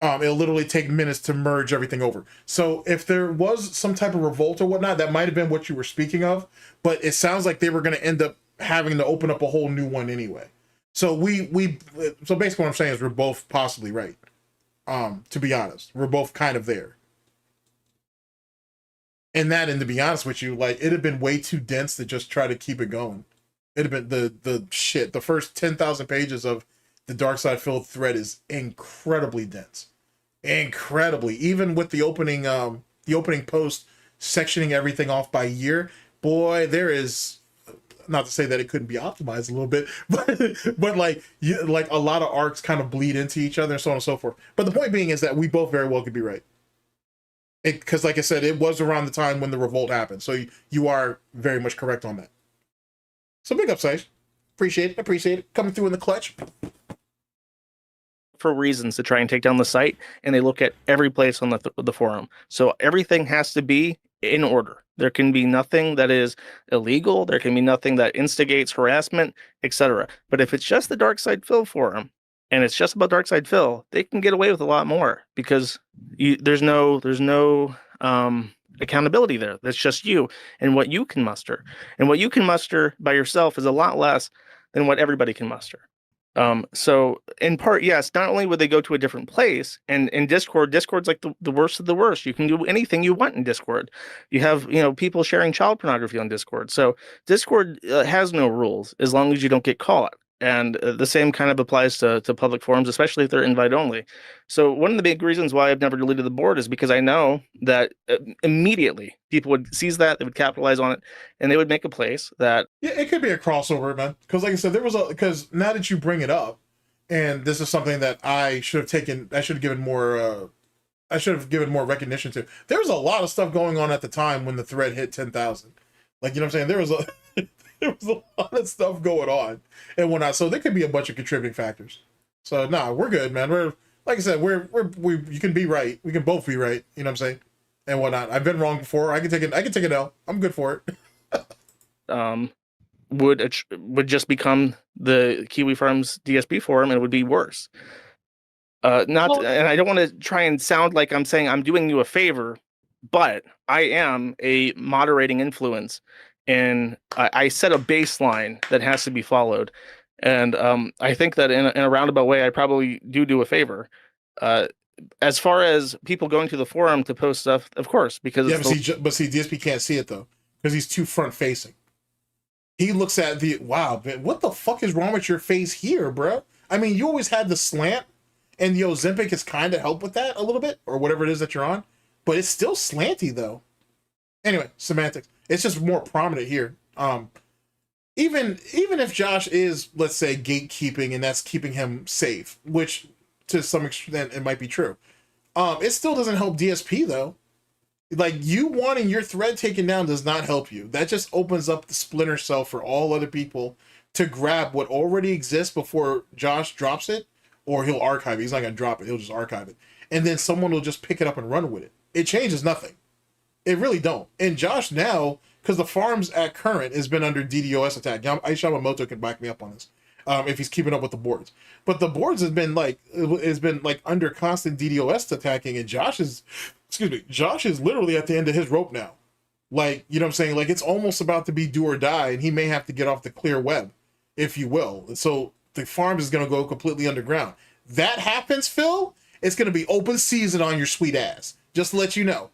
It'll literally take minutes to merge everything over. So if there was some type of revolt or whatnot, that might have been what you were speaking of, but it sounds like they were going to end up having to open up a whole new one anyway. So so basically what I'm saying is we're both possibly right. To be honest, we're both kind of there. And to be honest with you, like, it'd have been way too dense to just try to keep it going. It'd have been the first 10,000 pages of the Darksydephil thread is incredibly dense. Incredibly. Even with the opening post sectioning everything off by year, boy, there is, not to say that it couldn't be optimized a little bit, but like a lot of arcs kind of bleed into each other and so on and so forth. But the point being is that we both very well could be right. Because like I said, it was around the time when the revolt happened. So you are very much correct on that. So big up, Sage. Appreciate it. Coming through in the clutch. For reasons to try and take down the site, and they look at every place on the forum. So everything has to be in order. There can be nothing that is illegal. There can be nothing that instigates harassment, etc. But if it's just the Darksydephil forum, and it's just about Darksydephil, they can get away with a lot more because there's no accountability there. That's just you and what you can muster. And what you can muster by yourself is a lot less than what everybody can muster. So in part, yes, not only would they go to a different place, and in Discord's like the worst of the worst. You can do anything you want in Discord. You have, people sharing child pornography on Discord. So Discord has no rules as long as you don't get caught. And the same kind of applies to public forums, especially if they're invite only. So one of the big reasons why I've never deleted the board is because I know that immediately people would seize that, they would capitalize on it, and they would make a place that... Yeah, it could be a crossover, man. Because like I said, because now that you bring it up, and this is something that I should have given more recognition to. There was a lot of stuff going on at the time when the thread hit 10,000. Like, you know what I'm saying? There was a lot of stuff going on and whatnot. So there could be a bunch of contributing factors. So we're good, man. We're, like I said, you can be right. We can both be right. You know what I'm saying? And whatnot. I've been wrong before. I can take an L. I'm good for it. Would just become the Kiwi Farms DSP forum, and it would be worse. And I don't want to try and sound like I'm saying I'm doing you a favor, but I am a moderating influence. And I set a baseline that has to be followed. And I think that in a roundabout way, I probably do a favor. As far as people going to the forum to post stuff, of course, because but see, DSP can't see it though, because he's too front facing. He looks at wow, man, what the fuck is wrong with your face here, bro? I mean, you always had the slant, and the Ozempic has kind of helped with that a little bit, or whatever it is that you're on, but it's still slanty though. Anyway, semantics. It's just more prominent here. Even if Josh is, let's say, gatekeeping and that's keeping him safe, which to some extent it might be true, it still doesn't help DSP though. Like, you wanting your thread taken down does not help you. That just opens up the splinter cell for all other people to grab what already exists before Josh drops it, or he'll archive it. He's not gonna drop it, he'll just archive it. And then someone will just pick it up and run with it. It changes nothing. It really don't. And Josh now, because the farms at current has been under DDoS attack. Aisha Yamamoto can back me up on this, if he's keeping up with the boards. But the boards has been under constant DDoS attacking, and Josh is literally at the end of his rope now. Like, you know what I'm saying? Like, it's almost about to be do or die, and he may have to get off the clear web, if you will. So the farms is going to go completely underground. That happens, Phil, it's going to be open season on your sweet ass. Just to let you know.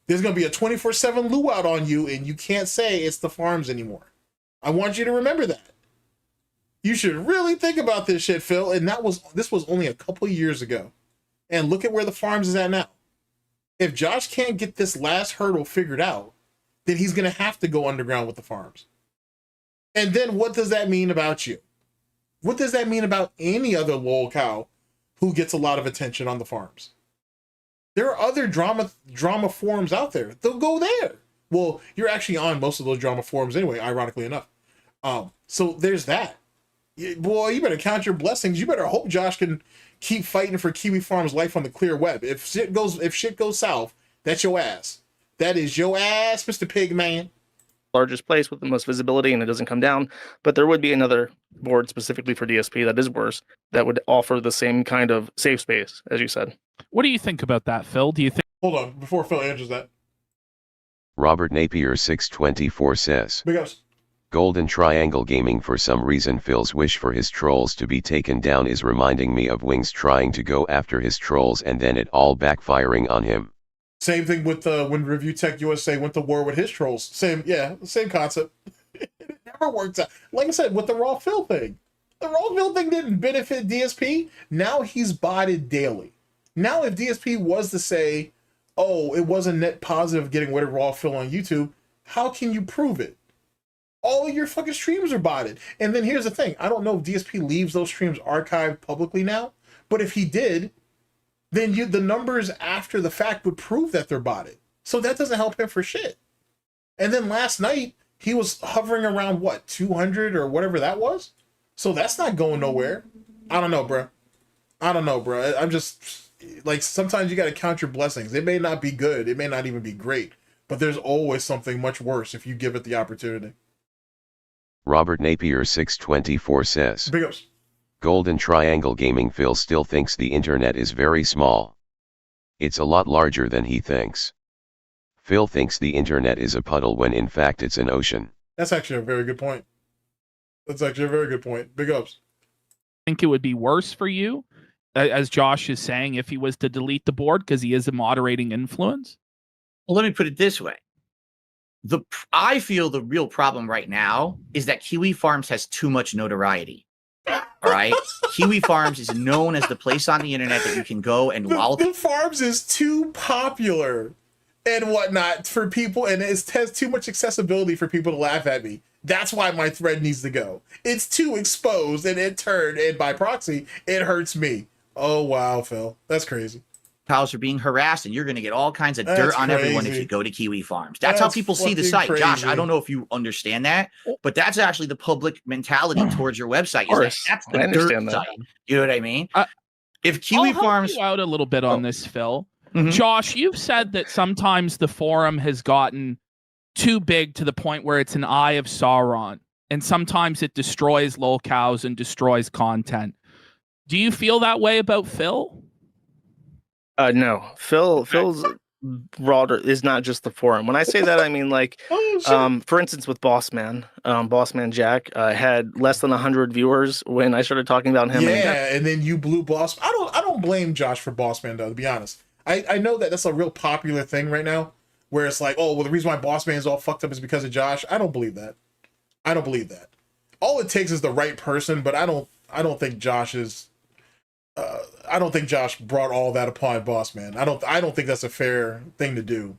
There's going to be a 24/7 luau on you, and you can't say it's the farms anymore. I want you to remember that. You should really think about this shit, Phil. And this was only a couple years ago. And look at where the farms is at now. If Josh can't get this last hurdle figured out, then he's going to have to go underground with the farms. And then what does that mean about you? What does that mean about any other lol cow who gets a lot of attention on the forums. There are other drama forums out there. They'll go there. Well, you're actually on most of those drama forums anyway, ironically enough. So there's that. Boy, you better count your blessings. You better hope Josh can keep fighting for Kiwi Farm's life on the clear web. If shit goes south, that's your ass. That is your ass, Mr. Pigman. Largest place with the most visibility, and it doesn't come down. But there would be another board specifically for DSP that is worse, that would offer the same kind of safe space, as you said. What do you think about that, Phil? Do you think? Hold on, before Phil answers that. Robert Napier 624 says, Big ups. Golden Triangle Gaming. For some reason Phil's wish for his trolls to be taken down is reminding me of Wings trying to go after his trolls and then it all backfiring on him. Same thing with when Review Tech USA went to war with his trolls. Same concept. It never worked out. Like I said, with the Raw Phil thing. The Raw Phil thing didn't benefit DSP. Now he's botted daily. Now if DSP was to say, oh, it wasn't net positive getting rid of Raw Phil on YouTube, how can you prove it? All of your fucking streams are botted. And then here's the thing. I don't know if DSP leaves those streams archived publicly now, but if he did, then the numbers after the fact would prove that they're botted. So that doesn't help him for shit. And then last night, he was hovering around, what, 200 or whatever that was? So that's not going nowhere. I don't know, bro. I'm just, like, sometimes you got to count your blessings. It may not be good. It may not even be great. But there's always something much worse if you give it the opportunity. Robert Napier 624 says, Big ups. Golden Triangle Gaming. Phil still thinks the internet is very small. It's a lot larger than he thinks. Phil thinks the internet is a puddle when in fact it's an ocean. That's actually a very good point. Big ups. I think it would be worse for you, as Josh is saying, if he was to delete the board because he is a moderating influence? Well, let me put it this way. I feel the real problem right now is that Kiwi Farms has too much notoriety. All right? Kiwi Farms is known as the place on the internet that you can go and the Farms is too popular and whatnot for people, and it has too much accessibility for people to laugh at me. That's why my thread needs to go. It's too exposed, and and by proxy, it hurts me. Oh, wow, Phil. That's crazy. Pals are being harassed, and you're going to get all kinds of dirt on everyone if you go to Kiwi Farms. That's how people see the site. Crazy. Josh, I don't know if you understand that, but that's actually the public mentality towards your website. That's the dirt site. You know what I mean? If Kiwi Farms... I'll help you out a little bit on this, Phil. Mm-hmm. Josh, you've said that sometimes the forum has gotten too big to the point where it's an eye of Sauron, and sometimes it destroys lolcows and destroys content. Do you feel that way about Phil? No, Phil's broader is not just the forum. When I say that, I mean like, for instance, with Bossman Jack had less than 100 viewers when I started talking about him. Yeah, and then you blew Boss. I don't blame Josh for Bossman though. To be honest, I know that that's a real popular thing right now, where it's like, oh, well, the reason why Bossman is all fucked up is because of Josh. I don't believe that. All it takes is the right person, but I don't think Josh is. I don't think Josh brought all that upon Bossman. I don't think that's a fair thing to do,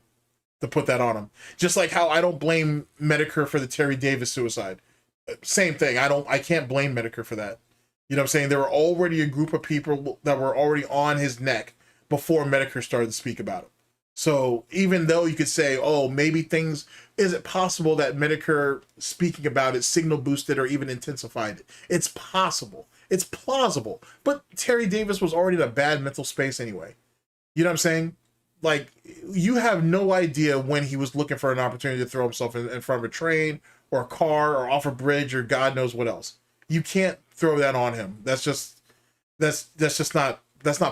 to put that on him. Just like how I don't blame Medicare for the Terry Davis suicide. Same thing. I can't blame Medicare for that. You know what I'm saying? There were already a group of people that were already on his neck before Medicare started to speak about him. So even though you could say, oh, maybe is it possible that Medicare speaking about it signal boosted or even intensified it? It's possible. It's plausible. But Terry Davis was already in a bad mental space anyway. You know what I'm saying? Like, you have no idea when he was looking for an opportunity to throw himself in front of a train or a car or off a bridge or God knows what else. You can't throw that on him. That's just not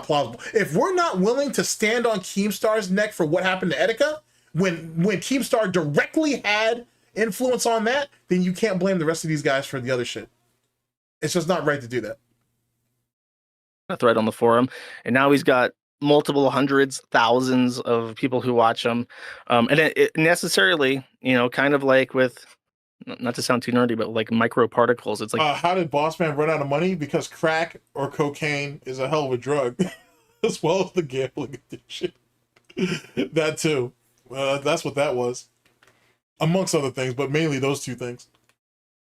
plausible. If we're not willing to stand on Keemstar's neck for what happened to Etika, when Keemstar directly had influence on that, then you can't blame the rest of these guys for the other shit. It's just not right to do that. A thread on the forum, and now he's got multiple hundreds, thousands of people who watch him, and it necessarily, kind of like with, not to sound too nerdy, but like microparticles. It's like, how did Bossman run out of money? Because crack or cocaine is a hell of a drug, as well as the gambling addiction. That too. That's what that was, amongst other things, but mainly those two things.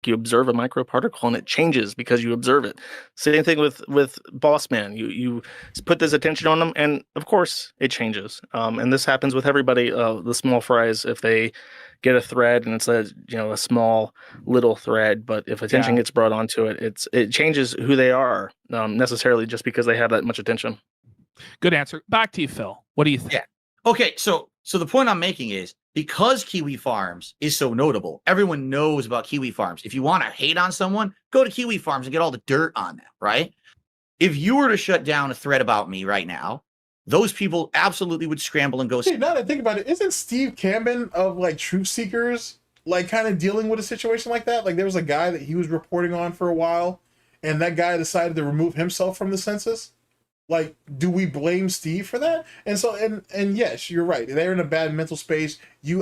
You observe a microparticle and it changes because you observe it. Same thing with Boss Man. You put this attention on them, and of course it changes. And this happens with everybody. The small fries, if they get a thread and it's a small little thread, but if attention gets brought onto it, it changes who they are, necessarily just because they have that much attention. Good answer. Back to you, Phil. What do you think? Yeah. Okay, so the point I'm making is, because Kiwi Farms is so notable, everyone knows about Kiwi Farms. If you want to hate on someone, go to Kiwi Farms and get all the dirt on them, right? If you were to shut down a thread about me right now, those people absolutely would scramble and go. Hey, now that I think about it, isn't Steve Camden of like Truth Seekers like kind of dealing with a situation like that? Like there was a guy that he was reporting on for a while, and that guy decided to remove himself from the census. Like, do we blame Steve for that? And so, and yes, you're right. They're in a bad mental space. You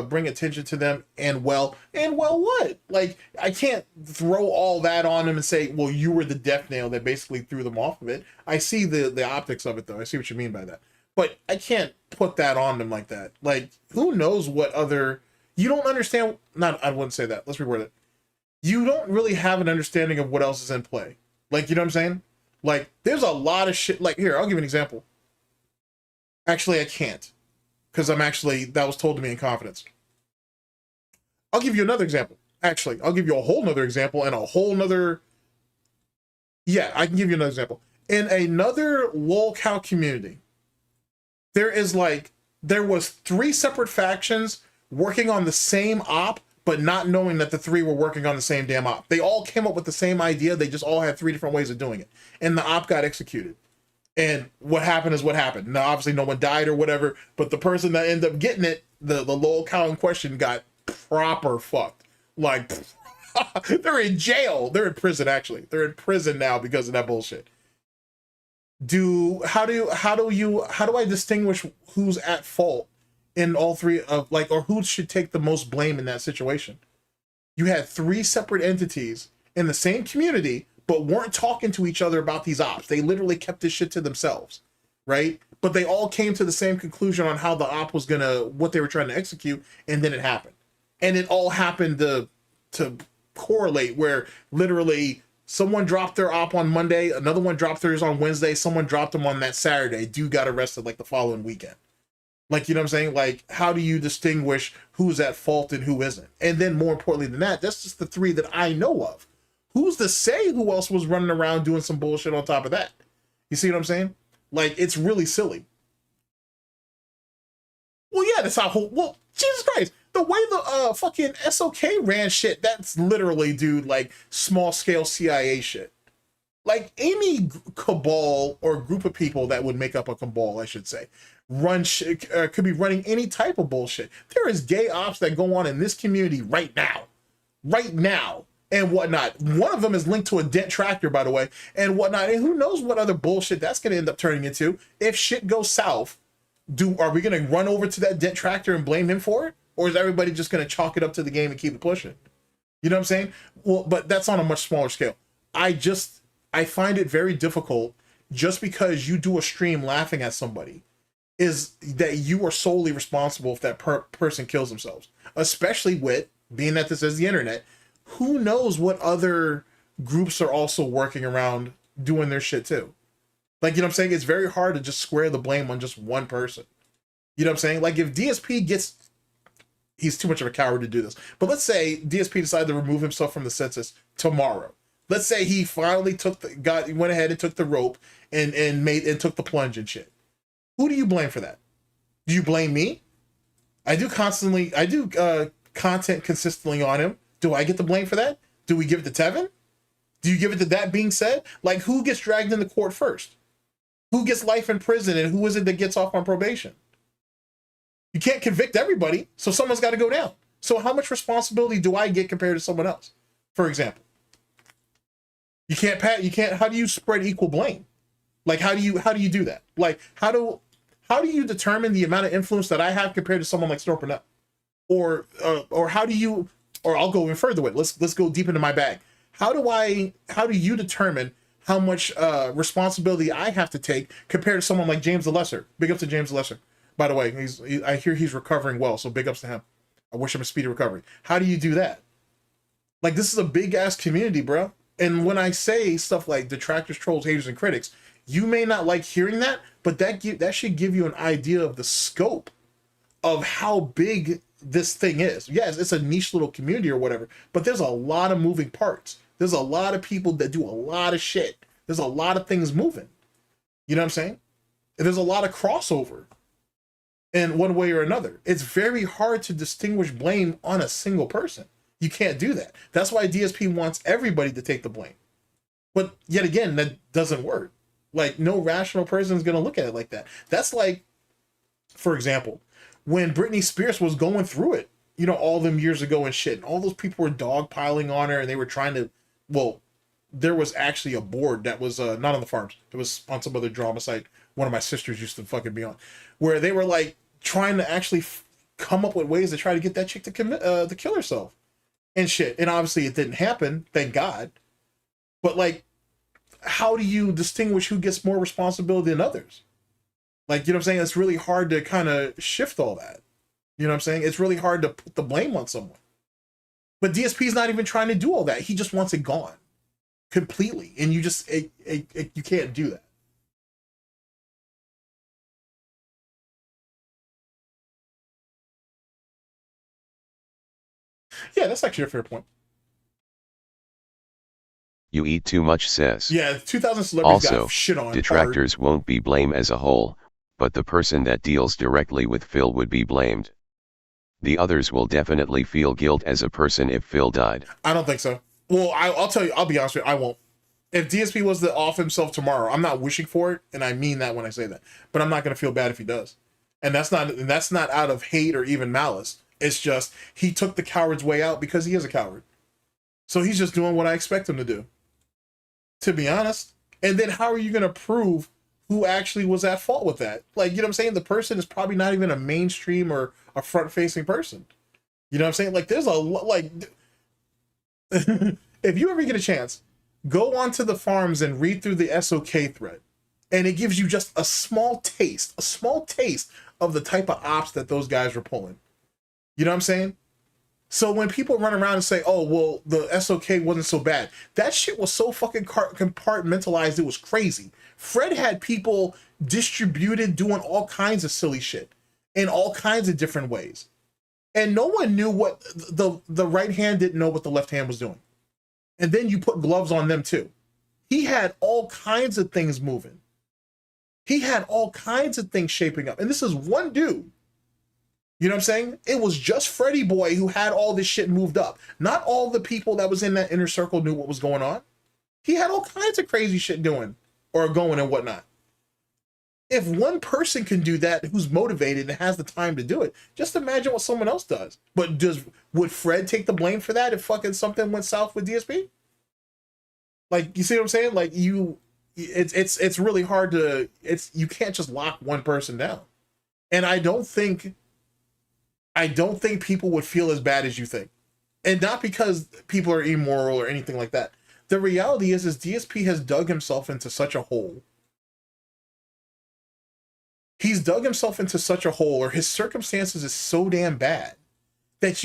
bring attention to them, and well, what? Like, I can't throw all that on them and say, well, you were the death nail that basically threw them off of it. I see the optics of it, though. I see what you mean by that. But I can't put that on them like that. Like, who knows what other... You don't understand... I wouldn't say that. Let's reword it. You don't really have an understanding of what else is in play. Like, you know what I'm saying? Like, there's a lot of shit. Like, here, I'll give you an example. Actually, I can't. Because that was told to me in confidence. I'll give you another example. Actually, I'll give you a whole nother example and a whole nother... Yeah, I can give you another example. In another lolcow community, there was 3 separate factions working on the same op, but not knowing that the 3 were working on the same damn op. They all came up with the same idea. They just all had 3 different ways of doing it. And the op got executed. And what happened is what happened. Now, obviously, no one died or whatever, but the person that ended up getting it, the lolcow in question, got proper fucked. Like, they're in jail. They're in prison, actually. They're in prison now because of that bullshit. How do I distinguish who's at fault in all 3 of, like, or who should take the most blame in that situation? You had 3 separate entities in the same community, but weren't talking to each other about these ops. They literally kept this shit to themselves, right? But they all came to the same conclusion on how the op was what they were trying to execute, and then it happened. And it all happened to correlate, where literally someone dropped their op on Monday, another one dropped theirs on Wednesday, someone dropped them on that Saturday. Dude got arrested like the following weekend. Like, you know what I'm saying? Like, how do you distinguish who's at fault and who isn't? And then more importantly than that, that's just the 3 that I know of. Who's to say who else was running around doing some bullshit on top of that? You see what I'm saying? Like, it's really silly. Well, yeah, that's how well, Jesus Christ. The way the fucking SOK ran shit, that's literally, dude, like, small-scale CIA shit. Like, any cabal or group of people that would make up a cabal, I should say, could be running any type of bullshit. There is gay ops that go on in this community right now, and whatnot. One of them is linked to a Detractor, by the way, and whatnot. And who knows what other bullshit that's going to end up turning into. If shit goes south, are we going to run over to that Detractor and blame him for it? Or is everybody just going to chalk it up to the game and keep it pushing? You know what I'm saying? Well, but that's on a much smaller scale. I find it very difficult, just because you do a stream laughing at somebody, is that you are solely responsible if that person kills themselves. Especially with, being that this is the internet, who knows what other groups are also working around doing their shit too. Like, you know what I'm saying? It's very hard to just square the blame on just one person. You know what I'm saying? Like, if DSP he's too much of a coward to do this, but let's say DSP decided to remove himself from the census tomorrow. Let's say he finally went ahead and took the rope and took the plunge and shit. Who do you blame for that? Do you blame me? I do content consistently on him. Do I get the blame for that? Do we give it to Tevin? Do you give it to That Being Said? Like, who gets dragged into court first? Who gets life in prison, and who is it that gets off on probation? You can't convict everybody, so someone's got to go down. So how much responsibility do I get compared to someone else? For example, you can't. How do you spread equal blame? Like, how do you do that? Like, how do you determine the amount of influence that I have compared to someone like SnortBucks? Or how do you? Or I'll go even further with it. Let's go deep into my bag. How do you determine how much responsibility I have to take compared to someone like James the Lesser? Big ups to James the Lesser. By the way, I hear he's recovering well, so big ups to him. I wish him a speedy recovery. How do you do that? Like, this is a big ass community, bro. And when I say stuff like detractors, trolls, haters, and critics, you may not like hearing that, but that should give you an idea of the scope of how big this thing is. Yes, it's a niche little community or whatever, but there's a lot of moving parts. There's a lot of people that do a lot of shit. There's a lot of things moving. You know what I'm saying? And there's a lot of crossover in one way or another. It's very hard to distinguish blame on a single person. You can't do that. That's why DSP wants everybody to take the blame. But yet again, that doesn't work. Like, no rational person is going to look at it like that. That's like, for example, when Britney Spears was going through it, you know, all them years ago and shit, and all those people were dogpiling on her, and they were trying to, well, there was actually a board that was not on the farms. It was on some other drama site one of my sisters used to fucking be on, where they were like trying to actually come up with ways to try to get that chick to commit to kill herself and shit. And obviously it didn't happen, thank God. But like, how do you distinguish who gets more responsibility than others? Like, you know what I'm saying? It's really hard to kind of shift all that. You know what I'm saying? It's really hard to put the blame on someone. But DSP is not even trying to do all that. He just wants it gone completely. And you just, you can't do that. Yeah, that's actually a fair point. You eat too much, sis. Yeah, 2,000 celebrities Also, got shit on. detractors won't be blamed as a whole, but the person that deals directly with Phil would be blamed. The others will definitely feel guilt as a person if Phil died. I don't think so. Well, I'll tell you, I'll be honest with you, I won't. If DSP was to off himself tomorrow, I'm not wishing for it, and I mean that when I say that. But I'm not going to feel bad if he does. And that's not out of hate or even malice. It's just he took the coward's way out because he is a coward. So he's just doing what I expect him to do, to be honest. And then how are you going to prove who actually was at fault with that? Like, you know what I'm saying? The person is probably not even a mainstream or a front-facing person. You know what I'm saying? Like, there's a like, if you ever get a chance, go onto the farms and read through the SOK thread, and it gives you just a small taste of the type of ops that those guys were pulling. You know what I'm saying? So when people run around and say, oh, well, the SOK wasn't so bad, that shit was so fucking compartmentalized, it was crazy. Fred had people distributed doing all kinds of silly shit in all kinds of different ways. And no one knew what the right hand didn't know what the left hand was doing. And then you put gloves on them too. He had all kinds of things moving. He had all kinds of things shaping up. And this is one dude. You know what I'm saying? It was just Freddie Boy who had all this shit moved up. Not all the people that was in that inner circle knew what was going on. He had all kinds of crazy shit doing or going and whatnot. If one person can do that who's motivated and has the time to do it, just imagine what someone else does. But would Fred take the blame for that if fucking something went south with DSP? Like, you see what I'm saying? Like, it's really hard to, you can't just lock one person down. And I don't think people would feel as bad as you think. And not because people are immoral or anything like that. The reality is DSP has dug himself into such a hole. He's dug himself into such a hole, or his circumstances is so damn bad that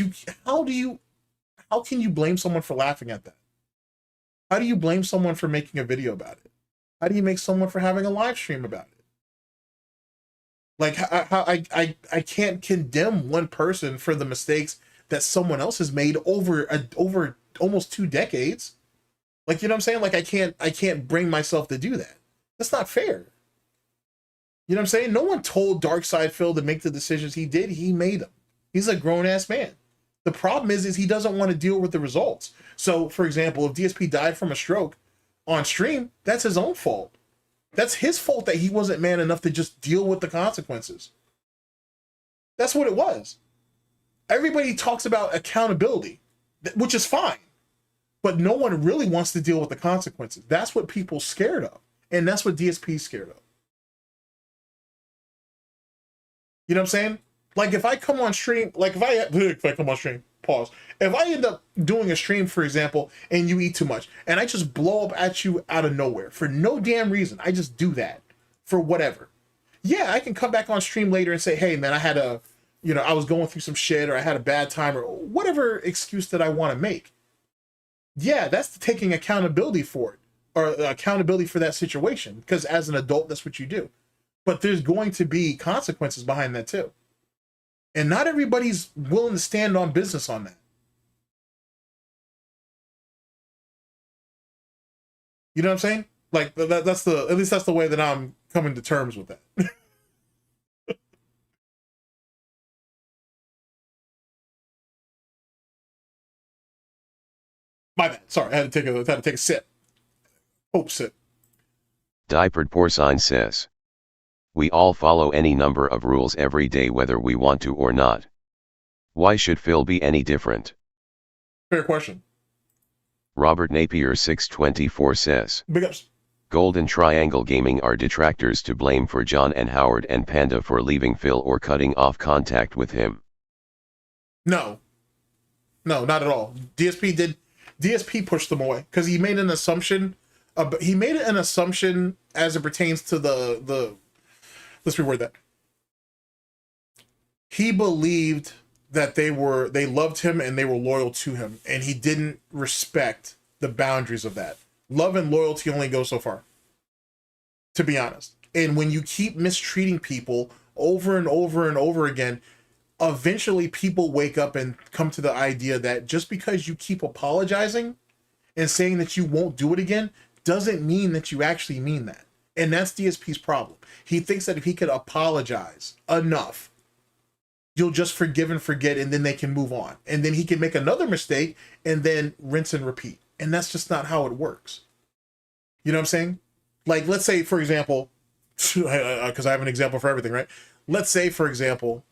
how can you blame someone for laughing at that? How do you blame someone for making a video about it? How do you make someone for having a live stream about it? Like, I can't condemn one person for the mistakes that someone else has made over almost 2 decades. Like, you know what I'm saying? Like, I can't bring myself to do that. That's not fair. You know what I'm saying? No one told Darksydephil to make the decisions he did. He made them. He's a grown-ass man. The problem is he doesn't want to deal with the results. So, for example, if DSP died from a stroke on stream, that's his own fault. That's his fault that he wasn't man enough to just deal with the consequences. That's what it was. Everybody talks about accountability, which is fine. But no one really wants to deal with the consequences. That's what people's scared of. And that's what DSP's scared of. You know what I'm saying? Like, if I come on stream, if I come on stream, pause. If I end up doing a stream, for example, and you eat too much, and I just blow up at you out of nowhere for no damn reason, I just do that for whatever. Yeah, I can come back on stream later and say, hey, man, I was going through some shit, or I had a bad time, or whatever excuse that I want to make. yeah, that's taking accountability for it, or accountability for that situation, because as an adult, that's what you do. But there's going to be consequences behind that too. And not everybody's willing to stand on business on that. You know what I'm saying? Like that's at least that's the way that I'm coming to terms with that. My bad. Sorry, I had to take a sip. Hope sip. Diapered Porcine says, we all follow any number of rules every day whether we want to or not. Why should Phil be any different? Fair question. Robert Napier 624 says, Big ups. Golden Triangle Gaming are detractors to blame for John and Howard and Panda for leaving Phil or cutting off contact with him. No, not at all. DSP pushed them away because he made an assumption. He made an assumption as it pertains to the. Let's reword that. He believed that they loved him and they were loyal to him, and he didn't respect the boundaries of that. Love and loyalty only go so far, to be honest. And when you keep mistreating people over and over and over again, eventually people wake up and come to the idea that just because you keep apologizing and saying that you won't do it again doesn't mean that you actually mean that. And that's DSP's problem. He thinks that if he could apologize enough, you'll just forgive and forget, and then they can move on. And then he can make another mistake and then rinse and repeat. And that's just not how it works. You know what I'm saying? Like, let's say, for example, because I have an example for everything, right? Let's say, for example,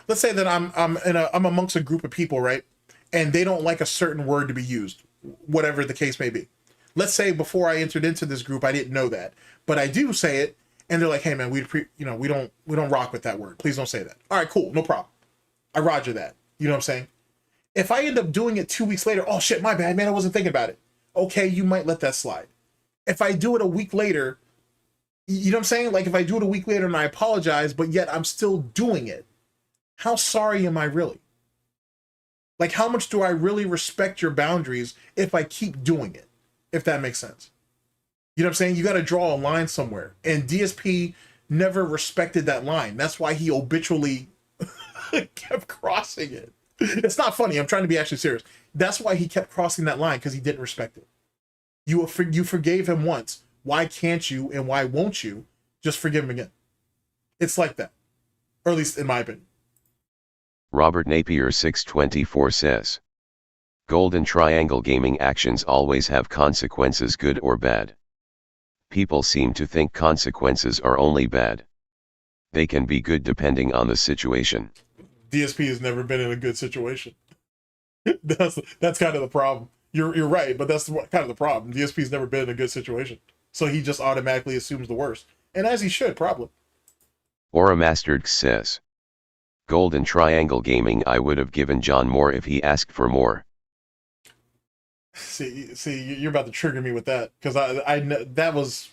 let's say that I'm amongst a group of people, right? And they don't like a certain word to be used, whatever the case may be. Let's say before I entered into this group, I didn't know that, but I do say it, and they're like, "Hey, man, we don't rock with that word. Please don't say that." All right, cool, no problem. I roger that. You know what I'm saying? If I end up doing it 2 weeks later, oh shit, my bad, man, I wasn't thinking about it. Okay, you might let that slide. If I do it a week later, you know what I'm saying? Like if I do it a week later and I apologize, but yet I'm still doing it, how sorry am I really? Like, how much do I really respect your boundaries if I keep doing it? If that makes sense. You know what I'm saying? You got to draw a line somewhere. And DSP never respected that line. That's why he habitually kept crossing it. It's not funny. I'm trying to be actually serious. That's why he kept crossing that line, because he didn't respect it. You forgave him once. Why can't you and why won't you just forgive him again? It's like that. Or at least in my opinion. Robert Napier 624 says, Golden Triangle Gaming actions always have consequences, good or bad. People seem to think consequences are only bad. They can be good depending on the situation. DSP has never been in a good situation. That's kind of the problem. You're right, but that's kind of the problem. DSP's never been in a good situation, so he just automatically assumes the worst, and as he should probably. Aura Mastered says, Golden Triangle Gaming, I would have given John more if he asked for more. See, you're about to trigger me with that, because I that was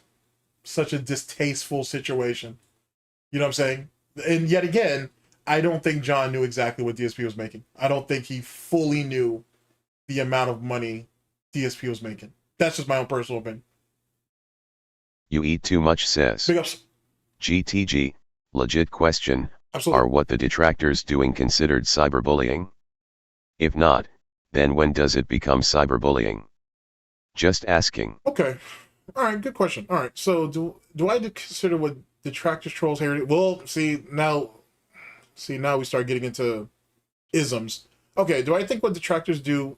such a distasteful situation. You know what I'm saying? And yet again, I don't think John knew exactly what DSP was making. I don't think he fully knew the amount of money DSP was making. That's just my own personal opinion. You eat too much says, Big ups. GTG, legit question, Absolutely. Are what the detractors doing considered cyberbullying? If not, then when does it become cyberbullying? Just asking. Okay. All right, good question. All right, so do I consider what detractors, trolls, haters? Well, see now we start getting into isms. Okay, do I think what detractors are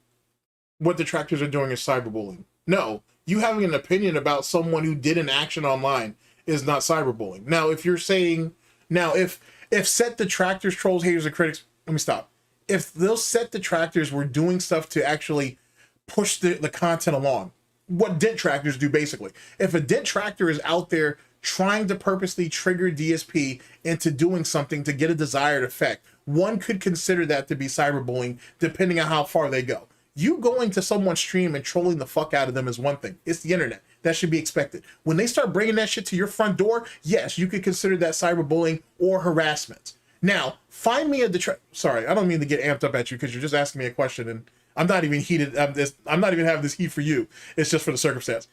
doing is cyberbullying? No. You having an opinion about someone who did an action online is not cyberbullying. Now, if you're saying, if set detractors, trolls, haters, and critics, let me stop. If those set detractors were doing stuff to actually push the content along, what detractors do basically. If a detractor is out there trying to purposely trigger DSP into doing something to get a desired effect, one could consider that to be cyberbullying, depending on how far they go. You going to someone's stream and trolling the fuck out of them is one thing. It's the internet. That should be expected. When they start bringing that shit to your front door, yes, you could consider that cyberbullying or harassment. Now, find me a detractor. Sorry, I don't mean to get amped up at you because you're just asking me a question and I'm not even heated. I'm not even having this heat for you. It's just for the circumstance.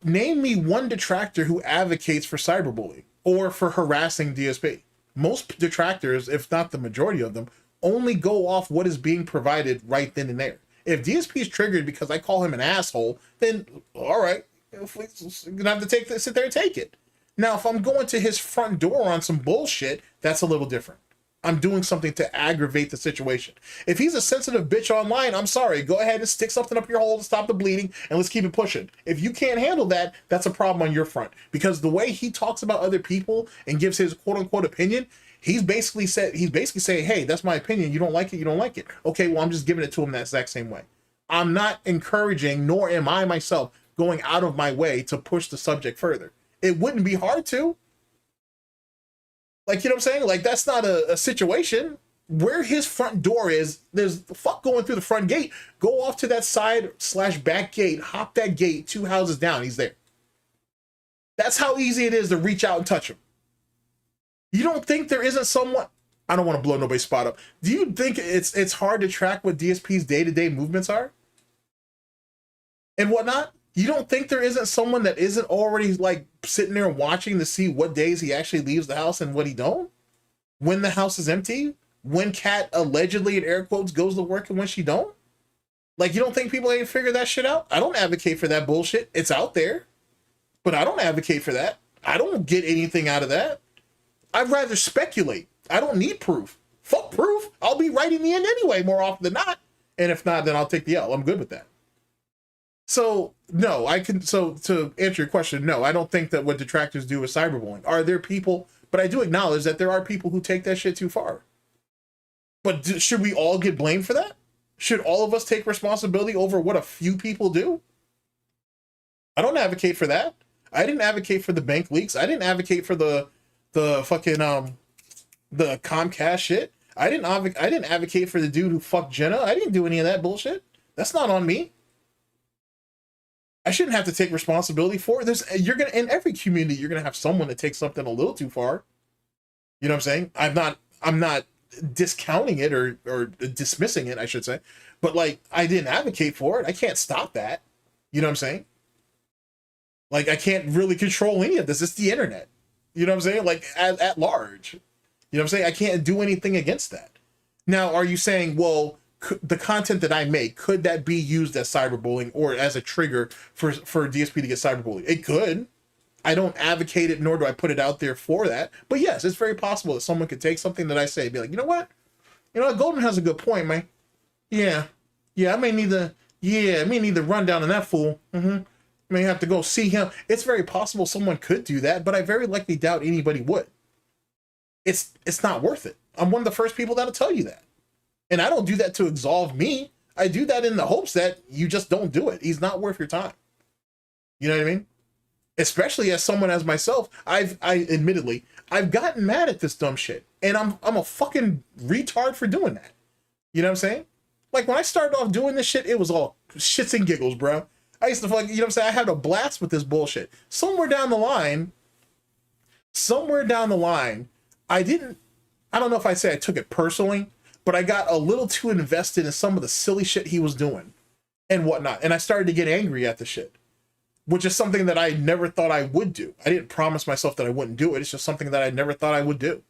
Name me one detractor who advocates for cyberbullying or for harassing DSP. Most detractors, if not the majority of them, only go off what is being provided right then and there. If DSP is triggered because I call him an asshole, then all right, you're gonna have to sit there and take it. Now, if I'm going to his front door on some bullshit, that's a little different. I'm doing something to aggravate the situation. If he's a sensitive bitch online, I'm sorry. Go ahead and stick something up your hole to stop the bleeding, and let's keep it pushing. If you can't handle that, that's a problem on your front. Because the way he talks about other people and gives his quote-unquote opinion, he's basically saying, hey, that's my opinion. You don't like it, you don't like it. Okay, well, I'm just giving it to him that exact same way. I'm not encouraging, nor am I myself going out of my way to push the subject further. It wouldn't be hard to. Like, you know what I'm saying? Like, that's not a situation. Where his front door is, there's the fuck going through the front gate. Go off to that side/back gate, hop that gate, 2 houses down, he's there. That's how easy it is to reach out and touch him. You don't think there isn't someone... I don't want to blow nobody's spot up. Do you think it's hard to track what DSP's day-to-day movements are? And whatnot? You don't think there isn't someone that isn't already like sitting there watching to see what days he actually leaves the house and what he don't? When the house is empty? When Kat allegedly, in air quotes, goes to work and when she don't? Like, you don't think people ain't figure that shit out? I don't advocate for that bullshit. It's out there. But I don't advocate for that. I don't get anything out of that. I'd rather speculate. I don't need proof. Fuck proof. I'll be right in the end anyway, more often than not. And if not, then I'll take the L. I'm good with that. So, no, so to answer your question, no, I don't think that what detractors do is cyberbullying. Are there people, but I do acknowledge that there are people who take that shit too far. But should we all get blamed for that? Should all of us take responsibility over what a few people do? I don't advocate for that. I didn't advocate for the bank leaks. I didn't advocate for the fucking, the Comcast shit. I didn't advocate for the dude who fucked Jenna. I didn't do any of that bullshit. That's not on me. I shouldn't have to take responsibility for it. In every community, you're gonna have someone that takes something a little too far. You know what I'm saying? I'm not discounting it or dismissing it, I should say. But like, I didn't advocate for it. I can't stop that. You know what I'm saying? Like, I can't really control any of this. It's the internet. You know what I'm saying? Like, at large. You know what I'm saying? I can't do anything against that. Now, are you saying, well, the content that I make, could that be used as cyberbullying or as a trigger for DSP to get cyberbullied? It could. I don't advocate it, nor do I put it out there for that. But yes, it's very possible that someone could take something that I say and be like, you know what? Golden has a good point, man. Yeah, I may need the rundown on that fool. May have to go see him. It's very possible someone could do that, but I very likely doubt anybody would. It's not worth it. I'm one of the first people that'll tell you that. And I don't do that to absolve me. I do that in the hopes that you just don't do it. He's not worth your time. You know what I mean? Especially as someone as myself, admittedly, I've gotten mad at this dumb shit. And I'm a fucking retard for doing that. You know what I'm saying? Like, when I started off doing this shit, it was all shits and giggles, bro. I used to, you know what I'm saying? I had a blast with this bullshit. Somewhere down the line, I don't know if I say I took it personally, but I got a little too invested in some of the silly shit he was doing and whatnot. And I started to get angry at the shit, which is something that I never thought I would do. I didn't promise myself that I wouldn't do it. It's just something that I never thought I would do.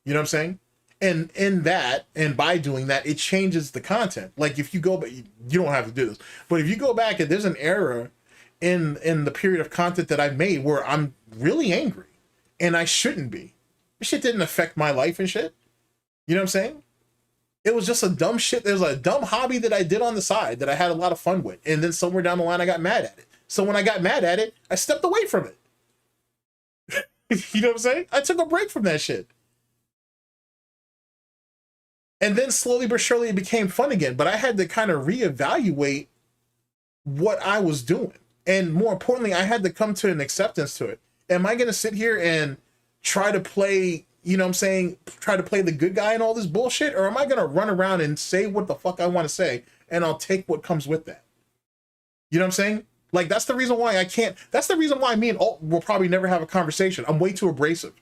You know what I'm saying? And in that, and by doing that, it changes the content. Like, if you go, but you don't have to do this, but if you go back and there's an era in the period of content that I've made where I'm really angry and I shouldn't be. This shit didn't affect my life and shit. You know what I'm saying? It was just a dumb shit. There's a dumb hobby that I did on the side that I had a lot of fun with. And then somewhere down the line, I got mad at it. So when I got mad at it, I stepped away from it. You know what I'm saying? I took a break from that shit. And then slowly but surely it became fun again. But I had to kind of reevaluate what I was doing. And more importantly, I had to come to an acceptance to it. Am I going to sit here and try to play, you know what I'm saying, try to play the good guy and all this bullshit? Or am I going to run around and say what the fuck I want to say and I'll take what comes with that? You know what I'm saying? Like, that's the reason why I can't, that's the reason why me and Alt will probably never have a conversation. I'm way too abrasive.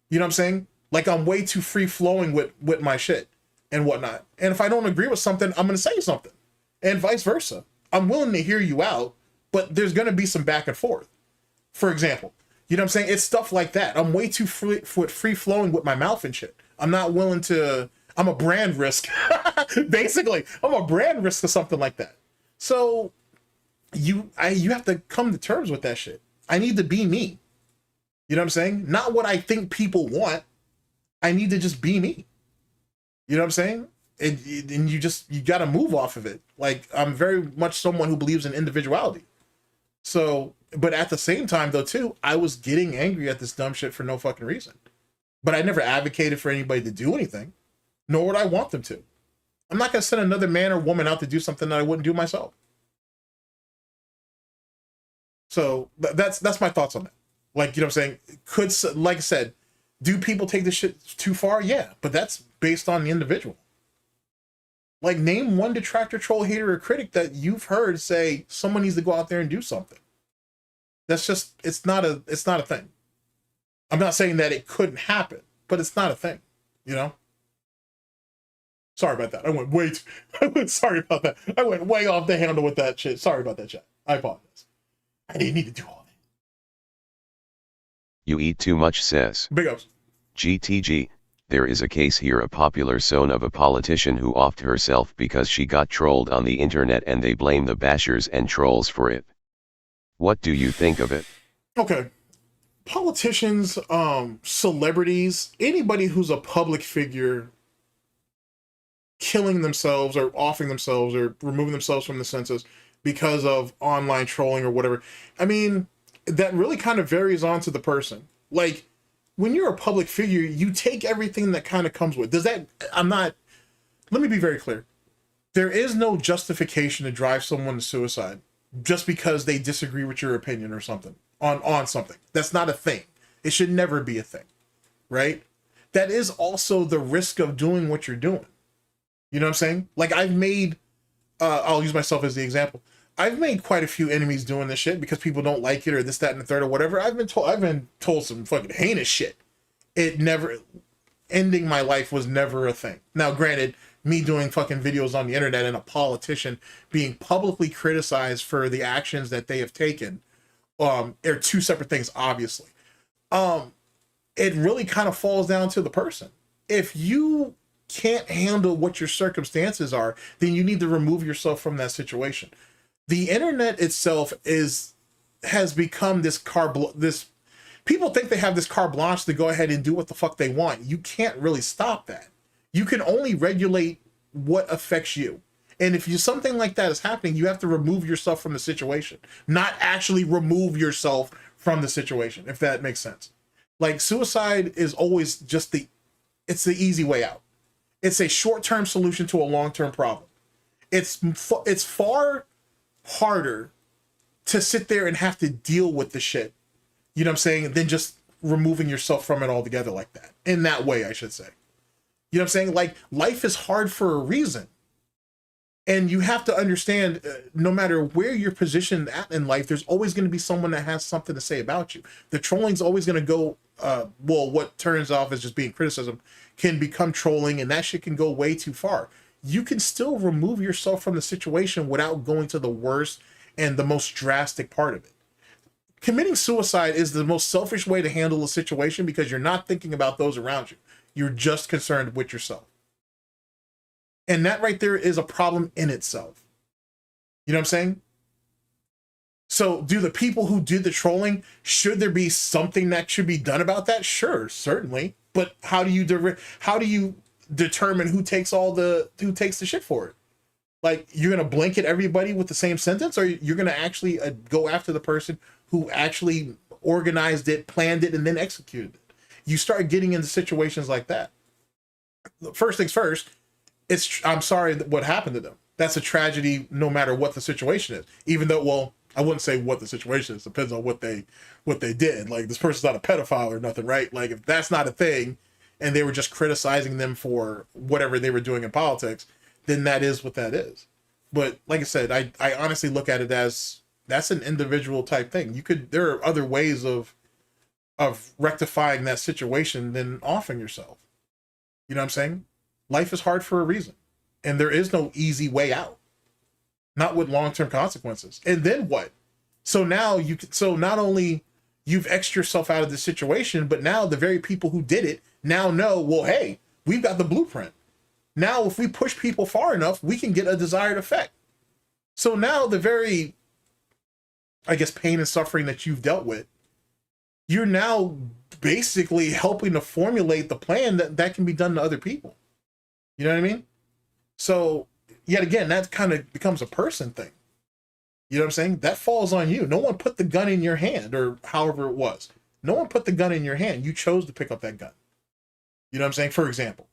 You know what I'm saying? Like, I'm way too free flowing with my shit. and whatnot. And if I don't agree with something, I'm going to say something, and vice versa. I'm willing to hear you out, but there's going to be some back and forth. For example, you know what I'm saying? It's stuff like that. I'm way too free flowing with my mouth and shit. I'm not willing to, I'm a brand risk. Basically, I'm a brand risk or something like that. So you have to come to terms with that shit. I need to be me. You know what I'm saying? Not what I think people want. I need to just be me. You know what I'm saying? And you got to move off of it. Like, I'm very much someone who believes in individuality. So, but at the same time though too, I was getting angry at this dumb shit for no fucking reason. But I never advocated for anybody to do anything, nor would I want them to. I'm not going to send another man or woman out to do something that I wouldn't do myself. So that's my thoughts on that. Like, you know what I'm saying? Like I said, do people take this shit too far? Yeah, but that's based on the individual. Like, name one detractor, troll, hater, or critic that you've heard say someone needs to go out there and do something. That's just, it's not a thing. I'm not saying that it couldn't happen, but it's not a thing, you know? Sorry about that. Sorry about that. I went way off the handle with that shit. Sorry about that, chat. I apologize. I didn't need to do all that. You eat too much, says Big ups. GTG. There is a case here, a popular son of a politician who offed herself because she got trolled on the internet and they blame the bashers and trolls for it. What do you think of it? Okay. Politicians, celebrities, anybody who's a public figure killing themselves or offing themselves or removing themselves from the census because of online trolling or whatever. I mean, that really kind of varies on to the person. Like, when you're a public figure, you take everything that kind of comes with. Let me be very clear. There is no justification to drive someone to suicide just because they disagree with your opinion or something on something. That's not a thing. It should never be a thing, right? That is also the risk of doing what you're doing. You know what I'm saying? Like, I've made, I'll use myself as the example. I've made quite a few enemies doing this shit because people don't like it or this, that, and the third or whatever. I've been told some fucking heinous shit. Ending my life was never a thing. Now, granted, me doing fucking videos on the internet and a politician being publicly criticized for the actions that they have taken are two separate things, obviously. It really kind of falls down to the person. If you can't handle what your circumstances are, then you need to remove yourself from that situation. The internet itself has become this people think they have this carte blanche to go ahead and do what the fuck they want. You can't really stop that. You can only regulate what affects you. And if something like that is happening, you have to remove yourself from the situation, not actually remove yourself from the situation, if that makes sense. Like, suicide is always just it's the easy way out. It's a short-term solution to a long-term problem. It's far harder to sit there and have to deal with the shit, you know what I'm saying, than just removing yourself from it altogether like that. In that way, I should say. You know what I'm saying? Like, life is hard for a reason. And you have to understand, no matter where you're positioned at in life, there's always going to be someone that has something to say about you. The trolling's always going to go, what turns off as just being criticism can become trolling, and that shit can go way too far. You can still remove yourself from the situation without going to the worst and the most drastic part of it. Committing suicide is the most selfish way to handle a situation because you're not thinking about those around you. You're just concerned with yourself. And that right there is a problem in itself. You know what I'm saying? So do the people who did the trolling, should there be something that should be done about that? Sure, certainly. But how do you determine who takes the shit for it? Like, you're going to blanket everybody with the same sentence, or you're going to actually go after the person who actually organized it, planned it, and then executed it? You start getting into situations like that. First things first, I'm sorry what happened to them. That's a tragedy no matter what the situation is. Even though, well, I wouldn't say what the situation is. It depends on what they did. Like, this person's not a pedophile or nothing, right? Like, if that's not a thing and they were just criticizing them for whatever they were doing in politics, then that is what that is. But like I said, I honestly look at it as that's an individual type thing. There are other ways of rectifying that situation than offing yourself. You know what I'm saying? Life is hard for a reason, and there is no easy way out. Not with long-term consequences. And then what? So now so not only you've X'd yourself out of the situation, but now the very people who did it now know, well, hey, we've got the blueprint. Now, if we push people far enough, we can get a desired effect. So now the very, I guess, pain and suffering that you've dealt with, you're now basically helping to formulate the plan that can be done to other people. You know what I mean? So yet again, that kind of becomes a person thing. You know what I'm saying? That falls on you. No one put the gun in your hand, or however it was. No one put the gun in your hand. You chose to pick up that gun. You know what I'm saying? For example.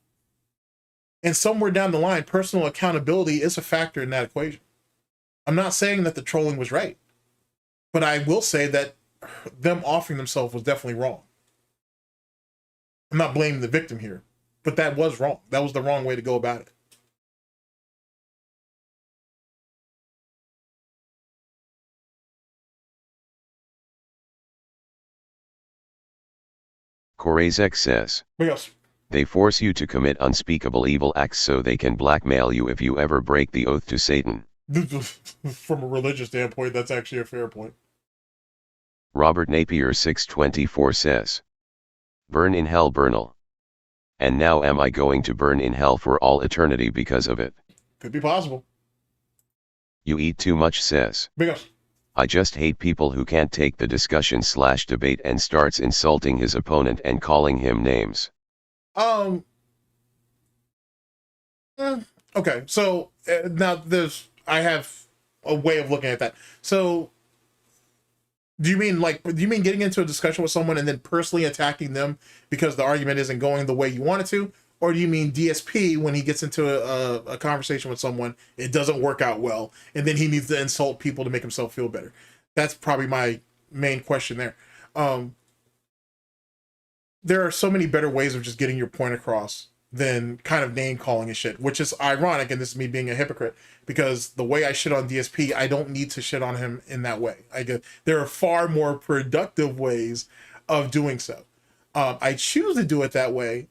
And somewhere down the line, personal accountability is a factor in that equation. I'm not saying that the trolling was right, but I will say that them offering themselves was definitely wrong. I'm not blaming the victim here, but that was wrong. That was the wrong way to go about it. Korazek says, Yes. they force you to commit unspeakable evil acts so they can blackmail you if you ever break the oath to Satan. From a religious standpoint, that's actually a fair point. Robert Napier 624 says, burn in hell, Burnell. And now am I going to burn in hell for all eternity because of it? Could be possible. You eat too much says, Because I just hate people who can't take the discussion/debate and starts insulting his opponent and calling him names. Okay, so now I have a way of looking at that. So do you mean getting into a discussion with someone and then personally attacking them because the argument isn't going the way you want it to? Or do you mean DSP, when he gets into a conversation with someone, it doesn't work out well, and then he needs to insult people to make himself feel better? That's probably my main question there. There are so many better ways of just getting your point across than kind of name calling and shit, which is ironic, and this is me being a hypocrite, because the way I shit on DSP, I don't need to shit on him in that way. There are far more productive ways of doing so. I choose to do it that way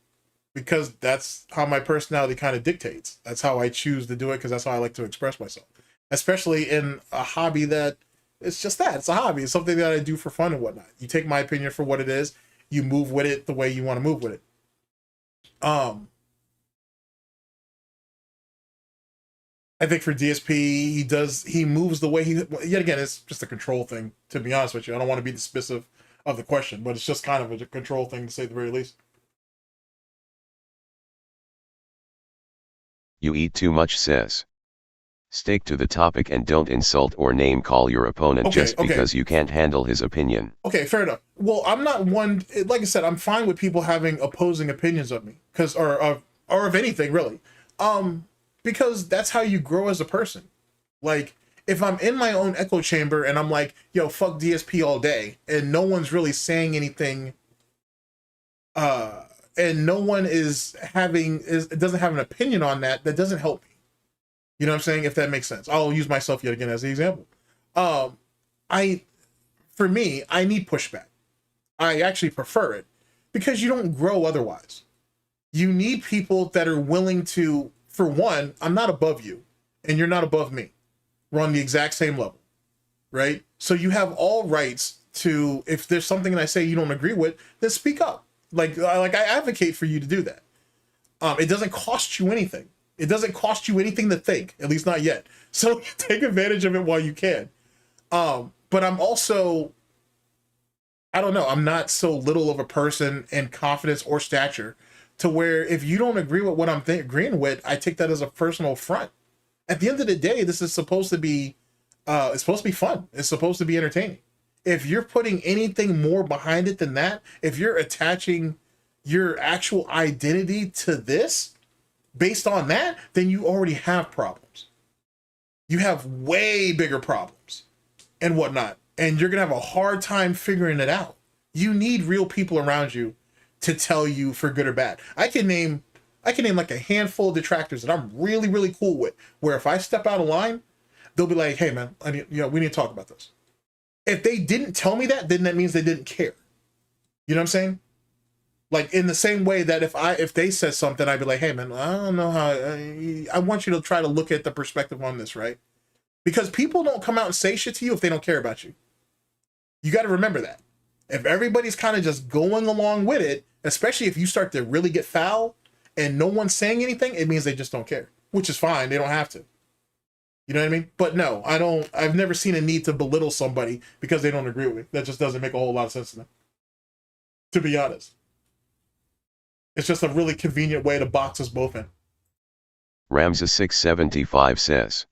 because that's how my personality kind of dictates. That's how I choose to do it, because that's how I like to express myself, especially in a hobby that it's just that. It's a hobby. It's something that I do for fun and whatnot. You take my opinion for what it is. You move with it the way you want to move with it. I think for DSP, he moves the way yet again, it's just a control thing, to be honest with you. I don't want to be dismissive of the question, but it's just kind of a control thing, to say the very least. You eat too much says, stick to the topic and don't insult or name call your opponent because you can't handle his opinion. Okay, fair enough. Well, I'm not one, like I said, I'm fine with people having opposing opinions of me, or of anything really. Because that's how you grow as a person. Like, if I'm in my own echo chamber and I'm like, yo, fuck DSP all day, and no one's really saying anything, and no one doesn't have an opinion on that doesn't help me. You know what I'm saying? If that makes sense. I'll use myself yet again as the example. For me, I need pushback. I actually prefer it, because you don't grow otherwise. You need people that are willing to, for one, I'm not above you and you're not above me. We're on the exact same level, right? So you have all rights to, if there's something that I say you don't agree with, then speak up. Like I advocate for you to do that. It doesn't cost you anything. It doesn't cost you anything to think, at least not yet. So take advantage of it while you can. But I'm also, I don't know, I'm not so little of a person in confidence or stature to where if you don't agree with what I'm agreeing with, I take that as a personal affront. At the end of the day, this is supposed to be, it's supposed to be fun. It's supposed to be entertaining. If you're putting anything more behind it than that, if you're attaching your actual identity to this based on that, then you already have problems. You have way bigger problems and whatnot. And you're going to have a hard time figuring it out. You need real people around you to tell you for good or bad. I can name like a handful of detractors that I'm really, really cool with, where if I step out of line, they'll be like, hey man, we need to talk about this. If they didn't tell me that, then that means they didn't care. You know what I'm saying? Like in the same way that if they said something, I'd be like, hey man, I don't know how. I want you to try to look at the perspective on this, right? Because people don't come out and say shit to you if they don't care about you. You got to remember that. If everybody's kind of just going along with it, especially if you start to really get foul and no one's saying anything, it means they just don't care, which is fine. They don't have to. You know what I mean? But no, I've never seen a need to belittle somebody because they don't agree with me. That just doesn't make a whole lot of sense to me, to be honest. It's just a really convenient way to box us both in. Ramza675 says,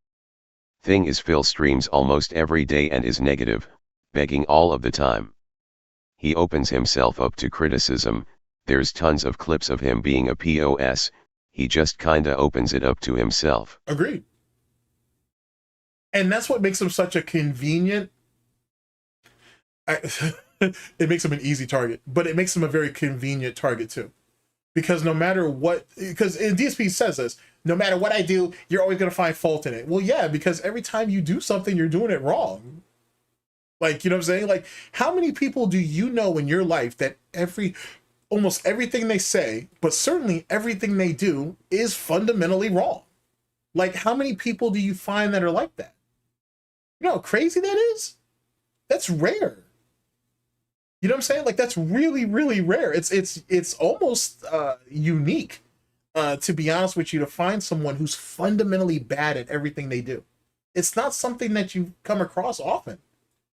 thing is Phil streams almost every day and is negative, begging all of the time. He opens himself up to criticism, there's tons of clips of him being a POS, he just kinda opens it up to himself. Agreed. And that's what makes him such a convenient... it makes him an easy target, but it makes him a very convenient target too. Because no matter what... Because DSP says this, no matter what I do, you're always going to find fault in it. Well, yeah, because every time you do something, you're doing it wrong. Like, you know what I'm saying? Like, how many people do you know in your life that almost everything they say, but certainly everything they do is fundamentally wrong? Like, how many people do you find that are like that? You know how crazy that is? That's rare. You know what I'm saying? Like, that's really, really rare. It's almost unique, to be honest with you, to find someone who's fundamentally bad at everything they do. It's not something that you come across often.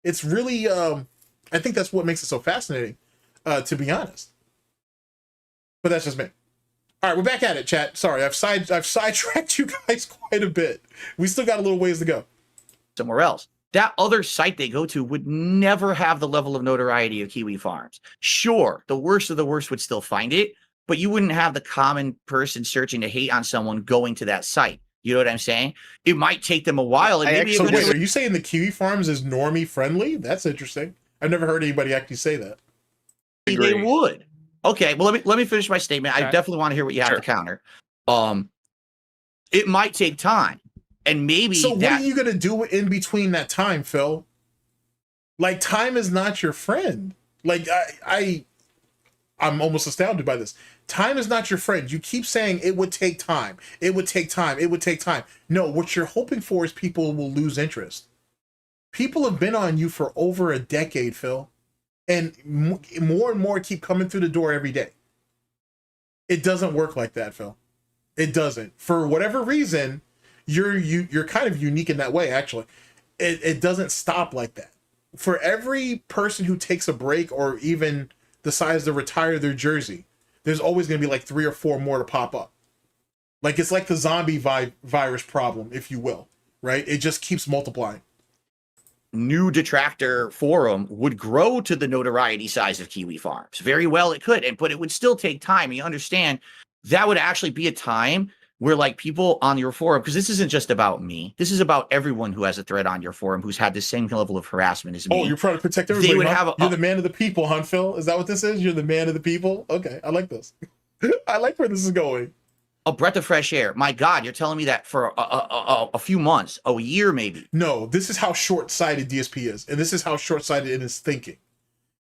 It's really, I think that's what makes it so fascinating, to be honest. But that's just me. All right, we're back at it, chat. Sorry, I've sidetracked you guys quite a bit. We still got a little ways to go. Somewhere else. That other site they go to would never have the level of notoriety of Kiwi Farms. Sure, the worst of the worst would still find it, but you wouldn't have the common person searching to hate on someone going to that site. You know what I'm saying? It might take them a while. And maybe so wait, are you saying the Kiwi Farms is normie friendly? That's interesting. I've never heard anybody actually say that. They would. Okay, well, let me finish my statement. Okay. I definitely want to hear what you have to counter. It might take time. And maybe so what are you going to do in between that time, Phil? Like, time is not your friend. Like, I'm almost astounded by this. Time is not your friend. You keep saying it would take time. It would take time. It would take time. No, what you're hoping for is people will lose interest. People have been on you for over a decade, Phil. And more and more keep coming through the door every day. It doesn't work like that, Phil. It doesn't. For whatever reason... You're kind of unique in that way, actually. It doesn't stop like that. For every person who takes a break or even decides to retire their jersey, there's always going to be like 3 or 4 more to pop up. Like, it's like the zombie virus problem, if you will, right? It just keeps multiplying. New Detractor forum would grow to the notoriety size of Kiwi Farms. Very well it could, but it would still take time. You understand, that would actually be a time where, like, people on your forum, because this isn't just about me, this is about everyone who has a thread on your forum who's had the same level of harassment as me. Oh, you're trying to protect everybody. They would have you're the man of the people, huh, Phil? Is that what this is? You're the man of the people? Okay, I like this. I like where this is going. A breath of fresh air. My God, you're telling me that for a few months, a year maybe. No, this is how short-sighted DSP is, and this is how short-sighted it is thinking.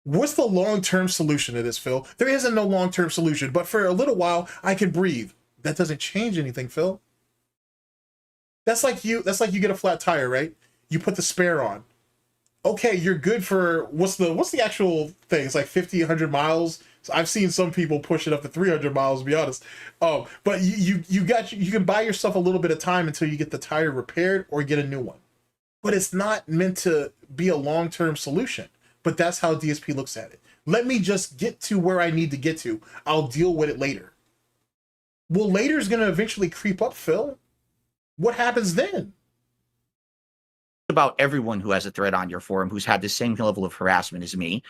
What's the long-term solution to this, Phil? There isn't no long-term solution, but for a little while, I can breathe. That doesn't change anything, Phil. That's like you get a flat tire, right? You put the spare on. Okay, you're good for what's the actual thing? It's like 50, 100 miles. So I've seen some people push it up to 300 miles, to be honest. But you can buy yourself a little bit of time until you get the tire repaired or get a new one. But it's not meant to be a long-term solution. But that's how DSP looks at it. Let me just get to where I need to get to. I'll deal with it later. Well, later is going to eventually creep up, Phil. What happens then? About everyone who has a thread on your forum who's had the same level of harassment as me,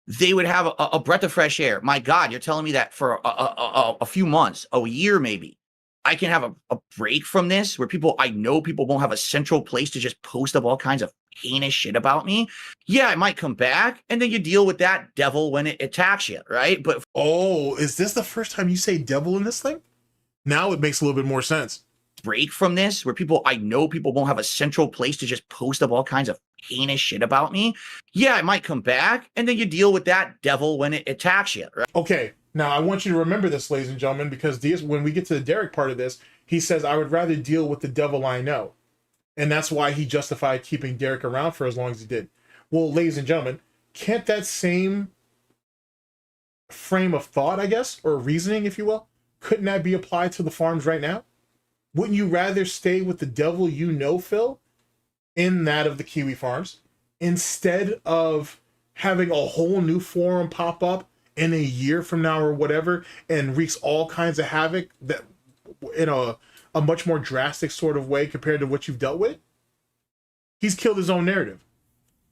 they would have a breath of fresh air. My God, you're telling me that for a few months, a year maybe, I can have a break from this where I know people won't have a central place to just post up all kinds of heinous shit about me. Yeah, I might come back, and then you deal with that devil when it attacks you, right? But oh, is this the first time you say devil in this thing? Now it makes a little bit more sense. Break from this where I know people won't have a central place to just post up all kinds of heinous shit about me. Yeah, I might come back, and then you deal with that devil when it attacks you, right? Okay, Now, I want you to remember this, ladies and gentlemen, because when we get to the Derek part of this, he says, I would rather deal with the devil I know. And that's why he justified keeping Derek around for as long as he did. Well, ladies and gentlemen, can't that same frame of thought, I guess, or reasoning, if you will, couldn't that be applied to the farms right now? Wouldn't you rather stay with the devil you know, Phil, in that of the Kiwi farms, instead of having a whole new forum pop up in a year from now or whatever and wreaks all kinds of havoc that in a much more drastic sort of way compared to what you've dealt with? He's killed his own narrative,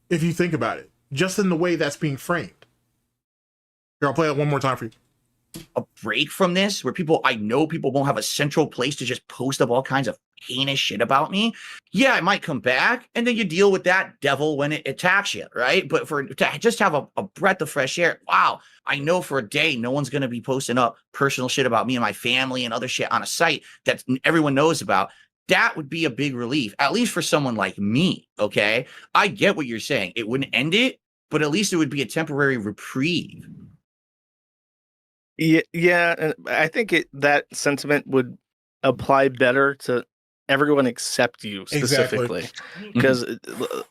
if you think about it, just in the way that's being framed. Here, I'll play that one more time for you. A break from this where I know people won't have a central place to just post up all kinds of heinous shit about me. Yeah, I might come back, and then you deal with that devil when it attacks you, right? But to just have a breath of fresh air, wow, I know for a day no one's going to be posting up personal shit about me and my family and other shit on a site that everyone knows about. That would be a big relief, at least for someone like me, okay? I get what you're saying. It wouldn't end it, but at least it would be a temporary reprieve. Yeah, and I think that sentiment would apply better to everyone except you specifically. Because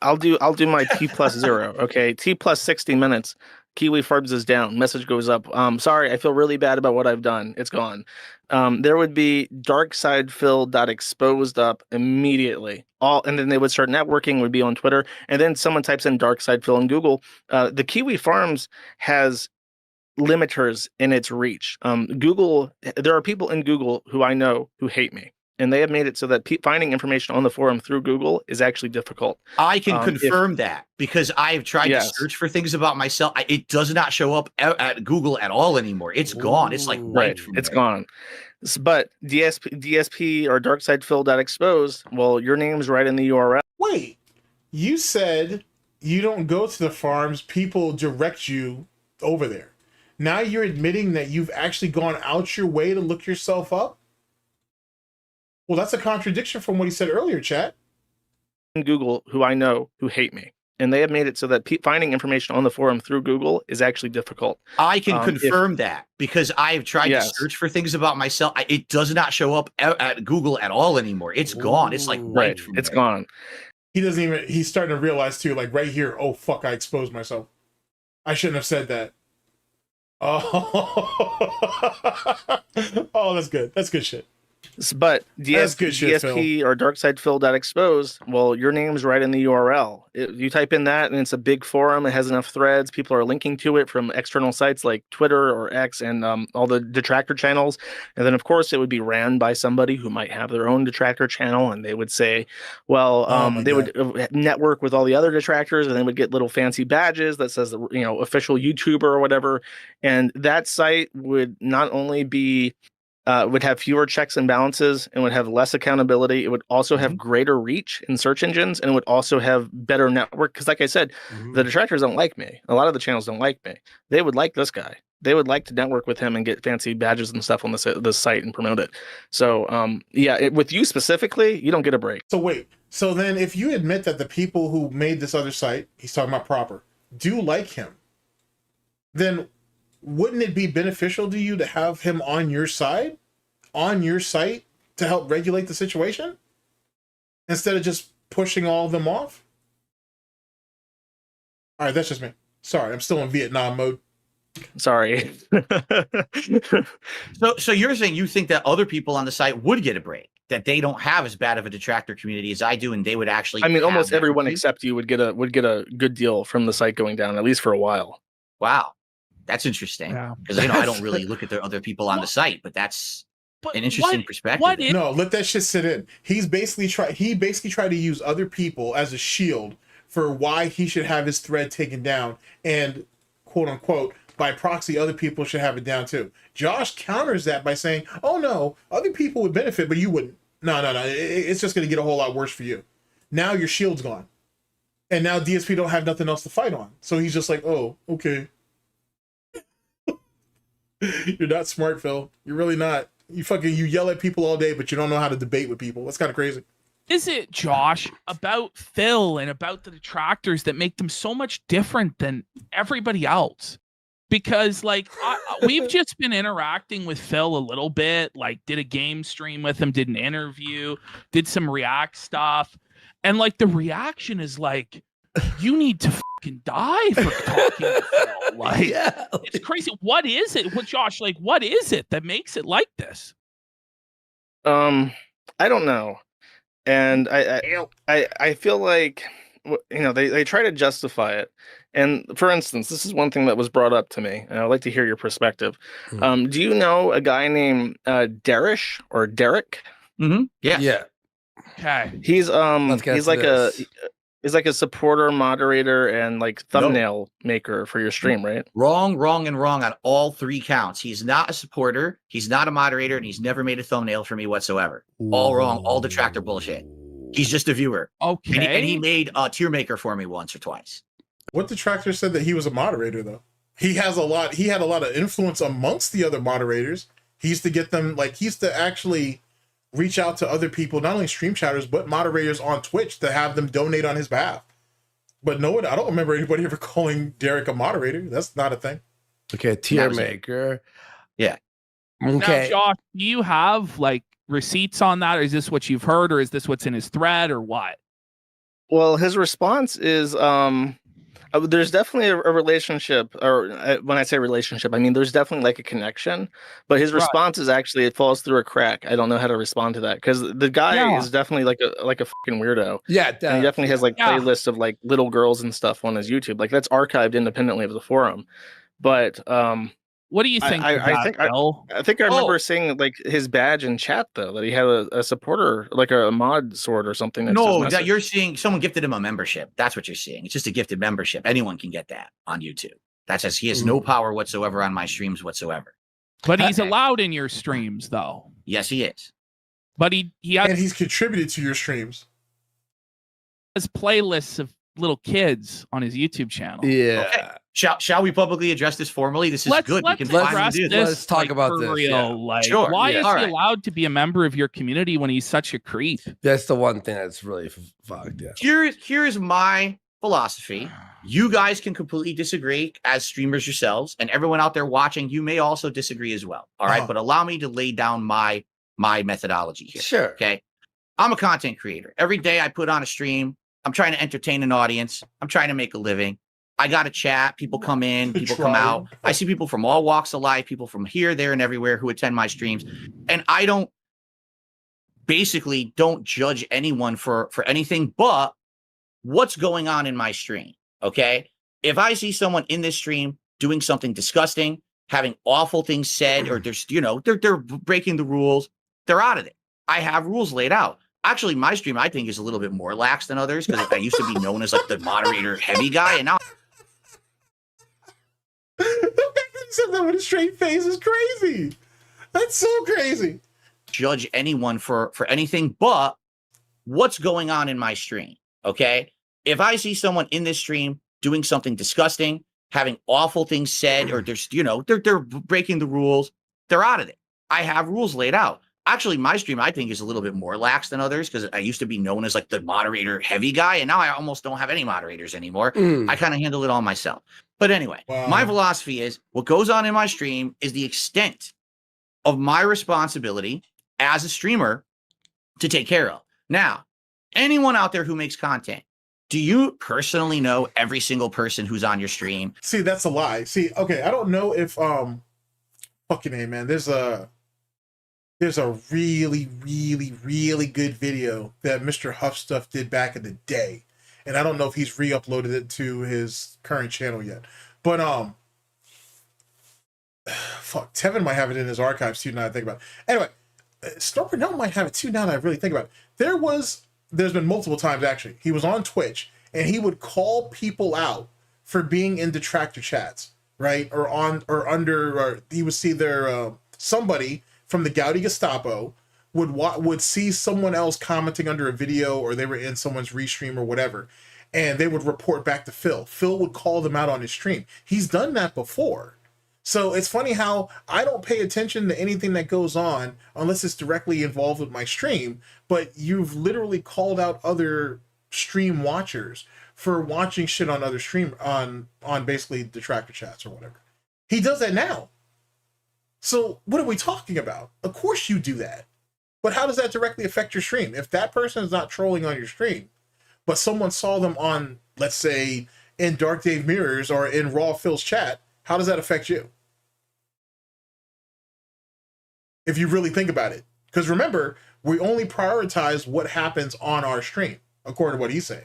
I'll do my T+0. Okay, T+60 minutes. Kiwi Farms is down. Message goes up. Sorry, I feel really bad about what I've done. It's gone. There would be Darksydephil.exposed up immediately. And then they would start networking. Would be on Twitter, and then someone types in Darksydephil in Google. The Kiwi Farms has limiters in its reach. Google, there are people in Google who I know who hate me, and they have made it so that finding information on the forum through Google is actually difficult. I can confirm that because I've tried to search for things about myself. It does not show up at Google at all anymore. It's gone. It's like right. It's gone. But DSP or Darksydephil.exposed, well, your name's right in the URL. Wait, you said you don't go to the farms, people direct you over there. Now you're admitting that you've actually gone out your way to look yourself up? Well, that's a contradiction from what he said earlier, chat. In Google, who I know who hate me, and they have made it so that finding information on the forum through Google is actually difficult. I can confirm that because I've tried to search for things about myself. It does not show up at Google at all anymore. It's gone. It's like right. It's gone. He doesn't even. He's starting to realize too, like right here. Oh fuck! I exposed myself. I shouldn't have said that. Oh, oh, that's good. That's good shit. But DSP or Darksydephil.exposed, well, your name's right in the URL. You type in that, and it's a big forum. It has enough threads. People are linking to it from external sites like Twitter or X and all the Detractor channels. And then, of course, it would be ran by somebody who might have their own Detractor channel, and they would say, well, they would network with all the other Detractors, and they would get little fancy badges that says, official YouTuber or whatever. And that site would not only be would have fewer checks and balances and would have less accountability. It would also have greater reach in search engines, and it would also have better network. Because like I said, the Detractors don't like me. A lot of the channels don't like me. They would like this guy. They would like to network with him and get fancy badges and stuff on the site and promote it. So with you specifically, you don't get a break. So wait. So then if you admit that the people who made this other site, he's talking about Proper, do like him, then wouldn't it be beneficial to you to have him on your side, on your site, to help regulate the situation instead of just pushing all of them off? All right, that's just me. Sorry, I'm still in Vietnam mode. Sorry. So you're saying you think that other people on the site would get a break, that they don't have as bad of a Detractor community as I do, and they would actually. I mean, almost everyone except you would get a good deal from the site going down, at least for a while. Wow. That's interesting because I don't really look at the other people on the site, but that's an interesting perspective. No, let that shit sit in. He basically tried to use other people as a shield for why he should have his thread taken down, and quote unquote by proxy other people should have it down too. Josh counters that by saying, "Oh no, other people would benefit, but you wouldn't." No. It's just going to get a whole lot worse for you. Now your shield's gone, and now DSP don't have nothing else to fight on. So he's just like, "Oh, okay." You're not smart, Phil. You're really not. You yell at people all day, but you don't know how to debate with people. That's kind of crazy. Is it, Josh, about Phil and about the Detractors that make them so much different than everybody else? because like we've just been interacting with Phil a little bit, like did a game stream with him, did an interview, did some React stuff, and like the reaction is like, you need to fucking die for talking to Phil. Like, Yeah. it's crazy. What is it? What, Josh, like, what is it that makes it like this? I don't know, and I feel like they try to justify it. And for instance, this is one thing that was brought up to me, and I'd like to hear your perspective. Do you know a guy named Derek? Mm-hmm. Yeah. Yeah. Okay. He's get he's to like this. he's like a supporter, moderator, and like thumbnail maker for your stream, right? Wrong on all three counts. He's not a supporter, he's not a moderator, and he's never made a thumbnail for me whatsoever. All wrong, all detractor bullshit. He's just a viewer. Okay. And he made a tier maker for me once or twice. What Detractor said that he was a moderator though. He had a lot of influence amongst the other moderators. He used to get them, like, he used to actually reach out to other people, not only stream chatters, but moderators on Twitch to have them donate on his behalf. But no one, I don't remember anybody ever calling Derek a moderator. That's not a thing. Okay, tier maker. Yeah. Okay. Now, Josh, do you have like receipts on that? Or is this what you've heard, or is this what's in his thread, or what? Well, his response is there's definitely a relationship, or when I say relationship, I mean there's definitely like a connection. But his response is actually, it falls through a crack. I don't know how to respond to that, because the guy is definitely like a fucking weirdo. Yeah, and he definitely has like playlists of like little girls and stuff on his YouTube. Like that's archived independently of the forum. But what do you think? I think I remember seeing like his badge in chat though, that he had a supporter, like a mod sword or something. No, that you're seeing someone gifted him a membership. That's what you're seeing. It's just a gifted membership. Anyone can get that on YouTube. That says he has no power whatsoever on my streams whatsoever. But he's allowed in your streams though. Yes, he is. But he has, and he's contributed to your streams. Has playlists of little kids on his YouTube channel. Yeah. Okay. Shall we publicly address this formally? This is good. We can address finally do this. Let's talk about this. Real. Yeah. Like, Sure. Why is he All right. allowed to be a member of your community when he's such a creep? That's the one thing that's really fucked. Yeah. Here's my philosophy. You guys can completely disagree as streamers yourselves, and everyone out there watching, you may also disagree as well. All right, but allow me to lay down my methodology here. Sure. Okay. I'm a content creator. Every day I put on a stream. I'm trying to entertain an audience. I'm trying to make a living. I got a chat. People come in, people come out. I see people from all walks of life, people from here, there, and everywhere who attend my streams. And I don't judge anyone for anything but what's going on in my stream. Okay. If I see someone in this stream doing something disgusting, having awful things said, or they're breaking the rules, they're out of it. I have rules laid out. Actually, my stream, I think, is a little bit more lax than others, because I used to be known as like the moderator heavy guy, and now The fact that he said that with a straight face is crazy. That's so crazy. Judge anyone for anything but what's going on in my stream. Okay. If I see someone in this stream doing something disgusting, having awful things said, or they're breaking the rules, they're out of it. I have rules laid out. Actually, my stream, I think, is a little bit more lax than others, because I used to be known as like the moderator heavy guy, and now I almost don't have any moderators anymore. I kind of handle it all myself. But anyway, my philosophy is what goes on in my stream is the extent of my responsibility as a streamer to take care of. Now, anyone out there who makes content, do you personally know every single person who's on your stream? See, that's a lie. See, okay, I don't know if fucking A, man. There's a really, really, really good video that Mr. Huff Stuff did back in the day. And I don't know if he's re-uploaded it to his current channel yet. But fuck, Tevin might have it in his archives too, now that I think about it. Anyway, Burnell might have it too, now that I really think about it. There's been multiple times actually. He was on Twitch and he would call people out for being in Detractor chats, right? Or he would see their somebody from the Gouty Gestapo would see someone else commenting under a video, or they were in someone's restream or whatever, and they would report back to Phil. Phil would call them out on his stream. He's done that before. So it's funny how I don't pay attention to anything that goes on unless it's directly involved with my stream, but you've literally called out other stream watchers for watching shit on other stream on basically Detractor chats or whatever. He does that now. So what are we talking about? Of course you do that. But how does that directly affect your stream? If that person is not trolling on your stream, but someone saw them on, let's say, in Dark Dave Mirrors or in Raw Phil's chat, how does that affect you? If you really think about it. Because remember, we only prioritize what happens on our stream, according to what he's saying.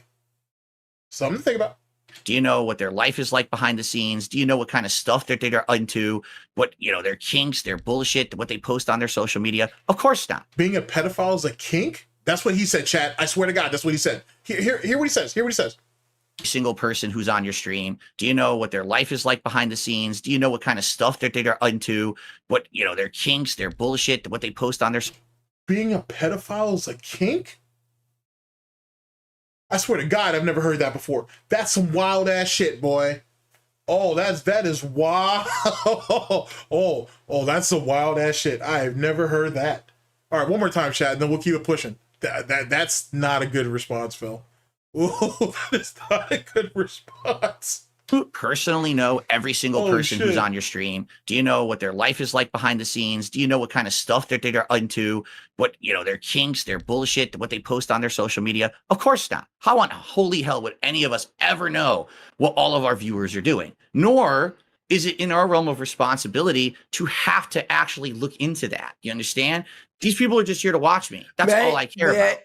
Something to think about. Do you know what their life is like behind the scenes? Do you know what kind of stuff that they're into? What, you know, their kinks, their bullshit, what they post on their social media? Of course not. Being a pedophile is a kink? That's what he said, chat. I swear to God, that's what he said. Hear what he says. Hear what he says. Single person who's on your stream. Do you know what their life is like behind the scenes? Do you know what kind of stuff that they're into? What, you know, their kinks, their bullshit, what they post on their... Being a pedophile is a kink? I swear to God, I've never heard that before. That's some wild ass shit, boy. Oh, that is wild. oh, that's some wild ass shit. I have never heard that. All right, one more time, chat, and then we'll keep it pushing. That's not a good response, Phil. Ooh, that is not a good response. Personally know every single person who's on your stream. Do you know what their life is like behind the scenes? Do you know what kind of stuff that they're into? What, you know, their kinks, their bullshit, what they post on their social media? Of course not. How on holy hell would any of us ever know what all of our viewers are doing? Nor is it in our realm of responsibility to have to actually look into that. You understand? These people are just here to watch me. That's all I care about.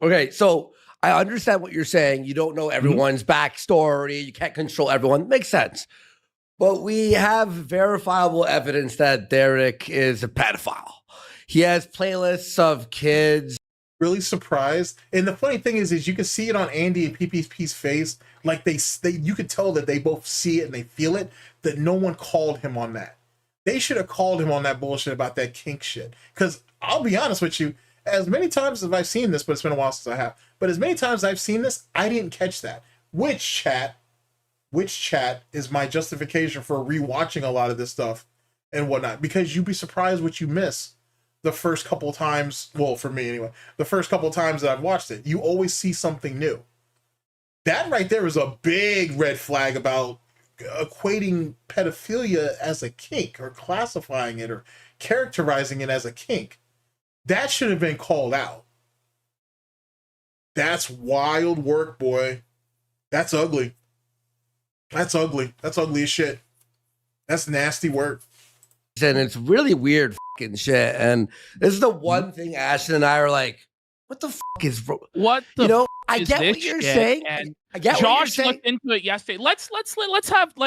Okay, so I understand what you're saying. You don't know everyone's backstory. You can't control everyone. Makes sense. But we have verifiable evidence that Derek is a pedophile. He has playlists of kids. Really surprised. And the funny thing is you can see it on Andy and PPP's face. Like they you could tell that they both see it and they feel it, that no one called him on that. They should have called him on that bullshit about that kink shit. Because I'll be honest with you, as many times as I've seen this, but it's been a while since I have, but as many times as I've seen this, I didn't catch that. Which chat is my justification for rewatching a lot of this stuff and whatnot, because you'd be surprised what you miss the first couple times. Well, for me anyway, the first couple times that I've watched it, you always see something new. That right there is a big red flag about equating pedophilia as a kink or classifying it or characterizing it as a kink. That should have been called out. That's wild work, boy. That's ugly. That's ugly. That's ugly as shit. That's nasty work. And it's really weird fucking shit. And this is the one thing Ashton and I are like, what the fuck is what the you know, I is get this what you're shit? saying. And I get what you're Josh saying. looked into it yesterday. Let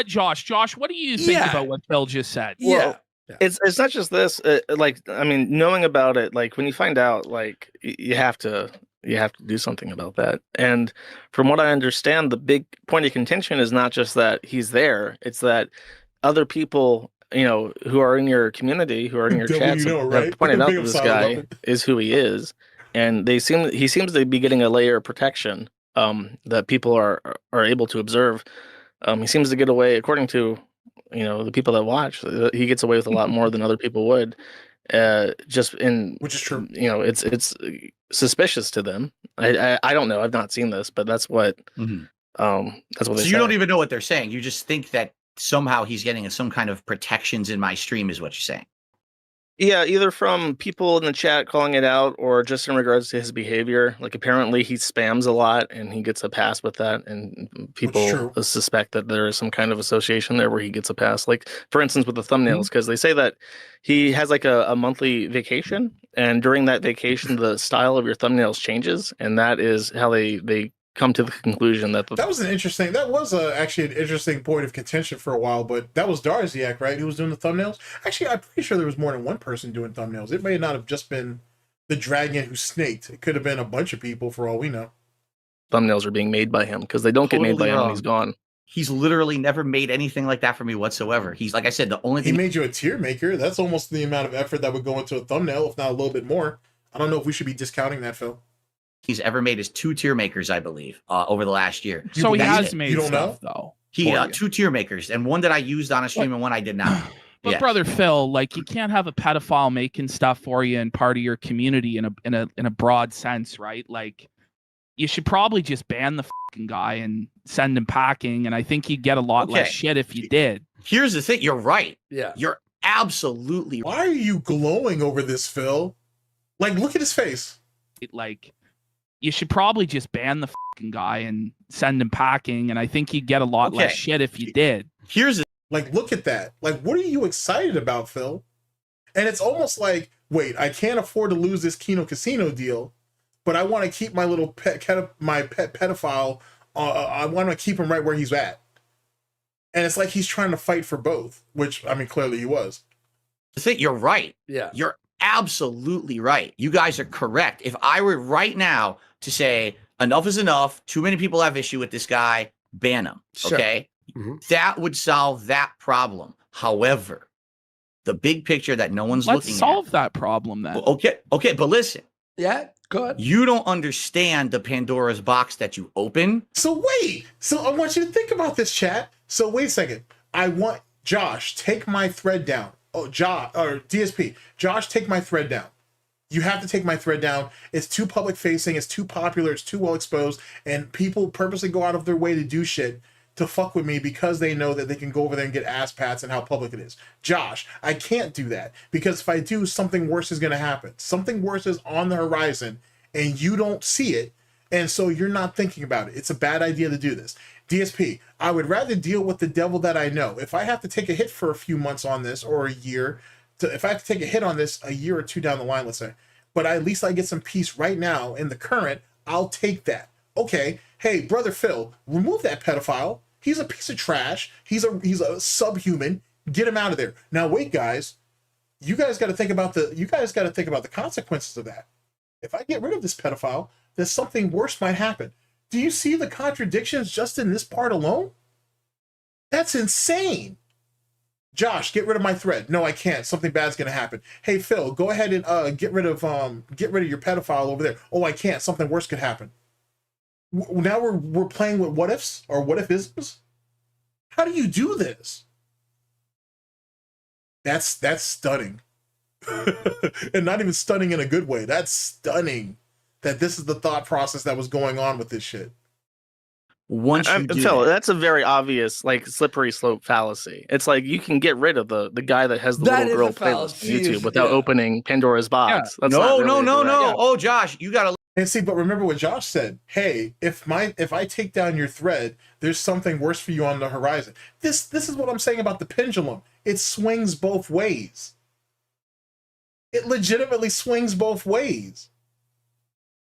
Josh. Josh, what do you think about what Phil just said? Yeah. It's not just this. Like, I mean, knowing about it, like when you find out, like you have to do something about that. And from what I understand, the big point of contention is not just that he's there; it's that other people, you know, who are in your community, who are in your chats, have pointed out that this guy is who he is, and he seems to be getting a layer of protection that people are able to observe. He seems to get away, according to, you know, the people that watch, he gets away with a lot more than other people would. Just in, which is true. You know, it's suspicious to them. I don't know. I've not seen this, but that's what that's what they say. So you don't even know what they're saying. You just think that somehow he's getting some kind of protections in my stream, is what you're saying. Yeah, either from people in the chat calling it out or just in regards to his behavior. Like apparently he spams a lot and he gets a pass with that, and people suspect that there is some kind of association there where he gets a pass. Like for instance with the thumbnails, because they say that he has like a monthly vacation, and during that vacation the style of your thumbnails changes, and that is how they come to the conclusion that that was actually an interesting point of contention for a while. But that was Darksydephil, right? Who was doing the thumbnails. Actually, I'm pretty sure there was more than one person doing thumbnails. It may not have just been the dragon who snaked. It could have been a bunch of people for all we know. Thumbnails are being made by him because they don't get made by him when he's gone. He's literally never made anything like that for me whatsoever. He's, like I said, the only thing he made you a tier maker. That's almost the amount of effort that would go into a thumbnail, if not a little bit more. I don't know if we should be discounting that, Phil. He's ever made is 2 tier makers, I believe, over the last year. So he has made stuff, though. He 2 tier makers, and one that I used on a stream and one I did not. But brother Phil, like you can't have a pedophile making stuff for you and part of your community in a broad sense, right? Like you should probably just ban the fucking guy and send him packing. And I think you'd get a lot less shit if you did. Here's the thing. You're right. Yeah. You're absolutely Why are you glowing over this, Phil? Like, look at his face. Like, you should probably just ban the fucking guy and send him packing. And I think you'd get a lot less shit if you did. Here's the Like, look at that. Like, what are you excited about, Phil? And it's almost like, wait, I can't afford to lose this Kino Casino deal, but I want to keep my little pet pedophile. I want to keep him right where he's at. And it's like he's trying to fight for both, which, I mean, clearly he was. thing. You're right. Yeah. You're absolutely right. You guys are correct. If I were right now to say enough is enough, too many people have issue with this guy, ban him. Sure. Okay. That would solve that problem. However, the big picture that no one's Let's looking solve that problem then. Okay. But listen, Yeah. Go ahead. you don't understand the Pandora's box that you open. So wait. So I want you to think about this, chat. So wait a second. I want Josh, take my thread down. Oh, Josh or DSP. Josh, take my thread down. You have to take my thread down. It's too public facing. It's too popular. It's too well exposed. And people purposely go out of their way to do shit to fuck with me because they know that they can go over there and get ass pats and how public it is. Josh, I can't do that because if I do, something worse is going to happen. Something worse is on the horizon and you don't see it. And so you're not thinking about it. It's a bad idea to do this. DSP, I would rather deal with the devil that I know. If I have to take a hit for a few months on this or a year, if I have to take a hit on this a year or two down the line, let's say, but at least I get some peace right now in the current, I'll take that. Okay, hey, brother Phil, remove that pedophile. He's a piece of trash. He's a subhuman. Get him out of there. Now wait, guys. You guys got to think about the consequences of that. If I get rid of this pedophile, then something worse might happen. Do you see the contradictions just in this part alone? That's insane. Josh, get rid of my thread. No, I can't. Something bad's gonna happen. Hey Phil, go ahead and get rid of your pedophile over there. Oh, I can't. Something worse could happen. Now we're playing with what ifs or what if isms. How do you do this? That's stunning. And not even stunning in a good way. That's stunning that this is the thought process that was going on with this shit. Once you do Phil, that, that's a very obvious, like, slippery slope fallacy. It's like you can get rid of the guy that has the That little is girl a playlist on fallacy, YouTube without yeah. opening Pandora's box. That's not no. really direct. Oh, Josh, you gotta. And see, but remember what Josh said. Hey, if I take down your thread, there's something worse for you on the horizon. This is what I'm saying about the pendulum. It swings both ways. It legitimately swings both ways.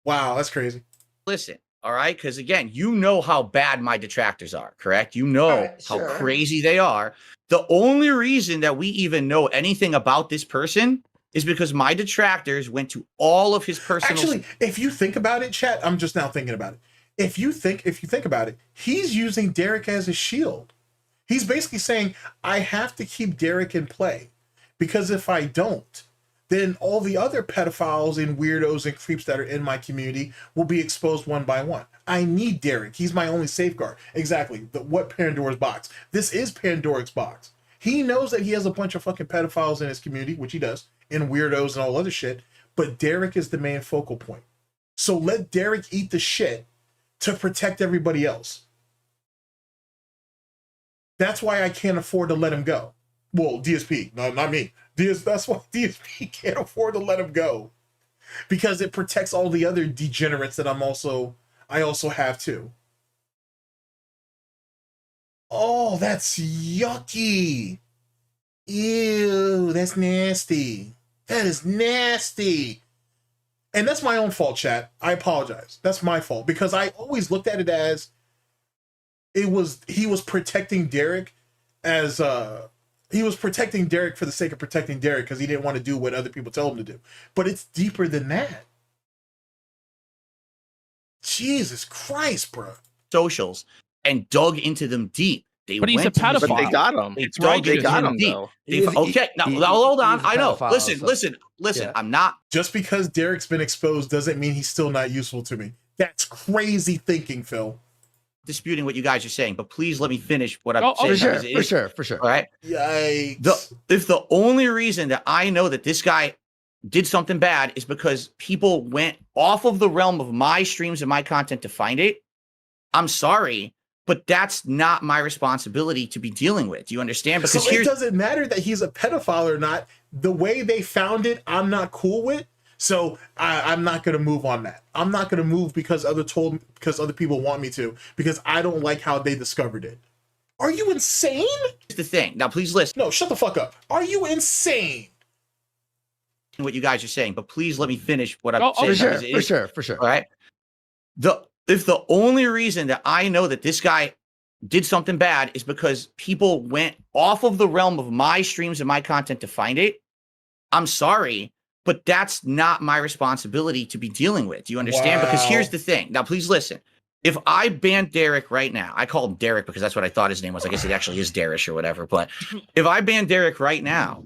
Wow, that's crazy. Listen, all right? Because again, you know how bad my detractors are, correct? You know Right, how sure. crazy they are. The only reason that we even know anything about this person is because my detractors went to all of his personal. Actually, if you think about it, chat, I'm just now thinking about it. If you think about it, he's using Derek as a shield. He's basically saying, I have to keep Derek in play because if I don't, then all the other pedophiles and weirdos and creeps that are in my community will be exposed one by one. I need Derek. He's my only safeguard. Exactly. What Pandora's box? This is Pandora's box. He knows that he has a bunch of fucking pedophiles in his community, which he does, and weirdos and all other shit, but Derek is the main focal point. So let Derek eat the shit to protect everybody else. That's why I can't afford to let him go. Well, DSP, no, not me. That's why DSP can't afford to let him go. Because it protects all the other degenerates that I also have too. Oh, that's yucky. Ew, that's nasty. That is nasty. And that's my own fault, chat. I apologize. That's my fault because I always looked at it as he was protecting Derek as he was protecting Derek for the sake of protecting Derek because he didn't want to do what other people tell him to do. But it's deeper than that. Jesus Christ, bro. socials and dug into them deep. But he's a went to his- But they pedophile. got him. They It's right. dug They into got him him deep. though. Okay, now hold on. he's a I know. pedophile, Listen. Yeah. I'm not. Just because Derek's been exposed doesn't mean he's still not useful to me. That's crazy thinking, Phil. disputing what you guys are saying, but please let me finish what I'm Oh, saying. For sure. All right. Yikes. If the only reason that I know that this guy did something bad is because people went off of the realm of my streams and my content to find it, I'm sorry, but that's not my responsibility to be dealing with. Do you understand? Because so it doesn't matter that he's a pedophile or not. The way they found it, I'm not cool with. So I'm not going to move on that. I'm not going to move because other people want me to, because I don't like how they discovered it. Are you insane? Here's the thing. Now, please listen. No, shut the fuck up. Are you insane? What you guys are saying, but please let me finish what I'm saying. For sure. All right. If the only reason that I know that this guy did something bad is because people went off of the realm of my streams and my content to find it, I'm sorry, but that's not my responsibility to be dealing with. Do you understand? Because here's the thing. Now, please listen. If I ban Derek right now, I call him Derek because that's what I thought his name was. I guess it actually is Darish or whatever. But if I ban Derek right now,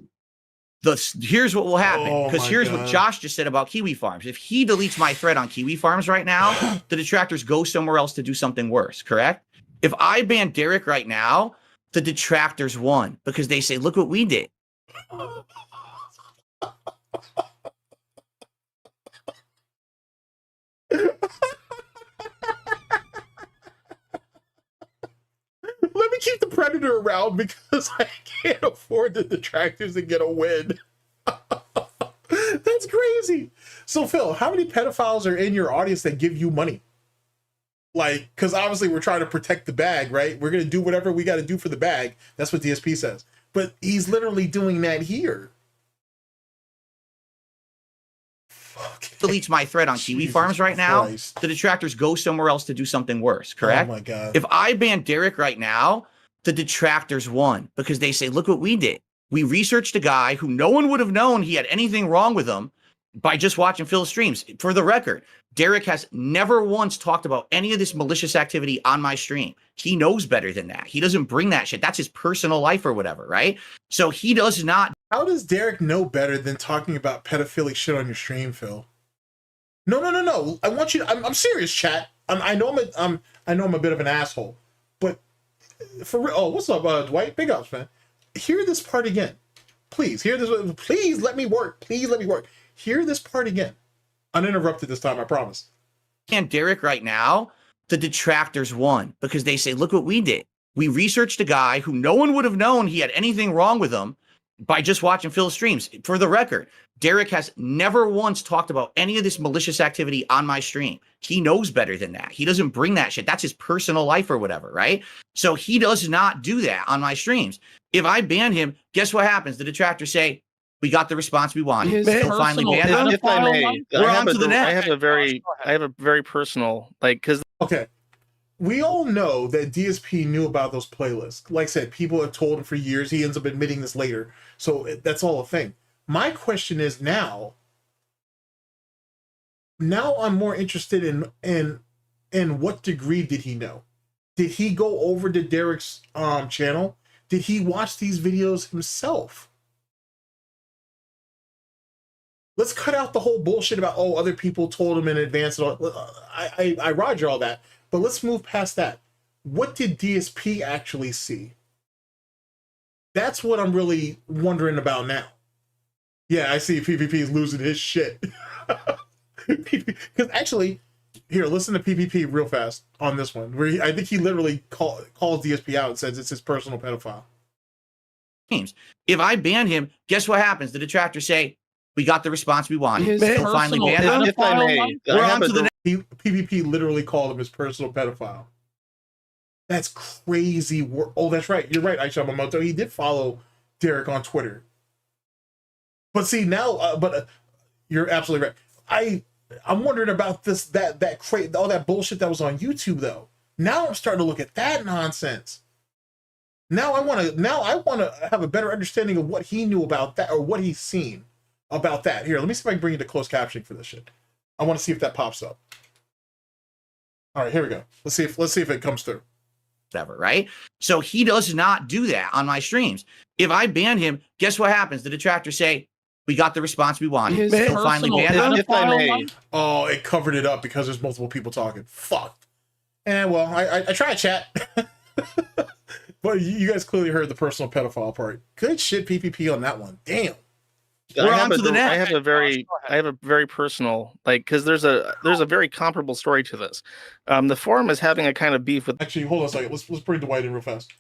here's what will happen. Because here's what Josh just said about Kiwi Farms. If he deletes my thread on Kiwi Farms right now, the detractors go somewhere else to do something worse, correct? If I ban Derek right now, the detractors won because they say, look what we did. Let me keep the Predator around because I can't afford the detractors to get a win. That's crazy. So, Phil, how many pedophiles are in your audience that give you money? Like, because obviously we're trying to protect the bag, right? We're going to do whatever we got to do for the bag. That's what DSP says. But he's literally doing that here. Deletes my thread on Kiwi Farms right now, the detractors go somewhere else to do something worse, correct? Oh my God. If I ban Derek right now, the detractors won because they say, look what we did. We researched a guy who no one would have known he had anything wrong with him by just watching Phil's streams. For the record, Derek has never once talked about any of this malicious activity on my stream. He knows better than that. He doesn't bring that shit. That's his personal life or whatever, right? So he does not. How does Derek know better than talking about pedophilic shit on your stream, Phil? No. I want you to, I'm serious, chat. I know I'm a bit of an asshole, but for real. Oh, what's up, Dwight? Big ups, man. Hear this part again. Please, hear this. Please let me work. Please let me work. Hear this part again. Uninterrupted this time, I promise. And Derek right now, the detractors won because they say, look what we did. We researched a guy who no one would have known he had anything wrong with him by just watching Phil's streams. For the record, Derek has never once talked about any of this malicious activity on my stream. He knows better than that. He doesn't bring that shit. That's his personal life or whatever, right? So he does not do that on my streams. If I ban him, guess what happens? The detractors say, we got the response we wanted. He'll finally ban him. If I may, We're on to the next. I have a very personal, like, because okay. We all know that DSP knew about those playlists. Like I said, people have told him for years. He ends up admitting this later. So that's all a thing. My question is now I'm more interested in what degree did he know? Did he go over to Derek's channel? Did he watch these videos himself? Let's cut out the whole bullshit about, oh, other people told him in advance. I roger all that. But let's move past that. What did DSP actually see? That's what I'm really wondering about now. Yeah, I see PPP is losing his shit. Because actually, here, listen to PPP real fast on this one. Where I think he literally calls DSP out and says it's his personal pedophile. If I ban him, guess what happens? The detractors say, we got the response we wanted. He'll finally ban him. if I may, We're on to the next. PPP literally called him his personal pedophile. That's crazy. Oh, that's right. You're right, Aisha Mamoto. He did follow Derek on Twitter. But see now, you're absolutely right. I'm wondering about this, all that bullshit that was on YouTube though. Now I'm starting to look at that nonsense. Now I want to have a better understanding of what he knew about that or what he's seen about that. Here, let me see if I can bring you to closed captioning for this shit. I want to see if that pops up. All right, here we go. Let's see if it comes through. Whatever, right? So he does not do that on my streams. If I ban him, guess what happens? The detractors say, we got the response we wanted. He'll finally ban him. If I may. Oh, it covered it up because there's multiple people talking. Fuck. And well, I tried, chat. But you guys clearly heard the personal pedophile part. Good shit, PPP on that one. Damn. We're on to the I next. have a very personal, like, because there's a very comparable story to this. The forum is having a kind of beef with. Actually, hold on a second. Let's bring Dwight in real fast.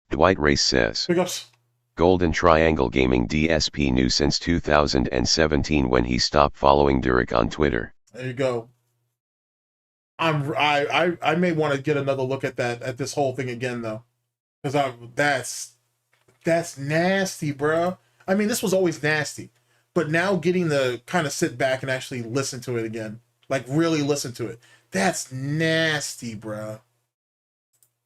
Dwight Race says, Big ups. Golden Triangle Gaming DSP knew since 2017 when he stopped following Derek on Twitter. There you go. I may want to get another look at this whole thing again though, because that's nasty, bro. I mean, this was always nasty, but now getting to kind of sit back and actually listen to it again, like really listen to it, that's nasty, bro.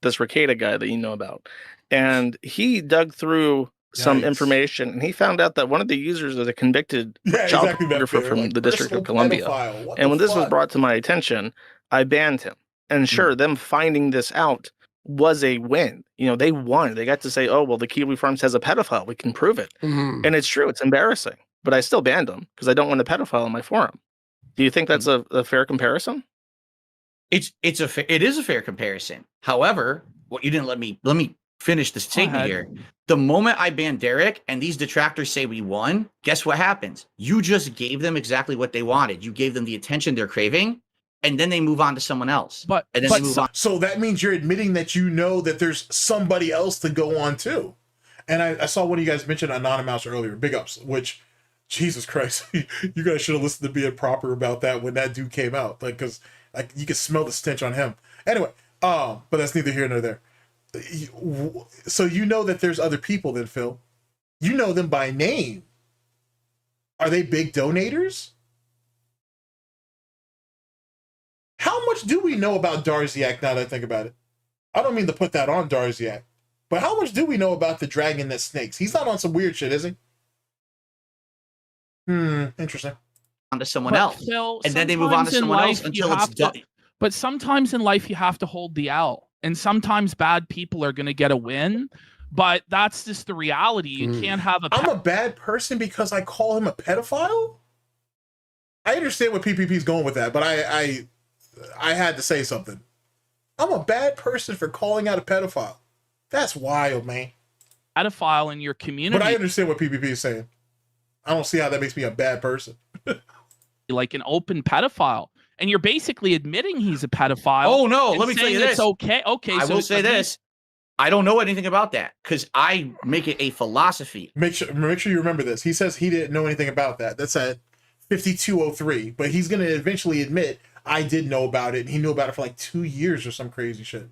This Ricada guy that you know about, and he dug through some information, and he found out that one of the users is a convicted child pornographer from the District of Columbia. And when this was brought to my attention, I banned him. And sure, them finding this out was a win. You know, they won. They got to say, "Oh, well, the Kiwi Farms has a pedophile. We can prove it." And it's true. It's embarrassing, but I still banned him because I don't want a pedophile on my forum. Do you think that's a fair comparison? It is a fair comparison. However, what you didn't let me finish this statement here. The moment I ban Derek and these detractors say we won, guess what happens? You just gave them exactly what they wanted. You gave them the attention they're craving, and then they move on to someone else. They move on. So that means you're admitting that you know that there's somebody else to go on to. And I saw one of you guys mention Anonymous earlier. Big ups, which, Jesus Christ, you guys should have listened to being proper about that when that dude came out. Like, because like you could smell the stench on him. Anyway, but that's neither here nor there. So you know that there's other people then, Phil. You know them by name. Are they big donators? How much do we know about Darksydephil now that I think about it? I don't mean to put that on Darksydephil, but how much do we know about the dragon that snakes? He's not on some weird shit, is he? Interesting. On to someone else. Phil, and then they move on to someone else until it's done. But sometimes in life you have to hold the L. And sometimes bad people are going to get a win, but that's just the reality. You can't have I'm a bad person because I call him a pedophile? I understand what PPP's going with that, but I had to say something. I'm a bad person for calling out a pedophile. That's wild, man. Pedophile in your community. But I understand what PPP is saying. I don't see how that makes me a bad person. Like an open pedophile. And you're basically admitting he's a pedophile. Oh no, let me tell you this. It's okay. Okay, I will say this. I don't know anything about that because I make it a philosophy. Make sure you remember this. He says he didn't know anything about that. That's at 5203. But he's going to eventually admit I did know about it. And he knew about it for like 2 years or some crazy shit.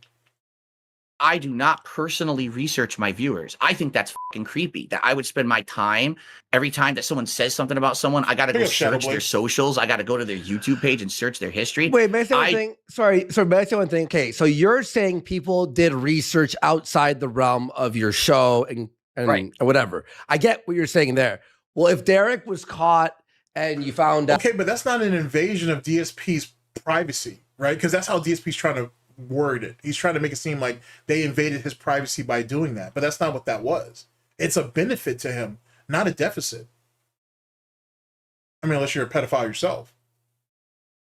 I do not personally research my viewers. I think that's fucking creepy that I would spend my time every time that someone says something about someone. I got to go search their socials. I got to go to their YouTube page and search their history. Wait, may I say one thing? Sorry, may I say one thing? Okay, so you're saying people did research outside the realm of your show and right. whatever. I get what you're saying there. Well, if Derek was caught and you found out. Okay, but that's not an invasion of DSP's privacy, right? Because that's how DSP's trying to word it. He's trying to make it seem like they invaded his privacy by doing that, but that's not what that was. It's a benefit to him, not a deficit. I mean, unless you're a pedophile yourself.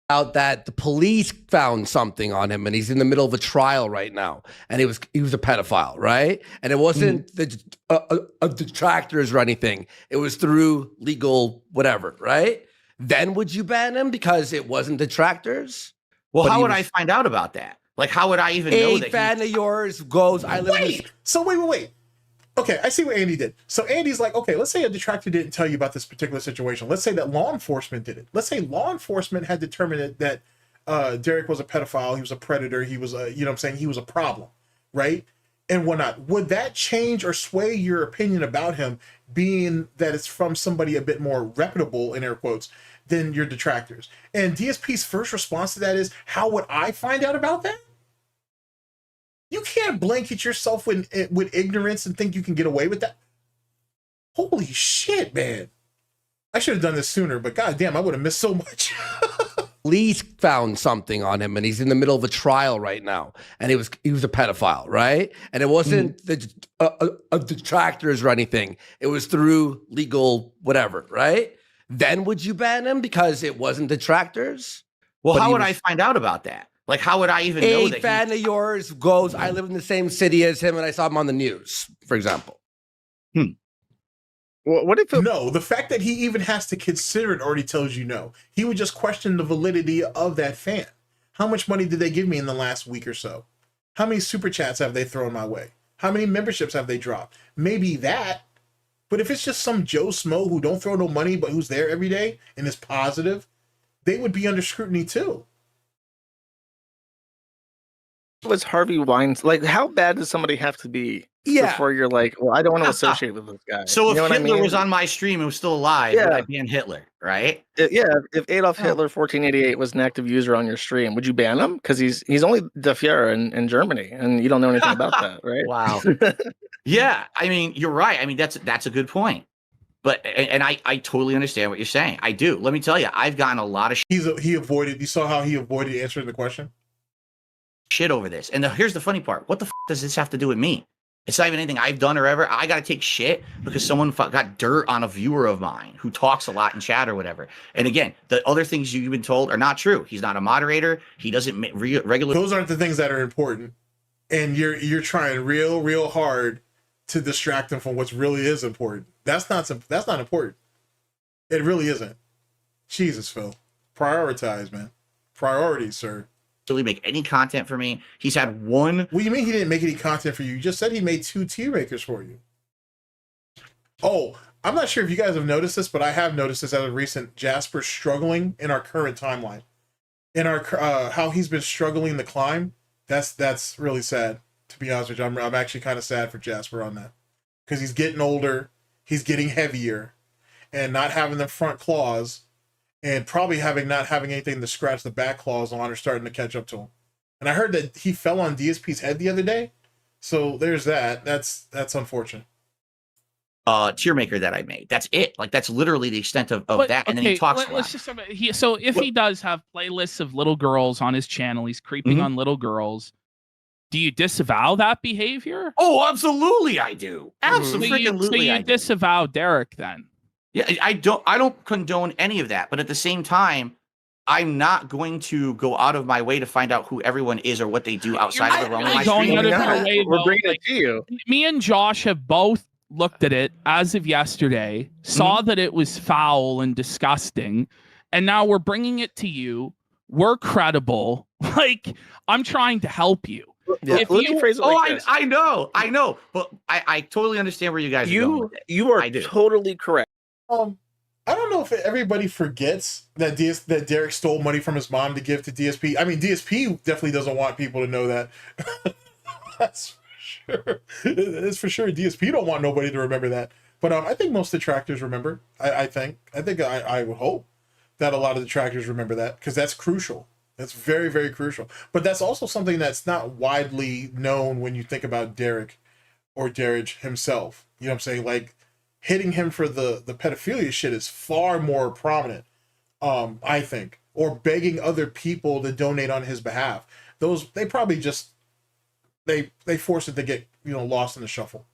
Out that the police found something on him and he's in the middle of a trial right now, and he was a pedophile, right? And it wasn't the detractors or anything. It was through legal whatever, right? Then would you ban him because it wasn't detractors? Well, how would I find out about that? Like, how would I even know that? A fan of yours goes, I live in this. So wait. Okay, I see what Andy did. So Andy's like, okay, let's say a detractor didn't tell you about this particular situation. Let's say that law enforcement did it. Let's say law enforcement had determined that Derek was a pedophile, he was a predator, he was a, you know what I'm saying, he was a problem, right? And whatnot. Would that change or sway your opinion about him, being that it's from somebody a bit more reputable, in air quotes, than your detractors? And DSP's first response to that is, how would I find out about that? You can't blanket yourself with ignorance and think you can get away with that. Holy shit, man. I should have done this sooner, but goddamn, I would have missed so much. Police found something on him and he's in the middle of a trial right now, and he was a pedophile, right? And it wasn't the detractors or anything. It was through legal whatever, right? Then would you ban him because it wasn't detractors? Well, how would I find out about that? Like, how would I even know that? A fan of yours goes, I live in the same city as him and I saw him on the news, for example. What if it, No, the fact that he even has to consider it already tells you no. He would just question the validity of that fan. How much money did they give me in the last week or so? How many super chats have they thrown my way? How many memberships have they dropped? Maybe that. But if it's just some Joe Smo who don't throw no money but who's there every day and is positive, they would be under scrutiny too. was Harvey Weinstein? Like, how bad does somebody have to be before you're like, well, I don't want to associate with this guy? So You know if what I Hitler mean? was on my stream and was still alive, would Yeah. I ban Hitler, right? Yeah, if Adolf Hitler 1488 was an active user on your stream, would you ban him? Because he's only the Führer in Germany, and you don't know anything about that, right? Wow. Yeah, I mean, you're right. I mean, that's a good point. But and I totally understand what you're saying. I do. Let me tell you, I've gotten a lot of He avoided. You saw how he avoided answering the question. shit over this. And here's the funny part. What the f does this have to do with me? It's not even anything I've done or ever. I got to take shit because someone got dirt on a viewer of mine who talks a lot in chat or whatever. And again, the other things you've been told are not true. He's not a moderator. He doesn't regular. Those aren't the things that are important, and you're trying real hard to distract him from what's really is important. That's not important. It really isn't. Jesus, Phil, prioritize, man. Priorities, sir. Really make any content for me. He's had one. What do you mean he didn't make any content for you? You just said he made 2 tier makers for you. Oh, I'm not sure if you guys have noticed this, but I have noticed this as of recent. Jasper's struggling in our current timeline. In our how he's been struggling to climb. That's really sad. To be honest with you, I'm actually kind of sad for Jasper on that, because he's getting older, he's getting heavier, and not having the front claws, and probably not having anything to scratch the back claws on, are starting to catch up to him. And I heard that he fell on DSP's head the other day, so there's that. That's unfortunate. Tier maker that I made. That's it. Like that's literally the extent of that. And then he talks. So if he does have playlists of little girls on his channel, he's creeping on little girls. Do you disavow that behavior? Oh, absolutely, I do. Absolutely, So you disavow Derek then? Yeah, I don't condone any of that. But at the same time, I'm not going to go out of my way to find out who everyone is or what they do outside of the realm of my going stream. out of your way, We're though, bringing like, it to you. Me and Josh have both looked at it as of yesterday, saw that it was foul and disgusting, and now we're bringing it to you. We're credible. Like, I'm trying to help you. Yeah. If Let you- me phrase it like this. I know, but I totally understand where you guys are going with it. You are I do. totally correct. I don't know if everybody forgets that that Derek stole money from his mom to give to DSP. I mean, DSP definitely doesn't want people to know that. That's for sure. It's for sure. DSP don't want nobody to remember that. But I think most detractors remember. I would hope that a lot of detractors remember that, because that's crucial. That's very, very crucial. But that's also something that's not widely known when you think about Derek or Derek himself. You know what I'm saying? Like, hitting him for the pedophilia shit is far more prominent, I think. Or begging other people to donate on his behalf. Those, they probably just, they force it to get, lost in the shuffle.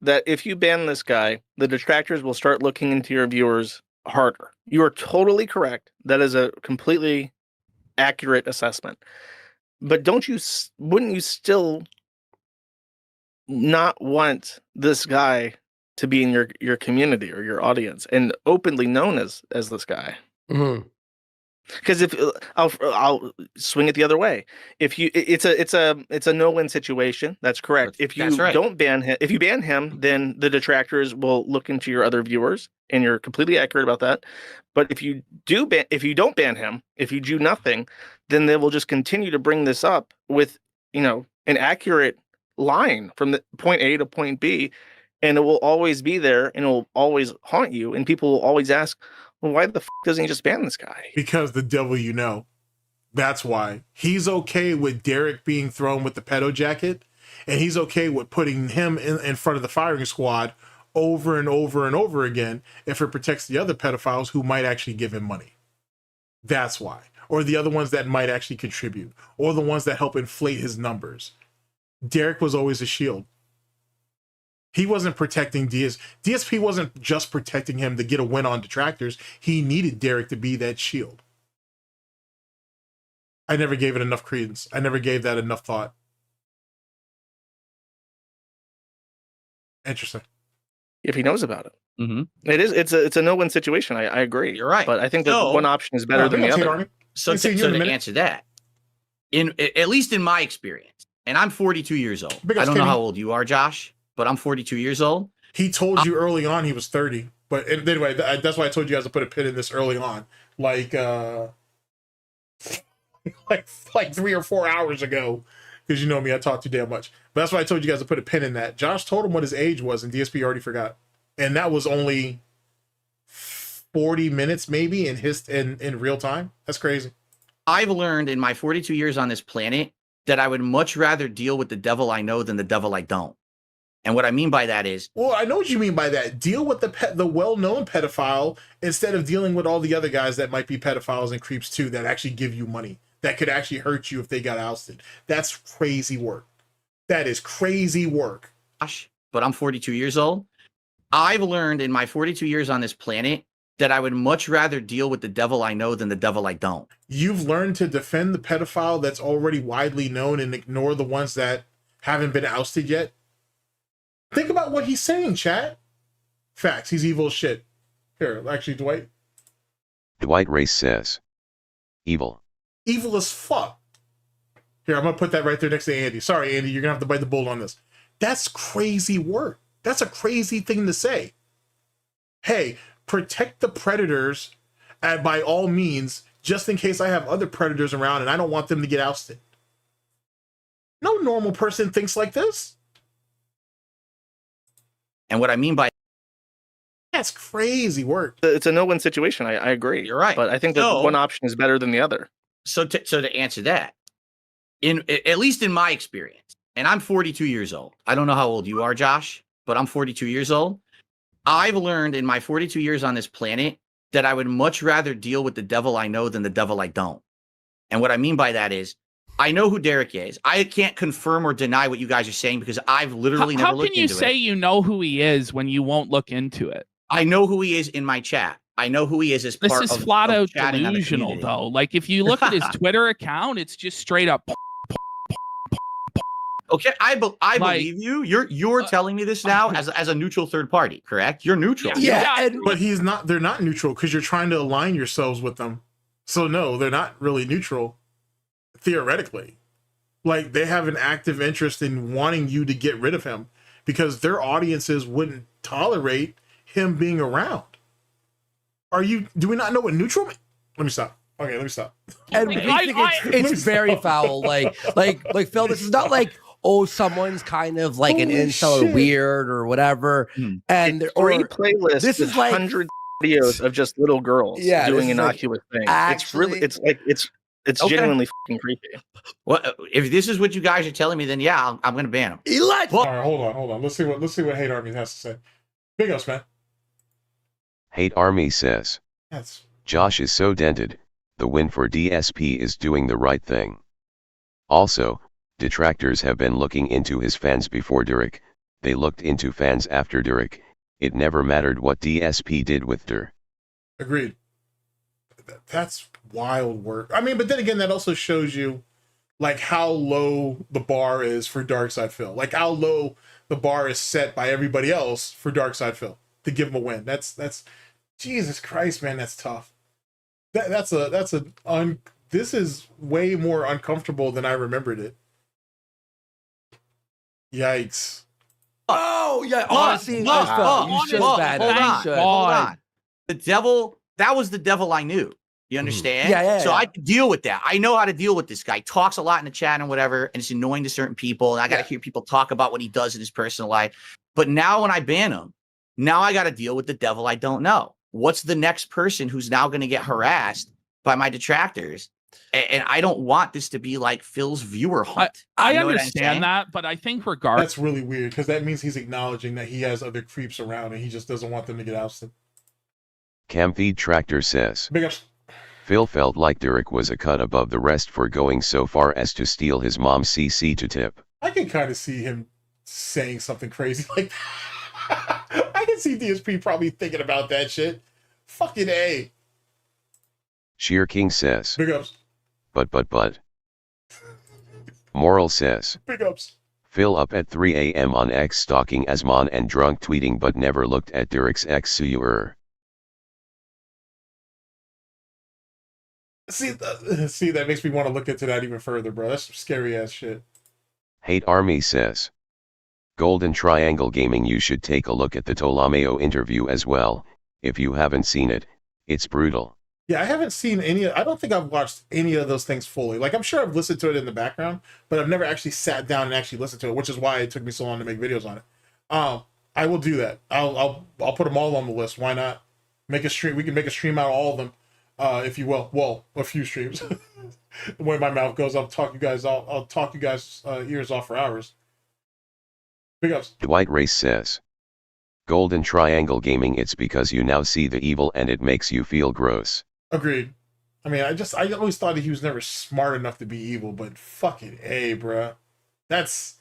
That if you ban this guy, the detractors will start looking into your viewers harder. You are totally correct. That is a completely accurate assessment. But wouldn't you still not want this guy to be in your community or your audience and openly known as this guy? Because if I'll swing it the other way, if you it's a no-win situation. That's correct. If you don't ban him, if you ban him, then the detractors will look into your other viewers, and you're completely accurate about that. But if you don't ban him, if you do nothing, then they will just continue to bring this up with an accurate line from the point A to point B, and it will always be there, and it will always haunt you, and people will always ask, well, why the doesn't he just ban this guy? Because the devil you know. That's why. He's okay with Derek being thrown with the pedo jacket, and he's okay with putting him in front of the firing squad over and over and over again if it protects the other pedophiles who might actually give him money. That's why. Or the other ones that might actually contribute, or the ones that help inflate his numbers. Derek was always a shield. He wasn't protecting DSP wasn't just protecting him to get a win on detractors. He needed Derek to be that shield. I never gave it enough credence. I never gave that enough thought. Interesting. if he knows about it. Mm-hmm. It's a no-win situation. I agree. You're right. But I think that So- one option is better than the other. So, I'll see you in a to minute. answer that, at least in my experience, and I'm 42 years old. Big I ups, don't know Kenny. how old you are, Josh, but I'm 42 years old. He told you early on he was 30, but anyway, that's why I told you guys to put a pin in this early on, like 3 or 4 hours ago, because you know me, I talk too damn much. But that's why I told you guys to put a pin in that. Josh told him what his age was, and DSP already forgot, and that was only 40 minutes maybe in real time. That's crazy. I've learned in my 42 years on this planet that I would much rather deal with the devil I know than the devil I don't. And what I mean by that is, Well, I know what you mean by that. Deal with the well-known pedophile instead of dealing with all the other guys that might be pedophiles and creeps too, that actually give you money, that could actually hurt you if they got ousted. That's crazy work. That is crazy work. Josh, but I'm 42 years old. I've learned in my 42 years on this planet that I would much rather deal with the devil I know than the devil I don't. You've learned to defend the pedophile that's already widely known and ignore the ones that haven't been ousted yet. Think about what he's saying, chat. Facts. He's evil as shit. Here, actually, Dwight Race says. Evil. evil as fuck. Here, I'm gonna put that right there next to Andy. Sorry, Andy, you're gonna have to bite the bullet on this. That's crazy work. That's a crazy thing to say. Hey, protect the predators by all means, just in case I have other predators around and I don't want them to get ousted. No normal person thinks like this. And what I mean by That's crazy work. It's a no-win situation. I agree. You're right. But I think that So- one option is better than the other. so to answer that, at least in my experience, and I'm 42 years old. I don't know how old you are, Josh, but I'm 42 years old. I've learned in my 42 years on this planet that I would much rather deal with the devil I know than the devil I don't. And what I mean by that is, I know who Derek is. I can't confirm or deny what you guys are saying because I've literally never How looked can you into say it. you know who he is when you won't look into it? I know who he is in my chat. I know who he is as This part is of flat of out chatting on the delusional, community. though. Like, if you look at his Twitter account, it's just straight up. Okay, I Like- believe you. You're telling me this now as a neutral third party, correct? You're neutral. Yeah, and But they're not neutral because you're trying to align yourselves with them. So no, they're not really neutral, theoretically. Like, they have an active interest in wanting you to get rid of him because their audiences wouldn't tolerate him being around. Do we not know what neutral means? Let me stop. Okay, let me stop. and we think it's very foul. Like Phil, this is not like, oh, someone's kind of like an Holy incel shit. or weird or whatever. And or Three playlists. this This is like- hundreds of videos of just little girls Yeah, this doing is like innocuous things. actually- It's Okay. genuinely fucking creepy. Well, if this is what you guys are telling me, then yeah, I'm going to ban him. let's All right, hold on. Let's see what Hate Army has to say. Big ups, man. Hate Army says. That's Josh is so dented. The win for DSP is doing the right thing. Also, detractors have been looking into his fans before Derek. They looked into fans after Derek. It never mattered what DSP did with Der. agreed. That's wild work. I mean, but then again, that also shows you like how low the bar is for Darksydephil. Like how low the bar is set by everybody else for Darksydephil to give him a win. That's Jesus Christ, man, that's tough. This is way more uncomfortable than I remembered it. Yikes. Oh yeah, honestly, you should hold ban on, it. You hold should. on. The devil, that was the devil I knew. You understand? Yeah, So yeah. I could deal with that. I know how to deal with this guy. He talks a lot in the chat and whatever, and it's annoying to certain people. And I got to hear people talk about what he does in his personal life. But now when I ban him, now I got to deal with the devil I don't know. What's the next person who's now going to get harassed by my detractors? And I don't want this to be like Phil's viewer hunt. I You know what I'm saying? understand that, but I think regardless, That's really weird because that means he's acknowledging that he has other creeps around and he just doesn't want them to get ousted. Camfeed Tractor says. Big ups. Phil felt like Derek was a cut above the rest for going so far as to steal his mom's CC to tip. I can kind of see him saying something crazy like that. I can see DSP probably thinking about that shit. Fucking A. Sheer King says. Big ups. But. Moral says. Big ups. Phil up at 3 a.m. on X stalking Asmon and drunk tweeting but never looked at Derek's X suer. See, that makes me want to look into that even further, bro. That's some scary ass shit. Hate Army says. Golden Triangle Gaming, you should take a look at the Tolomeo interview as well. If you haven't seen it, it's brutal. Yeah, I haven't seen I don't think I've watched any of those things fully. Like, I'm sure I've listened to it in the background, but I've never actually sat down and actually listened to it, which is why it took me so long to make videos on it. I will do that. I'll put them all on the list. Why not? Make a stream. We can make a stream out of all of them, if you will. Well, a few streams. The way my mouth goes, I'll talk you guys ears off for hours. Big ups. Dwight Race says. Golden Triangle Gaming, it's because you now see the evil and it makes you feel gross. Agreed. I mean, I always thought that he was never smart enough to be evil, but fucking A, bruh. That's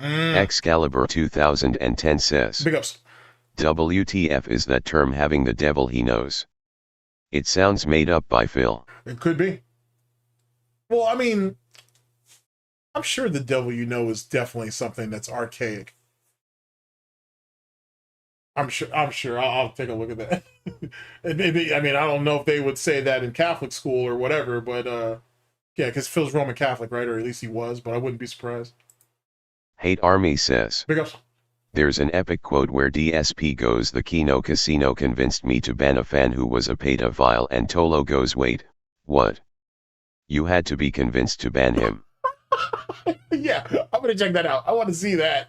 Excalibur 2010 says. Big ups. WTF is that term, having the devil he knows? It sounds made up by Phil. It could be. Well, I mean, I'm sure the devil you know is definitely something that's archaic. I'm sure. I'll take a look at that. And maybe, I mean, I don't know if they would say that in Catholic school or whatever, but yeah, because Phil's Roman Catholic, right? Or at least he was, but I wouldn't be surprised. Hate Army says. Big ups. There's an epic quote where DSP goes, the Kino Casino convinced me to ban a fan who was a pedophile, and Tolo goes, wait, what? You had to be convinced to ban him. Yeah, I'm gonna check that out. I want to see that.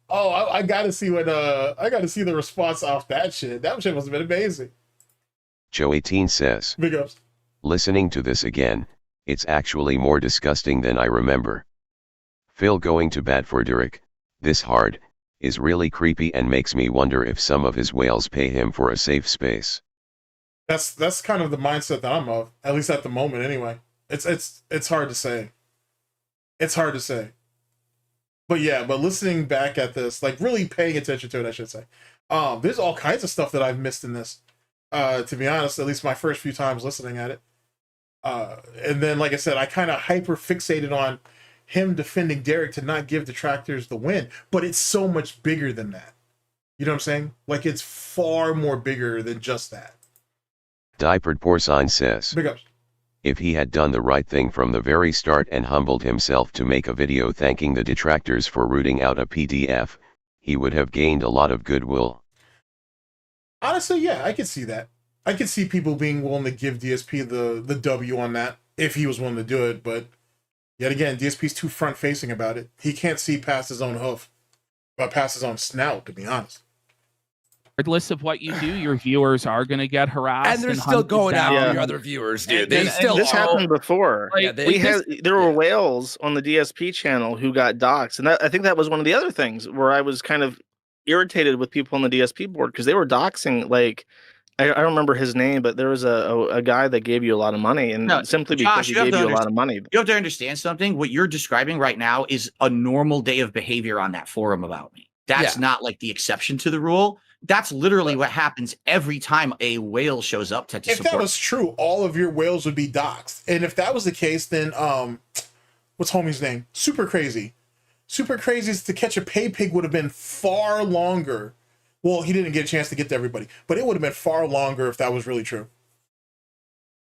Oh, I gotta see the response off that shit. That shit must have been amazing. Joe18 says. Big ups. Listening to this again, it's actually more disgusting than I remember. Phil going to bat for Derek, this hard, is really creepy and makes me wonder if some of his whales pay him for a safe space. That's kind of the mindset that I'm of, at least at the moment anyway. It's hard to say. It's hard to say. But yeah, but listening back at this, like really paying attention to it, I should say. There's all kinds of stuff that I've missed in this. To be honest, at least my first few times listening at it. And then, like I said, I kind of hyper fixated on him defending Derek to not give Detractors the win. But it's so much bigger than that. You know what I'm saying? Like, it's far more bigger than just that. Diapered Porcine says. Big ups. If he had done the right thing from the very start and humbled himself to make a video thanking the Detractors for rooting out a PDF, he would have gained a lot of goodwill. Honestly, yeah, I could see that. I could see people being willing to give DSP the W on that if he was willing to do it, but yet again, DSP's too front-facing about it. He can't see past his own hoof, but past his own snout, to be honest. Regardless of what you do, your viewers are going to get harassed. And they're still going down. after your other viewers, dude. And this happened before. Like, There were whales on the DSP channel who got doxxed, and I think that was one of the other things where I was kind of irritated with people on the DSP board because they were doxing. Like, I don't remember his name, but there was a guy that gave you a lot of money, and simply because he gave you a lot of money. You have to understand something. What you're describing right now is a normal day of behavior on that forum about me. That's not like the exception to the rule. That's literally what happens every time a whale shows up to If support. that was true, all of your whales would be doxxed. And if that was the case, then what's homie's name? Super Crazy. Super Crazy's To Catch a Pay Pig would have been far longer. Well, he didn't get a chance to get to everybody, but it would have been far longer if that was really true.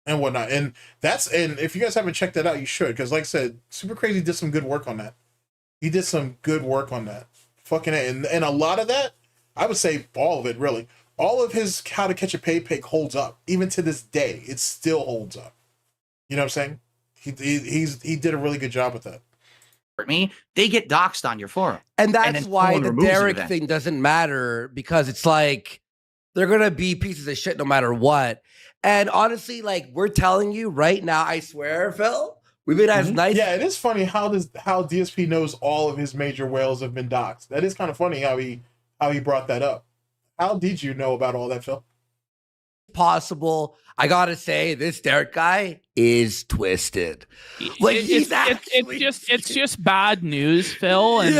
And whatnot. And if you guys haven't checked that out, you should, because like I said, Super Crazy did some good work on that. He did some good work on that. Fucking A. And a lot of that, I would say all of it, really. All of his How to Catch a Pay Pig holds up. Even to this day, it still holds up. You know what I'm saying? He did a really good job with that. Me, they get doxxed on your forum. And that's why someone the removes it Derek eventually. thing doesn't matter, because it's like they're going to be pieces of shit no matter what. And honestly, like, we're telling you right now, I swear, Phil, we've been as nice. Yeah, it is funny how DSP knows all of his major whales have been doxxed. That is kind of funny how he brought that up. How did you know about all that, Phil? Possible. I gotta say, this Derek guy is twisted. Like, it's just bad news, Phil. And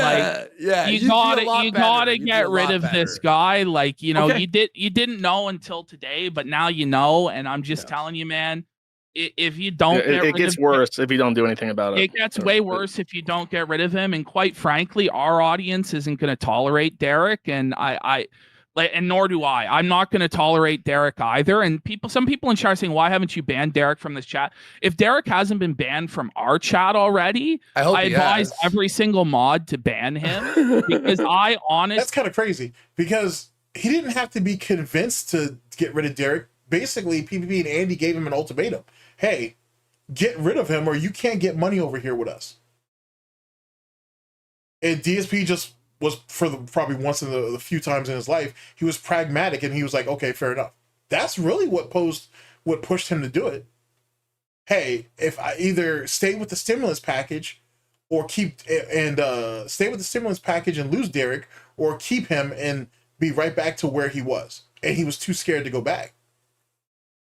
you gotta get rid of this guy. Like, you know, you didn't know until today, but now you know. And I'm just telling you, man, if you don't get it rid gets of worse if you don't do anything about it. It gets way worse if you don't get rid of him. And quite frankly, our audience isn't going to tolerate Derek. And and nor do I. I'm not going to tolerate Derek either. And some people in chat are saying, why haven't you banned Derek from this chat? If Derek hasn't been banned from our chat already, I advise every single mod to ban him because I honestly. That's kind of crazy because he didn't have to be convinced to get rid of Derek. Basically, PvP and Andy gave him an ultimatum. Hey, get rid of him or you can't get money over here with us. And DSP just was, probably once in the few times in his life, he was pragmatic and he was like, okay, fair enough. That's really what pushed him to do it. Hey, if I either stay with the stimulus package or stay with the stimulus package and lose Derek, or keep him and be right back to where he was. And he was too scared to go back.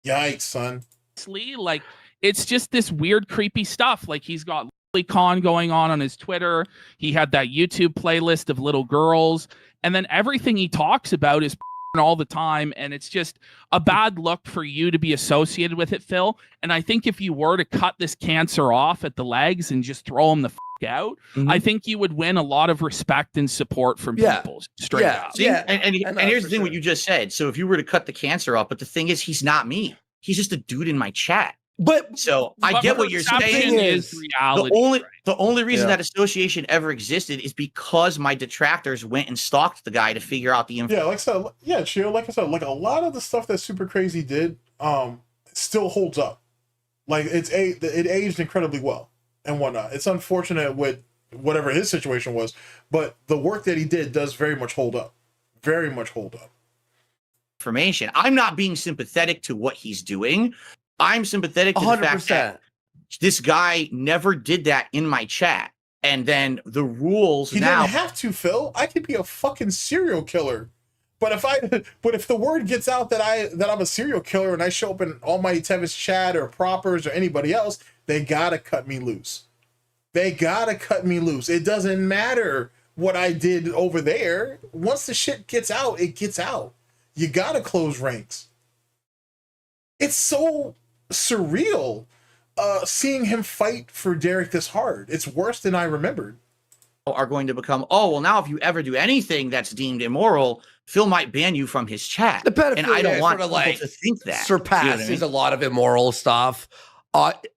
Yikes, son. Like, it's just this weird, creepy stuff. Like, he's got Con going on his Twitter. He had that YouTube playlist of little girls. And then everything he talks about is all the time. And it's just a bad look for you to be associated with it, Phil. And I think if you were to cut this cancer off at the legs and just throw him the out, I think you would win a lot of respect and support from people straight up. See, and here's the thing, what you just said. So if you were to cut the cancer off, but the thing is, he's not me. He's just a dude in my chat. But so I get what you're saying. Is reality, the only reason that association ever existed is because my detractors went and stalked the guy to figure out the info. Yeah, like I said, like I said, like a lot of the stuff that Super Crazy did still holds up. Like it aged incredibly well and whatnot. It's unfortunate with whatever his situation was, but the work that he did does very much hold up. Very much hold up. Information. I'm not being sympathetic to what he's doing. I'm sympathetic to 100%. The fact that this guy never did that in my chat. And then the rules he now. Didn't have to, Phil. I could be a fucking serial killer. But if the word gets out that I'm a serial killer and I show up in Almighty Tevis chat or Propers or anybody else, they gotta cut me loose. They gotta cut me loose. It doesn't matter what I did over there. Once the shit gets out, it gets out. You gotta close ranks. It's so surreal seeing him fight for Derek this hard. It's worse than I remembered. Are going to become, oh, well, now if you ever do anything that's deemed immoral, Phil might ban you from his chat. And I don't want sort of people to think that. Surpasses a lot of immoral stuff,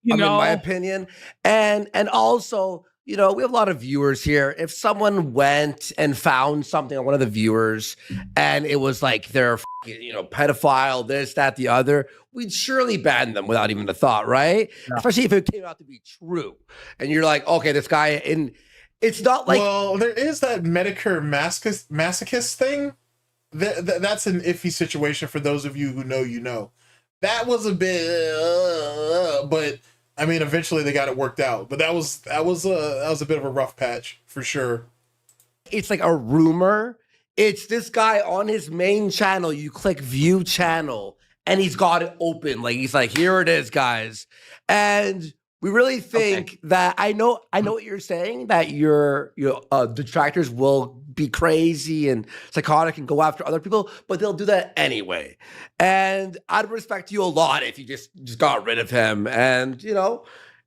in my opinion. And also, you know, we have a lot of viewers here. If someone went and found something on one of the viewers and it was like they're, pedophile, this, that, the other, we'd surely ban them without even a thought, right? Yeah. Especially if it came out to be true. And you're like, okay, this guy, and it's not like... Well, there is that Medicare masochist thing. That's an iffy situation for those of you who know, you know. That was a bit... but... I mean, eventually they got it worked out, but that was a bit of a rough patch for sure. It's like a rumor. It's this guy on his main channel. You click view channel, and he's got it open. Like he's like, here it is, guys. And we really think that I know what you're saying. That your detractors will be crazy and psychotic and go after other people, but they'll do that anyway. And I'd respect you a lot if you just got rid of him. And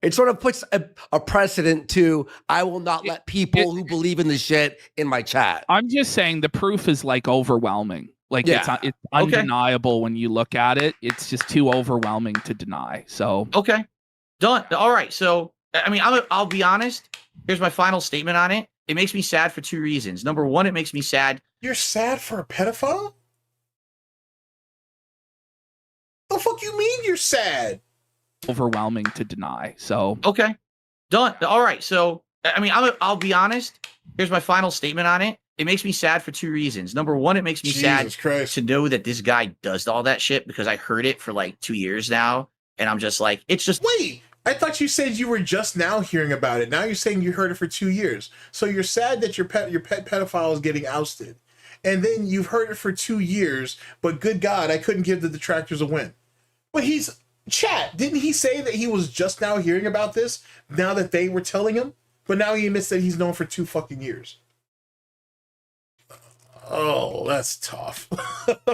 it sort of puts a precedent to I will not let people who believe in the shit in my chat. I'm just saying the proof is like overwhelming. Like it's undeniable when you look at it. It's just too overwhelming to deny. So done. All right. So I mean, I'll be honest. Here's my final statement on it. It makes me sad for two reasons. Number one, it makes me sad. You're sad for a pedophile? The fuck you mean you're sad? Overwhelming to deny. So done. All right. So I mean, I'll be honest. Here's my final statement on it. It makes me sad for two reasons. Number one, it makes me sad to know that this guy does all that shit because I heard it for like 2 years now, and I'm just like, it's just wait. I thought you said you were just now hearing about it. Now you're saying you heard it for 2 years. So you're sad that your pet pedophile is getting ousted. And then you've heard it for 2 years, but good God, I couldn't give the detractors a win. But didn't he say that he was just now hearing about this now that they were telling him? But now he admits that he's known for 2 fucking years. Oh, that's tough.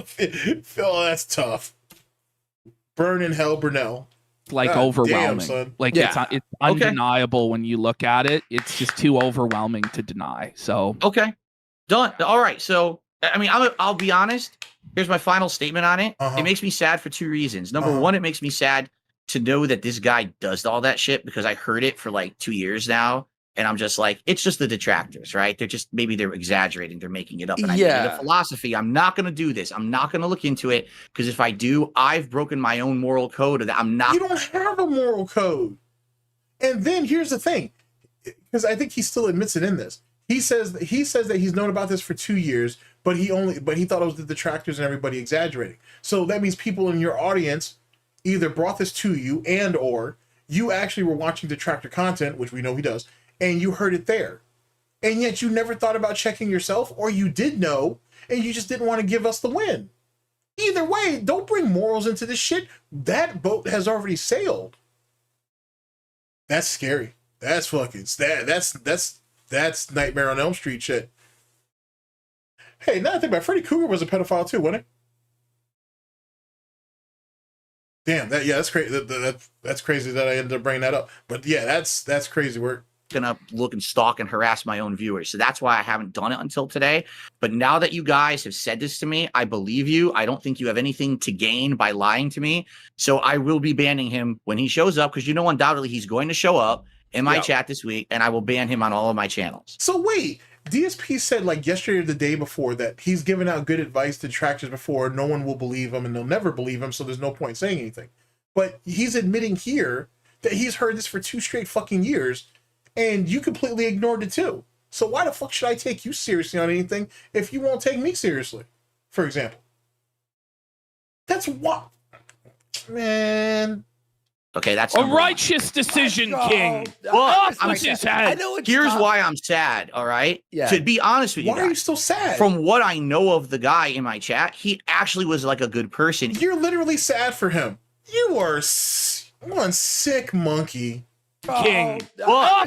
Phil, that's tough. Burn in hell, Burnell. like God damn, overwhelming. son. Like Yeah. it's undeniable when you look at it. It's just too overwhelming to deny. So Okay, done. All right. So I mean, I'll be honest. Here's my final statement on it. Uh-huh. It makes me sad for two reasons. Number one, it makes me sad to know that this guy does all that shit because I heard it for like 2 years now. And I'm just like, it's just the detractors, right? Maybe they're exaggerating. They're making it up. And I made a philosophy. I'm not going to do this. I'm not going to look into it because if I do, I've broken my own moral code of that. I'm not. You don't have a moral code. And then here's the thing, because I think he still admits it in this. He says that he's known about this for 2 years, but he thought it was the detractors and everybody exaggerating. So that means people in your audience either brought this to you and or you actually were watching detractor content, which we know he does, and you heard it there. And yet you never thought about checking yourself, or you did know, and you just didn't want to give us the win. Either way, don't bring morals into this shit. That boat has already sailed. That's scary. That's fucking that's Nightmare on Elm Street shit. Hey, now I think about Freddy Krueger was a pedophile too, wasn't he? Damn, that's crazy. That's crazy that I ended up bringing that up. But yeah, that's crazy work. Gonna look and stalk and harass my own viewers. So that's why I haven't done it until today. But now that you guys have said this to me, I believe you. I don't think you have anything to gain by lying to me. So I will be banning him when he shows up because undoubtedly he's going to show up in my chat this week and I will ban him on all of my channels. So wait, DSP said like yesterday or the day before that he's given out good advice to detractors before. No one will believe him and they'll never believe him. So there's no point saying anything. But he's admitting here that he's heard this for 2 straight fucking years. And you completely ignored it too. So why the fuck should I take you seriously on anything if you won't take me seriously? For example. That's what, man. Okay, that's a righteous decision, King. Off with his head. Here's why I'm sad, all right? Yeah. To be honest with you Why are you still sad? From what I know of the guy in my chat, he actually was like a good person. You're literally sad for him. You are one sick monkey. King. Well,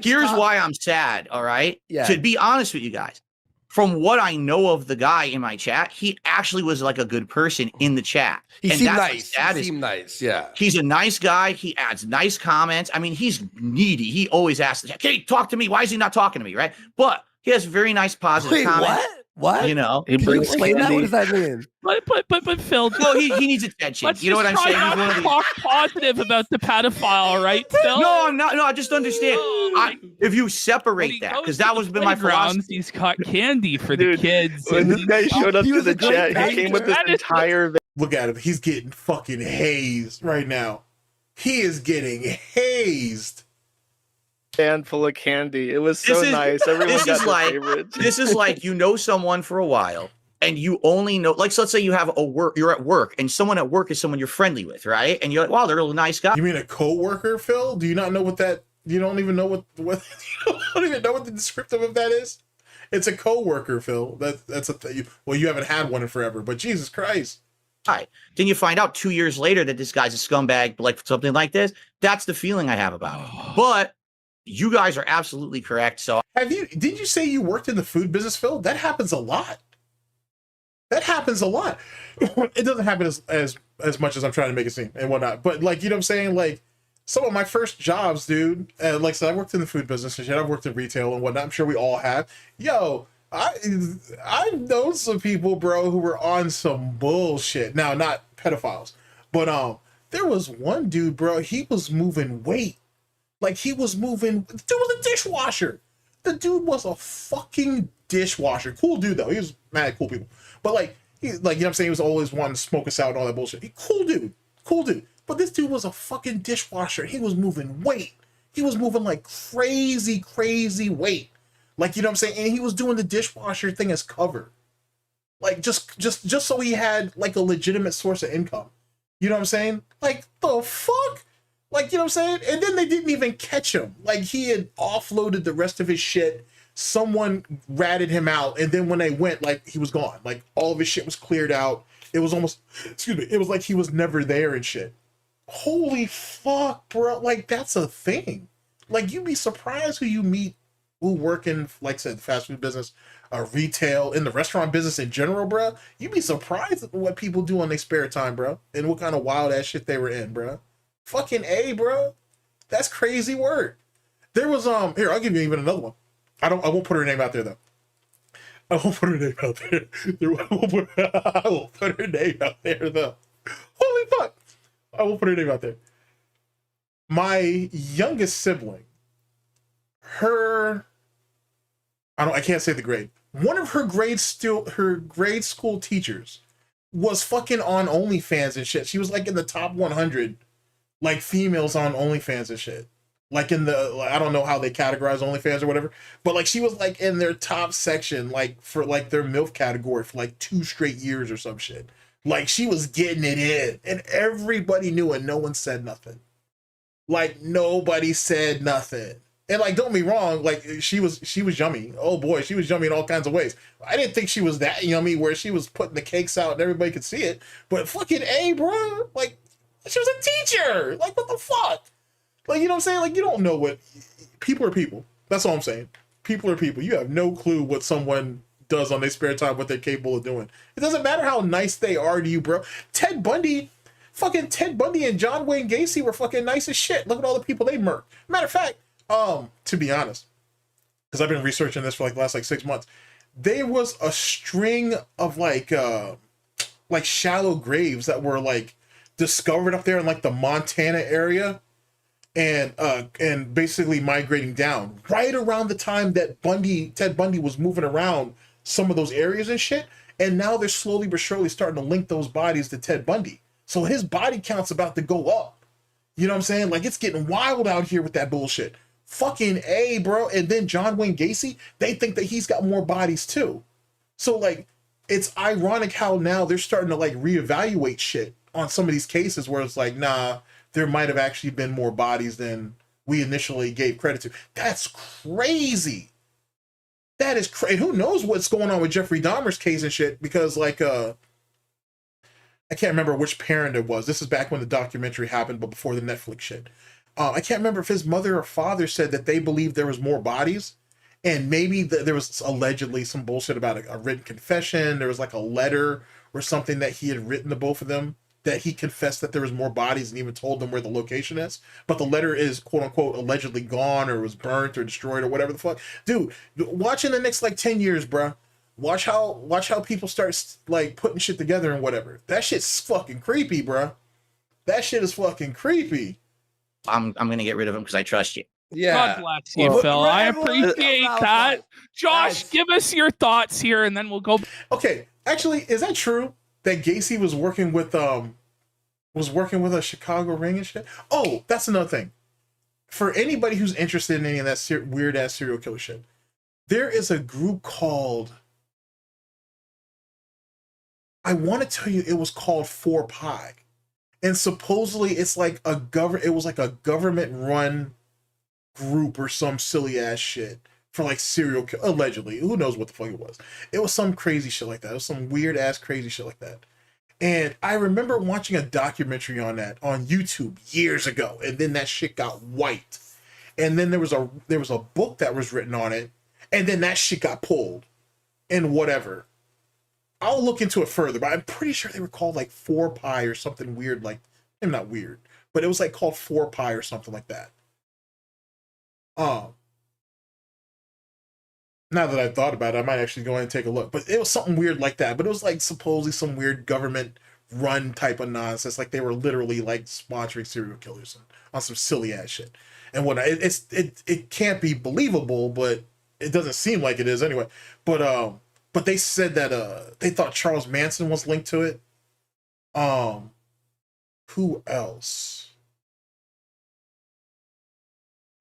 Here's why I'm sad, all right? Yeah. To be honest with you guys, from what I know of the guy in my chat, he actually was like a good person in the chat. He seemed nice. Yeah. He's a nice guy. He adds nice comments. I mean, he's needy. He always asks, "Hey, talk to me. Why is he not talking to me?" Right? But he has very nice positive comments. What? You know, Can you explain that? What does that mean? But Phil, well, he needs attention. let's You know what I'm just saying? try not to talk positive about the pedophile, right, Phil? No, I'm not. No, I just understand. If you separate that, because that was been my philosophy. He's caught candy for the kids. When this guy showed up to the chat, he came with this That is- entire. Look at him. He's getting fucking hazed right now. He is getting hazed. Van full of candy. It was so nice. Everyone got their favorites. This is like you know someone for a while, and you only know, like, so let's say you're at work, and someone at work is someone you're friendly with, right? And you're like, wow, they're a nice guy. You mean a co-worker, Phil? Do you not know what that? You don't even know what you don't even know what the descriptive of that is. It's a co-worker, Phil. That's well, you haven't had one in forever, but Jesus Christ. Right. Then you find out 2 years later that this guy's a scumbag, like something like this. That's the feeling I have about it. But you guys are absolutely correct. So did you say you worked in the food business, Phil? That happens a lot. That happens a lot. It doesn't happen as much as I'm trying to make it seem and whatnot. But like, you know what I'm saying? Like some of my first jobs, dude, like I said, I worked in the food business and shit. I've worked in retail and whatnot. I'm sure we all have. Yo, I've known some people, bro, who were on some bullshit. Now, not pedophiles, but there was one dude, bro, he was moving weight. Like the dude was a dishwasher. The dude was a fucking dishwasher. Cool dude though. He was mad cool people. But like you know what I'm saying, he was always wanting to smoke us out and all that bullshit. Cool dude. But this dude was a fucking dishwasher. He was moving weight. He was moving like crazy weight. Like, you know what I'm saying? And he was doing the dishwasher thing as cover. Like just so he had like a legitimate source of income. You know what I'm saying? Like the fuck? Like, you know what I'm saying? And then they didn't even catch him. Like, he had offloaded the rest of his shit. Someone ratted him out. And then when they went, like, he was gone. Like, all of his shit was cleared out. It was almost, it was like he was never there and shit. Holy fuck, bro. Like, that's a thing. Like, you'd be surprised who you meet who work in, like I said, the fast food business, retail, in the restaurant business in general, bro, you'd be surprised at what people do on their spare time, bro, and what kind of wild ass shit they were in, bro. Fucking A, bro. That's crazy work. There was here, I'll give you even another one. I won't put her name out there though. I won't put her name out there. I won't put her name out there though. Holy fuck. I won't put her name out there. My youngest sibling, I can't say the grade. One of her grade school teachers was fucking on OnlyFans and shit. She was like in the top 100 like females on OnlyFans and shit. Like in the, like, I don't know how they categorize OnlyFans or whatever, but like she was like in their top section, like for like their MILF category for like 2 straight years or some shit. Like she was getting it in and everybody knew and no one said nothing. Like nobody said nothing. And like, don't be wrong, like she was yummy. Oh boy, she was yummy in all kinds of ways. I didn't think she was that yummy where she was putting the cakes out and everybody could see it. But fucking A, bro, like she was a teacher. Like what the fuck? Like, you know what I'm saying? Like, you don't know what... People are people. That's all I'm saying. People are people. You have no clue what someone does on their spare time, what they're capable of doing. It doesn't matter how nice they are to you, bro. Fucking Ted Bundy and John Wayne Gacy were fucking nice as shit. Look at all the people they murked. Matter of fact, to be honest, because I've been researching this for like the last like 6 months, there was a string of like shallow graves that were like discovered up there in like the Montana area. And basically migrating down right around the time that Ted Bundy was moving around some of those areas and shit. And now they're slowly but surely starting to link those bodies to Ted Bundy. So his body count's about to go up. You know what I'm saying? Like it's getting wild out here with that bullshit. Fucking A, bro. And then John Wayne Gacy, they think that he's got more bodies too. So like, it's ironic how now they're starting to like reevaluate shit on some of these cases where it's like, nah, there might have actually been more bodies than we initially gave credit to. That's crazy. That is crazy. Who knows what's going on with Jeffrey Dahmer's case and shit? Because like, I can't remember which parent it was. This is back when the documentary happened, but before the Netflix shit. I can't remember if his mother or father said that they believed there was more bodies, and maybe there was allegedly some bullshit about a written confession. There was like a letter or something that he had written to both of them, that he confessed that there was more bodies and even told them where the location is. But the letter is quote unquote allegedly gone or was burnt or destroyed or whatever the fuck. Dude, watch in the next like 10 years, bro. Watch how people start like putting shit together and whatever. That shit's fucking creepy, bro. That shit is fucking creepy. I'm gonna get rid of him because I trust you. Yeah. God bless you, Phil. I appreciate that. Josh, give us your thoughts here and then we'll go. Okay, actually, is that true that Gacy was working with a Chicago ring and shit? Oh, that's another thing. For anybody who's interested in any of that weird ass serial killer shit, there is a group called, I want to tell you, it was called 4Pi, and supposedly it's like it was like a government run group or some silly ass shit for like serial kill, allegedly. Who knows what the fuck it was? It was some crazy shit like that. It was some weird ass crazy shit like that. And I remember watching a documentary on that on YouTube years ago, and then that shit got wiped. And then there was a book that was written on it, and then that shit got pulled and whatever. I'll look into it further, but I'm pretty sure they were called like 4Pi or something weird, like, maybe not weird, but it was like called 4Pi or something like that. Now that I've thought about it, I might actually go in and take a look. But it was something weird like that. But it was like supposedly some weird government run type of nonsense. Like they were literally like sponsoring serial killers on some silly ass shit and whatnot. It can't be believable, but it doesn't seem like it is anyway. But they said that they thought Charles Manson was linked to it. Who else?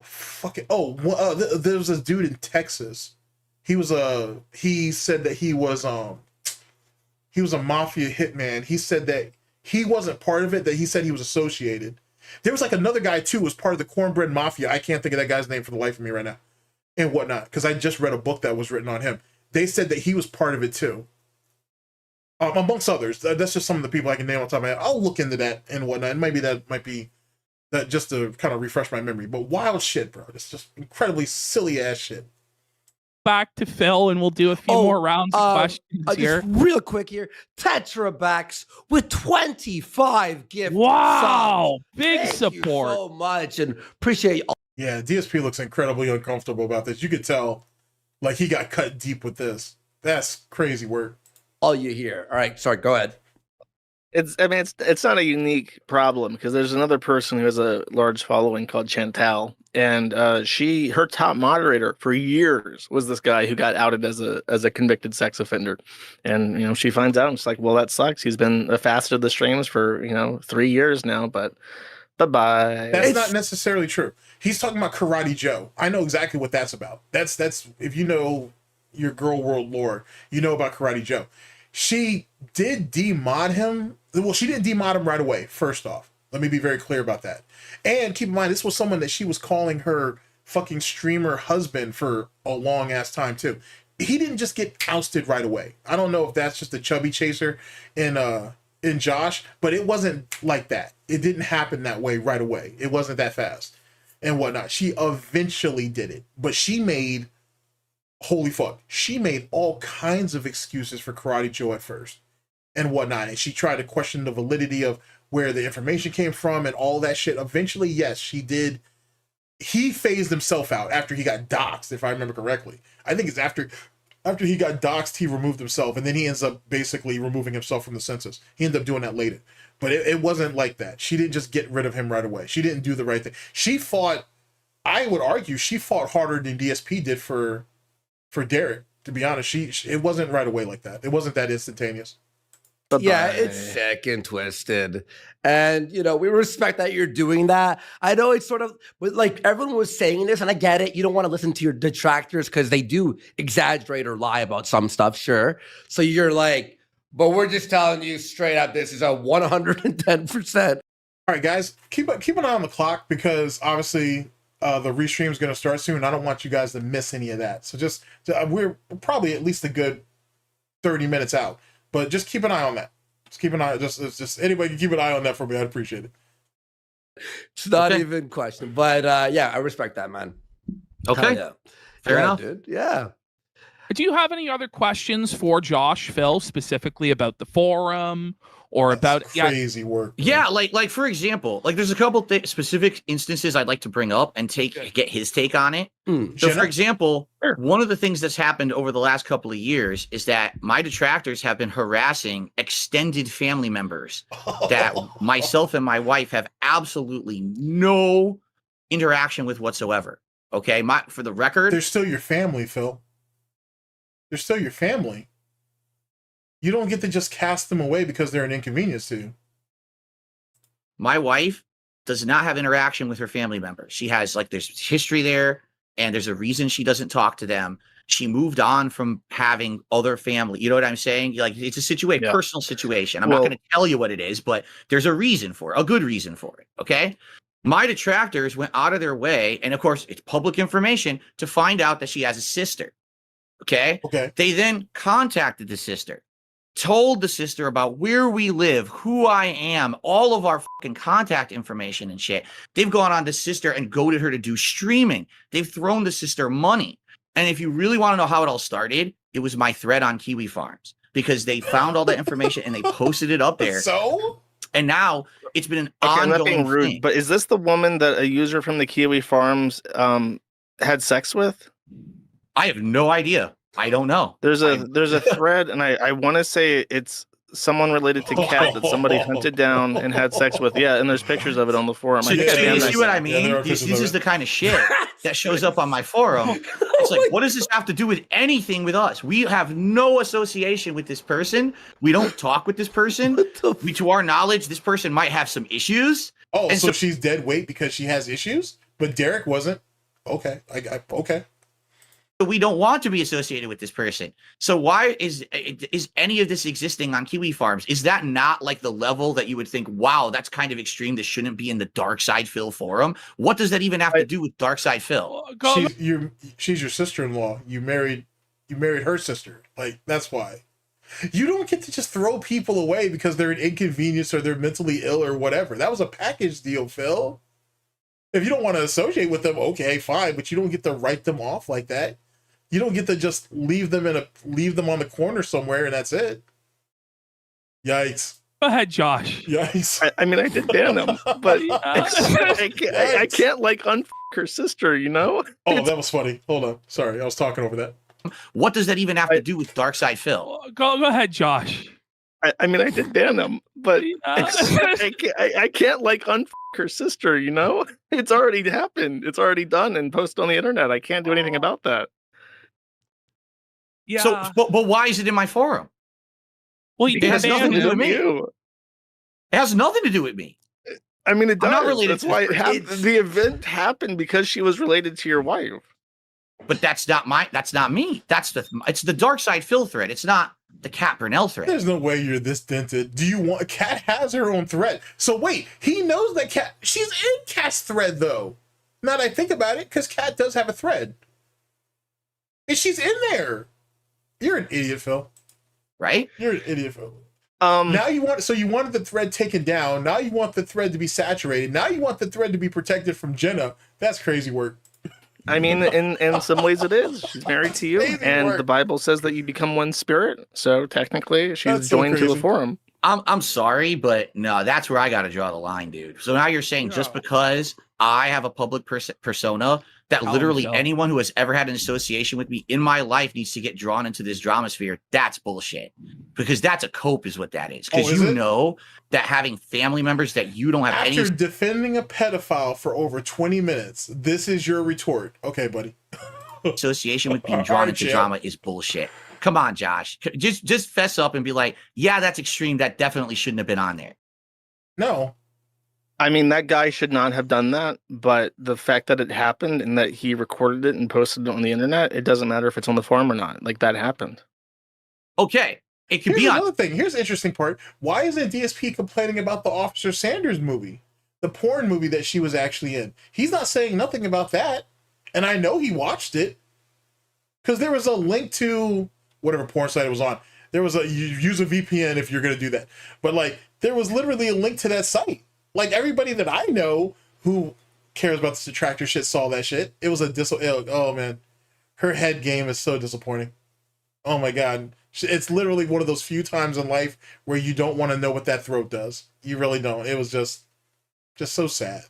Fucking there was this dude in Texas. He said that he was a mafia hitman. He said that he wasn't part of it, that he said he was associated. There was like another guy too who was part of the Cornbread Mafia. I can't think of that guy's name for the life of me right now and whatnot, because I just read a book that was written on him. They said that he was part of it too, amongst others. That's just some of the people I can name on top of my head. I'll look into that and whatnot, and maybe that might be that just to kind of refresh my memory. But wild shit, bro. It's just incredibly silly ass shit. back to Phil and we'll do a few more rounds of questions here. Just real quick here. Tetrabacks with 25 gift Wow. subs. Big Thank support. you so much and appreciate all. Yeah, DSP looks incredibly uncomfortable about this. You could tell, like, he got cut deep with this. That's crazy work. All you hear. All right, sorry, go ahead. It's not a unique problem because there's another person who has a large following called Chantal, and her top moderator for years was this guy who got outed as a convicted sex offender, and she finds out and she's like, well, that sucks. He's been a fast of the streams for 3 years now, but bye-bye. That's not necessarily true. He's talking about Karate Joe. I know exactly what that's about. That's if you know your girl world lore, you know about Karate Joe. She did demod him. Well, she didn't demod him right away, first off. Let me be very clear about that. And keep in mind, this was someone that she was calling her fucking streamer husband for a long ass time too. He didn't just get ousted right away. I don't know if that's just a chubby chaser in Josh, but it wasn't like that. It didn't happen that way right away. It wasn't that fast and whatnot. She eventually did it, but she made, holy fuck, she made all kinds of excuses for Karate Joe at first and whatnot. And she tried to question the validity of where the information came from and all that shit. Eventually, yes, she did. He phased himself out after he got doxxed, if I remember correctly. I think it's after he got doxxed, he removed himself, and then he ends up basically removing himself from the census. He ended up doing that later. But it wasn't like that. She didn't just get rid of him right away. She didn't do the right thing. She fought, I would argue, she fought harder than DSP did for Derek, to be honest. It wasn't right away like that. It wasn't that instantaneous. Yeah, it's sick and twisted. And, we respect that you're doing that. I know it's sort of, like, everyone was saying this, and I get it. You don't want to listen to your detractors because they do exaggerate or lie about some stuff, sure. So you're like, but we're just telling you straight up, this is a 110%. All right, guys, keep an eye on the clock because, obviously, the restream is going to start soon. I don't want you guys to miss any of that. So we're probably at least a good 30 minutes out. But just keep an eye on that. Just keep an eye. Just anybody can keep an eye on that for me. I'd appreciate it. It's not even a question. But yeah, I respect that, man. Okay. Yeah. Fair enough. Dude. Yeah. Do you have any other questions for Josh, Phil, specifically about the forum or about crazy work? Yeah, like for example, like there's a couple specific instances I'd like to bring up and get his take on it. So, for example, one of the things that's happened over the last couple of years is that my detractors have been harassing extended family members that myself and my wife have absolutely no interaction with whatsoever. Okay, for the record, they're still your family, Phil. They're still your family. You don't get to just cast them away because they're an inconvenience to you. My wife does not have interaction with her family members. She has, like, there's history there, and there's a reason she doesn't talk to them. She moved on from having other family. You know what I'm saying? Like, it's a personal situation. I'm not going to tell you what it is, but there's a reason for it, a good reason for it. Okay. My detractors went out of their way, and of course, it's public information, to find out that she has a sister. Okay. They then contacted the sister, told the sister about where we live, who I am, all of our fucking contact information and shit. They've gone on the sister and goaded her to do streaming. They've thrown the sister money. And if you really want to know how it all started, it was my thread on Kiwi Farms, because they found all that information and they posted it up there. And now it's been an ongoing I'm not being rude, thing. but is this the woman that a user from the Kiwi Farms had sex with? I have no idea. I don't know. There's a thread, and I want to say it's someone related to Cat that somebody hunted down and had sex with. Yeah, and there's pictures of it on the forum. So you see what I mean? This is the kind of shit that shows up on my forum. It's like, what does this have to do with anything with us? We have no association with this person. We don't talk with this person. To our knowledge, this person might have some issues. Oh, so she's dead weight because she has issues, but Derek wasn't. Okay, okay. We don't want to be associated with this person. So why is any of this existing on Kiwi Farms? Is that not like the level that you would think, wow, that's kind of extreme, this shouldn't be in the Darksydephil forum? What does that even have to do with Darksydephil? She's your sister-in-law. You married her sister. Like, that's why. You don't get to just throw people away because they're an inconvenience or they're mentally ill or whatever. That was a package deal, Phil. If you don't want to associate with them, okay, fine, but you don't get to write them off like that. You don't get to just leave them on the corner somewhere and that's it. Yikes. Go ahead, Josh. Yikes. I mean, I did ban them, but Yeah. I can't like unfuck her sister, you know? Oh, that was funny. Hold on. Sorry, I was talking over that. What does that even have to do with Darksydephil? Go ahead, Josh. I mean, I did ban them, but Yeah. I can't like unfuck her sister, you know? It's already happened. It's already done and posted on the internet. I can't do anything about that. Yeah. So, but why is it in my forum? well, you it has did nothing to ban do him. with me. You. It has nothing to do with me. I mean, it does. I'm not related That's to why this. the event happened because she was related to your wife. But that's not me. It's the Darksydephil thread. It's not the Cat Burnell thread. There's no way you're this dented. Do you want Cat has her own thread? So wait, he knows that Cat she's in Cat's thread though. Now that I think about it, because Cat does have a thread. And she's in there. You're an idiot, Phil. Right? You're an idiot, Phil. Um, Now you wanted the thread taken down. Now you want the thread to be saturated. Now you want the thread to be protected from Jenna. That's crazy work. I mean, in some ways it is. She's married to you, Crazy and work. the Bible says that you become one spirit. So technically, she's That's so joined to the crazy. forum. I'm sorry, but no, that's where I got to draw the line, dude. So now you're saying just because I have a public persona that Tell literally him so. anyone who has ever had an association with me in my life needs to get drawn into this drama sphere, that's bullshit. Because that's a cope is what that is. Because Oh, is you it? know that having family members that you don't have After any defending a pedophile for over 20 minutes, this is your retort. Okay, buddy. association with being drawn Alright, into champ. drama is bullshit. Come on, Josh. Just fess up and be like, yeah, that's extreme. That definitely shouldn't have been on there. No. I mean, that guy should not have done that, but the fact that it happened and that he recorded it and posted it on the internet, it doesn't matter if it's on the forum or not. Like, that happened. Okay. It could Here's be on. another thing. Here's the interesting part. Why isn't DSP complaining about the Officer Sanders movie? The porn movie that she was actually in. He's not saying nothing about that. And I know he watched it. Because there was a link to whatever porn site it was on. There was you use a VPN if you're going to do that. But like, there was literally a link to that site. Like, everybody that I know who cares about this Detractor shit saw that shit. It was oh man. Her head game is so disappointing. Oh my God. It's literally one of those few times in life where you don't want to know what that throat does. You really don't. It was just so sad.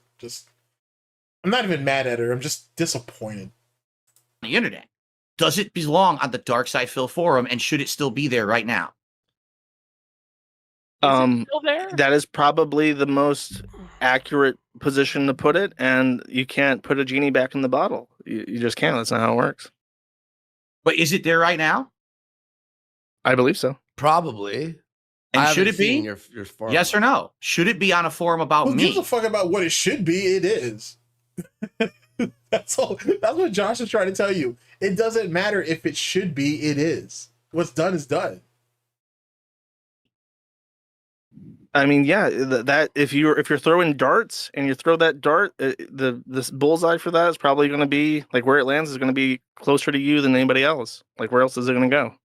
I'm not even mad at her. I'm just disappointed. The internet. Does it belong on the Darksydephil forum, and should it still be there right now? Still there? That is probably the most accurate position to put it, and you can't put a genie back in the bottle. You just can't. That's not how it works. But is it there right now? I believe so. Probably. And I should haven't it be? seen your forum. Yes or no? Should it be on a forum about Who me? gives a fuck about what it should be? It is. That's all. That's what Josh is trying to tell you. It doesn't matter if it should be. It is. What's done is done. I mean, yeah, that if you're throwing darts and you throw that dart, this bullseye for that is probably going to be like where it lands is going to be closer to you than anybody else. Like, where else is it going to go?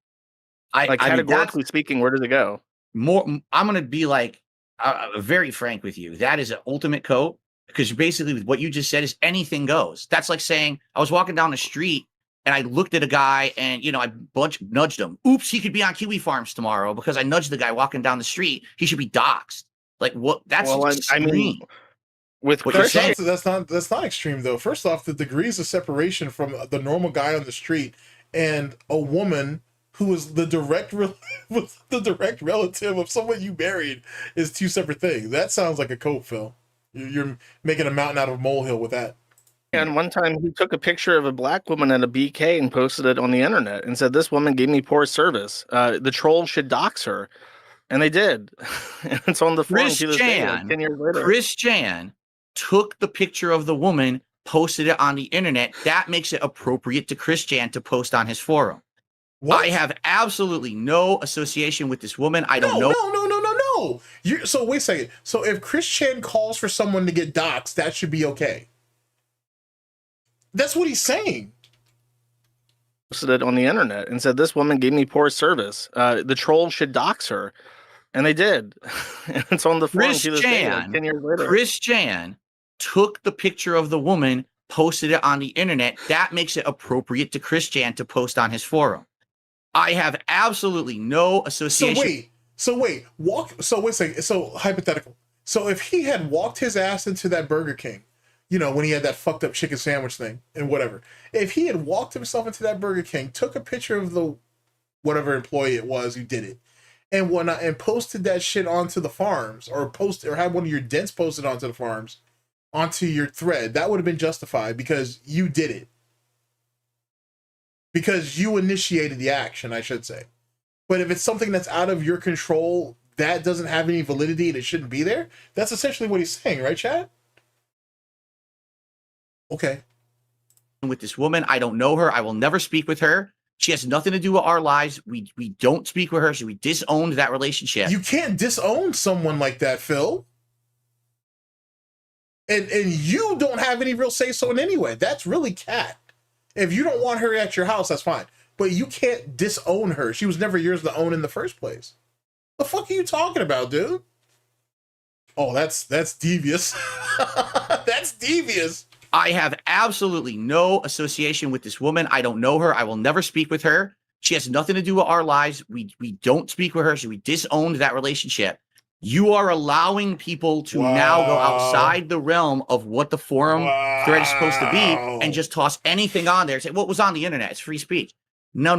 I Like, mean, categorically speaking, where does it go? I'm going to be like very frank with you. That is an ultimate cope, because basically what you just said is anything goes. That's like saying I was walking down the street and I looked at a guy and, I nudged him. Oops, he could be on Kiwi Farms tomorrow because I nudged the guy walking down the street. He should be doxxed. Like, what? That's Well, I extreme. mean, with What you're Christian, saying- That's not extreme though. First off, the degrees of separation from the normal guy on the street and a woman who was the direct relative of someone you married is two separate things. That sounds like a cope, Phil. You're making a mountain out of a molehill with that. and one time he took a picture of a black woman at a BK and posted it on the internet and said, "This woman gave me poor service. The trolls should dox her," and they did. And it's on the forum to this day, like 10 years later. Chris Jan took the picture of the woman, posted it on the internet. That makes it appropriate to Chris Jan to post on his forum. What? I have absolutely no association with this woman. I don't know. No. So wait a second. So if Chris Chan calls for someone to get doxxed, that should be okay. That's what he's saying. Posted it on the internet and said, "This woman gave me poor service. The trolls should dox her," and they did. And it's on the forum Chris to this day, like Jan, 10 years later. Chris Jan took the picture of the woman, posted it on the internet, that makes it appropriate to Christian to post on his forum. I have absolutely no association. So wait, wait a second. So hypothetical. So if he had walked his ass into that Burger King, you know, when he had that fucked up chicken sandwich thing and whatever, if he had walked himself into that Burger King, took a picture of the whatever employee it was who did it, and whatnot, and posted that shit onto the farms, or had one of your dents posted onto the farms, onto your thread, that would have been justified because you did it. Because you initiated the action, I should say. But if it's something that's out of your control, that doesn't have any validity and it shouldn't be there, that's essentially what he's saying, right, Chad? Okay. With this woman, I don't know her. I will never speak with her. She has nothing to do with our lives. We don't speak with her. So we disowned that relationship. You can't disown someone like that, Phil. And you don't have any real say-so in any way. That's really Cat. If you don't want her at your house, that's fine. But you can't disown her. She was never yours to own in the first place. The fuck are you talking about, dude? Oh, that's devious. That's devious. I have absolutely no association with this woman. I don't know her. I will never speak with her. She has nothing to do with our lives. We don't speak with her. So we disowned that relationship. You are allowing people to now go outside the realm of what the forum thread is supposed to be and just toss anything on there and say, well, it was on the internet. It's free speech. No.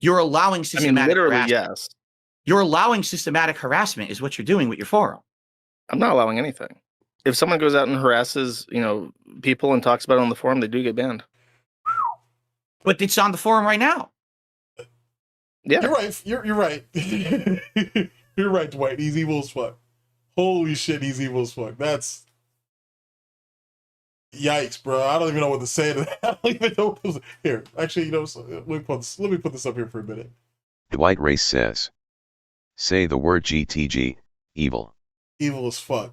You're allowing systematic literally, harassment. yes. You're allowing systematic harassment is what you're doing with your forum. I'm not allowing anything. If someone goes out and harasses, people and talks about it on the forum, they do get banned. But it's on the forum right now. Yeah. You're right. You're right. You're right, Dwight. He's evil as fuck. Holy shit, he's evil as fuck. That's yikes, bro. I don't even know what to say to that. I don't even know what to... Here, actually, let me put this up here for a minute. Dwight Race says, say the word GTG, evil. Evil as fuck.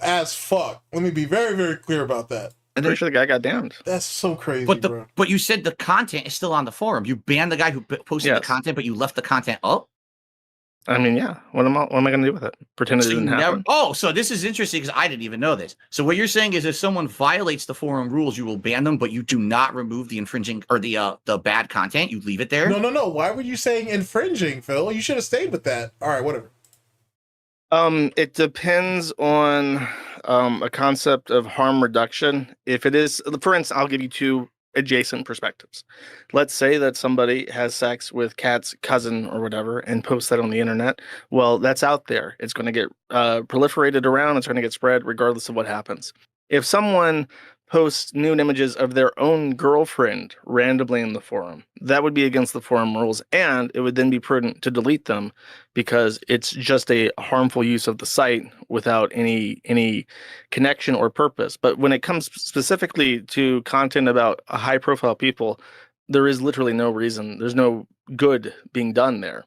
As fuck. Let me be very, very clear about that. I'm pretty sure the guy got damned. That's so crazy, bro. But you said the content is still on the forum. You banned the guy who posted the content, but you left the content up? I mean, yeah. What am I going to do with it? Pretend it didn't happen? Oh, so this is interesting because I didn't even know this. So what you're saying is if someone violates the forum rules, you will ban them, but you do not remove the infringing or the bad content. You leave it there? No. Why were you saying infringing, Phil? You should have stayed with that. All right, whatever. It depends on a concept of harm reduction. If it is, for instance, I'll give you two adjacent perspectives. Let's say that somebody has sex with Cat's cousin or whatever and posts that on the internet. Well, that's out there. It's going to get proliferated around. It's going to get spread regardless of what happens. If someone posts nude images of their own girlfriend randomly in the forum, that would be against the forum rules, and it would then be prudent to delete them because it's just a harmful use of the site without any connection or purpose. But when it comes specifically to content about high profile people, there is literally no reason. There's no good being done there.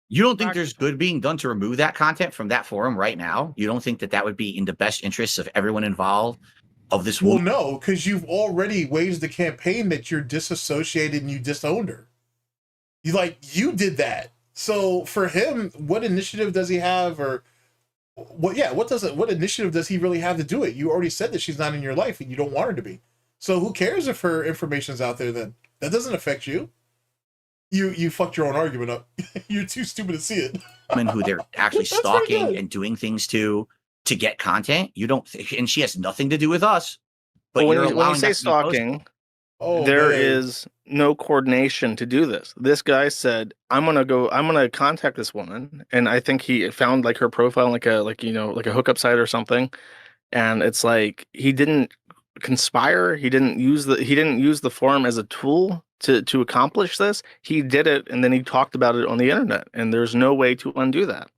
You don't think there's good being done to remove that content from that forum right now? You don't think that would be in the best interests of everyone involved? Of this well, no, because you've already waged the campaign that you're disassociated and you disowned her. You did that. So for him, what initiative does he have, or what initiative does he really have to do it? You already said that she's not in your life and you don't want her to be. So who cares if her information's out there then? That doesn't affect you. You fucked your own argument up. You're too stupid to see it. Women who they're actually stalking and doing things to get content. You don't and she has nothing to do with us. But when you say stalking, there is no coordination to do this. This guy said, I'm gonna contact this woman, and I think he found her profile like a hookup site or something. And it's like he didn't conspire, he didn't use the forum as a tool to accomplish this. He did it, and then he talked about it on the internet, and there's no way to undo that.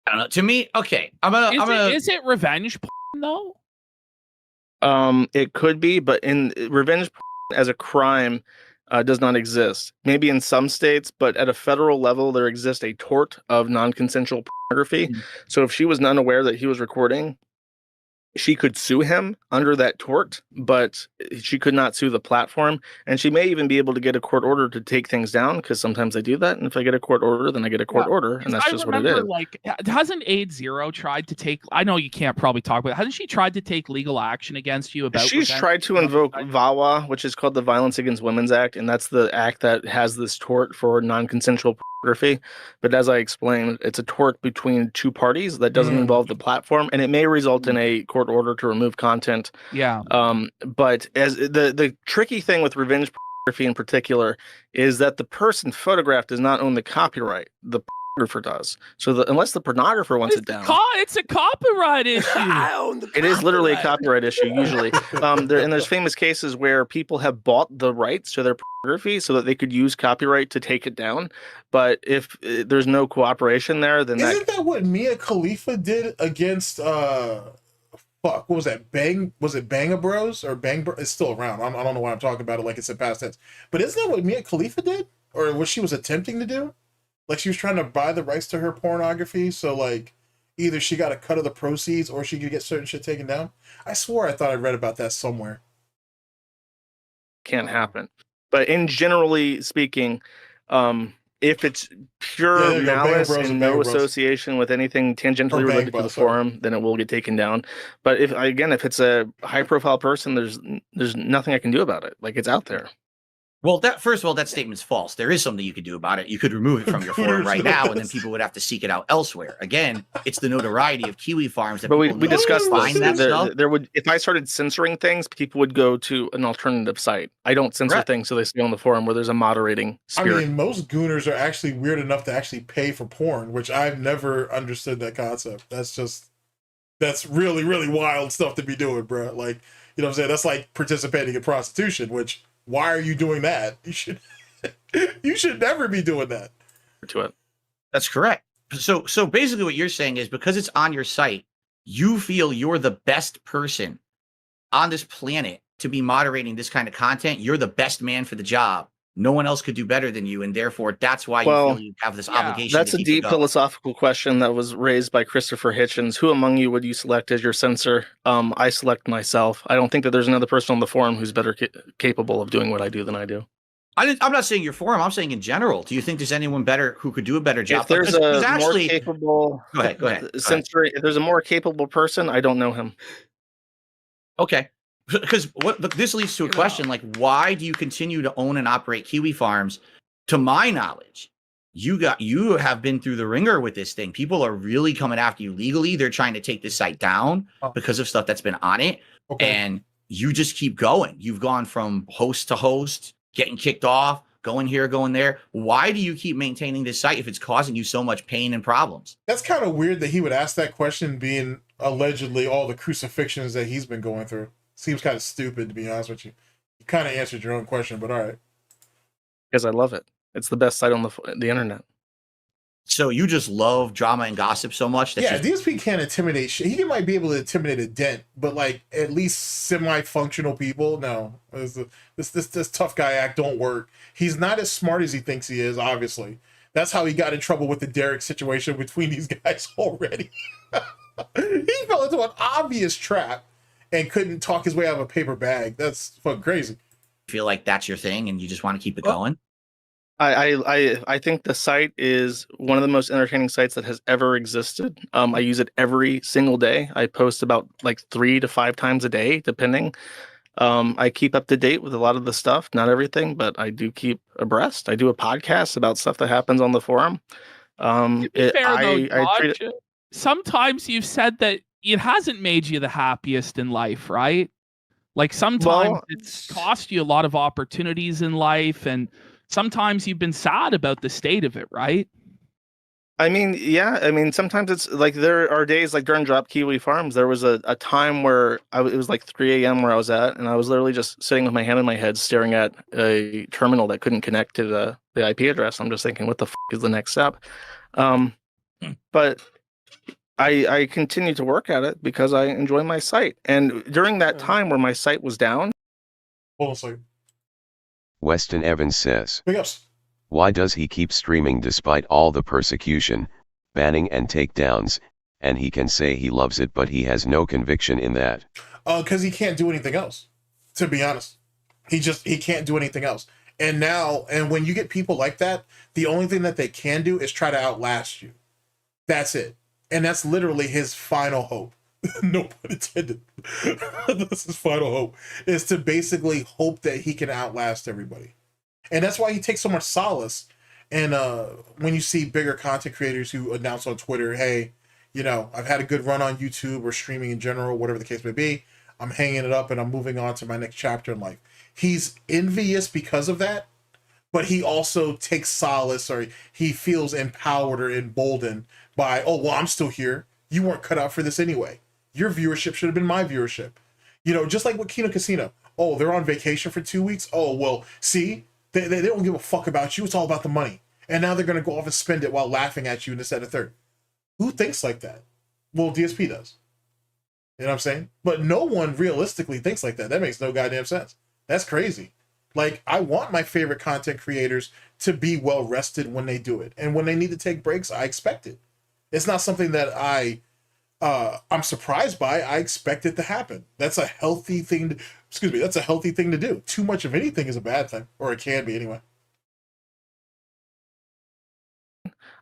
I don't know. To me, okay. Is it revenge porn, though? It could be, but in revenge porn as a crime does not exist. Maybe in some states, but at a federal level, there exists a tort of non-consensual pornography. So if she was unaware that he was recording, she could sue him under that tort, but she could not sue the platform. And she may even be able to get a court order to take things down, because sometimes I do that. And if I get a court order, then I get a court order, and that's just what it is. Like, hasn't Aid Zero tried to take? I know you can't probably talk about it. Hasn't she tried to take legal action against you about? She's tried to invoke VAWA, which is called the Violence Against Women's Act, and that's the act that has this tort for non-consensual pornography. But as I explained, it's a tort between two parties that doesn't involve the platform, and it may result in a court order to remove content. Yeah. But as the tricky thing with revenge pornography in particular is that the person photographed does not own the copyright. The pornographer does. So unless the pornographer wants it down, it's a copyright issue. I own the it is literally a copyright issue usually. And there's famous cases where people have bought the rights to their pornography so that they could use copyright to take it down. But if there's no cooperation there, then isn't that what Mia Khalifa did against what was that? Was it Banga Bros or Bang Bros? It's still around. I don't know why I'm talking about it like it's in past tense. But isn't that what Mia Khalifa did? Or what she was attempting to do? Like, she was trying to buy the rights to her pornography, so like either she got a cut of the proceeds or she could get certain shit taken down. I swore I thought I read about that somewhere. Can't happen. But in generally speaking, if it's pure malice and no association with anything tangentially related to the forum, then it will get taken down. But if it's a high profile person, there's nothing I can do about it. Like, it's out there. Well, first of all, that statement's false. There is something you could do about it. You could remove it from your forum right now, and then people would have to seek it out elsewhere. Again, it's the notoriety of Kiwi farms that. But we discussed find that stuff. There would, if I started censoring things, people would go to an alternative site. I don't censor things, so they stay on the forum where there's a moderating spirit. I mean, most gooners are actually weird enough to actually pay for porn, which I've never understood that concept. That's really, really wild stuff to be doing, bro. Like, you know what I'm saying? That's like participating in prostitution, which. Why are you doing that? You should never be doing that. To it. That's correct. So basically what you're saying is because it's on your site, you feel you're the best person on this planet to be moderating this kind of content. You're the best man for the job. No one else could do better than you, and therefore that's why you feel you have this obligation. That's a deep philosophical question that was raised by Christopher Hitchens. Who among you would you select as your censor? I select myself. I don't think that there's another person on the forum who's better capable of doing what I do than I do. I'm not saying your forum. I'm saying in general. Do you think there's anyone better who could do a better job? If there's more capable, go ahead. Censor. If there's a more capable person, I don't know him. Okay. Because this leads to a question like, why do you continue to own and operate Kiwi farms? To my knowledge, you have been through the ringer with this thing. People are really coming after you legally. They're trying to take this site down because of stuff that's been on it. Okay. And you just keep going. You've gone from host to host, getting kicked off, going here, going there. Why do you keep maintaining this site if it's causing you so much pain and problems? That's kind of weird that he would ask that question, being allegedly all the crucifixions that he's been going through. Seems kind of stupid, to be honest with you. You kind of answered your own question, but all right. Because I love it. It's the best site on the internet. So you just love drama and gossip so much that DSP can't intimidate shit. He might be able to intimidate a dent, but like at least semi-functional people, no. This tough guy act don't work. He's not as smart as he thinks he is. Obviously, that's how he got in trouble with the Derek situation between these guys already. He fell into an obvious trap and couldn't talk his way out of a paper bag. That's fucking crazy. Feel like that's your thing and you just want to keep it going? I think the site is one of the most entertaining sites that has ever existed. I use it every single day. I post about like 3 to 5 times a day, depending. I keep up to date with a lot of the stuff, not everything, but I do keep abreast. I do a podcast about stuff that happens on the forum. Sometimes you've said that it hasn't made you the happiest in life, right? Like sometimes it's cost you a lot of opportunities in life, and sometimes you've been sad about the state of it, right? I mean, yeah. I mean, sometimes it's like there are days like during Drop Kiwi Farms, there was a time where it was like 3 a.m. where I was at, and I was literally just sitting with my hand in my head staring at a terminal that couldn't connect to the IP address. I'm just thinking, what the f is the next step? But I continue to work at it because I enjoy my site. And during that time where my site was down. Hold on a second. Weston Evans says, yes. Why does he keep streaming despite all the persecution, banning and takedowns, and he can say he loves it, but he has no conviction in that. Because he can't do anything else, to be honest. He can't do anything else. And when you get people like that, the only thing that they can do is try to outlast you. That's it. And that's literally his final hope. No pun intended. That's his final hope, is to basically hope that he can outlast everybody. And that's why he takes so much solace. And when you see bigger content creators who announce on Twitter, hey, I've had a good run on YouTube or streaming in general, whatever the case may be, I'm hanging it up and I'm moving on to my next chapter in life. He's envious because of that, but he also takes solace, or he feels empowered or emboldened by, oh, well, I'm still here. You weren't cut out for this anyway. Your viewership should have been my viewership. Just like with Kino Casino. Oh, they're on vacation for 2 weeks. Oh, well, see, they don't give a fuck about you. It's all about the money. And now they're going to go off and spend it while laughing at you and this, that, and the third. Who thinks like that? Well, DSP does. You know what I'm saying? But no one realistically thinks like that. That makes no goddamn sense. That's crazy. Like, I want my favorite content creators to be well rested when they do it. And when they need to take breaks, I expect it. It's not something that I'm surprised by. I expect it to happen. That's a healthy thing that's a healthy thing to do. Too much of anything is a bad thing, or it can be anyway.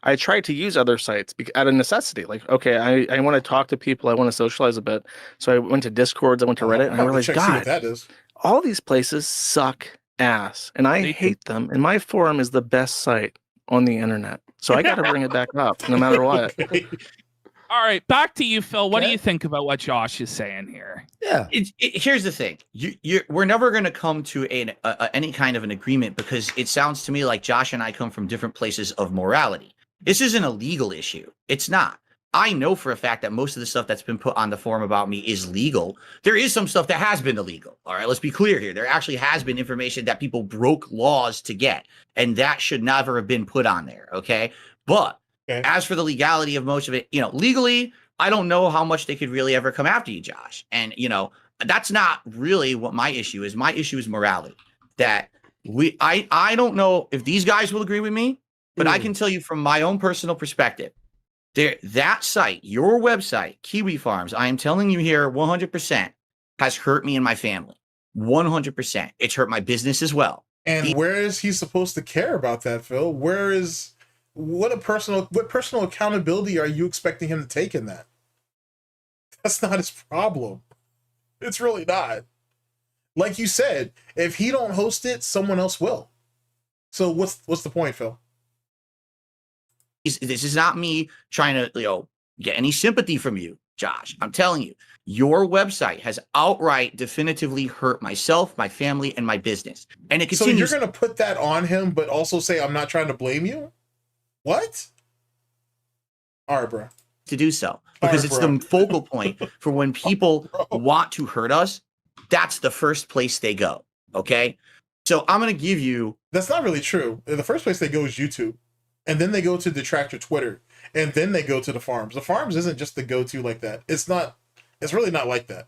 I tried to use other sites out of necessity. Like, okay, I want to talk to people. I want to socialize a bit. So I went to Discords. I went to Reddit. And I realized, see what God, that is. all these places suck ass. And I hate them. And my forum is the best site on the internet. So I got to bring it back up no matter what. Okay. All right, back to you, Phil. What do you think about what Josh is saying here? Yeah. Here's the thing. We're never going to come to any kind of an agreement, because it sounds to me like Josh and I come from different places of morality. This isn't a legal issue. It's not. I know for a fact that most of the stuff that's been put on the forum about me is legal. There is some stuff that has been illegal. All right, let's be clear here. There actually has been information that people broke laws to get, and that should never have been put on there. Okay. But as for the legality of most of it, legally, I don't know how much they could really ever come after you, Josh. And, that's not really what my issue is. My issue is morality. That I don't know if these guys will agree with me, but I can tell you from my own personal perspective, that site, your website, Kiwi Farms, I am telling you here 100% has hurt me and my family. 100%. It's hurt my business as well. And where is he supposed to care about that, Phil? What personal accountability are you expecting him to take in that? That's not his problem. It's really not. Like you said, if he don't host it, someone else will. So what's the point, Phil? This is not me trying to get any sympathy from you, Josh. I'm telling you, your website has outright definitively hurt myself, my family, and my business. And it continues. So you're going to put that on him, but also say, I'm not trying to blame you? What? All right, bro. To do so, because it's the focal point for when people want to hurt us. That's the first place they go. Okay. So I'm going to give you. That's not really true. The first place they go is YouTube. And then they go to Detractor Twitter. And then they go to the farms. The farms isn't just the go-to like that. It's really not like that.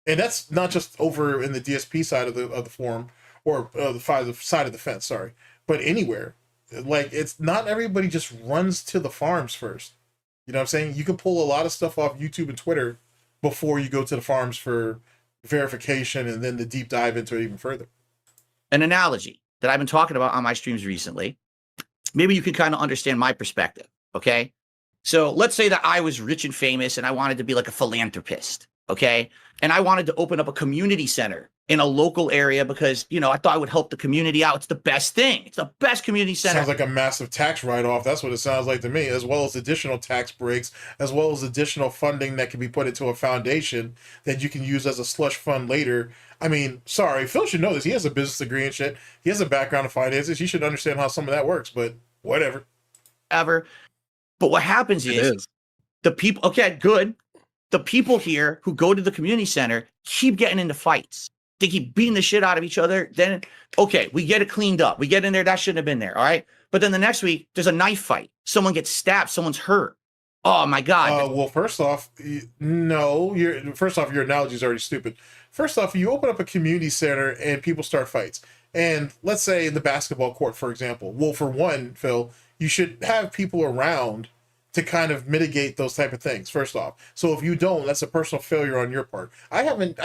And that's not just over in the DSP side of the forum, or the side of the fence, sorry. But anywhere. Like, it's not everybody just runs to the farms first. You know what I'm saying? You can pull a lot of stuff off YouTube and Twitter before you go to the farms for verification and then the deep dive into it even further. An analogy that I've been talking about on my streams recently. Maybe you can kind of understand my perspective. Okay. So let's say that I was rich and famous and I wanted to be like a philanthropist. Okay. And I wanted to open up a community center in a local area because, I thought I would help the community out. It's the best thing. It's the best community center. Sounds like a massive tax write-off. That's what it sounds like to me, as well as additional tax breaks, as well as additional funding that can be put into a foundation that you can use as a slush fund later. I mean, sorry, Phil should know this. He has a business degree and shit. He has a background in finances. He should understand how some of that works, but whatever. But what happens is the people, okay, good. The people here who go to the community center keep getting into fights. They keep beating the shit out of each other. Then, okay, we get it cleaned up. We get in there. That shouldn't have been there. All right. But then the next week, there's a knife fight. Someone gets stabbed. Someone's hurt. Oh, my God. Well, first off, no. Your analogy is already stupid. First off, you open up a community center and people start fights. And let's say the basketball court, for example. Well, for one, Phil, you should have people around to kind of mitigate those type of things, first off. So if you don't, that's a personal failure on your part. I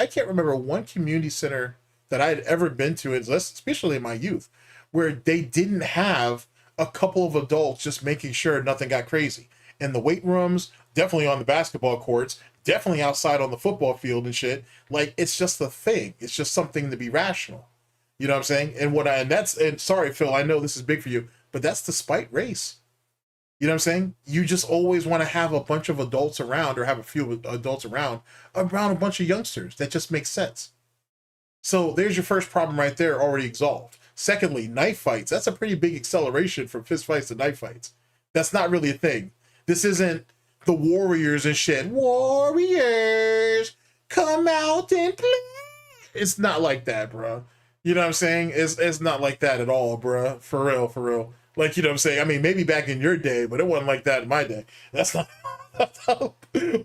can't remember one community center that I had ever been to, especially in my youth, where they didn't have a couple of adults just making sure nothing got crazy. In the weight rooms, definitely on the basketball courts, definitely outside on the football field and shit. Like, it's just a thing. It's just something to be rational. You know what I'm saying? And sorry, Phil, I know this is big for you, but that's despite race. You know what I'm saying? You just always want to have a bunch of adults around, or have a few adults around a bunch of youngsters. That just makes sense. So there's your first problem right there, already resolved. Secondly, knife fights. That's a pretty big acceleration from fist fights to knife fights. That's not really a thing. This isn't the Warriors and shit. Warriors, come out and play. It's not like that, bro. You know what I'm saying? It's not like that at all, bro. For real, for real. Like, you know what I'm saying? I mean, maybe back in your day, but it wasn't like that in my day. That's not how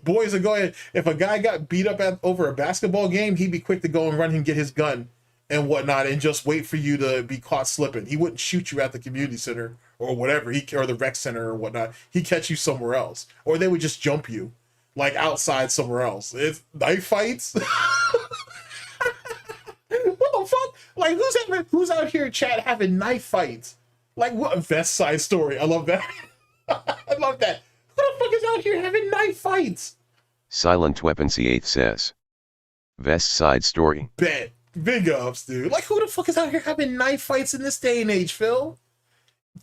boys are going. If a guy got beat up over a basketball game, he'd be quick to go and run and get his gun and whatnot and just wait for you to be caught slipping. He wouldn't shoot you at the community center or whatever, or the rec center or whatnot. He'd catch you somewhere else. Or they would just jump you, like, outside somewhere else. It's knife fights. What the fuck? Like, who's out here in chat having knife fights? Like, what a Vest Side Story. I love that. I love that. Who the fuck is out here having knife fights? Silent Weapon C8 says. Vest Side Story. Bet. Big ups, dude. Like, who the fuck is out here having knife fights in this day and age, Phil?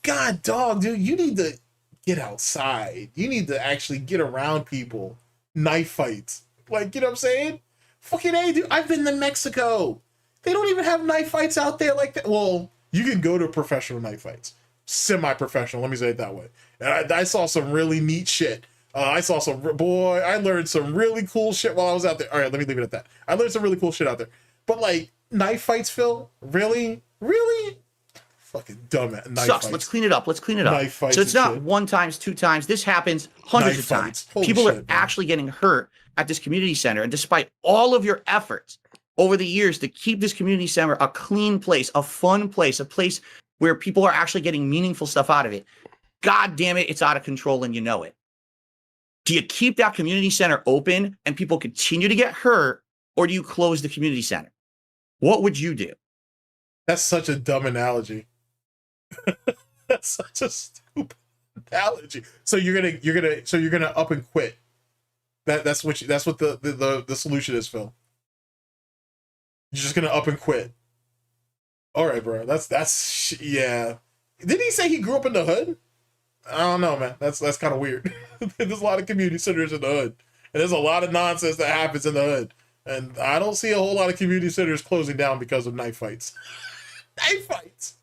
God, dog, dude, you need to get outside. You need to actually get around people. Knife fights. Like, you know what I'm saying? Fucking A, dude. I've been to Mexico. They don't even have knife fights out there like that. Well, you can go to professional knife fights. Semi-professional, let me say it that way. And I saw some really neat shit. I learned some really cool shit while I was out there. All right, let me leave it at that. I learned some really cool shit out there. But, like, knife fights, Phil? Really? Really? Fucking dumb knife Sucks. fights. Let's clean it up. Knife fights So it's and not shit. 1 time, 2 times. This happens hundreds Knife of times. fights. Holy People shit, are man. actually getting hurt at this community center. And despite all of your efforts over the years to keep this community center a clean place, a fun place, a place where people are actually getting meaningful stuff out of it, God damn it, it's out of control and you know it. Do you keep that community center open and people continue to get hurt, or do you close the community center? What would you do? That's such a dumb analogy. That's such a stupid analogy. So you're gonna up and quit. That's what the solution is, Phil. You're just gonna up and quit. All right, bro. That's yeah. Didn't he say he grew up in the hood? I don't know, man. That's kind of weird. There's a lot of community centers in the hood, and there's a lot of nonsense that happens in the hood. And I don't see a whole lot of community centers closing down because of knife fights. Knife fights.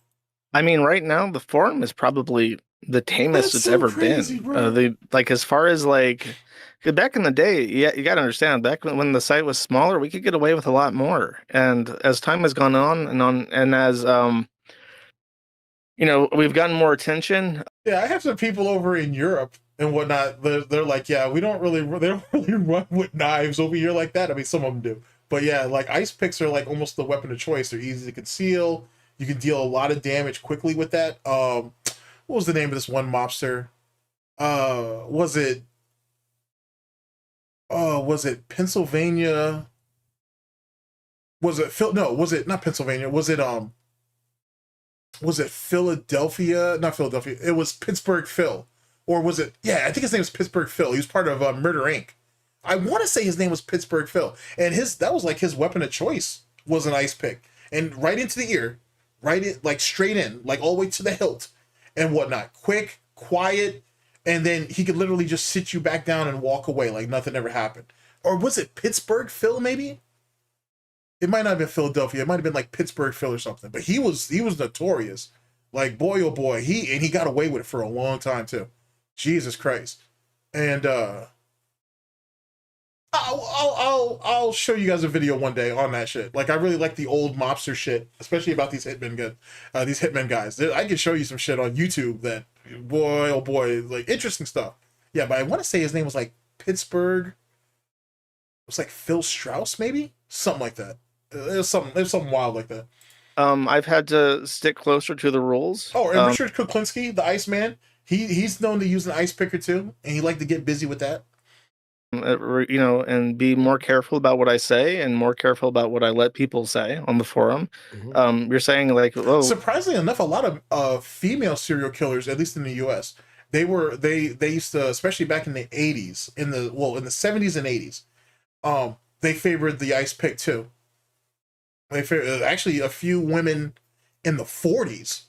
I mean, right now the forum is probably the tamest That's it's so ever crazy, been. bro. Like, as far as like, 'cause back in the day, you got to understand, back when the site was smaller, we could get away with a lot more. And as time has gone on, and as we've gotten more attention. Yeah, I have some people over in Europe and whatnot. They're like, yeah, they don't really run with knives over here like that. I mean, some of them do, but yeah, like ice picks are like almost the weapon of choice. They're easy to conceal. You can deal a lot of damage quickly with that. What was the name of this one mobster? Was it Pennsylvania? Was it Phil? No, was it not Pennsylvania? Was it Philadelphia? Not Philadelphia. It was Pittsburgh Phil. Or was it? Yeah, I think his name was Pittsburgh Phil. He was part of Murder Inc. I want to say his name was Pittsburgh Phil. And that was like his weapon of choice was an ice pick. And right into the ear, like straight in, like all the way to the hilt and whatnot. Quick, quiet, and then he could literally just sit you back down and walk away like nothing ever happened. Or was it Pittsburgh Phil maybe? It might not have been Philadelphia. It might have been like Pittsburgh Phil or something. But he was notorious. Like, boy, oh boy. He got away with it for a long time too. Jesus Christ. And I'll show you guys a video one day on that shit. Like, I really like the old mobster shit, especially about these hitmen guys. I can show you some shit on YouTube that, boy, oh boy, like interesting stuff. Yeah, but I want to say his name was like Pittsburgh. It was like Phil Strauss, maybe? Something like that. It was something wild like that. I've had to stick closer to the rules. Oh, and Richard Kuklinski, the Iceman, He's known to use an ice picker too, and he liked to get busy with that. You know, and be more careful about what I say and more careful about what I let people say on the forum. You're saying like, oh, Surprisingly enough, a lot of female serial killers, at least in the U.S., they used to, especially back in the 80s, in the 70s and 80s, they favored the ice pick too. They favored, actually, a few women in the 40s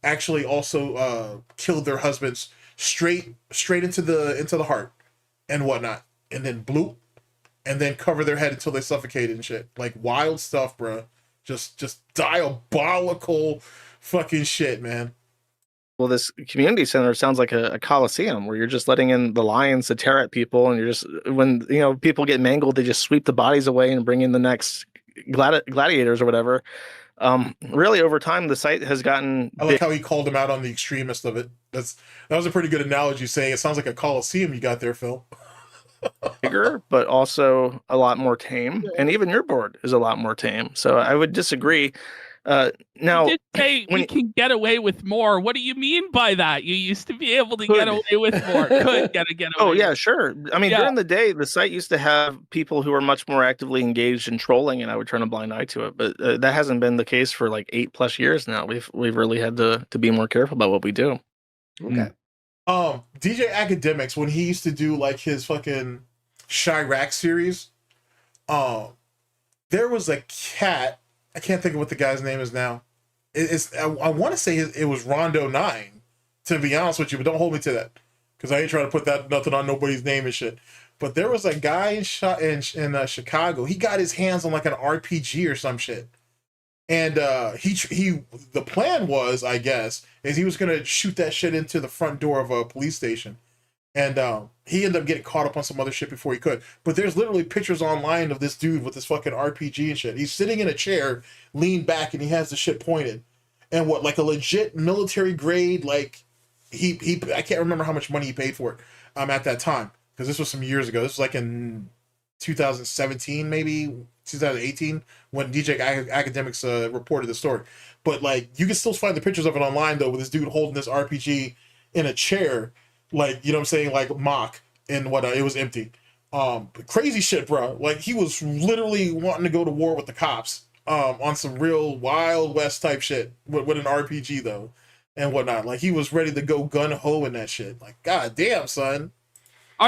actually also killed their husbands straight into the heart and whatnot, and then bloop, and then cover their head until they suffocated and shit. Like wild stuff, bro. Just diabolical fucking shit, man. well, this community center sounds like a coliseum where you're just letting in the lions to tear at people, and you're just, when you know people get mangled, they just sweep the bodies away and bring in the next gladiators or whatever. Really, over time, the site has gotten. I like how he called him out on the extremist of it. That was a pretty good analogy, saying it sounds like a coliseum you got there, Phil. Bigger, but also a lot more tame, and even your board is a lot more tame. So I would disagree. Now, You did say we can get away with more. What do you mean by that? You used to be able to get away with more. Could get away. Oh yeah, sure. I mean, during the day, the site used to have people who were much more actively engaged in trolling, and I would turn a blind eye to it. But that hasn't been the case for like 8+ years now. We've really had to be more careful about what we do. Okay. DJ Academics, when he used to do like his fucking Chirac series, there was a cat. I can't think of what the guy's name is now. I want to say it was Rondo 9, to be honest with you, but don't hold me to that, because I ain't trying to put nothing on nobody's name and shit. But there was a guy in Chicago. He got his hands on like an RPG or some shit. And the plan was, I guess, is he was gonna shoot that shit into the front door of a police station, and he ended up getting caught up on some other shit before he could. But there's literally pictures online of this dude with this fucking RPG and shit. He's sitting in a chair, leaned back, and he has the shit pointed, and like a legit military grade. Like he I can't remember how much money he paid for it at that time, because this was some years ago. This was like in 2017, maybe 2018, when DJ Academics reported the story. But like, you can still find the pictures of it online though, with this dude holding this RPG in a chair, like, you know what I'm saying, like mock, and it was empty. Crazy shit, bro. Like, he was literally wanting to go to war with the cops on some real Wild West type shit with an RPG though, and whatnot. Like, he was ready to go gun ho in that shit. Like, god damn, son.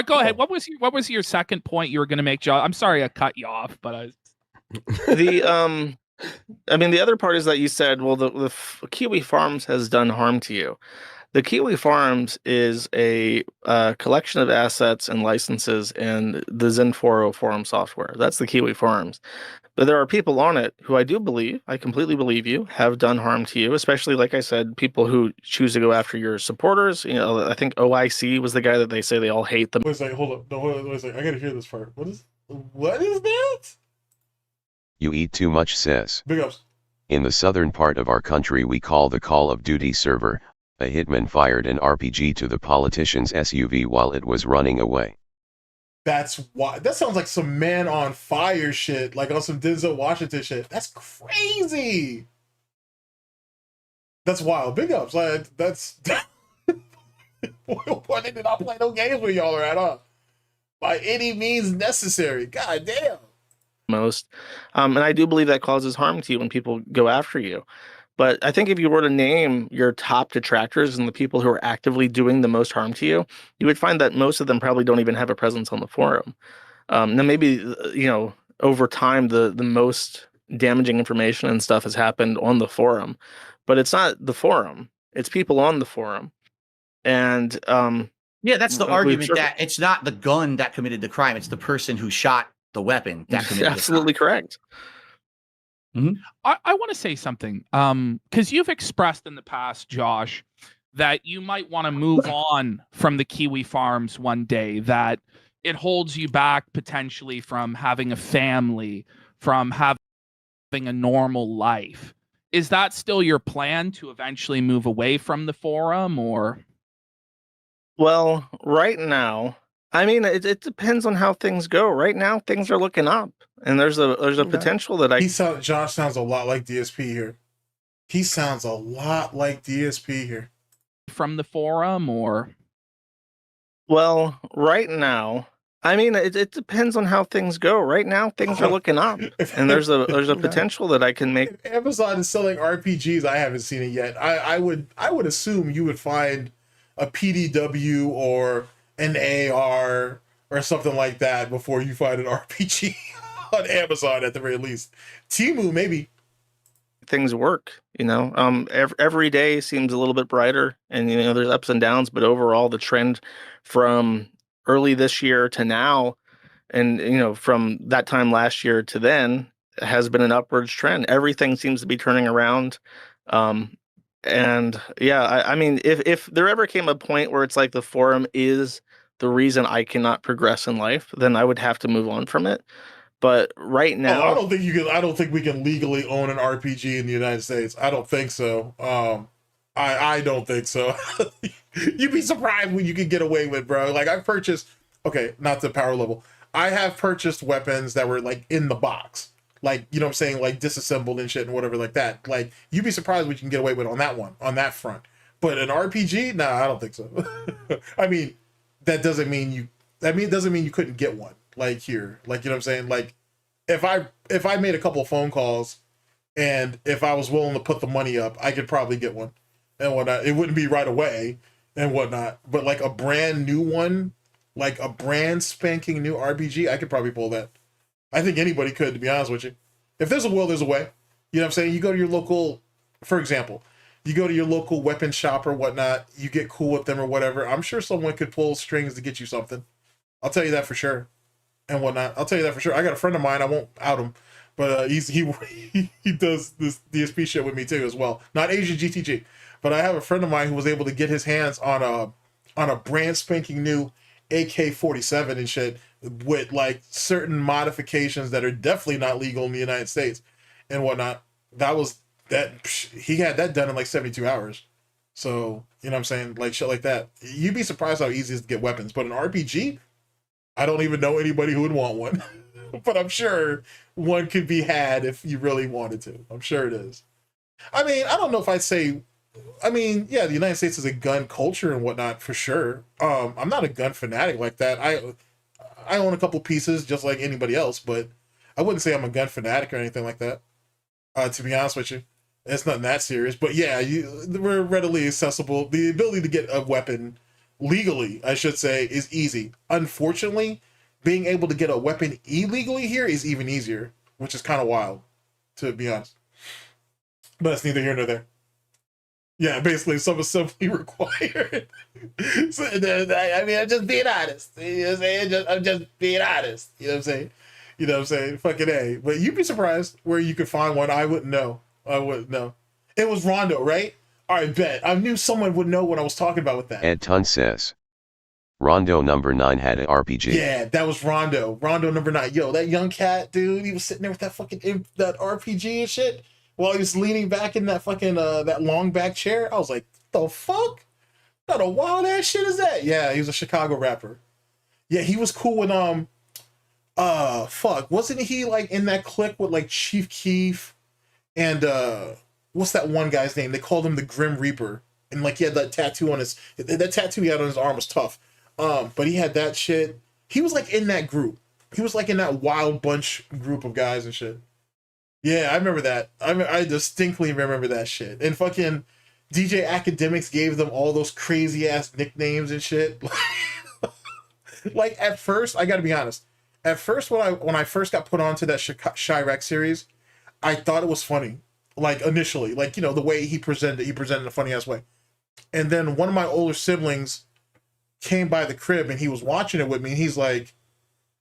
Go ahead. What was your second point you were going to make, Joe? I'm sorry I cut you off, but The I mean, the other part is that you said, well, the Kiwi Farms has done harm to you. The Kiwi Farms is a collection of assets and licenses and the Zen4o forum software. That's the Kiwi Farms. But there are people on it who I completely believe you, have done harm to you, especially, like I said, people who choose to go after your supporters. You know, I think OIC was the guy that they say they all hate them. Wait a second, hold up. No, wait a second. I gotta hear this part. What is that? You eat too much, sis. Big ups. In the southern part of our country we call the Call of Duty server, a hitman fired an RPG to the politician's SUV while it was running away. That's why. That sounds like some Man on Fire shit, like on some Denzel Washington shit. That's crazy. That's wild. Big ups. Like, that's. Why did I play no games where y'all are at, huh? By any means necessary. God damn. Most. And I do believe that causes harm to you when people go after you. But I think if you were to name your top detractors and the people who are actively doing the most harm to you, you would find that most of them probably don't even have a presence on the forum. Now, maybe, over time, the most damaging information and stuff has happened on the forum, but it's not the forum. It's people on the forum. And yeah, that's the argument that it's not the gun that committed the crime. It's the person who shot the weapon that committed absolutely the crime. Correct. Mm-hmm. I want to say something, because you've expressed in the past, Josh, that you might want to move on from the Kiwi Farms one day, that it holds you back potentially from having a family, from having a normal life. Is that still your plan, to eventually move away from the forum, or? Well, right now, I mean, it depends on how things go. Right now, things are looking up, and there's a potential that Josh sounds a lot like DSP here. He sounds a lot like DSP here. from the forum, or? Well, right now, I mean, it depends on how things go. Right now, things are looking up, and there's a potential that I can make. If Amazon is selling RPGs, I haven't seen it yet. I would assume you would find a PDW or an AR or something like that before you find an RPG on Amazon at the very least. Temu maybe. Things work, every day seems a little bit brighter, and there's ups and downs, but overall the trend from early this year to now, and from that time last year to then, has been an upwards trend. Everything seems to be turning around. And yeah, I mean, if there ever came a point where it's like the forum is the reason I cannot progress in life, then I would have to move on from it. But right now, I don't think you can. I don't think we can legally own an RPG in the United States. I don't think so. I don't think so. You'd be surprised what you can get away with, bro. Like I've purchased. Okay, not the power level. I have purchased weapons that were like in the box, like what I'm saying, like disassembled and shit and whatever like that. Like you'd be surprised what you can get away with on that front. But an RPG, nah, I don't think so. I mean, that doesn't mean you. It doesn't mean you couldn't get one. Like here, like what I'm saying, like if I made a couple of phone calls and if I was willing to put the money up, I could probably get one and whatnot. It wouldn't be right away and whatnot, but like a brand new one, like a brand spanking new RPG, I could probably pull that. I think anybody could, to be honest with you. If there's a will, there's a way. You know what I'm saying? You go to your local, for example, you go to your local weapon shop or whatnot, you get cool with them or whatever. I'm sure someone could pull strings to get you something. I'll tell you that for sure. And whatnot. I'll tell you that for sure. I got a friend of mine. I won't out him, but he does this DSP shit with me too as well. Not Asian GTG, but I have a friend of mine who was able to get his hands on a brand spanking new AK-47 and shit with like certain modifications that are definitely not legal in the United States and whatnot. He had that done in like 72 hours. So you know what I'm saying, like shit like that. You'd be surprised how easy it is to get weapons, but an RPG. I don't even know anybody who would want one, but I'm sure one could be had if you really wanted to. I'm sure it is. I mean, I don't know if I'd say, yeah, the United States is a gun culture and whatnot for sure. I'm not a gun fanatic like that. I own a couple pieces just like anybody else, but I wouldn't say I'm a gun fanatic or anything like that. To be honest with you, it's not that serious. But yeah, we're readily accessible. The ability to get a weapon legally, I should say, is easy. Unfortunately, being able to get a weapon illegally here is even easier, which is kind of wild, to be honest. But it's neither here nor there. Yeah, basically, some assembly required. So, I'm just being honest. You know what I'm saying? I'm just being honest. You know what I'm saying? You know what I'm saying? Fucking A. But you'd be surprised where you could find one. I wouldn't know. It was Rondo, right? All right, bet. I knew someone would know what I was talking about with that. Ed Tun says, Rondo number 9 had an RPG. Yeah, that was Rondo. Rondo number 9. Yo, that young cat, dude, he was sitting there with that fucking that RPG and shit while he was leaning back in that fucking that long back chair. I was like, the fuck? What a wild ass shit is that? Yeah, he was a Chicago rapper. Yeah, he was cool with wasn't he like in that clique with like Chief Keef and what's that one guy's name? They called him the Grim Reaper. And like he had that tattoo on that tattoo he had on his arm was tough. But he had that shit. He was like in that group. He was like in that wild bunch group of guys and shit. Yeah, I remember that. I distinctly remember that shit. And fucking DJ Academics gave them all those crazy ass nicknames and shit. Like at first, I gotta be honest. At first, when I first got put onto that Chirac series, I thought it was funny. Like initially, like the way he presented in a funny ass way. And then one of my older siblings came by the crib and he was watching it with me. And he's like,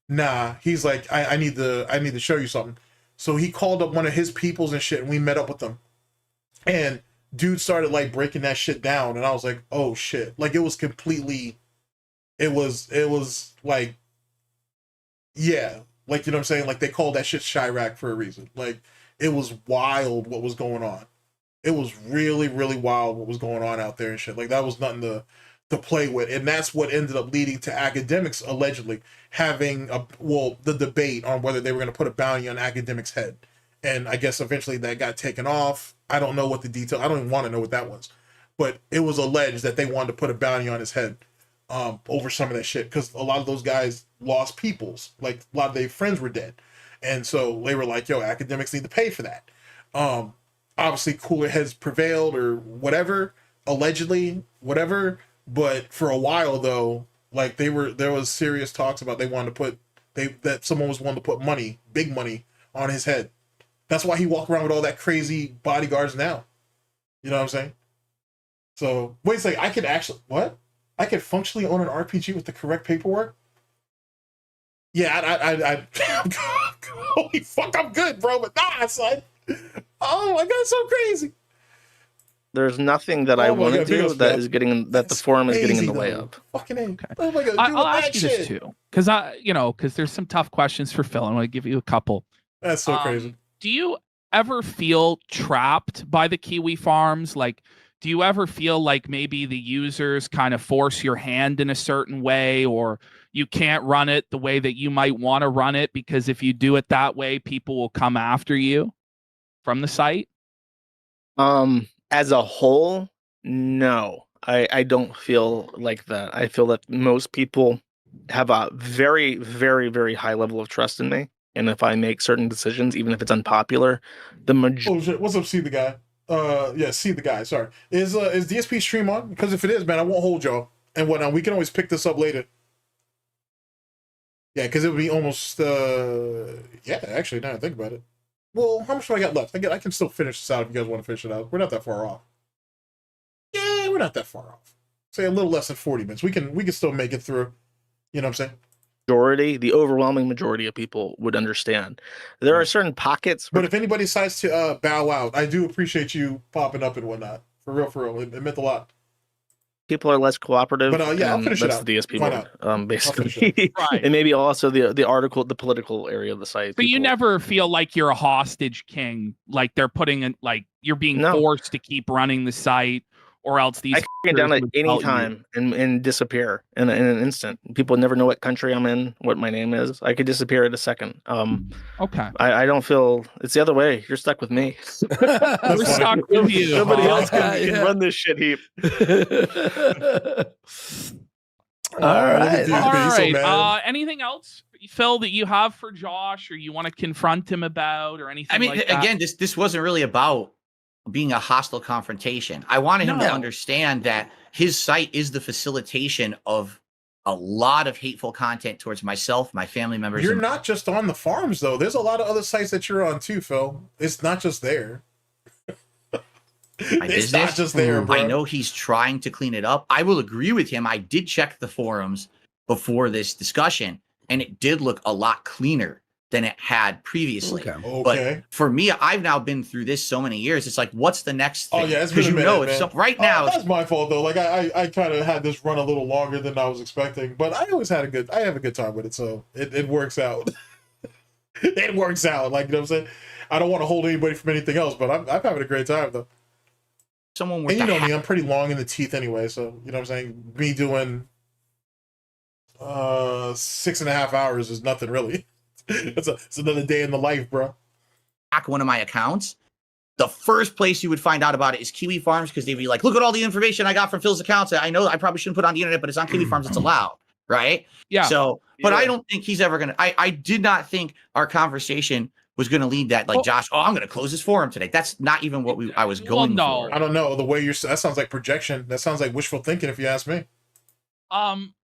"Nah." He's like, "I need to show you something." So he called up one of his peoples and shit, and we met up with them. And dude started like breaking that shit down, and I was like, "Oh shit!" Like it was completely. It was like, yeah, like what I'm saying. Like they called that shit Chirac for a reason. Like it was wild what was going on. It was really, really wild what was going on out there and shit. Like that was nothing to play with. And that's what ended up leading to Academics allegedly having the debate on whether they were going to put a bounty on Academics' head. And I guess eventually that got taken off. I don't know what the detail. I don't even want to know what that was. but it was alleged that they wanted to put a bounty on his head over some of that shit, because a lot of those guys lost peoples, like a lot of their friends were dead, and so they were like, yo, academics need to pay for that. Obviously cooler heads prevailed or whatever, allegedly, whatever, but for a while though, like there was serious talks about they wanted to put that someone was wanting to put money, big money, on his head. That's why he walked around with all that crazy bodyguards now. You know what I'm saying? So wait a second, I could actually I could functionally own an RPG with the correct paperwork? Yeah, I holy fuck, I'm good, bro, but nah, son. Oh my god, it's so crazy. There's nothing that I want to do that is getting that the forum is getting in the way of. Fucking A. Okay. Oh my god, I'll ask you this too, because there's some tough questions for Phil. I'm going to give you a couple. That's so crazy. Do you ever feel trapped by the Kiwi farms? Like, do you ever feel like maybe the users kind of force your hand in a certain way, or you can't run it the way that you might want to run it because if you do it that way, people will come after you from the site? As a whole, no. I don't feel like that. I feel that most people have a very, very, very high level of trust in me. And if I make certain decisions, even if it's unpopular, the majority. Oh shit, what's up, See the Guy? Yeah, See the Guy, sorry. Is DSP stream on? Because if it is, man, I won't hold y'all. And whatnot. We can always pick this up later. Yeah, because it would be almost yeah, actually, now I think about it. Well, how much do I got left? I can still finish this out if you guys want to finish it out. We're not that far off. Yeah, we're not that far off. Say a little less than 40 minutes. We can still make it through. You know what I'm saying? The overwhelming majority of people would understand. There are certain pockets. But if anybody decides to bow out, I do appreciate you popping up and whatnot. For real. It meant a lot. People are less cooperative. But yeah, I'll finish it that's out. the DSP Why board, not? basically. Right. And maybe also the article, the political area of the site. But you never feel like you're a hostage king, like they're putting in, like you're being forced to keep running the site, or else these. I can get down at any time and disappear in an instant. People never know what country I'm in, what my name is. I could disappear in a second. Okay. I don't feel it's the other way. You're stuck with me. We're stuck with you. Nobody else can run this shit heap. All right. All right. Anything else, Phil, that you have for Josh, or you want to confront him about, or anything? I mean, like that? again, this wasn't really about being a hostile confrontation. I wanted him to understand that his site is the facilitation of a lot of hateful content towards myself, my family members. You're not just on the farms, though. There's a lot of other sites that you're on, too, Phil. It's not just there. It's not just there, bro. I know he's trying to clean it up. I will agree with him. I did check the forums before this discussion, and it did look a lot cleaner than it had previously. Okay. But for me, I've now been through this so many years. It's like, what's the next thing? Oh yeah, it's been a minute, man. Right now, that's my fault though. Like I kind of had this run a little longer than I was expecting, but I always had I have a good time with it, so it works out. It works out. Like, you know what I'm saying? I don't want to hold anybody from anything else, but I'm having a great time though. Someone and you know me, I'm pretty long in the teeth anyway, so you know what I'm saying? Me doing 6.5 hours is nothing really. It's another day in the life, bro. Hack one of my accounts. The first place you would find out about it is Kiwi Farms, because they'd be like, look at all the information I got from Phil's accounts. I know I probably shouldn't put it on the internet, but it's on Kiwi Farms. It's allowed, right? Yeah. So, but I don't think he's ever going to, I did not think our conversation was going to lead that, like, Josh, I'm going to close this forum today. That's not even what I was going for. I don't know. The way that sounds like projection. That sounds like wishful thinking, if you ask me.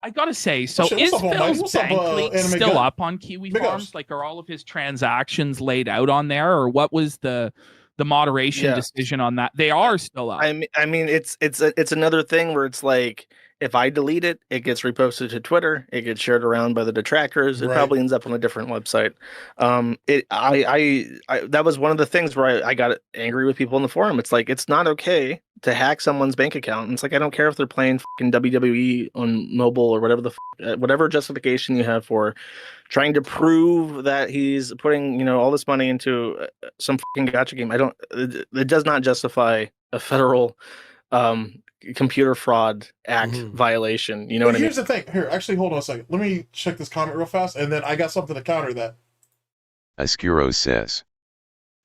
I gotta say, so shit, is what's up, Phil's bank leak still up on Kiwi Farms? Like, are all of his transactions laid out on there, or what was the moderation decision on that? They are still up. I mean, it's another thing where it's like, if I delete it, it gets reposted to Twitter. It gets shared around by the detractors. It probably ends up on a different website. That was one of the things where I got angry with people in the forum. It's like, it's not okay to hack someone's bank account. And it's like, I don't care if they're playing fucking WWE on mobile or whatever whatever justification you have for trying to prove that he's putting, all this money into some fucking gacha game. It does not justify a federal, computer fraud act violation. You know what I mean? Here's the thing. Here, actually, hold on a second. Let me check this comment real fast, and then I got something to counter that. Ascuro says,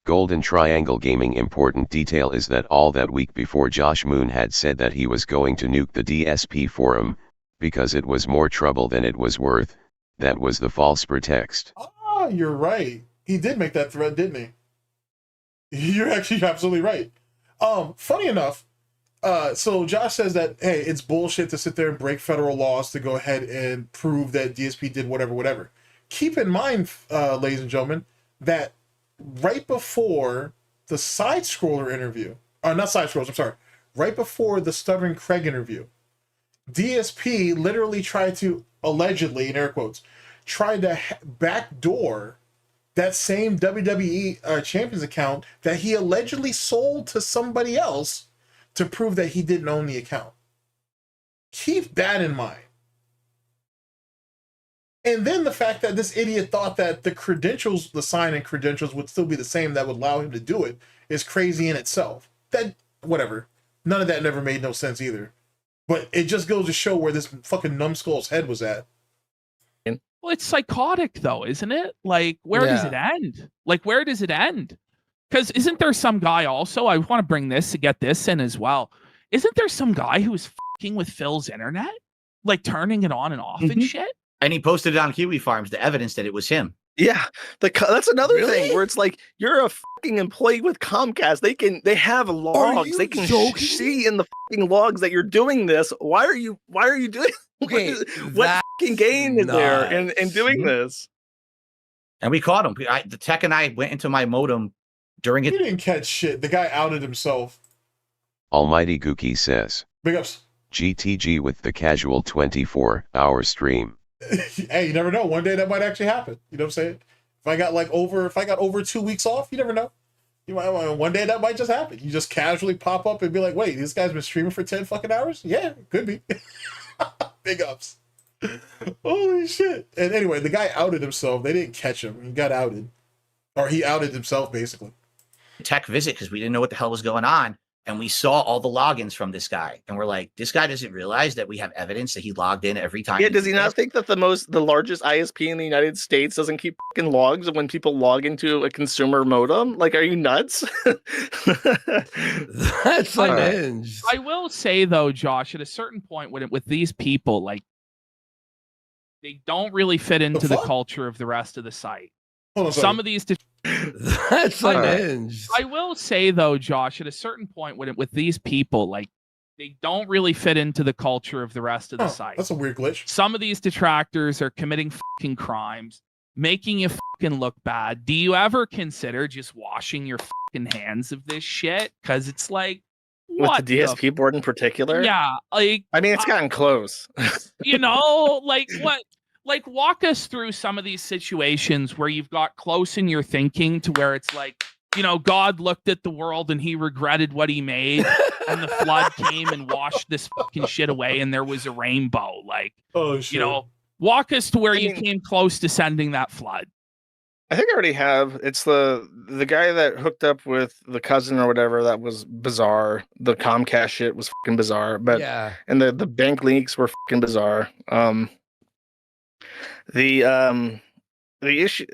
Golden Triangle Gaming. Important detail is that all that week before Josh Moon had said that he was going to nuke the DSP forum, because it was more trouble than it was worth. That was the false pretext. Ah, you're right. He did make that threat, didn't he? You're actually absolutely right. Funny enough, so Josh says that, hey, it's bullshit to sit there and break federal laws to go ahead and prove that DSP did whatever. Keep in mind, ladies and gentlemen, that right before the side-scroller interview, not side-scrollers, I'm sorry, right before the Stuttering Craig interview, DSP literally tried to, allegedly, in air quotes, tried to backdoor that same WWE Champions account that he allegedly sold to somebody else to prove that he didn't own the account. Keep that in mind. And then the fact that this idiot thought that the credentials, the sign-in credentials would still be the same that would allow him to do it is crazy in itself. That, whatever. None of that never made no sense either. But it just goes to show where this fucking numbskull's head was at. Well, it's psychotic though, isn't it? Like, where does it end? Like, where does it end? Because isn't there some guy also, I want to bring this to get this in as well. Isn't there some guy who was fucking with Phil's internet? Like turning it on and off and shit? And he posted it on Kiwi Farms, the evidence that it was him. Yeah, that's another thing where it's like you're a fucking employee with Comcast. They have logs. They can see in the fucking logs that you're doing this. Why are you doing? Okay, what fucking gain is there in doing this? And we caught him. The tech and I went into my modem during it. He didn't catch shit. The guy outed himself. Almighty Gookie says, Big ups. GTG with the casual 24-hour stream. Hey, you never know. One day that might actually happen. You know what I'm saying? If I got over 2 weeks off, you never know. You might one day that might just happen. You just casually pop up and be like, wait, this guy's been streaming for 10 fucking hours? Yeah, could be. Big ups. Holy shit. And anyway, the guy outed himself. They didn't catch him. He got outed. Or he outed himself, basically. Tech visit because we didn't know what the hell was going on. And we saw all the logins from this guy. And we're like, this guy doesn't realize that we have evidence that he logged in every time. Yeah, does he not think that the largest ISP in the United States doesn't keep fucking logs of when people log into a consumer modem? Like, are you nuts? That's unhinged. I will say though, Josh, at a certain point with these people, like they don't really fit into the culture of the rest of the site. Some of these That's unhinged. I will say though, Josh, at a certain point with these people, like they don't really fit into the culture of the rest of the site. That's a weird glitch. Some of these detractors are committing fucking crimes, making you fucking look bad. Do you ever consider just washing your fucking hands of this shit? Because it's like, what with the DSP board in particular? Yeah, like I mean, it's gotten close. You know, like what? Like, walk us through some of these situations where you've got close in your thinking to where it's like, you know, God looked at the world and he regretted what he made, and the flood came and washed this fucking shit away, and there was a rainbow. Like, oh shit. You know, walk us to where you came close to sending that flood. I think I already have. It's the guy that hooked up with the cousin or whatever. That was bizarre. The Comcast shit was fucking bizarre. But yeah, and the bank leaks were fucking bizarre. The issue.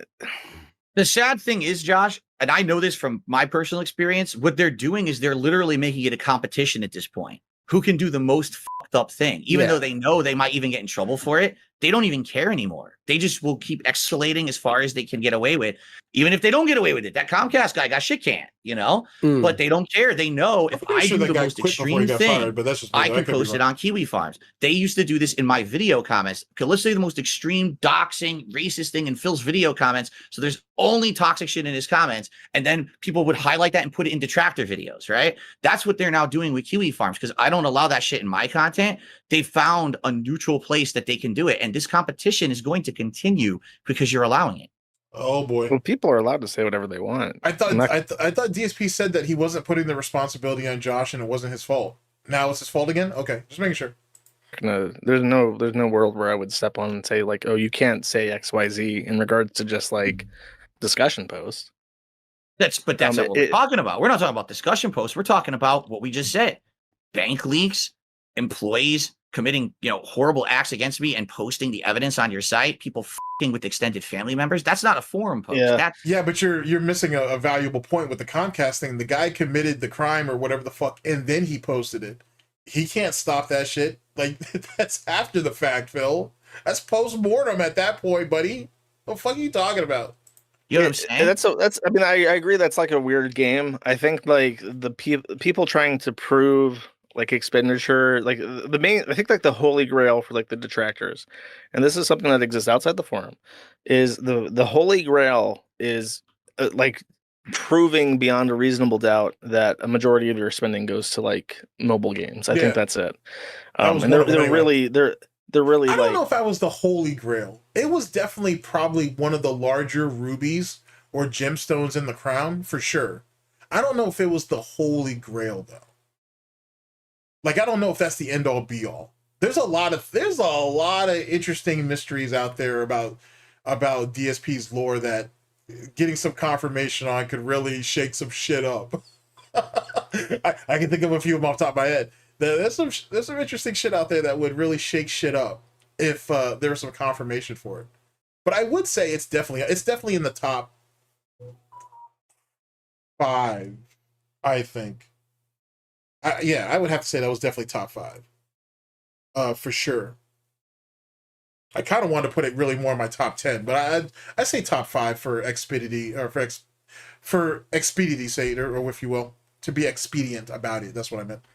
The sad thing is, Josh, and I know this from my personal experience, what they're doing is they're literally making it a competition at this point. Who can do the most fucked up thing? Even though they know they might even get in trouble for it, they don't even care anymore. They just will keep escalating as far as they can get away with. Even if they don't get away with it, that Comcast guy got shit canned, you know? But they don't care. They know if I do the most extreme thing, I can post it on Kiwi Farms. They used to do this in my video comments. Okay, let's say the most extreme doxing, racist thing in Phil's video comments. So there's only toxic shit in his comments. And then people would highlight that and put it in Detractor videos, right? That's what they're now doing with Kiwi Farms because I don't allow that shit in my content. They found a neutral place that they can do it. And this competition is going to continue because you're allowing it. Oh boy. Well, people are allowed to say whatever they want. I thought DSP said that he wasn't putting the responsibility on Josh and it wasn't his fault. Now it's his fault again? Okay, just making sure. No, there's no world where I would step on and say like, oh, you can't say XYZ in regards to just like discussion posts. That's not what we're talking about. We're not talking about discussion posts. We're talking about what we just said. Bank leaks, employees committing, horrible acts against me and posting the evidence on your site, people fucking with extended family members, that's not a forum post. Yeah. But you're missing a valuable point with the Comcast thing. The guy committed the crime or whatever the fuck, and then he posted it. He can't stop that shit. Like, that's after the fact, Phil. That's post-mortem at that point, buddy. What the fuck are you talking about? You know what I'm saying? That's. I mean, I agree. That's like a weird game. I think like the people trying to prove like expenditure, like the main. I think like the holy grail for like the detractors, and this is something that exists outside the forum, is the holy grail is like proving beyond a reasonable doubt that a majority of your spending goes to like mobile games. I think that's it. And they're really I don't know if that was the holy grail. It was definitely probably one of the larger rubies or gemstones in the crown for sure. I don't know if it was the holy grail though. Like, I don't know if that's the end all be all. There's a lot of interesting mysteries out there about DSP's lore that getting some confirmation on could really shake some shit up. I can think of a few of them off the top of my head. There's some interesting shit out there that would really shake shit up if there was some confirmation for it. But I would say it's definitely in the top 5, I think. I would have to say that was definitely top 5, for sure. I kind of want to put it really more in my top 10, but I say top 5 for expediency, or for expediency's sake, or if you will, to be expedient about it. That's what I meant.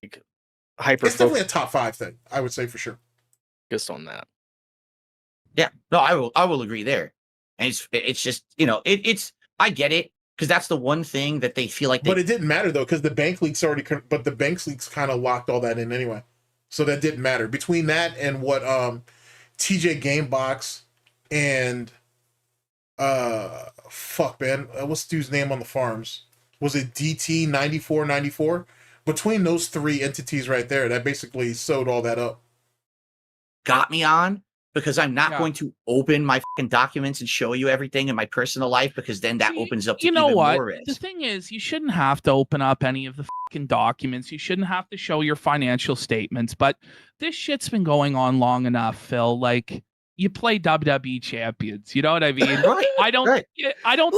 It's definitely a top 5 thing, I would say for sure. Just on that. Yeah, no, I will agree there. And it's just, I get it, because that's the one thing that they feel like. But it didn't matter though, because the bank leaks but the bank leaks kind of locked all that in anyway, so that didn't matter. Between that and what TJ Gamebox and fuck man, what's the dude's name on the farms? Was it DT 9494? Between those 3 entities right there, that basically sewed all that up. Got me on, because I'm not going to open my fucking documents and show you everything in my personal life, because then that opens up to even more risk. The thing is, you shouldn't have to open up any of the fucking documents. You shouldn't have to show your financial statements. But this shit's been going on long enough, Phil. Like, you play WWE champions. You know what I mean? Right. I don't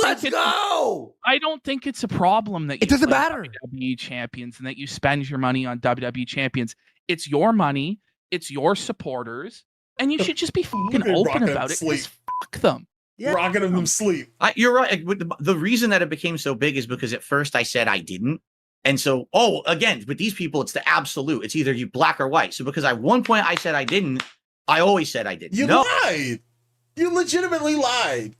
Let's go. I don't think it's a problem that It doesn't matter. WWE champions and that you spend your money on WWE champions. It's your money. It's your supporters. And you should just be fucking open about it. Just fuck them. Yeah. Rocking them sleep. You're right. The reason that it became so big is because at first I said I didn't. And so, again, with these people, it's the absolute. It's either you black or white. So because at one point I said I didn't, I always said I didn't. You lied. You legitimately lied.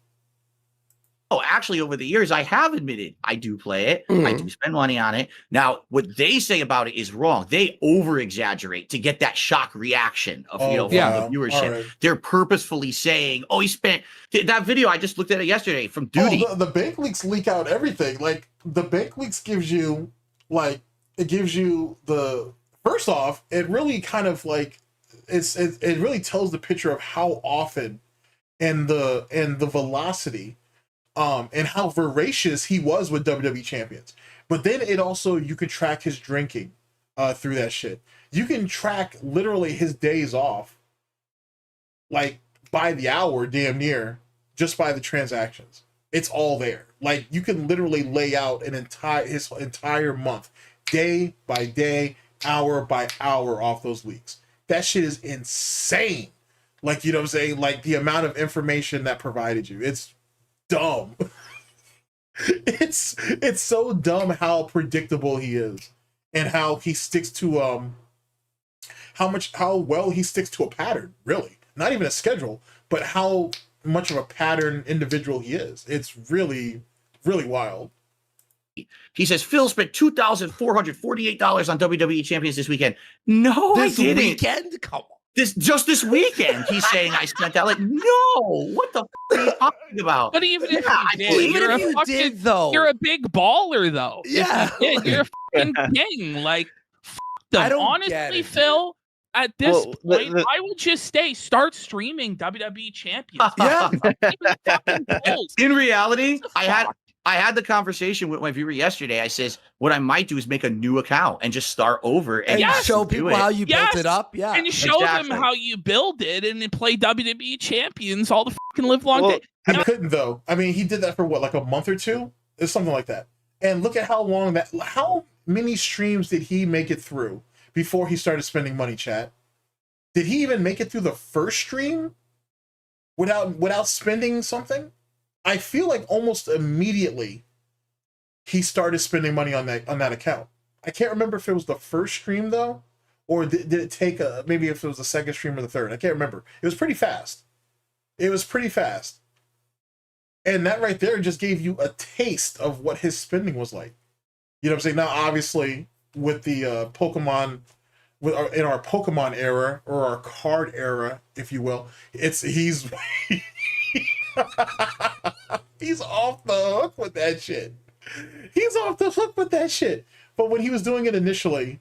Oh, actually, over the years, I have admitted I do play it. Mm-hmm. I do spend money on it. Now, what they say about it is wrong. They over-exaggerate to get that shock reaction of from the viewership. Right. They're purposefully saying, "Oh, he spent that video." I just looked at it yesterday from Duty. The bank leaks leak out everything. Like, the bank leaks gives you the first off. It really kind of like it really tells the picture of how often and the velocity. And how voracious he was with WWE champions. But then it also, you can track his drinking through that shit. You can track literally his days off, like by the hour, damn near, just by the transactions. It's all there. Like, you can literally lay out his entire month, day by day, hour by hour off those leaks. That shit is insane. Like, you know what I'm saying? Like, the amount of information that provided you. It's dumb. It's so dumb how predictable he is, and how he sticks to how well he sticks to a pattern. Really, not even a schedule, but how much of a pattern individual he is. It's really, really wild. He says Phil spent $2,448 on WWE champions this weekend. No, this I didn't. Weekend? Come on. This weekend, he's saying I spent that. Like, no, what the f are you talking about? But even if you did, even if you did, though, you're a big baller, though. Yeah, you're a fucking king. Like, f them. I don't honestly, Phil. At this point, I would just start streaming WWE champions. Yeah. In reality, I had the conversation with my viewer yesterday. I says, what I might do is make a new account and just start over and And show do people it. how you built it up. Yeah. And you show Exactly. them how you build it and then play WWE champions all the fucking live long Well, day. He couldn't though. I mean, he did that for what, like a month or two? It's something like that. And look at how many streams did he make it through before he started spending money, chat? Did he even make it through the first stream without spending something? I feel like almost immediately he started spending money on that account. I can't remember if it was the first stream though, or did it take maybe if it was the second stream or the third. I can't remember. It was pretty fast. And that right there just gave you a taste of what his spending was like. You know what I'm saying? Now, obviously, with the Pokemon, in our Pokemon era or our card era, if you will, he's he's off the hook with that shit. He's off the hook with that shit. But when he was doing it initially,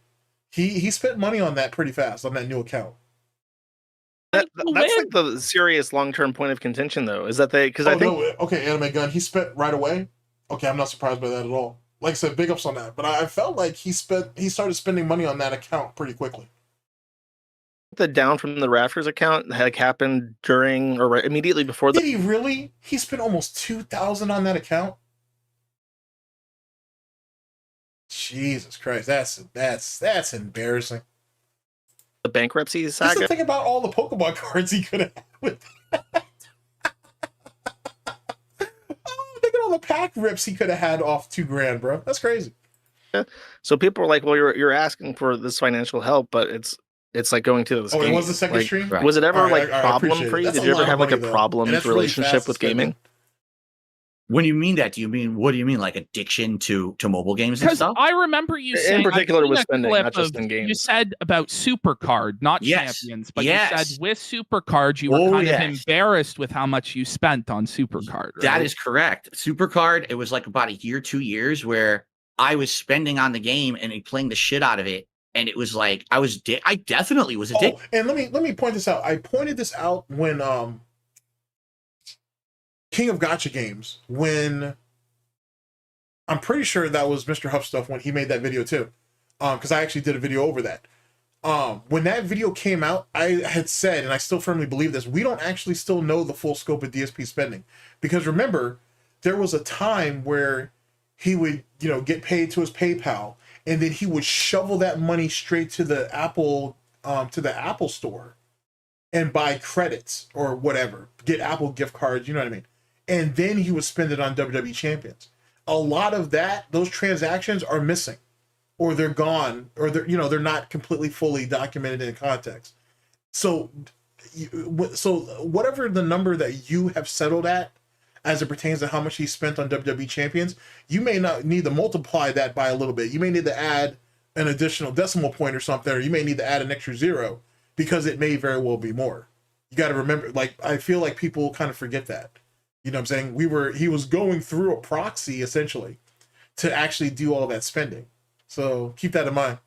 he spent money on that pretty fast on that new account. That's like the serious long-term point of contention, though, is that I think Okay, Anime Gun, he spent right away. Okay, I'm not surprised by that at all. Like I said, big ups on that. But I felt like he started spending money on that account pretty quickly. the down from the rafters account happened during or immediately before the. Did he really? He spent almost 2,000 on that account. Jesus Christ, that's embarrassing. The bankruptcy Just saga. to think about all the Pokemon cards he could have had with that. Oh, think of all the pack rips he could have had off $2,000, bro. That's crazy. So people are like, "Well, you're asking for this financial help, but it's like going to this." Oh, game. it was the second Like, stream? Right. Was it ever All right, like I problem appreciate it. for you? That's Did a you ever lot of have like a money, though. problems And that's really relationship fast with spending. gaming? When you mean that, what do you mean? Like addiction to mobile games and Because stuff? I remember you In saying, particular I've seen with a spending, clip not just in of- games. You said about Supercard, not Yes. Champions, but Yes. you said with Supercard you were Oh, kind of yes. embarrassed with how much you spent on Supercard. Right? That is correct. Supercard, it was like about a year, 2 years where I was spending on the game and playing the shit out of it. And it was like, I definitely was addicted. Oh, and let me point this out. I pointed this out when King of Gotcha Games, when I'm pretty sure that was Mr. Huff Stuff when he made that video too. Because I actually did a video over that. When that video came out, I had said, and I still firmly believe this, we don't actually still know the full scope of DSP spending. Because remember, there was a time where he would, get paid to his PayPal, and then he would shovel that money straight to the Apple store and buy credits or whatever, get Apple gift cards, you know what I mean? And then he would spend it on WWE champions. A lot of those transactions are missing, or they're gone, or they're not completely fully documented in context. So whatever the number that you have settled at as it pertains to how much he spent on WWE champions, you may not need to multiply that by a little bit. You may need to add an additional decimal point or something, or you may need to add an extra zero, because it may very well be more. You got to remember, I feel like people kind of forget that. You know what I'm saying? He was going through a proxy essentially to actually do all that spending. So keep that in mind.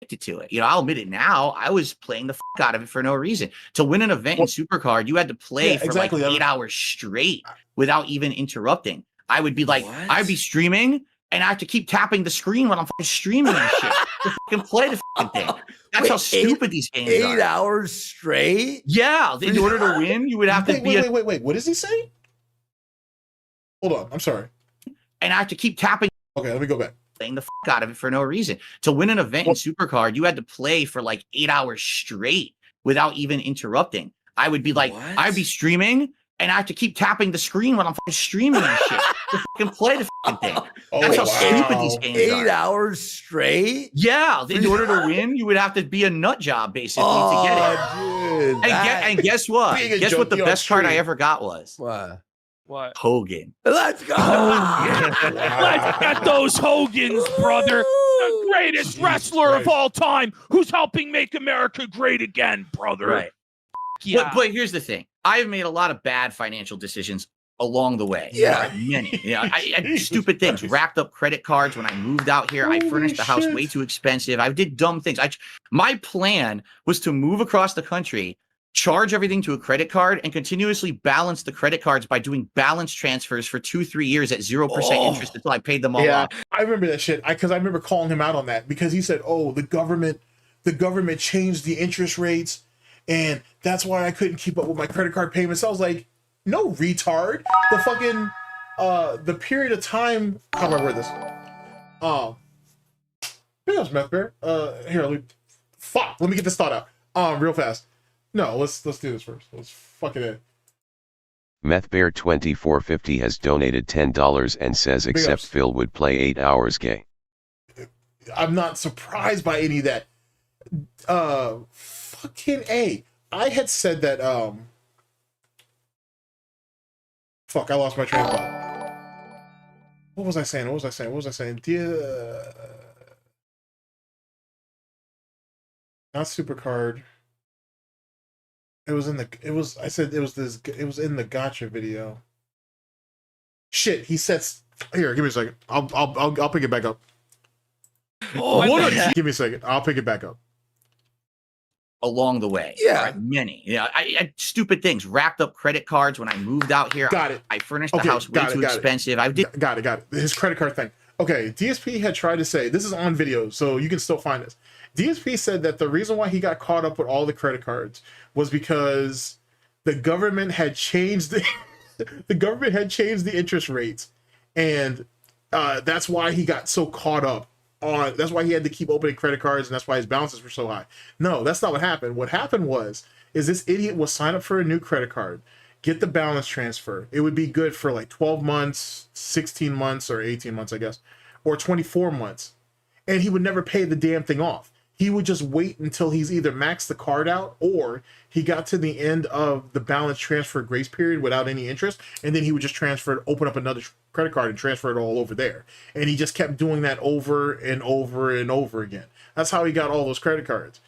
To it. I'll admit it now. I was playing the fuck out of it for no reason. To win an event in Supercard, you had to play for exactly. like 8 hours straight without even interrupting. I would be like, What? I'd be streaming and I have to keep tapping the screen when I'm fucking streaming and shit to fucking play the fucking thing. That's how stupid these games are. 8 hours straight? Yeah, in order to win, you would have to Wait. What does he say? Hold on. I'm sorry. and I have to keep tapping. Okay, let me go back. Playing the fuck out of it for no reason. To win an event in Supercard, you had to play for like 8 hours straight without even interrupting. I would be like, What? I'd be streaming and I have to keep tapping the screen when I'm fucking streaming and shit to fucking play the fucking thing. That's how stupid these games 8 are. hours straight? Yeah, in order to win, you would have to be a nut job basically to get it. Dude, And guess what? Being a Guess what the junkie on best card I stream. ever got was? What? What? Hogan. Let's go. Let's get those Hogans, brother. The greatest wrestler of all time, who's helping make America great again, brother. Right. Yeah. But here's the thing. I've made a lot of bad financial decisions along the way. Yeah. Many. I stupid things. Racked up credit cards when I moved out here. I furnished the house way too expensive. I did dumb things. My plan was to move across the country, charge everything to a credit card, and continuously balance the credit cards by doing balance transfers for 2-3 years at 0% interest until I paid them all off. I remember that shit because I remember calling him out on that because he said, "Oh, the government changed the interest rates, and that's why I couldn't keep up with my credit card payments." I was like, "No, retard! The fucking the period of time." How do I word this? Yes, Meth Bear. Here, let me get this thought out. Real fast. No, let's do this first. Let's fuck it in. MethBear2450 has donated $10 and says Big except ups. Phil would play 8 hours gay. I'm not surprised by any of that. Fucking A. I had said that, fuck, I lost my train of thought. What was I saying? Not Supercard. It was in the gotcha video. Shit, he says, here, give me a second. I'll pick it back up. Give me a second. I'll pick it back up. Along the way. Yeah. Right? Many. Yeah. I had stupid things. Racked up credit cards when I moved out here. Got it. I furnished the house way too expensive. I did. Got it. His credit card thing. Okay, DSP had tried to say, this is on video, so you can still find this. DSP said that the reason why he got caught up with all the credit cards was because the government had changed the interest rates, and that's why he got so caught up on. That's why he had to keep opening credit cards, and that's why his balances were so high. No, that's not what happened. What happened is this idiot will sign up for a new credit card, get the balance transfer. It would be good for like 12 months, 16 months, or 18 months, I guess, or 24 months, and he would never pay the damn thing off. He would just wait until he's either maxed the card out or he got to the end of the balance transfer grace period without any interest, and then he would just open up another credit card and transfer it all over there. And he just kept doing that over and over and over again. That's how he got all those credit cards.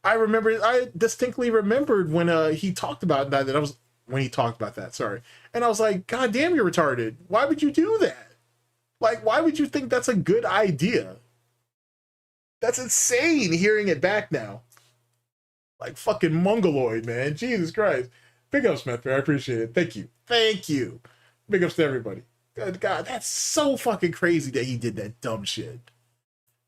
I distinctly remembered when he talked about that. When he talked about that, sorry. And I was like, God damn, you're retarded. Why would you do that? Like, why would you think that's a good idea? That's insane hearing it back now. Like fucking mongoloid, man. Jesus Christ. Big ups, Smith. I appreciate it. Thank you. Big ups to everybody. Good God, that's so fucking crazy that he did that dumb shit.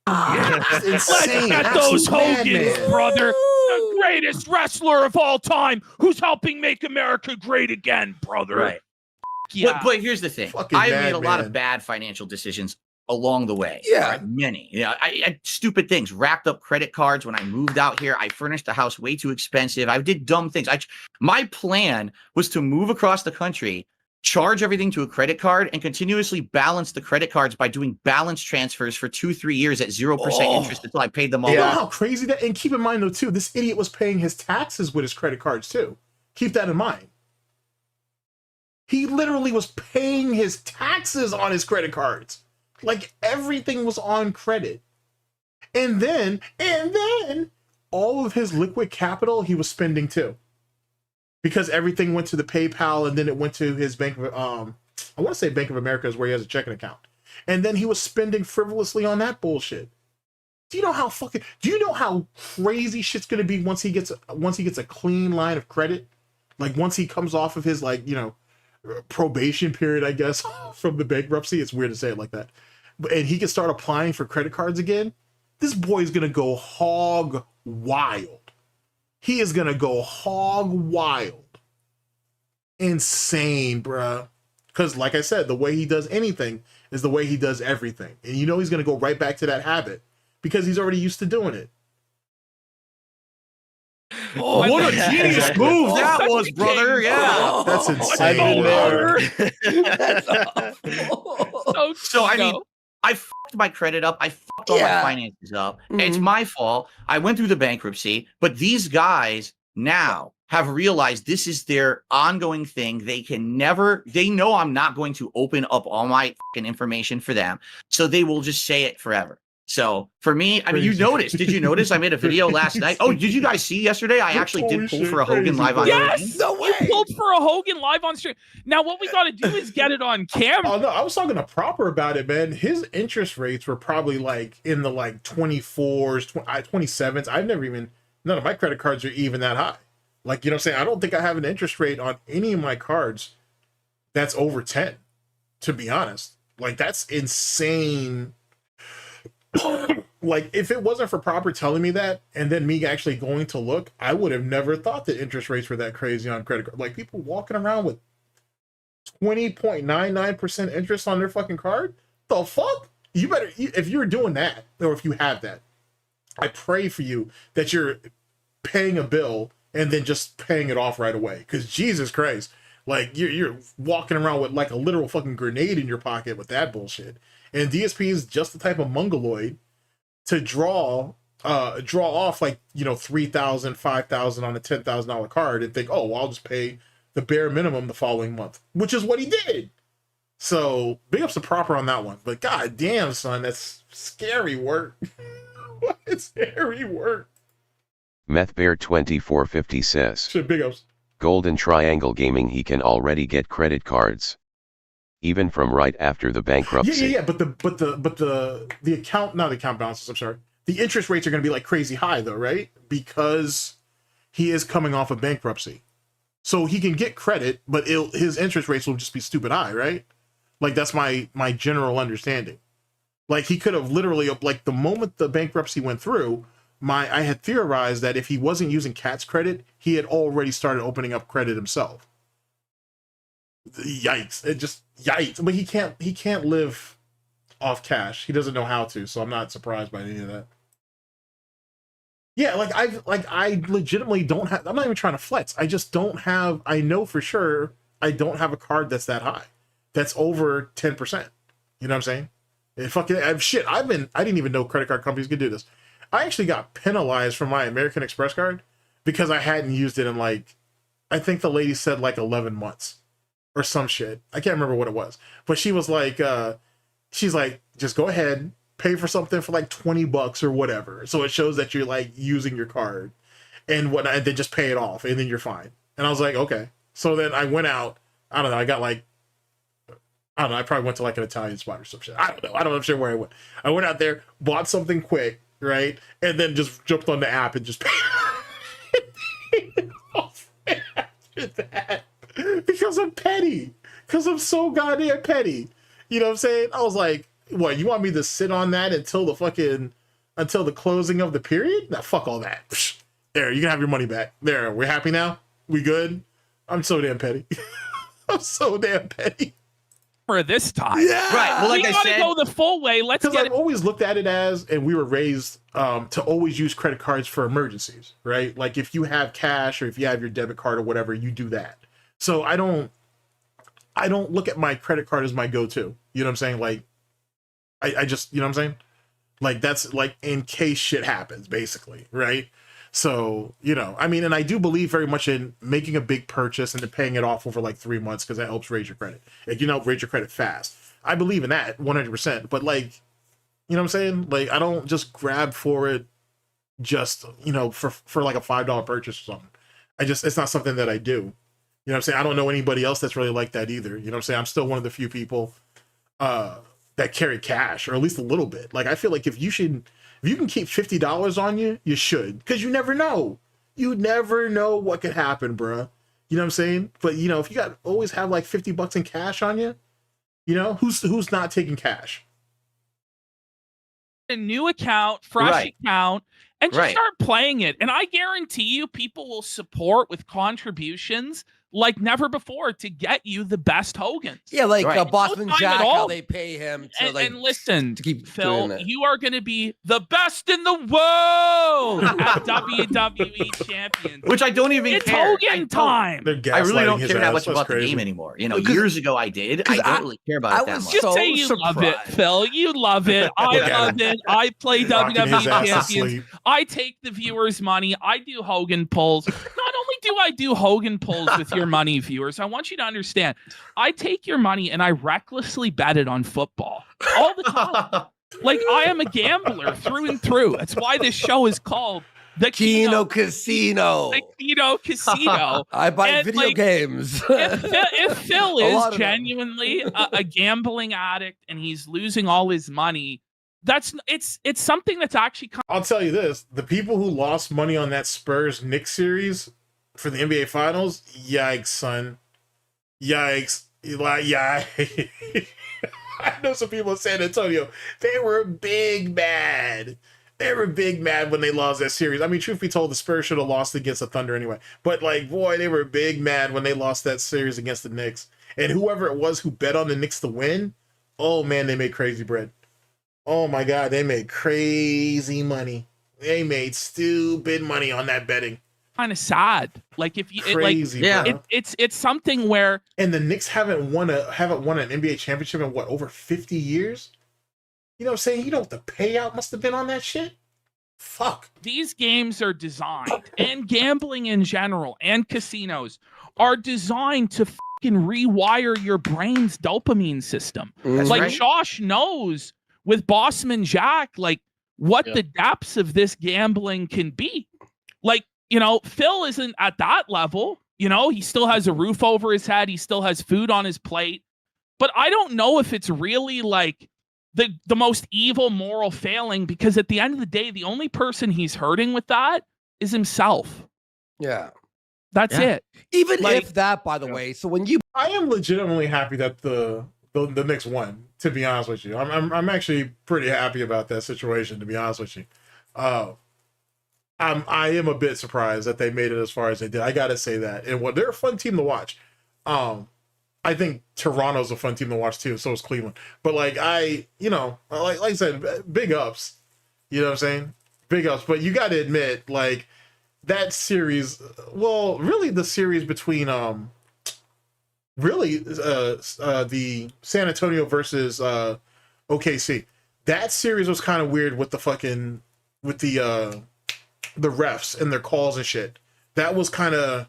That's insane. Let's get those Hogans, brother. The greatest wrestler of all time who's helping make America great again, brother. Right. Yeah. But here's the thing. Fucking I made a lot madman. of bad financial decisions along the way. Yeah. Right? Many. Yeah. I had stupid things. Racked up credit cards when I moved out here. I furnished the house way too expensive. I did dumb things. My plan was to move across the country, charge everything to a credit card, and continuously balance the credit cards by doing balance transfers for 2-3 years at 0% interest until I paid them all You know off. how crazy that? And keep in mind though too, this idiot was paying his taxes with his credit cards too. Keep that in mind. He literally was paying his taxes on his credit cards. Like everything was on credit. And then all of his liquid capital he was spending too. Because everything went to the PayPal and then it went to his Bank of I want to say Bank of America is where he has a checking account. And then he was spending frivolously on that bullshit. Do you know how crazy shit's gonna be once he gets a clean line of credit? Like once he comes off of his probation period, I guess, from the bankruptcy. It's weird to say it like that. And he can start applying for credit cards again. This boy is gonna go hog wild. He is gonna go hog wild. Insane, bruh. Because like I said, the way he does anything is the way he does everything. And you know he's gonna go right back to that habit because he's already used to doing it. Oh, what a genius move that was, brother. Yeah. That's insane. That's awful. So I mean, I fucked my credit up. I fucked all my finances up. It's my fault. I went through the bankruptcy, but these guys now have realized this is their ongoing thing. They know I'm not going to open up all my fucking information for them. So they will just say it forever. So for me, I mean, you noticed. Did you notice I made a video last night? Oh, did you guys see yesterday? I actually did pull for a Hogan live on stream. Yes, you pulled for a Hogan live on stream. Now what we got to do is get it on camera. Oh no, I was talking to Proper about it, man. His interest rates were probably like in the 24s, 27s. None of my credit cards are even that high. Like, you know what I'm saying? I don't think I have an interest rate on any of my cards that's over 10, to be honest. Like, that's insane. Like, if it wasn't for Proper telling me that, and then me actually going to look, I would have never thought that interest rates were that crazy on credit card. Like, people walking around with 20.99% interest on their fucking card? The fuck? You better, if you're doing that, or if you have that, I pray for you that you're paying a bill and then just paying it off right away. Because Jesus Christ, like, you're walking around with like a literal fucking grenade in your pocket with that bullshit. And DSP is just the type of mongoloid to draw off, like, you know, $3,000, $5,000 on a $10,000 card and think, oh, well, I'll just pay the bare minimum the following month, which is what he did. So big ups to Proper on that one. But god damn, son, that's scary work. It's scary work. MethBear2450 says, Shit, big ups. Golden Triangle Gaming, he can already get credit cards. Even from right after the bankruptcy. Yeah. But the account, not the account balances, I'm sorry. The interest rates are going to be like crazy high though, right? Because he is coming off of bankruptcy. So he can get credit, but his interest rates will just be stupid high, right? Like, that's my general understanding. Like, he could have literally, like, the moment the bankruptcy went through, I had theorized that if he wasn't using Cat's credit, he had already started opening up credit himself. Yikes. It just, yikes. But he can't live off cash. He doesn't know how to, so I'm not surprised by any of that. Yeah, I legitimately don't have, I'm not even trying to flex. I just don't have, I know for sure I don't have a card that's that high. That's over 10%. You know what I'm saying? I didn't even know credit card companies could do this. I actually got penalized for my American Express card because I hadn't used it in, like, I think the lady said like 11 months or some shit. I can't remember what it was, but she was like, she's like, just go ahead, pay for something for like $20 or whatever. So it shows that you're like using your card and whatnot, and then just pay it off and then you're fine. And I was like, okay. So then I went out, I don't know, I got like, I don't know, I probably went to like an Italian spot or some shit. I don't know sure where I went. I went out there, bought something quick, right? And then just jumped on the app and just paid off after that. Because I'm petty. Because I'm so goddamn petty. You know what I'm saying? I was like, what, you want me to sit on that until the closing of the period? Nah, fuck all that. There, you can have your money back. There, we're happy now? We good? I'm so damn petty. I'm so damn petty. For this time. Yeah. Right. Well, like we I gotta said, go the full way. Let's Because get I've always looked at it as, and we were raised to always use credit cards for emergencies, right? Like, if you have cash or if you have your debit card or whatever, you do that. So I don't look at my credit card as my go-to. You know what I'm saying? Like, I just, you know what I'm saying? Like, that's like in case shit happens, basically, right? So, you know, I mean, and I do believe very much in making a big purchase and then paying it off over like 3 months because that helps raise your credit. It can help raise your credit fast. I believe in that 100%. But, like, you know what I'm saying? Like, I don't just grab for it just, you know, for like a $5 purchase or something. It's not something that I do. You know what I'm saying? I don't know anybody else that's really like that either. You know what I'm saying? I'm still one of the few people that carry cash, or at least a little bit. Like, I feel like if you can keep $50 on you, you should, because you never know. You never know what could happen, bruh. You know what I'm saying? But, you know, if you always have like $50 in cash on you, you know, who's not taking cash? a new account, fresh account, and just start playing it. And I guarantee you, people will support with contributions like never before to get you the best Hogans. Yeah, like Bossman Jack, how they pay him to and listen, to keep Phil, doing it. you are going to be the best in the world at WWE Champions. Which I don't even it's care. Hogan time. I really don't care that much about the game anymore. You know, years ago I did. I don't really care about it that much. Just say you love it, Phil. You love it. I love it. I play WWE Champions. I take the viewers' money. I do Hogan pulls. Not only do I do Hogan pulls with your money, viewers, I want you to understand, I take your money and I recklessly bet it on football all the time. Like, I am a gambler through and through. That's why this show is called The Keno Casino. The Keno Casino. I buy video games. If Phil is genuinely a gambling addict and he's losing all his money, it's something that's actually. I'll tell you this: the people who lost money on that Spurs Knicks series for the NBA Finals, yikes, son. Yikes. Like, yeah. I know some people in San Antonio, they were big mad. They were big mad when they lost that series. I mean, truth be told, the Spurs should have lost against the Thunder anyway. But, like, boy, they were big mad when they lost that series against the Knicks. And whoever it was who bet on the Knicks to win, oh, man, they made crazy bread. Oh, my God, they made crazy money. They made stupid money on that betting. Kind of sad. Like if you Crazy, bro. it's something where and the Knicks haven't won an NBA championship in what, over 50 years? You know what I'm saying? You know what the payout must have been on that shit? Fuck. these games are designed, and gambling in general and casinos are designed to fucking rewire your brain's dopamine system. That's Like right. Josh knows with Bossman Jack, like what the depths of this gambling can be. Like, you know, Phil isn't at that level. You know, he still has a roof over his head. He still has food on his plate. But I don't know if it's really like the most evil moral failing, because at the end of the day, the only person he's hurting with that is himself. Yeah. That's it. Even Like- if that, by the way, so when you I am legitimately happy that the Knicks won, to be honest with you. I'm actually pretty happy about that situation, to be honest with you. I am a bit surprised that they made it as far as they did. I gotta say that. And they're a fun team to watch. I think Toronto's a fun team to watch too, so is Cleveland. But like like I said, big ups. You know what I'm saying? Big ups. But you gotta admit, like, that series, well, really the series between the San Antonio versus OKC. That series was kind of weird with the refs and their calls and shit. That was kind of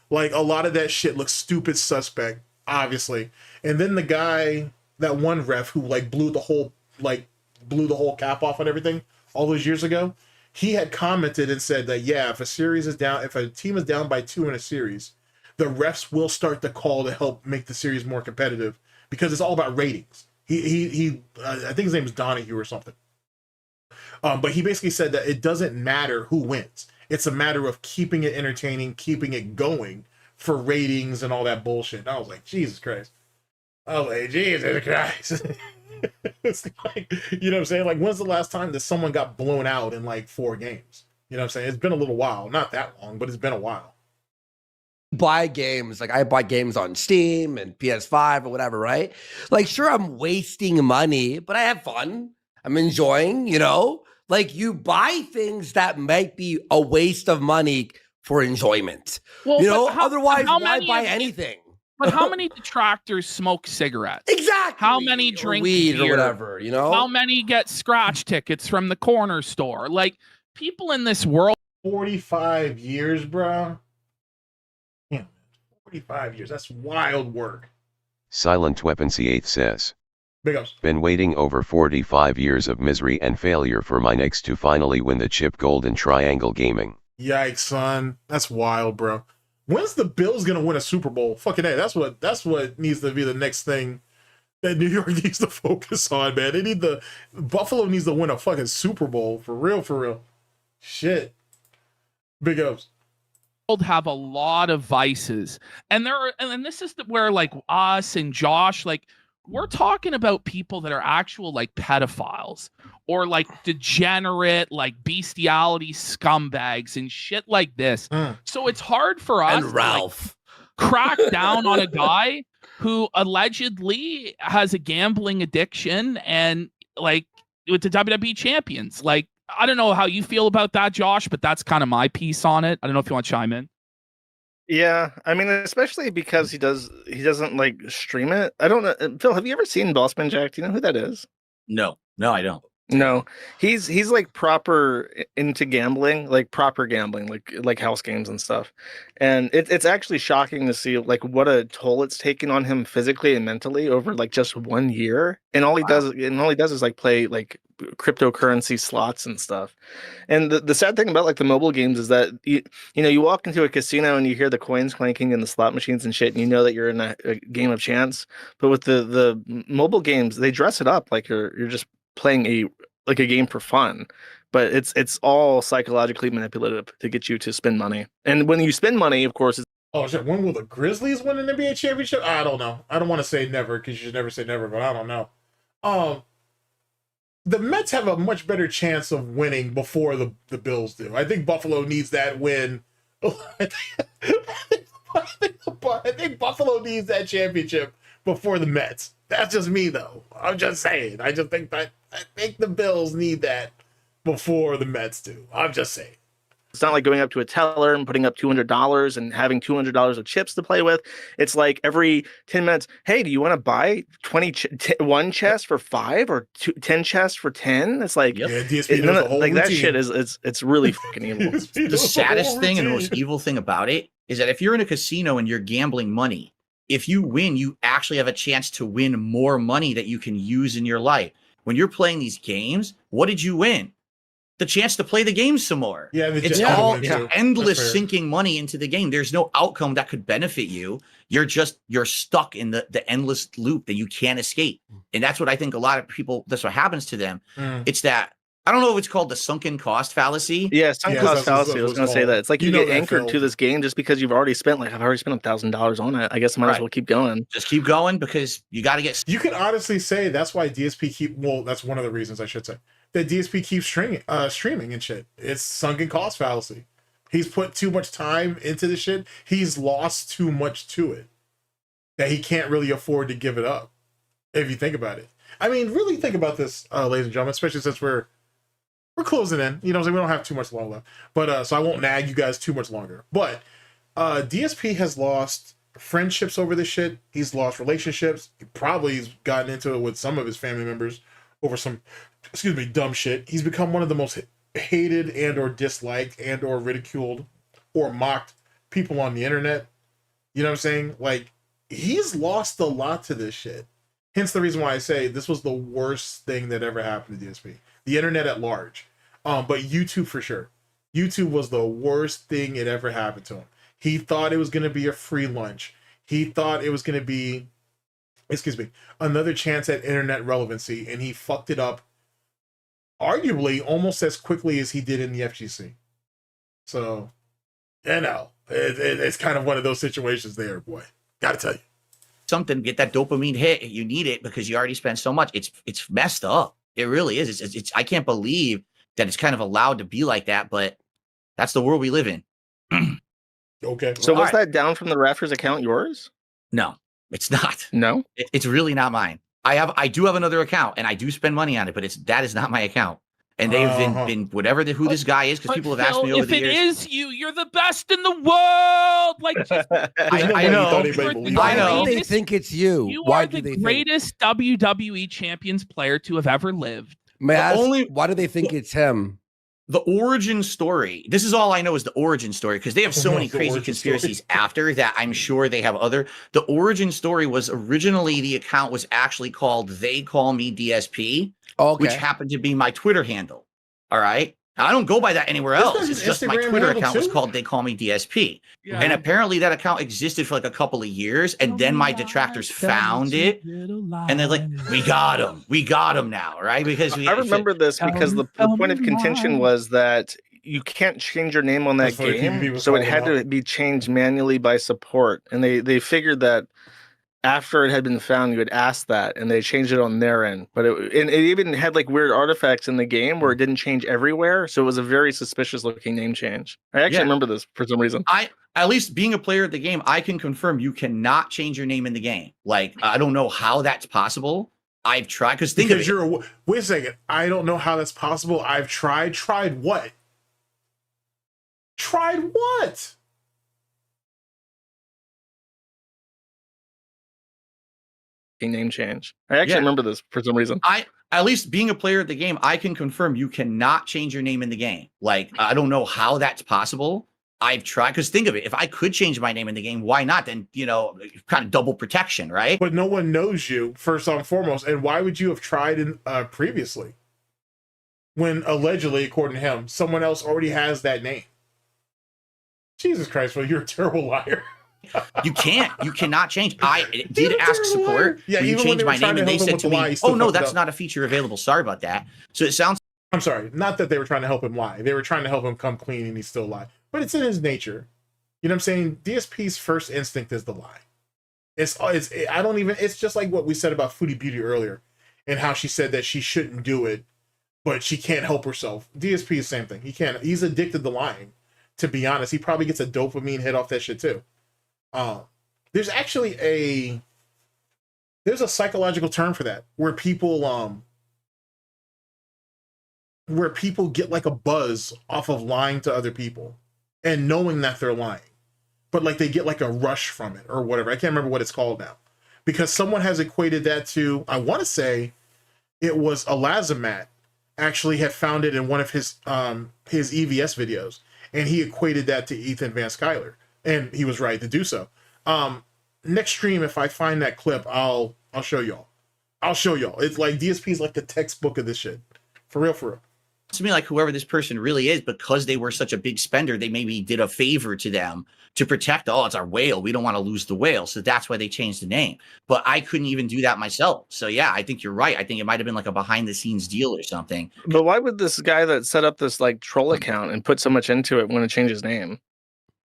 like a lot of that shit looks stupid suspect, obviously. And then the guy, that one ref who like blew the whole cap off and everything all those years ago, he had commented and said that if a team is down by 2 in a series, the refs will start the call to help make the series more competitive because it's all about ratings. He I think his name is Donahue or something. But he basically said that it doesn't matter who wins. It's a matter of keeping it entertaining, keeping it going for ratings and all that bullshit. And I was like, Jesus Christ. It's like, you know what I'm saying? Like, when's the last time that someone got blown out in like 4 games? You know what I'm saying? It's been a little while. Not that long, but it's been a while. buy games, like I buy games on Steam and PS5 or whatever, right? Like, sure, I'm wasting money, but I have fun. I'm enjoying, you know? Like, you buy things that might be a waste of money for enjoyment. Well, You know, but otherwise, how why many buy of- anything? But how many detractors smoke cigarettes? Exactly. How many Or drink weed beer? or whatever, you know? How many get scratch tickets from the corner store? Like, people in this world. 45 years, bro. Yeah, 45 years. That's wild work. Silent Weapon C8 says, Big ups. been waiting over 45 years of misery and failure for my Knicks to finally win the chip Golden Triangle Gaming. Yikes, son. That's wild, bro. When's the Bills gonna win a Super Bowl? Fucking A. That's what needs to be the next thing that New York needs to focus on, man. Buffalo needs to win a fucking Super Bowl. For real, for real. Shit. Big ups. Have a lot of vices, and this is where like us and Josh, like, we're talking about people that are actual like pedophiles or like degenerate, like bestiality scumbags and shit like this. So it's hard for us And to, like, Ralph. crack down on a guy who allegedly has a gambling addiction and like with the WWE champions. Like, I don't know how you feel about that, Josh, but that's kind of my piece on it. I don't know if you want to chime in. Yeah, I mean, especially because he doesn't like stream it. I don't know. Phil, have you ever seen Bossman Jack? Do you know who that is? No, I don't. No, he's like proper into gambling, like proper gambling, like house games and stuff. And it's actually shocking to see like what a toll it's taken on him physically and mentally over like just 1 year. And all he does is like play like cryptocurrency slots and stuff. And the sad thing about like the mobile games is that you walk into a casino and you hear the coins clanking and the slot machines and shit, and you know that you're in a game of chance. But with the mobile games, they dress it up like you're just playing a game for fun, but it's all psychologically manipulative to get you to spend money. And when you spend money, of course, Oh shit! When will the Grizzlies win an NBA championship? I don't know. I don't want to say never because you should never say never, but I don't know. The Mets have a much better chance of winning before the Bills do. I think Buffalo needs that win. I think Buffalo needs that championship before the Mets. That's just me, though. I'm just saying. I think the Bills need that before the Mets do. I'm just saying. it's not like going up to a teller and putting up $200 and having $200 of chips to play with. It's like every 10 minutes, hey, do you want to buy one chest for 5 or 10 chests for 10? It's like, yeah, DSP like that shit it's really fucking evil. The saddest thing and the most evil thing about it is that if you're in a casino and you're gambling money, if you win, you actually have a chance to win more money that you can use in your life. When you're playing these games, what did you win? The chance to play the game some more. Yeah, it's all endless sinking money into the game. There's no outcome that could benefit you. You're stuck in the endless loop that you can't escape. And that's what I think a lot of people, that's what happens to them. It's that, I don't know if it's called the sunken cost fallacy. Yeah, sunk cost fallacy. I was going to say that. It's like you get anchored to this game just because you've already spent, like, I've already spent $1,000 on it. I guess I might as well keep going. Just keep going because you got to get. You can honestly say that's why DSP that's one of the reasons I should say that DSP keeps streaming and shit. It's sunken cost fallacy. He's put too much time into the shit. He's lost too much to it that he can't really afford to give it up. If you think about it, I mean, really think about this, ladies and gentlemen, especially since we're closing in. You know what I'm saying? We don't have too much long left. But so I won't nag you guys too much longer. But DSP has lost friendships over this shit. He's lost relationships. He probably has gotten into it with some of his family members over some, dumb shit. He's become one of the most hated and or disliked and or ridiculed or mocked people on the internet. You know what I'm saying? Like, he's lost a lot to this shit. Hence the reason why I say this was the worst thing that ever happened to DSP. The internet at large. But YouTube for sure. YouTube was the worst thing that ever happened to him. He thought it was going to be a free lunch. He thought it was going to be, another chance at internet relevancy, and he fucked it up arguably almost as quickly as he did in the FGC. So, it's kind of one of those situations there, boy. Gotta tell you. Something, get that dopamine hit. You need it because you already spent so much. It's messed up. It really is. It's I can't believe that it's kind of allowed to be like that, but that's the world we live in. Okay. So was that down from the Raptors account yours? No, it's not. No? It's really not mine. I do have another account and I do spend money on it, but that is not my account. And they've been whatever who this guy is, because people have asked me over the years. If it is you, you're the best in the world. Like, I know. Why do they think it's you? You Why are do the they greatest WWE Champions player to have ever lived. May I ask, why do they think it's him? The origin story. This is all I know is the origin story, because they have so many crazy conspiracies after that. I'm sure they have other. The origin story was originally the account was actually called They Call Me DSP, which happened to be my Twitter handle. All right. I don't go by that anywhere else. It's just my Twitter account was called They Call Me DSP. Yeah. And apparently that account existed for like a couple of years. And then my detractors found it. And they're like, we got him. We got him now. Right. Because I remember this because the point of contention was that you can't change your name on that game. So it had to be changed manually by support. And they figured that after it had been found, you would ask that, and they changed it on their end. But it even had like weird artifacts in the game where it didn't change everywhere. So it was a very suspicious looking name change. I actually remember this for some reason. At least being a player of the game, I can confirm you cannot change your name in the game. Like, I don't know how that's possible. I've tried wait a second. I don't know how that's possible. I've tried. Tried what? Tried what? Name change. I actually remember this for some reason. At least being a player of the game, I can confirm you cannot change your name in the game. Like, I don't know how that's possible. I've tried, because think of it, if I could change my name in the game, why not? Then, kind of double protection, right? But no one knows you, first and foremost. And why would you have tried previously? When allegedly, according to him, someone else already has that name. Jesus Christ, well, you're a terrible liar. You cannot change. I did ask support. Yeah, you change my name, and they said to me, "Oh no, that's not a feature available. Sorry about that." So it sounds I'm sorry, not that they were trying to help him lie. They were trying to help him come clean, and he still lied. But it's in his nature. You know what I'm saying? DSP's first instinct is the lie. It's just like what we said about Foodie Beauty earlier, and how she said that she shouldn't do it, but she can't help herself. DSP is the same thing. He's addicted to lying. To be honest, he probably gets a dopamine hit off that shit too. There's actually there's a psychological term for that, where people get like a buzz off of lying to other people and knowing that they're lying, but like they get like a rush from it or whatever. I can't remember what it's called now, because someone has equated that to, I want to say it was Alazamat actually had found it in one of his EVS videos, and he equated that to Ethan Van Skyler, and he was right to do so. Next stream, if I find that clip, I'll show y'all. It's like DSP is like the textbook of this shit. For real, for real. To me, like whoever this person really is, because they were such a big spender, they maybe did a favor to them to protect, oh, it's our whale. We don't want to lose the whale. So that's why they changed the name. But I couldn't even do that myself. So yeah, I think you're right. I think it might have been like a behind the scenes deal or something. But why would this guy that set up this like troll account and put so much into it want to change his name?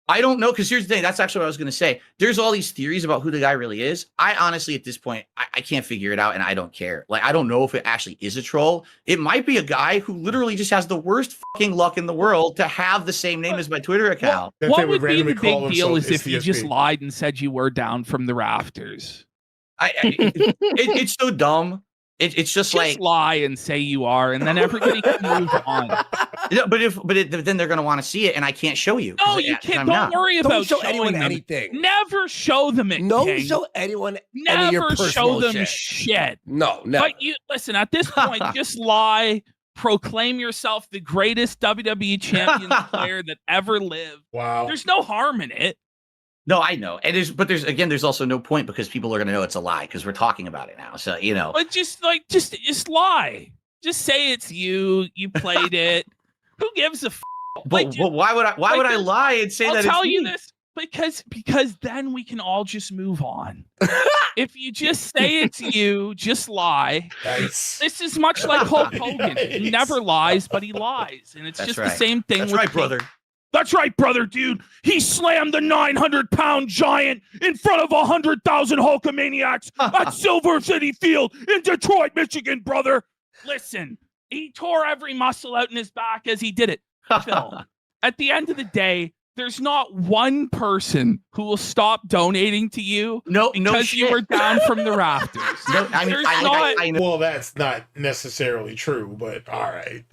I don't know, because here's the thing. That's actually what I was going to say. There's all these theories about who the guy really is. I honestly, at this point, I can't figure it out, and I don't care. Like, I don't know if it actually is a troll. It might be a guy who literally just has the worst fucking luck in the world to have the same name as my Twitter account. What would be the big deal is if you just lied and said you were down from the rafters. It's so dumb. It's just like lie and say you are, and then everybody can move on. No, then they're gonna want to see it, and I can't show you. No, you can't. Don't worry about Don't show anyone them. anything. Never show them it. No, King. show anyone any of your Never personal show them shit. shit. No, never. But you listen. At this point, just lie. Proclaim yourself the greatest WWE champion player that ever lived. Wow. There's no harm in it. No, I know. And there's also no point, because people are going to know it's a lie because we're talking about it now. So, you know. But just lie. Just say it's you. You played it. Who gives a f? But why would I lie and say I'll that? I'll tell it's you me? this because then we can all just move on. If you just say it's you, just lie. Nice. This is much like Hulk Hogan. He Nice. never lies, but he lies, and it's That's just right. the same thing. That's with right, brother. That's right, brother, dude. He slammed the 900-pound giant in front of 100,000 Hulkamaniacs at Silver City Field in Detroit, Michigan, brother. Listen, he tore every muscle out in his back as he did it. Phil, at the end of the day, there's not one person who will stop donating to you because you were down from the rafters. No, I mean, I know. Well, that's not necessarily true, but all right.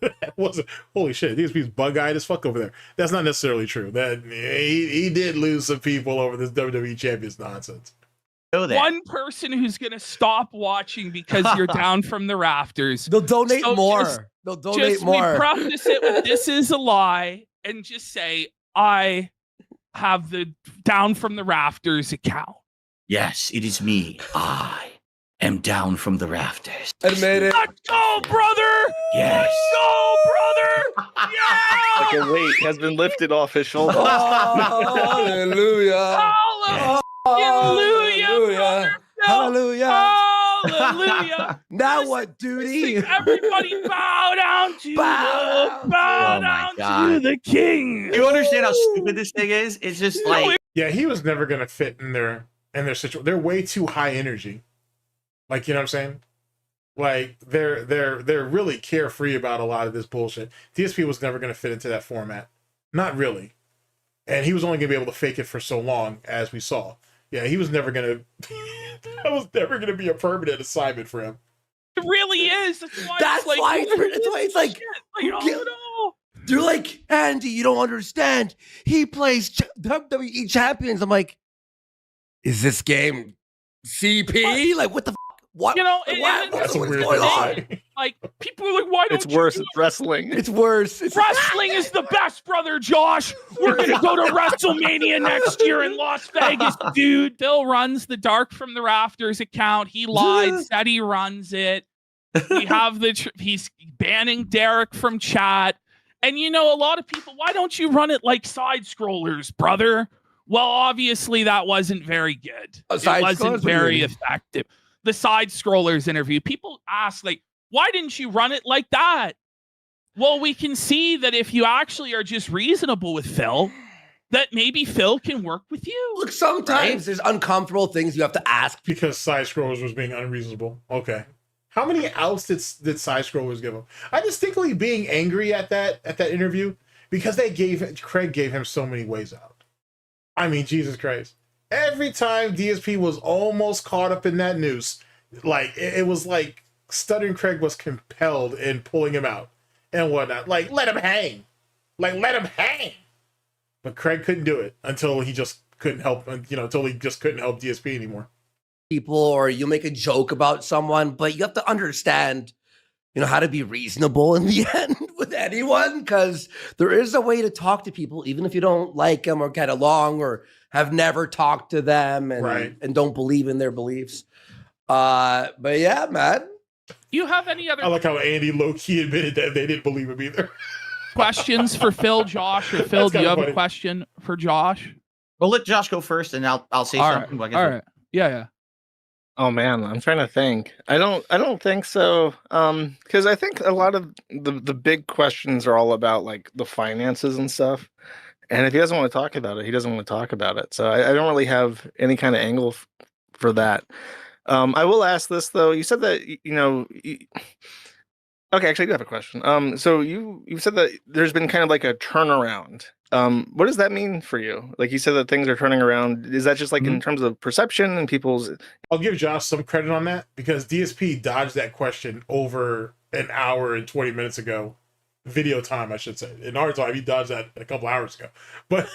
That wasn't, holy shit, these people bug-eyed as fuck over there. That's not necessarily true. That he did lose some people over this WWE Champions nonsense. Know that. One person who's gonna stop watching because you're down from the rafters. They'll donate So more. They'll donate more. We preface it with "This is a lie," and just say, "I have the down from the rafters account." Yes, it is me. I am down from the rafters. Admit it. Let's go, brother! Yes. Let's go, brother! Yeah! Like a weight has been lifted off his shoulder. Hallelujah. Hallelujah! Hallelujah. Hallelujah! Now what, duty? Everybody bow down to Bow the bow Oh my down to God. the king. You understand how stupid this thing is? It's just like Yeah, he was never gonna fit in their situation. They're way too high energy. Like, you know what I'm saying? Like they're really carefree about a lot of this bullshit. DSP was never gonna fit into that format. Not really. And he was only gonna be able to fake it for so long, as we saw. Yeah, he was never gonna that was never gonna be a permanent assignment for him. It really is. That's why it's like, no. they're like, Andy, you don't understand. He plays WWE champions. I'm like, is this game CP? Like, what the? What? You know, That's a What's weird going on? thing. Like, people are like, why don't It's worse. It's wrestling. It's worse. It's Wrestling is the best, brother Josh. We're gonna go to WrestleMania next year in Las Vegas, dude. Bill runs the Dark from the Rafters account. He lied, said he runs it. We have he's banning Derek from chat. And you know, a lot of people, why don't you run it like side scrollers, brother? Well, obviously that wasn't very good. It Side wasn't scrollers? What do you very mean? effective. The side scrollers interview, people ask, like, Why didn't you run it like that? Well, we can see that if you actually are just reasonable with Phil, that maybe Phil can work with you. Look, sometimes there's uncomfortable things you have to ask. Because Side Scrollers was being unreasonable. Okay. How many outs did Side Scrollers give him? I distinctly being angry at that interview because Craig gave him so many ways out. I mean, Jesus Christ. Every time DSP was almost caught up in that noose, like it was like Stuttering Craig was compelled in pulling him out and whatnot. Like, let him hang. Like, let him hang. But Craig couldn't do it until he just couldn't help, until he just couldn't help DSP anymore. People, or you make a joke about someone, but you have to understand, how to be reasonable in the end with anyone, because there is a way to talk to people, even if you don't like them or get along or have never talked to them and don't believe in their beliefs. But yeah, man. Do you have any other I like how Andy low-key admitted that they didn't believe him either. questions for Phil, Josh? Or Phil, do you have a question for Josh? Well, let Josh go first, and I'll say something. All right. Yeah. Oh man, I'm trying to think. I don't think so. Because I think a lot of the big questions are all about like the finances and stuff. And if he doesn't want to talk about it, he doesn't want to talk about it. So I don't really have any kind of angle for that. I will ask this though. You said that okay, actually, I do have a question. So you said that there's been kind of like a turnaround. What does that mean for you? Like you said that things are turning around. Is that just like in terms of perception and people's? I'll give Josh some credit on that because DSP dodged that question over an hour and 20 minutes ago. Video time, I should say. In our time, he dodged that a couple hours ago. But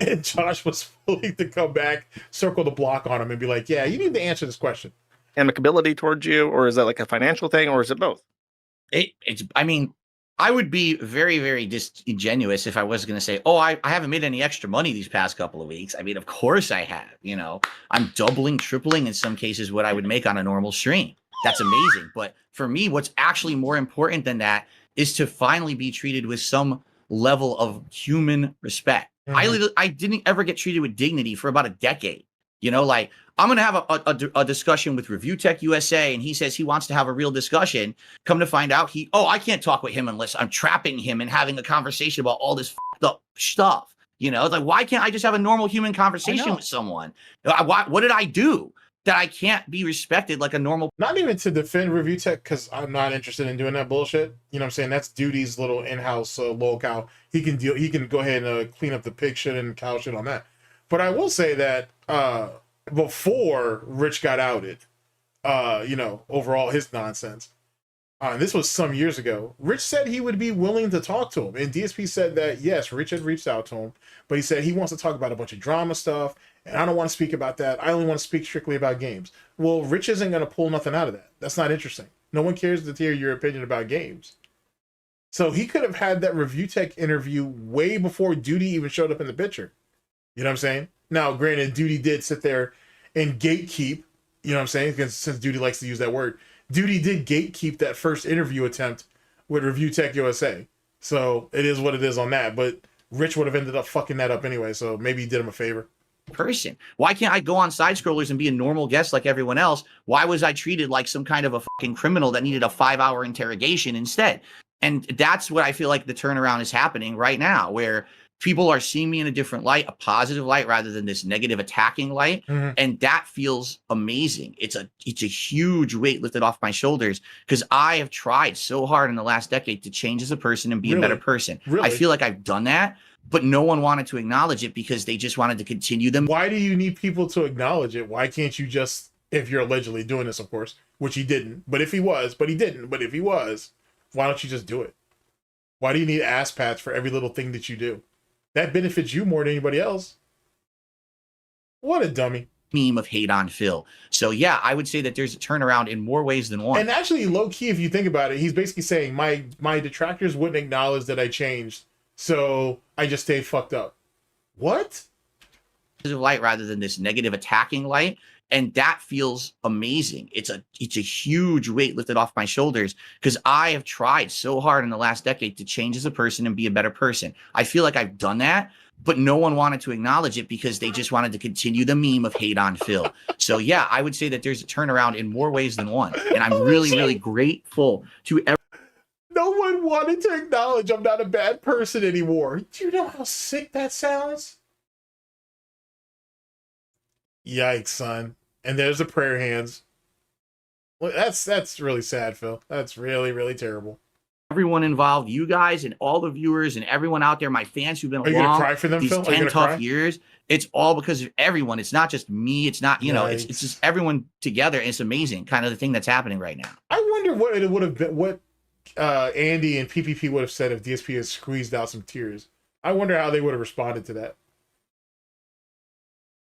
and Josh was willing to come back, circle the block on him, and be like, "Yeah, you need to answer this question." Amicability towards you, or is that like a financial thing, or is it both? I mean, I would be very, very disingenuous if I was going to say, oh, I haven't made any extra money these past couple of weeks. I mean, of course I have. I'm doubling, tripling in some cases what I would make on a normal stream. That's amazing. But for me, what's actually more important than that is to finally be treated with some level of human respect. Mm-hmm. I didn't ever get treated with dignity for about a decade. Like I'm going to have a discussion with Review Tech USA and he says he wants to have a real discussion. Come to find out I can't talk with him unless I'm trapping him and having a conversation about all this fucked up stuff. It's like, why can't I just have a normal human conversation with someone? What did I do that I can't be respected like a normal? Not even to defend Review Tech, because I'm not interested in doing that bullshit. You know what I'm saying? That's Duty's little in-house locale. He can go ahead and clean up the pig shit and cow shit on that. But I will say that before Rich got outed, overall his nonsense, and this was some years ago, Rich said he would be willing to talk to him. And DSP said that, yes, Rich had reached out to him, but he said he wants to talk about a bunch of drama stuff, and I don't want to speak about that. I only want to speak strictly about games. Well, Rich isn't going to pull nothing out of that. That's not interesting. No one cares to hear your opinion about games. So he could have had that Review Tech interview way before Duty even showed up in the picture. You know what I'm saying? Now, granted, Duty did sit there and gatekeep, you know what I'm saying? Because since Duty likes to use that word, Duty did gatekeep that first interview attempt with Review Tech USA. So it is what it is on that. But Rich would have ended up fucking that up anyway. So maybe he did him a favor. Person. Why can't I go on Side Scrollers and be a normal guest like everyone else? Why was I treated like some kind of a fucking criminal that needed a 5-hour interrogation instead? And that's what I feel like the turnaround is happening right now, where people are seeing me in a different light, a positive light, rather than this negative attacking light. Mm-hmm. And that feels amazing. It's a huge weight lifted off my shoulders because I have tried so hard in the last decade to change as a person and be a better person. Really? I feel like I've done that, but no one wanted to acknowledge it because they just wanted to continue them. Why do you need people to acknowledge it? Why can't you just, if you're allegedly doing this, of course, which he didn't, but if he was, but he didn't, but if he was, why don't you just do it? Why do you need ass pats for every little thing that you do? That benefits you more than anybody else. What a dummy. Meme of hate on Phil. So yeah, I would say that there's a turnaround in more ways than one. And actually, low key, if you think about it, he's basically saying my detractors wouldn't acknowledge that I changed, so I just stayed fucked up. What? Positive light rather than this negative attacking light. And that feels amazing. It's a huge weight lifted off my shoulders because I have tried so hard in the last decade to change as a person and be a better person. I feel like I've done that, but no one wanted to acknowledge it because they just wanted to continue the meme of hate on Phil. So yeah, I would say that there's a turnaround in more ways than one. And I'm really grateful to everyone. No one wanted to acknowledge I'm not a bad person anymore. Do you know how sick that sounds? Yikes, son. And there's the prayer hands. Well, that's really sad, Phil. That's really terrible. Everyone involved, you guys and all the viewers and everyone out there, my fans who've been Are you gonna along cry for them, these Phil? Are you 10 gonna tough cry? years. It's all because of everyone. It's not just me. It's not, you know, it's just everyone together. It's amazing, kind of the thing that's happening right now. I wonder what it would have been, what Andy and PPP would have said if DSP had squeezed out some tears. I wonder how they would have responded to that.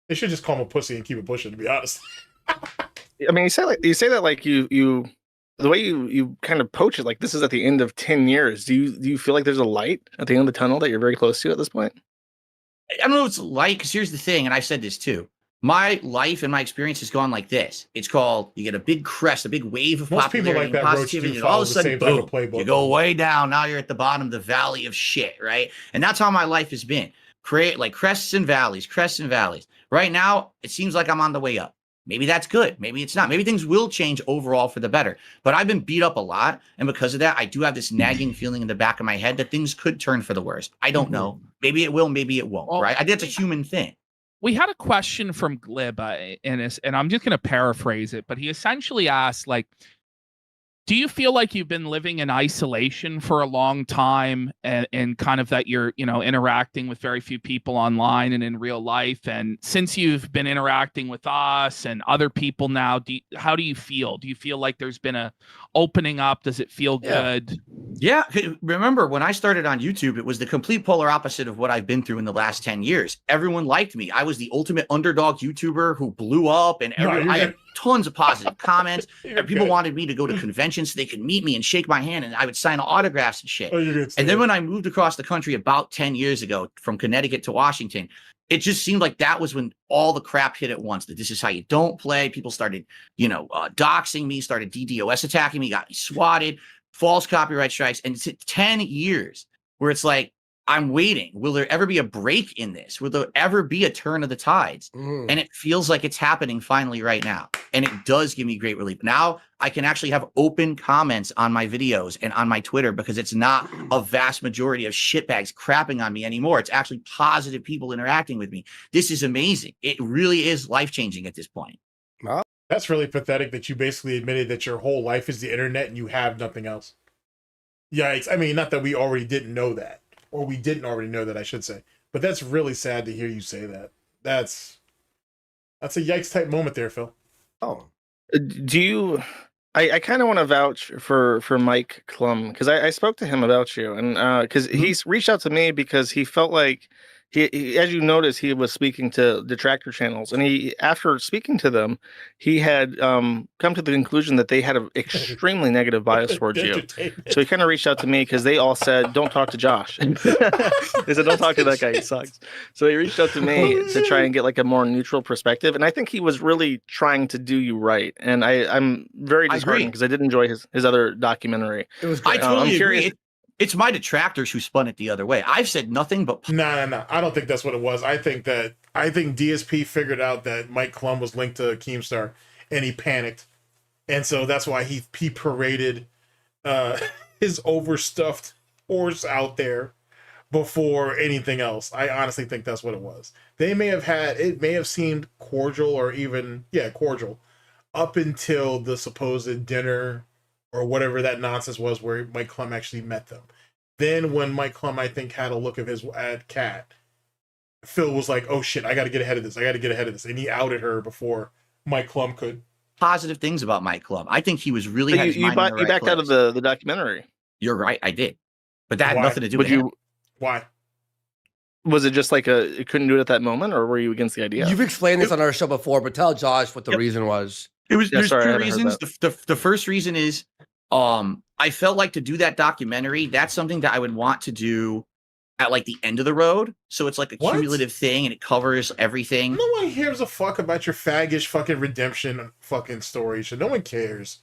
They should just call him a pussy and keep it pushing, to be honest. I mean, you say that like you the way you kind of poach it, like this is at the end of 10 years. Do you feel like there's a light at the end of the tunnel that you're very close to at this point? I don't know if it's light, because here's the thing, and I've said this too. My life and my experience has gone like this. It's called, you get a big crest, a big wave of Most people popularity like and that, Roach, positivity, do and all of a follow the sudden, same type of boom, playbook. you go way down. Now you're at the bottom of the valley of shit, right? And that's how my life has been. Create like crests and valleys. Right now, it seems like I'm on the way up. Maybe that's good. Maybe it's not. Maybe things will change overall for the better. But I've been beat up a lot. And because of that, I do have this nagging feeling in the back of my head that things could turn for the worst. I don't know. Maybe it will. Maybe it won't. Well, right? I think it's a human thing. We had a question from Glib, and I'm just going to paraphrase it, but he essentially asked, like, do you feel like you've been living in isolation for a long time and kind of that you're, you know, interacting with very few people online and in real life? And since you've been interacting with us and other people now, how do you feel? Do you feel like there's been a opening up? Does it feel good? Yeah. Remember, when I started on YouTube, it was the complete polar opposite of what I've been through in the last 10 years. Everyone liked me. I was the ultimate underdog YouTuber who blew up, and I had tons of positive comments. And people wanted me to go to conventions so they could meet me and shake my hand, and I would sign autographs and shit. And then when I moved across the country about 10 years ago from Connecticut to Washington, it just seemed like that was when all the crap hit at once, that this is how you don't play. People started, doxing me, started DDoS attacking me, got me swatted, false copyright strikes. And it's 10 years where it's like, I'm waiting. Will there ever be a break in this? Will there ever be a turn of the tides? And it feels like it's happening finally right now. And it does give me great relief. Now I can actually have open comments on my videos and on my Twitter, because it's not a vast majority of shitbags crapping on me anymore. It's actually positive people interacting with me. This is amazing. It really is life-changing at this point. That's really pathetic that you basically admitted that your whole life is the internet and you have nothing else. Yikes. I mean, not that we already didn't know that. Or we didn't already know that, I should say. But that's really sad to hear you say that. That's a yikes type moment there, Phil. Oh. I kind of want to vouch for Mike Klum, because I spoke to him about you, and because he's reached out to me because he felt like he, as you notice, he was speaking to Detractor channels, and after speaking to them, he had come to the conclusion that they had an extremely negative bias towards you. So he kind of reached out to me because they all said, "Don't talk to Josh." They said, "Don't talk to that guy. He sucks." So he reached out to me to try and get like a more neutral perspective, and I think he was really trying to do you right. And I'm very disheartened because I did enjoy his other documentary. It was great. I totally I'm curious. agree. It's my detractors who spun it the other way. I've said nothing but No. I don't think that's what it was. I think DSP figured out that Mike Klum was linked to Keemstar, and he panicked, and so that's why he paraded his overstuffed horse out there before anything else. I honestly think that's what it was. It may have seemed cordial, or even cordial, up until the supposed dinner or whatever that nonsense was, where Mike Klum actually met them. Then when Mike Klum, I think, had a look at Kat, Phil was like, "Oh shit, I got to get ahead of this. And he outed her before Mike Klum could. Positive things about Mike Klum. I think he was really. So you backed out of the documentary. You're right, I did, but that had nothing to do with you. Why? Was it just like you couldn't do it at that moment, or were you against the idea? You've explained this on our show before, but tell Josh what the reason was. There's two reasons. The first reason is I felt like to do that documentary, that's something that I would want to do at like the end of the road. So it's like a cumulative thing, and it covers everything. No one cares a fuck about your faggish fucking redemption fucking story. So no one cares.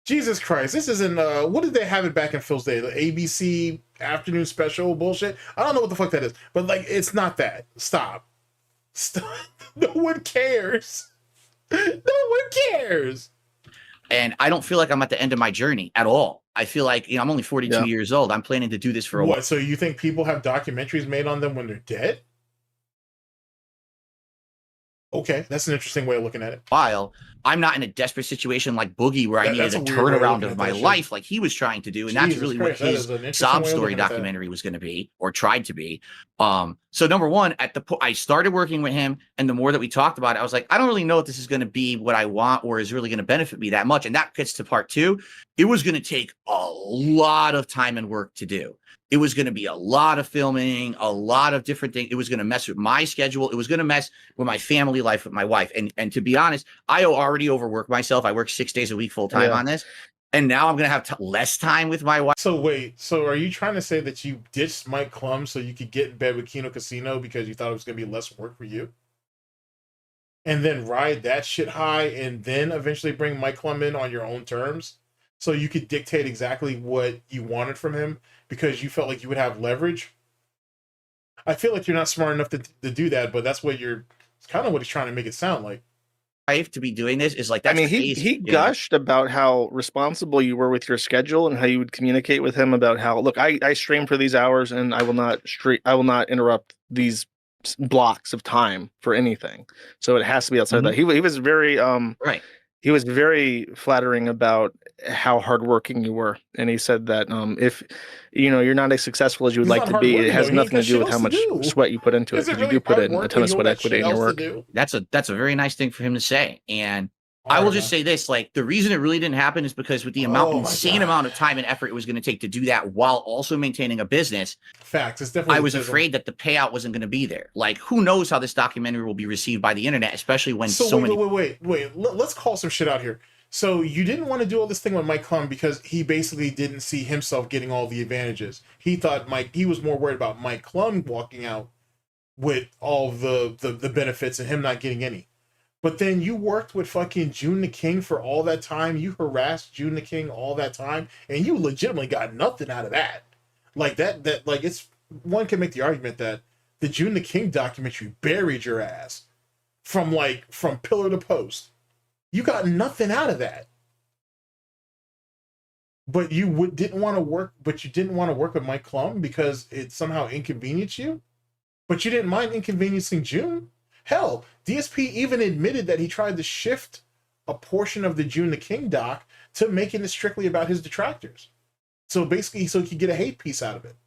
Jesus Christ, this isn't what did they have it back in Phil's day? The ABC afternoon special bullshit? I don't know what the fuck that is. But like it's not that. Stop. No one cares. No one cares. And I don't feel like I'm at the end of my journey at all. I feel like, I'm only 42 years old. I'm planning to do this for a while. What? So you think people have documentaries made on them when they're dead? Okay, that's an interesting way of looking at it. While I'm not in a desperate situation like Boogie where I needed a turnaround of my life like he was trying to do. And that's really what his sob story documentary was going to be, or tried to be. So number one, I started working with him, and the more that we talked about it, I was like, I don't really know if this is going to be what I want or is really going to benefit me that much. And that gets to part two. It was going to take a lot of time and work to do. It was going to be a lot of filming, a lot of different things. It was going to mess with my schedule. It was going to mess with my family life with my wife. And to be honest, I already overwork myself. I work 6 days a week full time on this. And now I'm going to have less time with my wife. So wait, so are you trying to say that you ditched Mike Klum so you could get in bed with Kino Casino because you thought it was going to be less work for you? And then ride that shit high and then eventually bring Mike Klum in on your own terms so you could dictate exactly what you wanted from him because you felt like you would have leverage? I feel like you're not smart enough to do that, but that's what it's kind of what he's trying to make it sound like. To be doing this is like, that's he gushed about how responsible you were with your schedule and how you would communicate with him about how, look, I stream for these hours and I will not interrupt these blocks of time for anything. So it has to be outside that. He was very right. He was very flattering about how hardworking you were, and he said that if you're not as successful as you would like to be, it has nothing to do with how much sweat you put into it. Because you do put in a ton of sweat equity in your work. That's a very nice thing for him to say. And I will just say this, like, the reason it really didn't happen is because with the insane amount of time and effort it was going to take to do that while also maintaining a business. Facts. It's definitely. I was afraid that the payout wasn't going to be there. Like, who knows how this documentary will be received by the internet, especially when wait. Let's call some shit out here. So you didn't want to do all this thing with Mike Klum because he basically didn't see himself getting all the advantages. He thought he was more worried about Mike Klum walking out with all the benefits and him not getting any. But then you worked with fucking June the King for all that time. You harassed June the King all that time, and you legitimately got nothing out of that. Like that like it's one can make the argument that the June the King documentary buried your ass from pillar to post. You got nothing out of that. But you didn't want to work with Mike Klum because it somehow inconvenienced you. But you didn't mind inconveniencing June. Hell, DSP even admitted that he tried to shift a portion of the June the King doc to making it strictly about his detractors. So basically, so he could get a hate piece out of it.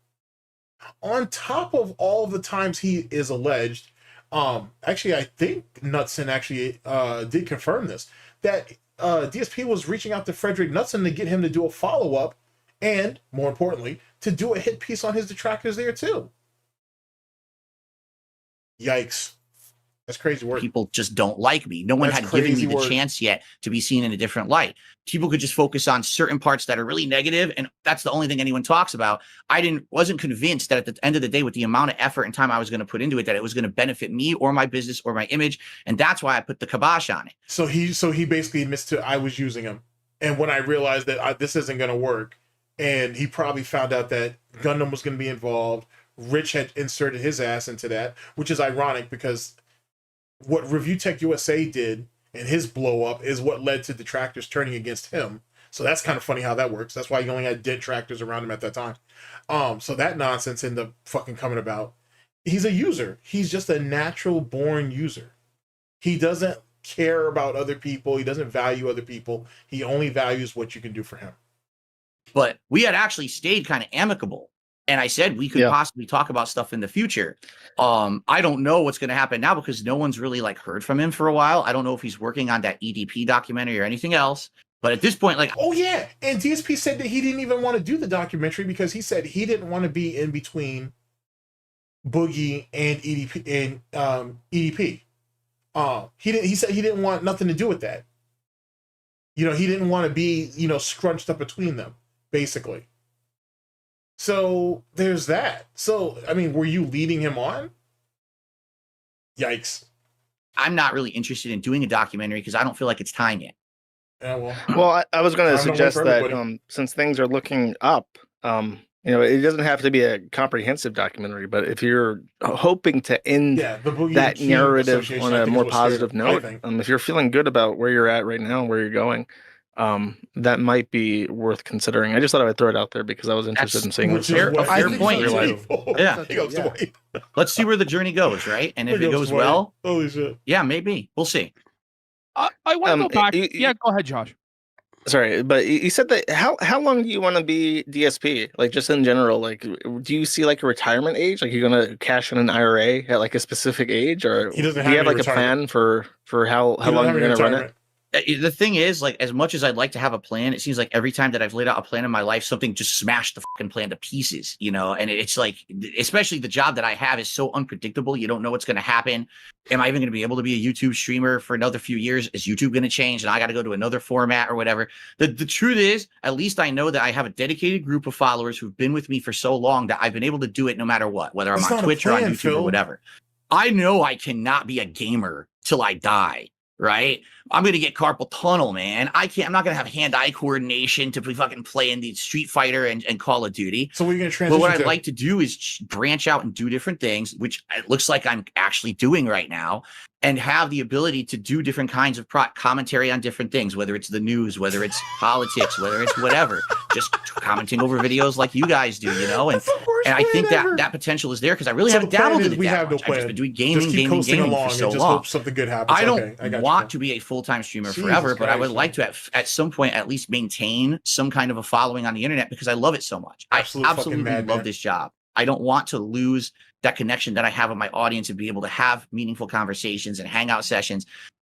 On top of all the times he is alleged, actually, I think Knudsen actually did confirm this, that DSP was reaching out to Frederick Knudsen to get him to do a follow-up and, more importantly, to do a hit piece on his detractors there too. Yikes. That's crazy work. People just don't like me. No one had given me the chance yet to be seen in a different light. People could just focus on certain parts that are really negative, and that's the only thing anyone talks about. Wasn't convinced that at the end of the day, with the amount of effort and time I was going to put into it, that it was going to benefit me or my business or my image, and that's why I put the kibosh on it. So he basically admits to I was using him, and when I realized that this isn't going to work, and he probably found out that Gundam was going to be involved. Rich had inserted his ass into that, which is ironic because what Review Tech USA did and his blow up is what led to detractors turning against him. So that's kind of funny how that works. That's why you only had detractors around him at that time. So that nonsense ended up fucking coming about. He's a user. He's just a natural born user. He doesn't care about other people. He doesn't value other people. He only values what you can do for him. But we had actually stayed kind of amicable. And I said we could possibly talk about stuff in the future. I don't know what's going to happen now because no one's really heard from him for a while. I don't know if he's working on that EDP documentary or anything else. But at this point, oh yeah, and DSP said that he didn't even want to do the documentary because he said he didn't want to be in between Boogie and EDP. He said he didn't want nothing to do with that. He didn't want to be scrunched up between them, basically. So there's that. So, I mean, were you leading him on? Yikes. I'm not really interested in doing a documentary because I don't feel like it's time yet. Yeah, well, Well, I was going to Time to wait suggest for that everybody. since things are looking up, it doesn't have to be a comprehensive documentary, but if you're hoping to end yeah, the Boogie that King narrative Association, on I a think, is more what scared positive him, I note, think. if you're feeling good about where you're at right now and where you're going, that might be worth considering. I just thought I would throw it out there because I was interested in seeing Which this. is fair- what a fair he's point. waiting for. Yeah. He goes to Yeah. wait. Let's see where the journey goes, right? And if He it goes goes to wait. well, Holy shit. yeah, maybe we'll see. I want to go back. Yeah, go ahead, Josh. Sorry, but you said that how long do you want to be DSP? Like just in general, like do you see like a retirement age? Like you're gonna cash in an IRA at like a specific age, or He doesn't do you have have any like a retirement. plan for how He doesn't long have you're any gonna run it? retirement. The thing is, like, as much as I'd like to have a plan, it seems like every time that I've laid out a plan in my life, something just smashed the fucking plan to pieces, you know? And it's like, especially the job that I have is so unpredictable. You don't know what's going to happen. Am I even going to be able to be a YouTube streamer for another few years? Is YouTube going to change and I got to go to another format or whatever? The truth is, at least I know that I have a dedicated group of followers who've been with me for so long that I've been able to do it no matter what, whether I'm That's on not a Twitch or on plan, YouTube Phil. or whatever. I know I cannot be a gamer till I die. Right? I'm going to get carpal tunnel, man. I'm not going to have hand-eye coordination to be fucking playing the Street Fighter and Call of Duty. So we're going to transition But what to I'd like to do is branch out and do different things, which it looks like I'm actually doing right now, and have the ability to do different kinds of commentary on different things, whether it's the news, whether it's politics, whether it's whatever, just commenting over videos like you guys do, you know? And That's the worst and I think plan ever. that potential is there because I really So haven't the plan dabbled is in it we that have no much. I've just plan. been doing Just keep coasting gaming along for so and just long. hope something good happens. I don't Okay, I got want you. to be a full-time streamer Jesus forever, but I would Christ, like to at some point at least maintain some kind of a following on the internet because I love it so much. Absolute I fucking absolutely madman. love this job. I don't want to lose that connection that I have with my audience and be able to have meaningful conversations and hangout sessions.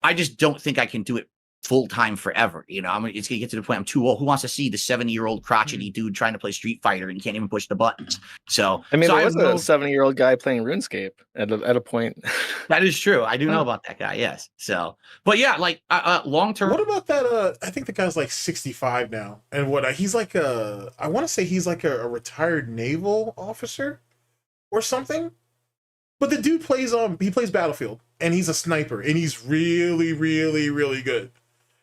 I just don't think I can do it full time forever. You know, it's gonna get to the point I'm too old. Who wants to see the 70-year-old crotchety dude trying to play Street Fighter and can't even push the buttons? So I mean, so there was have no- a 7-year-old guy playing RuneScape at a point. that is true. I do know about that guy. Yes. So, but yeah, like long term. What about that? I think the guy's like 65 now, and he's like I want to say he's like a retired naval officer or something. But the dude plays he plays Battlefield, and he's a sniper, and he's really, really, really good,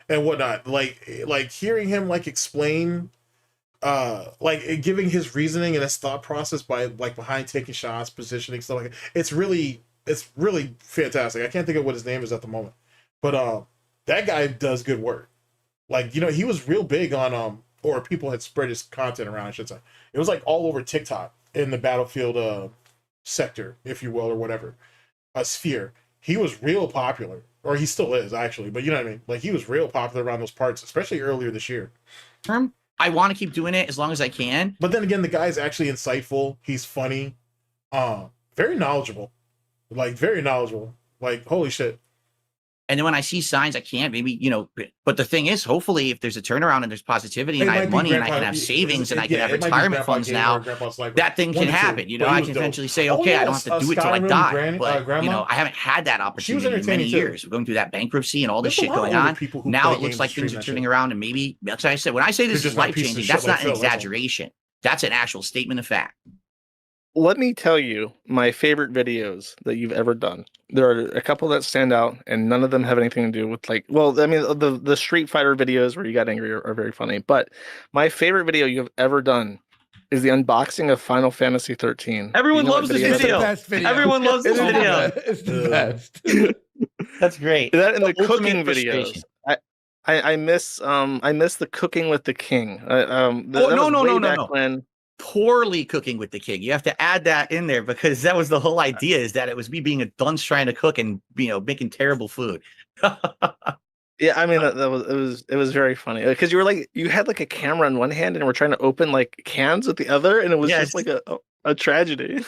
and whatnot. Like hearing him like explain, like giving his reasoning and his thought process by like behind taking shots, positioning stuff like that. It's really fantastic. I can't think of what his name is at the moment, but that guy does good work. Like, you know, he was real big on or people had spread his content around, I should say. It was like all over TikTok in the Battlefield sector, if you will, or whatever, a sphere. He was real popular, or he still is actually, but you know what I mean? Like, he was real popular around those parts, especially earlier this year. Term, I want to keep doing it as long as I can. But then again, the guy's actually insightful. He's funny, very knowledgeable, like very knowledgeable. Like, holy shit. And then when I see signs I can't, maybe, you know, but the thing is, hopefully, if there's a turnaround and there's positivity and I have money and I can have savings and I can have retirement funds now, that thing can happen. You know, I can eventually say, okay, I don't have to do it till I die. But, you know, I haven't had that opportunity in many years. We're going through that bankruptcy and all this shit going on. Now it looks like things are turning around and maybe, that's what I said. When I say this is life changing, that's not an exaggeration. That's an actual statement of fact. Let me tell you my favorite videos that you've ever done. There are a couple that stand out, and none of them have anything to do with like. Well, I mean, the Street Fighter videos where you got angry are very funny. But my favorite video you have ever done is the unboxing of Final Fantasy 13. Everyone loves this video. Everyone loves this video. It's the best. That's great. That and the ultimate cooking frustration. videos. I miss the cooking with the king. No. When Poorly cooking with the king. You have to add that in there because that was the whole idea, is that it was me being a dunce trying to cook and, you know, making terrible food. yeah, I mean it was very funny because you had like a camera in one hand and we're trying to open like cans with the other, and it was just like a tragedy.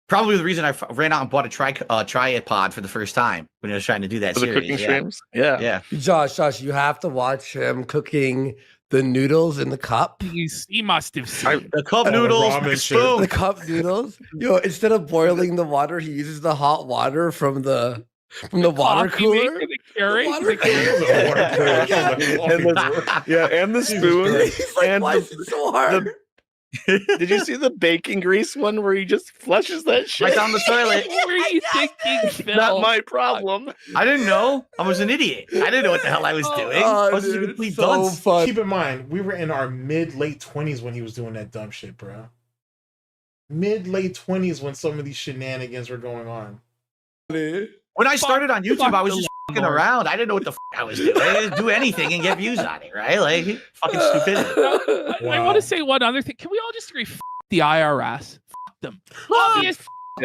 Probably the reason I ran out and bought a tripod for the first time when I was trying to do that For the series. cooking streams. Yeah. Josh, you have to watch him cooking the noodles in the cup. He must have seen. The cup the noodles, ramen the shit. spoon. The cup noodles. Instead of boiling the water, he uses the hot water from the water Coffee cooler. maker, the Keurig, Water the cooler. And the spoon. He's like, And why is it so hard? Did you see the bacon grease one where he just flushes that shit? Right down the toilet. What were you thinking, Phil? Not my problem. I didn't know. I was an idiot. I didn't know what the hell I was doing. I was just a complete dunce. fun. Keep in mind, we were in our mid-late 20s when he was doing that dumb shit, bro. Mid-late 20s when some of these shenanigans were going on. When I started on YouTube, I was just fucking around. I didn't know what the I was doing. I didn't do anything and get views on it, right? Like, fucking stupidity. I Wow. want to say one other thing. Can we all just agree? The IRS. Them. Obvious.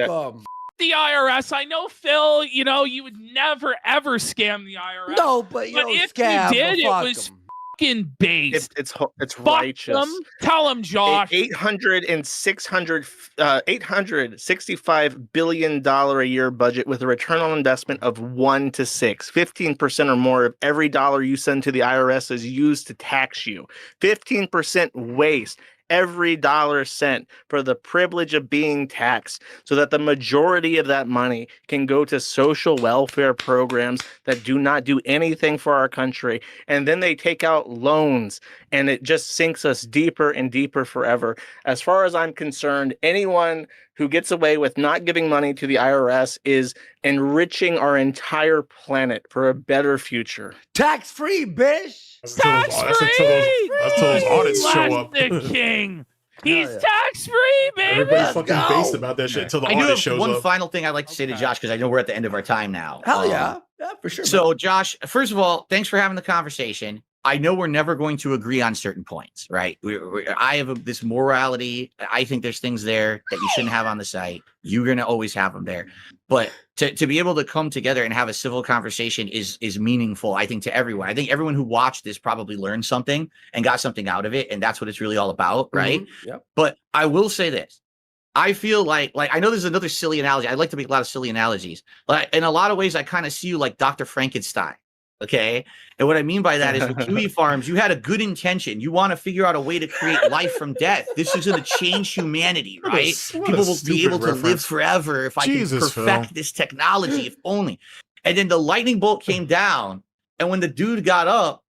Um, The IRS. I know, Phil. You know, you would never ever scam the IRS. no, but you But know, if scam, you did, it fuck was 'em. fucking based. It's Fuck righteous. them. Tell them, Josh. 865 billion dollar a year budget with a return on investment of 1 to 6. 15% or more of every dollar you send to the IRS is used to tax you. 15% waste. Every dollar sent for the privilege of being taxed, so that the majority of that money can go to social welfare programs that do not do anything for our country. And then they take out loans, and it just sinks us deeper and deeper forever. As far as I'm concerned, anyone who gets away with not giving money to the IRS is enriching our entire planet for a better future. Tax free, bitch. Tax free. That's until those audits show up. The king. He's yeah. tax free, baby. Everybody's Let's fucking go. based about that shit until the I do audit have shows one up. final thing I'd like to say to Josh, because I know we're at the end of our time now. Hell yeah. Yeah, for sure. So, Josh, first of all, thanks for having the conversation. I know we're never going to agree on certain points, right? I have this morality. I think there's things there that you shouldn't have on the site. You're going to always have them there. But to be able to come together and have a civil conversation is meaningful, I think, to everyone. I think everyone who watched this probably learned something and got something out of it. And that's what it's really all about, right? Yep. But I will say this. I feel like I know there's another silly analogy. I like to make a lot of silly analogies. But in a lot of ways, I kind of see you like Dr. Frankenstein. Okay. And what I mean by that is with Kiwi Farms, you had a good intention. You want to figure out a way to create life from death. This is going to change humanity, What a- right? what a People will be stupid able to live reference. forever if I Jesus, can perfect Phil. this technology, if only. And then the lightning bolt came down. And when the dude got up,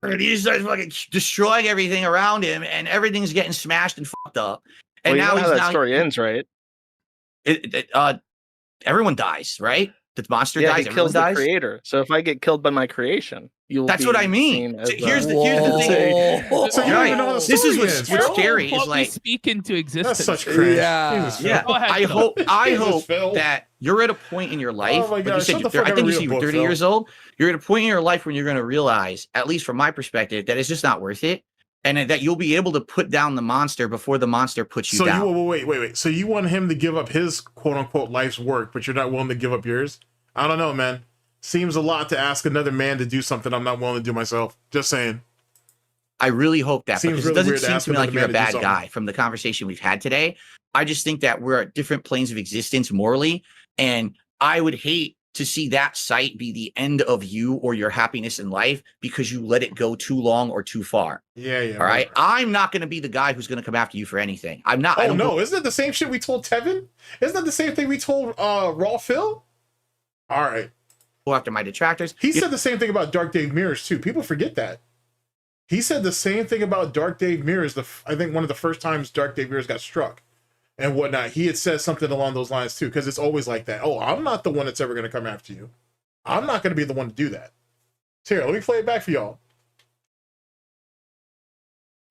and he starts fucking destroying everything around him, and everything's getting smashed and fucked up. And Well, now you know how he's that story ends, right? everyone dies, right? The monster Yeah, dies. he Everyone kills the dies. creator. So if I get killed by my creation, you'll. That's be what I mean. seen as, So here's the thing. Whoa. So you You're don't right. even know how the This is story what's ends, what's Phil. scary is What we like, speak into existence. That's such cringe. Yeah. Jesus, Phil. yeah. Go ahead, I Phil. hope Jesus, Phil. that you're at a point in your life. Oh my like you God, said, shut the you're, fuck I up think and you read said a you were book, 30 Phil. years old. You're at a point in your life when you're going to realize, at least from my perspective, that it's just not worth it, and that you'll be able to put down the monster before the monster puts you So down. you wait. So you want him to give up his quote unquote life's work, but you're not willing to give up yours? I don't know, man. Seems a lot to ask another man to do something I'm not willing to do myself. Just saying. I really hope that, Seems because really it doesn't weird to seem ask to me like another you're a man to do bad something. guy from the conversation we've had today. I just think that we're at different planes of existence morally, and I would hate to see that site be the end of you or your happiness in life because you let it go too long or too far. Yeah. All right. I'm not going to be the guy who's going to come after you for anything. I'm not. I Oh don't no, isn't it the same shit we told Tevin? Isn't that the same thing we told Raw Phil? All right. go after my detractors. He said the same thing about Dark Dave Mirrors too. People forget that. He said the same thing about Dark Dave Mirrors. I think one of the first times Dark Dave Mirrors got struck and whatnot. He had said something along those lines too, because it's always like that. Oh, I'm not the one that's ever going to come after you. I'm not going to be the one to do that. Here, let me play it back for y'all.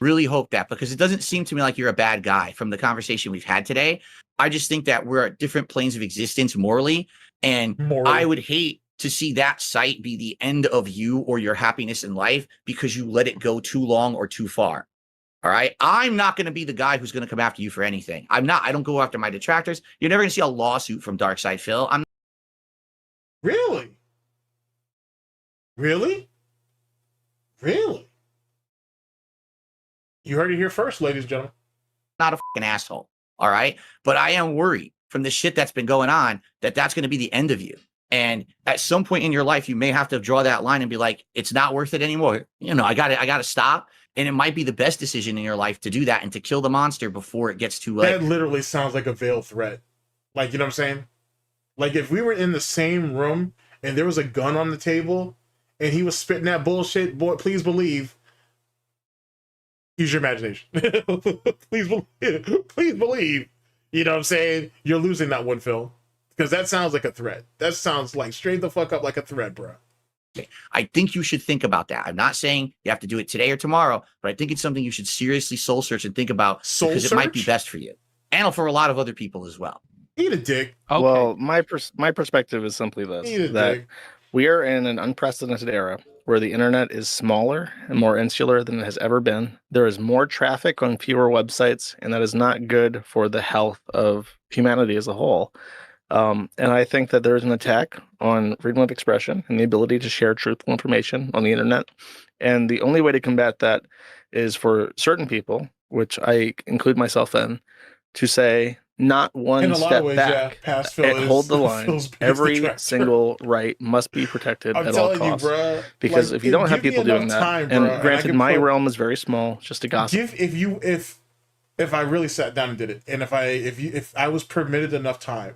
Really hope that, because it doesn't seem to me like you're a bad guy from the conversation we've had today. I just think that we're at different planes of existence morally, and I would hate to see that site be the end of you or your happiness in life because you let it go too long or too far. All right. I'm not going to be the guy who's going to come after you for anything. I'm not. I don't go after my detractors. You're never going to see a lawsuit from Darksydephil. I'm Really? Really? Really? You heard it here first, ladies and gentlemen. not a fucking asshole. All right. But I am worried from the shit that's been going on that that's going to be the end of you. And at some point in your life, you may have to draw that line and be like, it's not worth it anymore. You know, I got to stop. And it might be the best decision in your life to do that and to kill the monster before it gets too late. That literally sounds like a veiled threat. Like, you know what I'm saying? Like, if we were in the same room and there was a gun on the table and he was spitting that bullshit, boy, please believe Use your imagination. please believe. You know what I'm saying? You're losing that one, Phil. Because that sounds like a threat. That sounds like straight the fuck up like a threat, bro. I think you should think about that. I'm not saying you have to do it today or tomorrow, but I think it's something you should seriously soul search and think about because it might be best for you and for a lot of other people as well. Eat a dick. Okay. Well, my perspective is simply this: that we are in an unprecedented era where the internet is smaller and more insular than it has ever been. There is more traffic on fewer websites, and that is not good for the health of humanity as a whole. And I think that there is an attack on freedom of expression and the ability to share truthful information on the internet. And the only way to combat that is for certain people, which I include myself in, to say not one step back and hold the line. Every single right must be protected at all costs. Because if you don't have people doing that, and granted, my realm is very small, just a gossip. If I really sat down and did it, and if I was permitted enough time,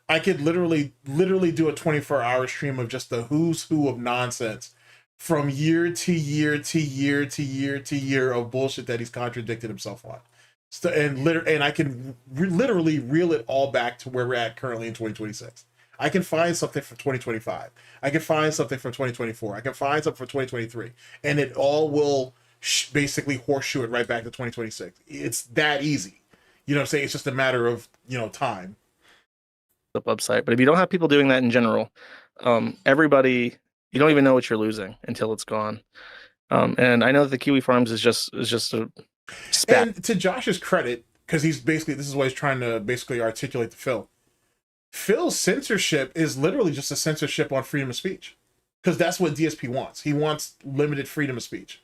I could literally do a 24-hour stream of just the who's who of nonsense from year to year to year to year to year of bullshit that he's contradicted himself on. So, and I can literally reel it all back to where we're at currently in 2026. I can find something for 2025. I can find something for 2024. I can find something for 2023. And it all will basically horseshoe it right back to 2026. It's that easy. You know what I'm saying? It's just a matter of, time. The website, but if you don't have people doing that in general, everybody, you don't even know what you're losing until it's gone. And I know that the Kiwi Farms is just a spat. And to Josh's credit, because this is what he's trying to basically articulate to Phil. Phil's censorship is literally just a censorship on freedom of speech, because that's what DSP wants. He wants limited freedom of speech,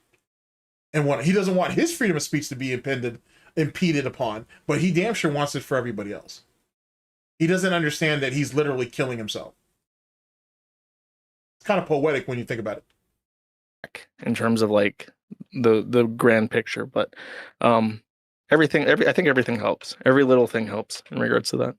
and he doesn't want his freedom of speech to be impeded upon, but he damn sure wants it for everybody else. He doesn't understand that he's literally killing himself. It's kind of poetic when you think about it. In terms of like the grand picture, but I think everything helps. Every little thing helps in regards to that.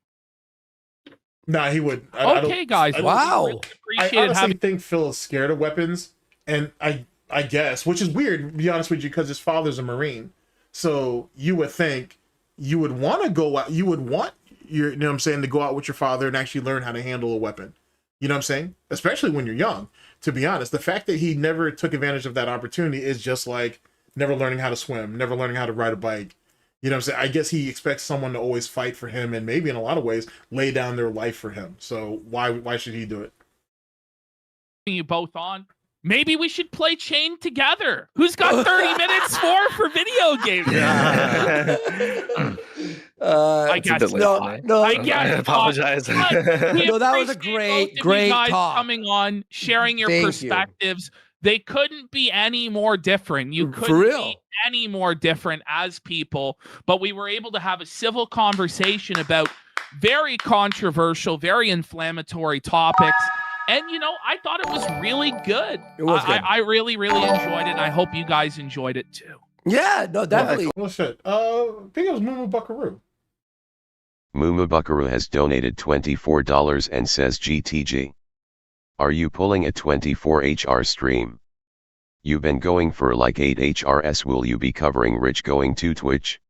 Nah, he would. Okay, guys. Wow. I honestly think Phil is scared of weapons, and I guess, which is weird, to be honest with you, because his father's a Marine. So you would think you would want to go out. You would want to go out with your father and actually learn how to handle a weapon. You know what I'm saying? Especially when you're young. To be honest, the fact that he never took advantage of that opportunity is just like never learning how to swim, never learning how to ride a bike. You know what I'm saying? I guess he expects someone to always fight for him and maybe in a lot of ways lay down their life for him. So why should he do it? You both on? Maybe we should play Chain together. Who's got 30 minutes for video games? I guess no. I guess apologize. No, that was a great talk. Coming on, sharing your perspectives. They couldn't be any more different. You couldn't be any more different as people. But we were able to have a civil conversation about very controversial, very inflammatory topics. And, I thought it was really good. It was good. I really, really enjoyed it. And I hope you guys enjoyed it too. Yeah, no, definitely. Well, shit. I think it was Mumu Buckaroo. Mumu Buckaroo has donated $24 and says GTG. Are you pulling a 24HR stream? You've been going for like 8 HRS. Will you be covering Rich going to Twitch?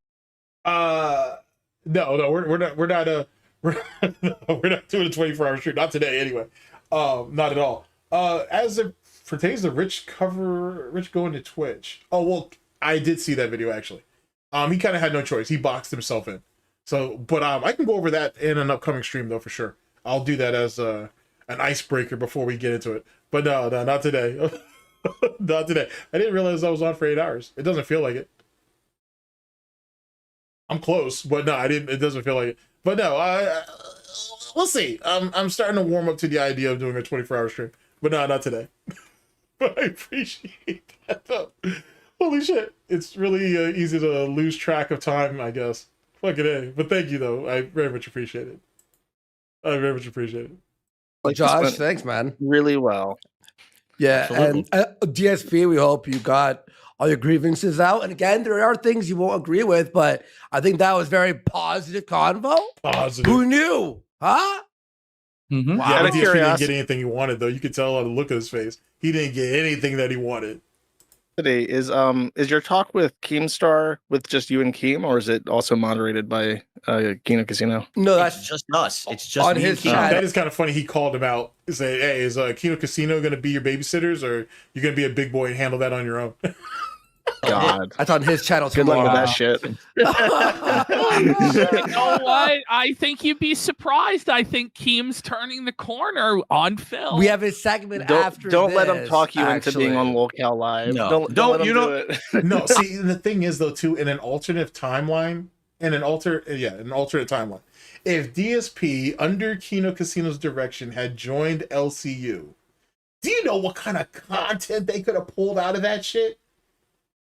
No, we're not doing a 24-hour stream. Not today, anyway. Not at all. As it pertains to Rich going to Twitch. Oh, well, I did see that video actually. He kind of had no choice. He boxed himself in. So, but I can go over that in an upcoming stream though, for sure. I'll do that as an icebreaker before we get into it. But no, not today. Not today. I didn't realize I was on for 8 hours. It doesn't feel like it. I'm close, but no, I didn't. It doesn't feel like it. But no, we'll see. I'm starting to warm up to the idea of doing a 24-hour stream, but no, not today. But I appreciate that though. Holy shit, it's really easy to lose track of time, I guess. Fucking A. But thank you though. I very much appreciate it. I very much appreciate it. Like Josh, thanks, man. Really well. Yeah, Absolutely. and DSP, we hope you got all your grievances out. And again, there are things you won't agree with, but I think that was very positive convo. Positive. Who knew? Huh? Mm-hmm. Wow. Yeah, DSP didn't get anything he wanted, though. You could tell on the look of his face. He didn't get anything that he wanted. Is your talk with Keemstar with just you and Keem, or is it also moderated by Kino Casino? No, It's that's just us. It's just on me his and Keem. chat. That is kind of funny. He called him out. Say, hey, is Kino Casino going to be your babysitters, or you going to be a big boy and handle that on your own? God. That's on his channel Good luck tomorrow. with that shit. You know what? I think you'd be surprised. I think Keem's turning the corner on Phil. We have his segment after Don't let him this, talk you into being on actually. Locale Live. No. Don't let him You do don't- it. No, see, the thing is though, too, in an alternate timeline, an alternate timeline, if DSP under Kino Casino's direction had joined LCU, do you know what kind of content they could have pulled out of that shit?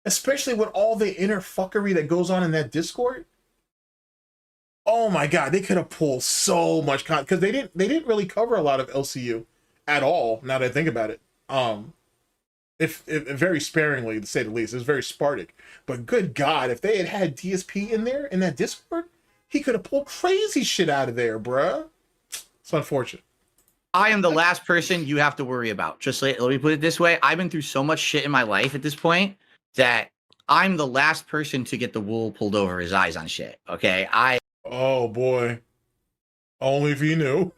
Especially with all the inner fuckery that goes on in that Discord. Oh my god, they could have pulled so much content because they didn't really cover a lot of LCU at all. Now that I think about it, if very sparingly to say the least, it was very Spartic. But good god, if they had DSP in there in that Discord, he could have pulled crazy shit out of there, bruh. It's unfortunate. I am the last person you have to worry about. Just let me put it this way. I've been through so much shit in my life at this point that I'm the last person to get the wool pulled over his eyes on shit. Okay. Oh boy. Only if he knew.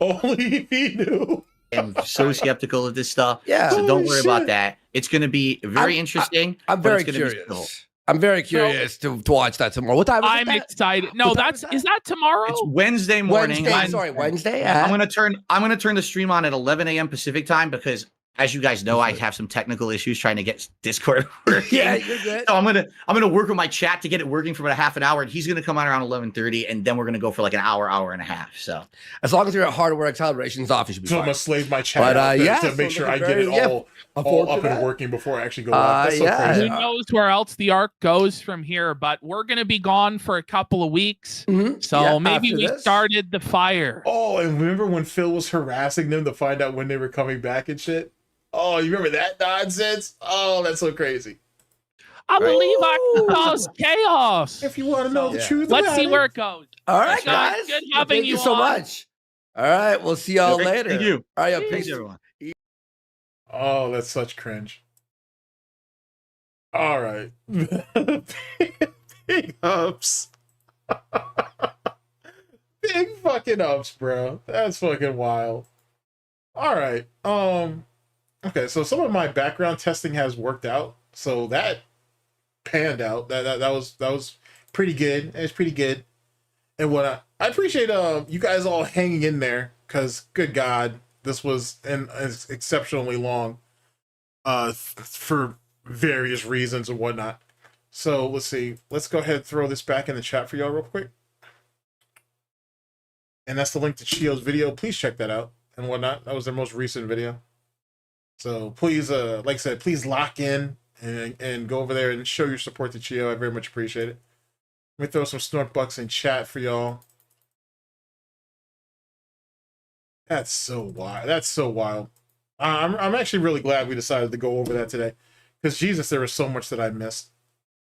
Only if he knew. am so skeptical of this stuff. Yeah. So don't Holy worry about shit. that. It's going to be very interesting. I'm but very it's gonna be curious. still- I'm very curious to watch that tomorrow. What time is I'm it? excited. No, What time that's is is that tomorrow? It's Wednesday morning. Wednesday. I'm gonna turn the stream on at 11 a.m. Pacific time because, as you guys know, I have some technical issues trying to get Discord working. Yeah, you're good. So I'm gonna work with my chat to get it working for about a half an hour, and he's gonna come on around 11:30, and then we're gonna go for like an hour and a half. So As long as you're at hardware accelerations off, you should be So I'm fine. gonna slave my chat But, out there yeah, to so make sure I looking get it very- all forward up to and that. working before I actually go live. That's so yeah. crazy. Who knows where else the arc goes from here? But we're gonna be gone for a couple of weeks, Mhm. so Yeah, maybe after we this. started the fire. Oh, and remember when Phil was harassing them to find out when they were coming back and shit? Oh, you remember that nonsense? Oh, that's so crazy. I believe I can cause chaos. If you want to know the Yeah. truth, Let's about see it. where it goes. All right, Guys, guys. good Well, having thank you you so on. much. All right, we'll see y'all Thank later. you. All right, yo, Thanks, peace. everyone. Oh, that's such cringe. All right. Big ups. Big fucking ups, bro. That's fucking wild. All right. Okay, so some of my background testing has worked out. So that panned out. That was pretty good. It was pretty good. And what I appreciate you guys all hanging in there, because good God, this was exceptionally long for various reasons and whatnot. So let's see. Let's go ahead and throw this back in the chat for y'all real quick. And that's the link to Chio's video. Please check that out and whatnot. That was their most recent video. So please, like I said, please lock in and go over there and show your support to Chio. I very much appreciate it. Let me throw some SnortBucks in chat for y'all. That's so wild. That's so wild. I'm actually really glad we decided to go over that today, because Jesus, there was so much that I missed.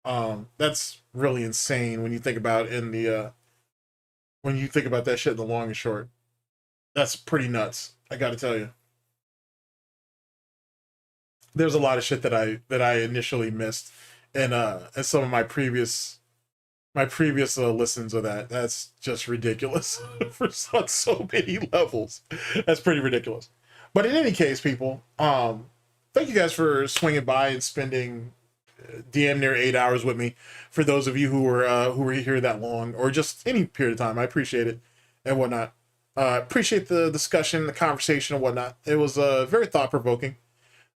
That's really insane when you think about when you think about that shit in the long and short. That's pretty nuts. I got to tell you. There's a lot of shit that I initially missed, and some of my previous listens of that. That's just ridiculous on so many levels. That's pretty ridiculous. But in any case, people, thank you guys for swinging by and spending damn near 8 hours with me. For those of you who were here that long, or just any period of time, I appreciate it and whatnot. Appreciate the discussion, the conversation, and whatnot. It was very thought provoking.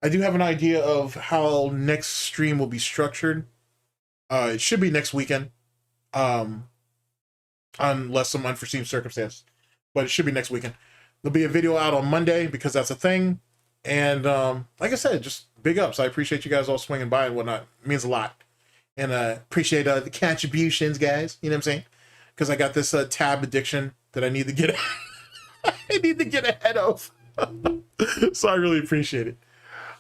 I do have an idea of how next stream will be structured. It should be next weekend, unless some unforeseen circumstance. But it should be next weekend. There'll be a video out on Monday because that's a thing. And like I said, just big ups. I appreciate you guys all swinging by and whatnot. It means a lot. And appreciate the contributions, guys. You know what I'm saying? Because I got this tab addiction that I need to get I need to get ahead of. So I really appreciate it.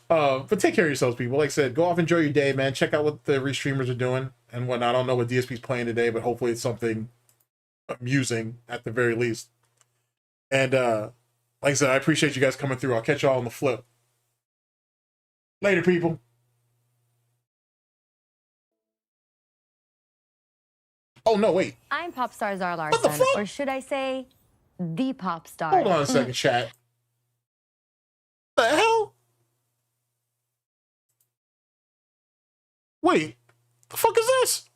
But take care of yourselves, people. Like I said, go off, enjoy your day, man. Check out what the restreamers are doing and whatnot. I don't know what DSP's playing today, but hopefully it's something amusing at the very least. And like I said, I appreciate you guys coming through. I'll catch y'all on the flip. Later, people. Oh, no, wait. I'm pop star Zara the Larsson, fuck? or should I say, the pop star. Hold on a second, chat. The hell? Wait, the fuck is this?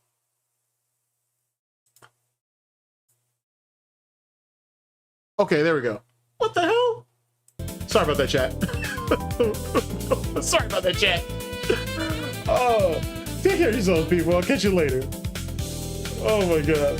Okay, there we go. What the hell? Sorry about that, chat. Sorry about that, chat. Oh, take care of yourselves, people. I'll catch you later. Oh my god.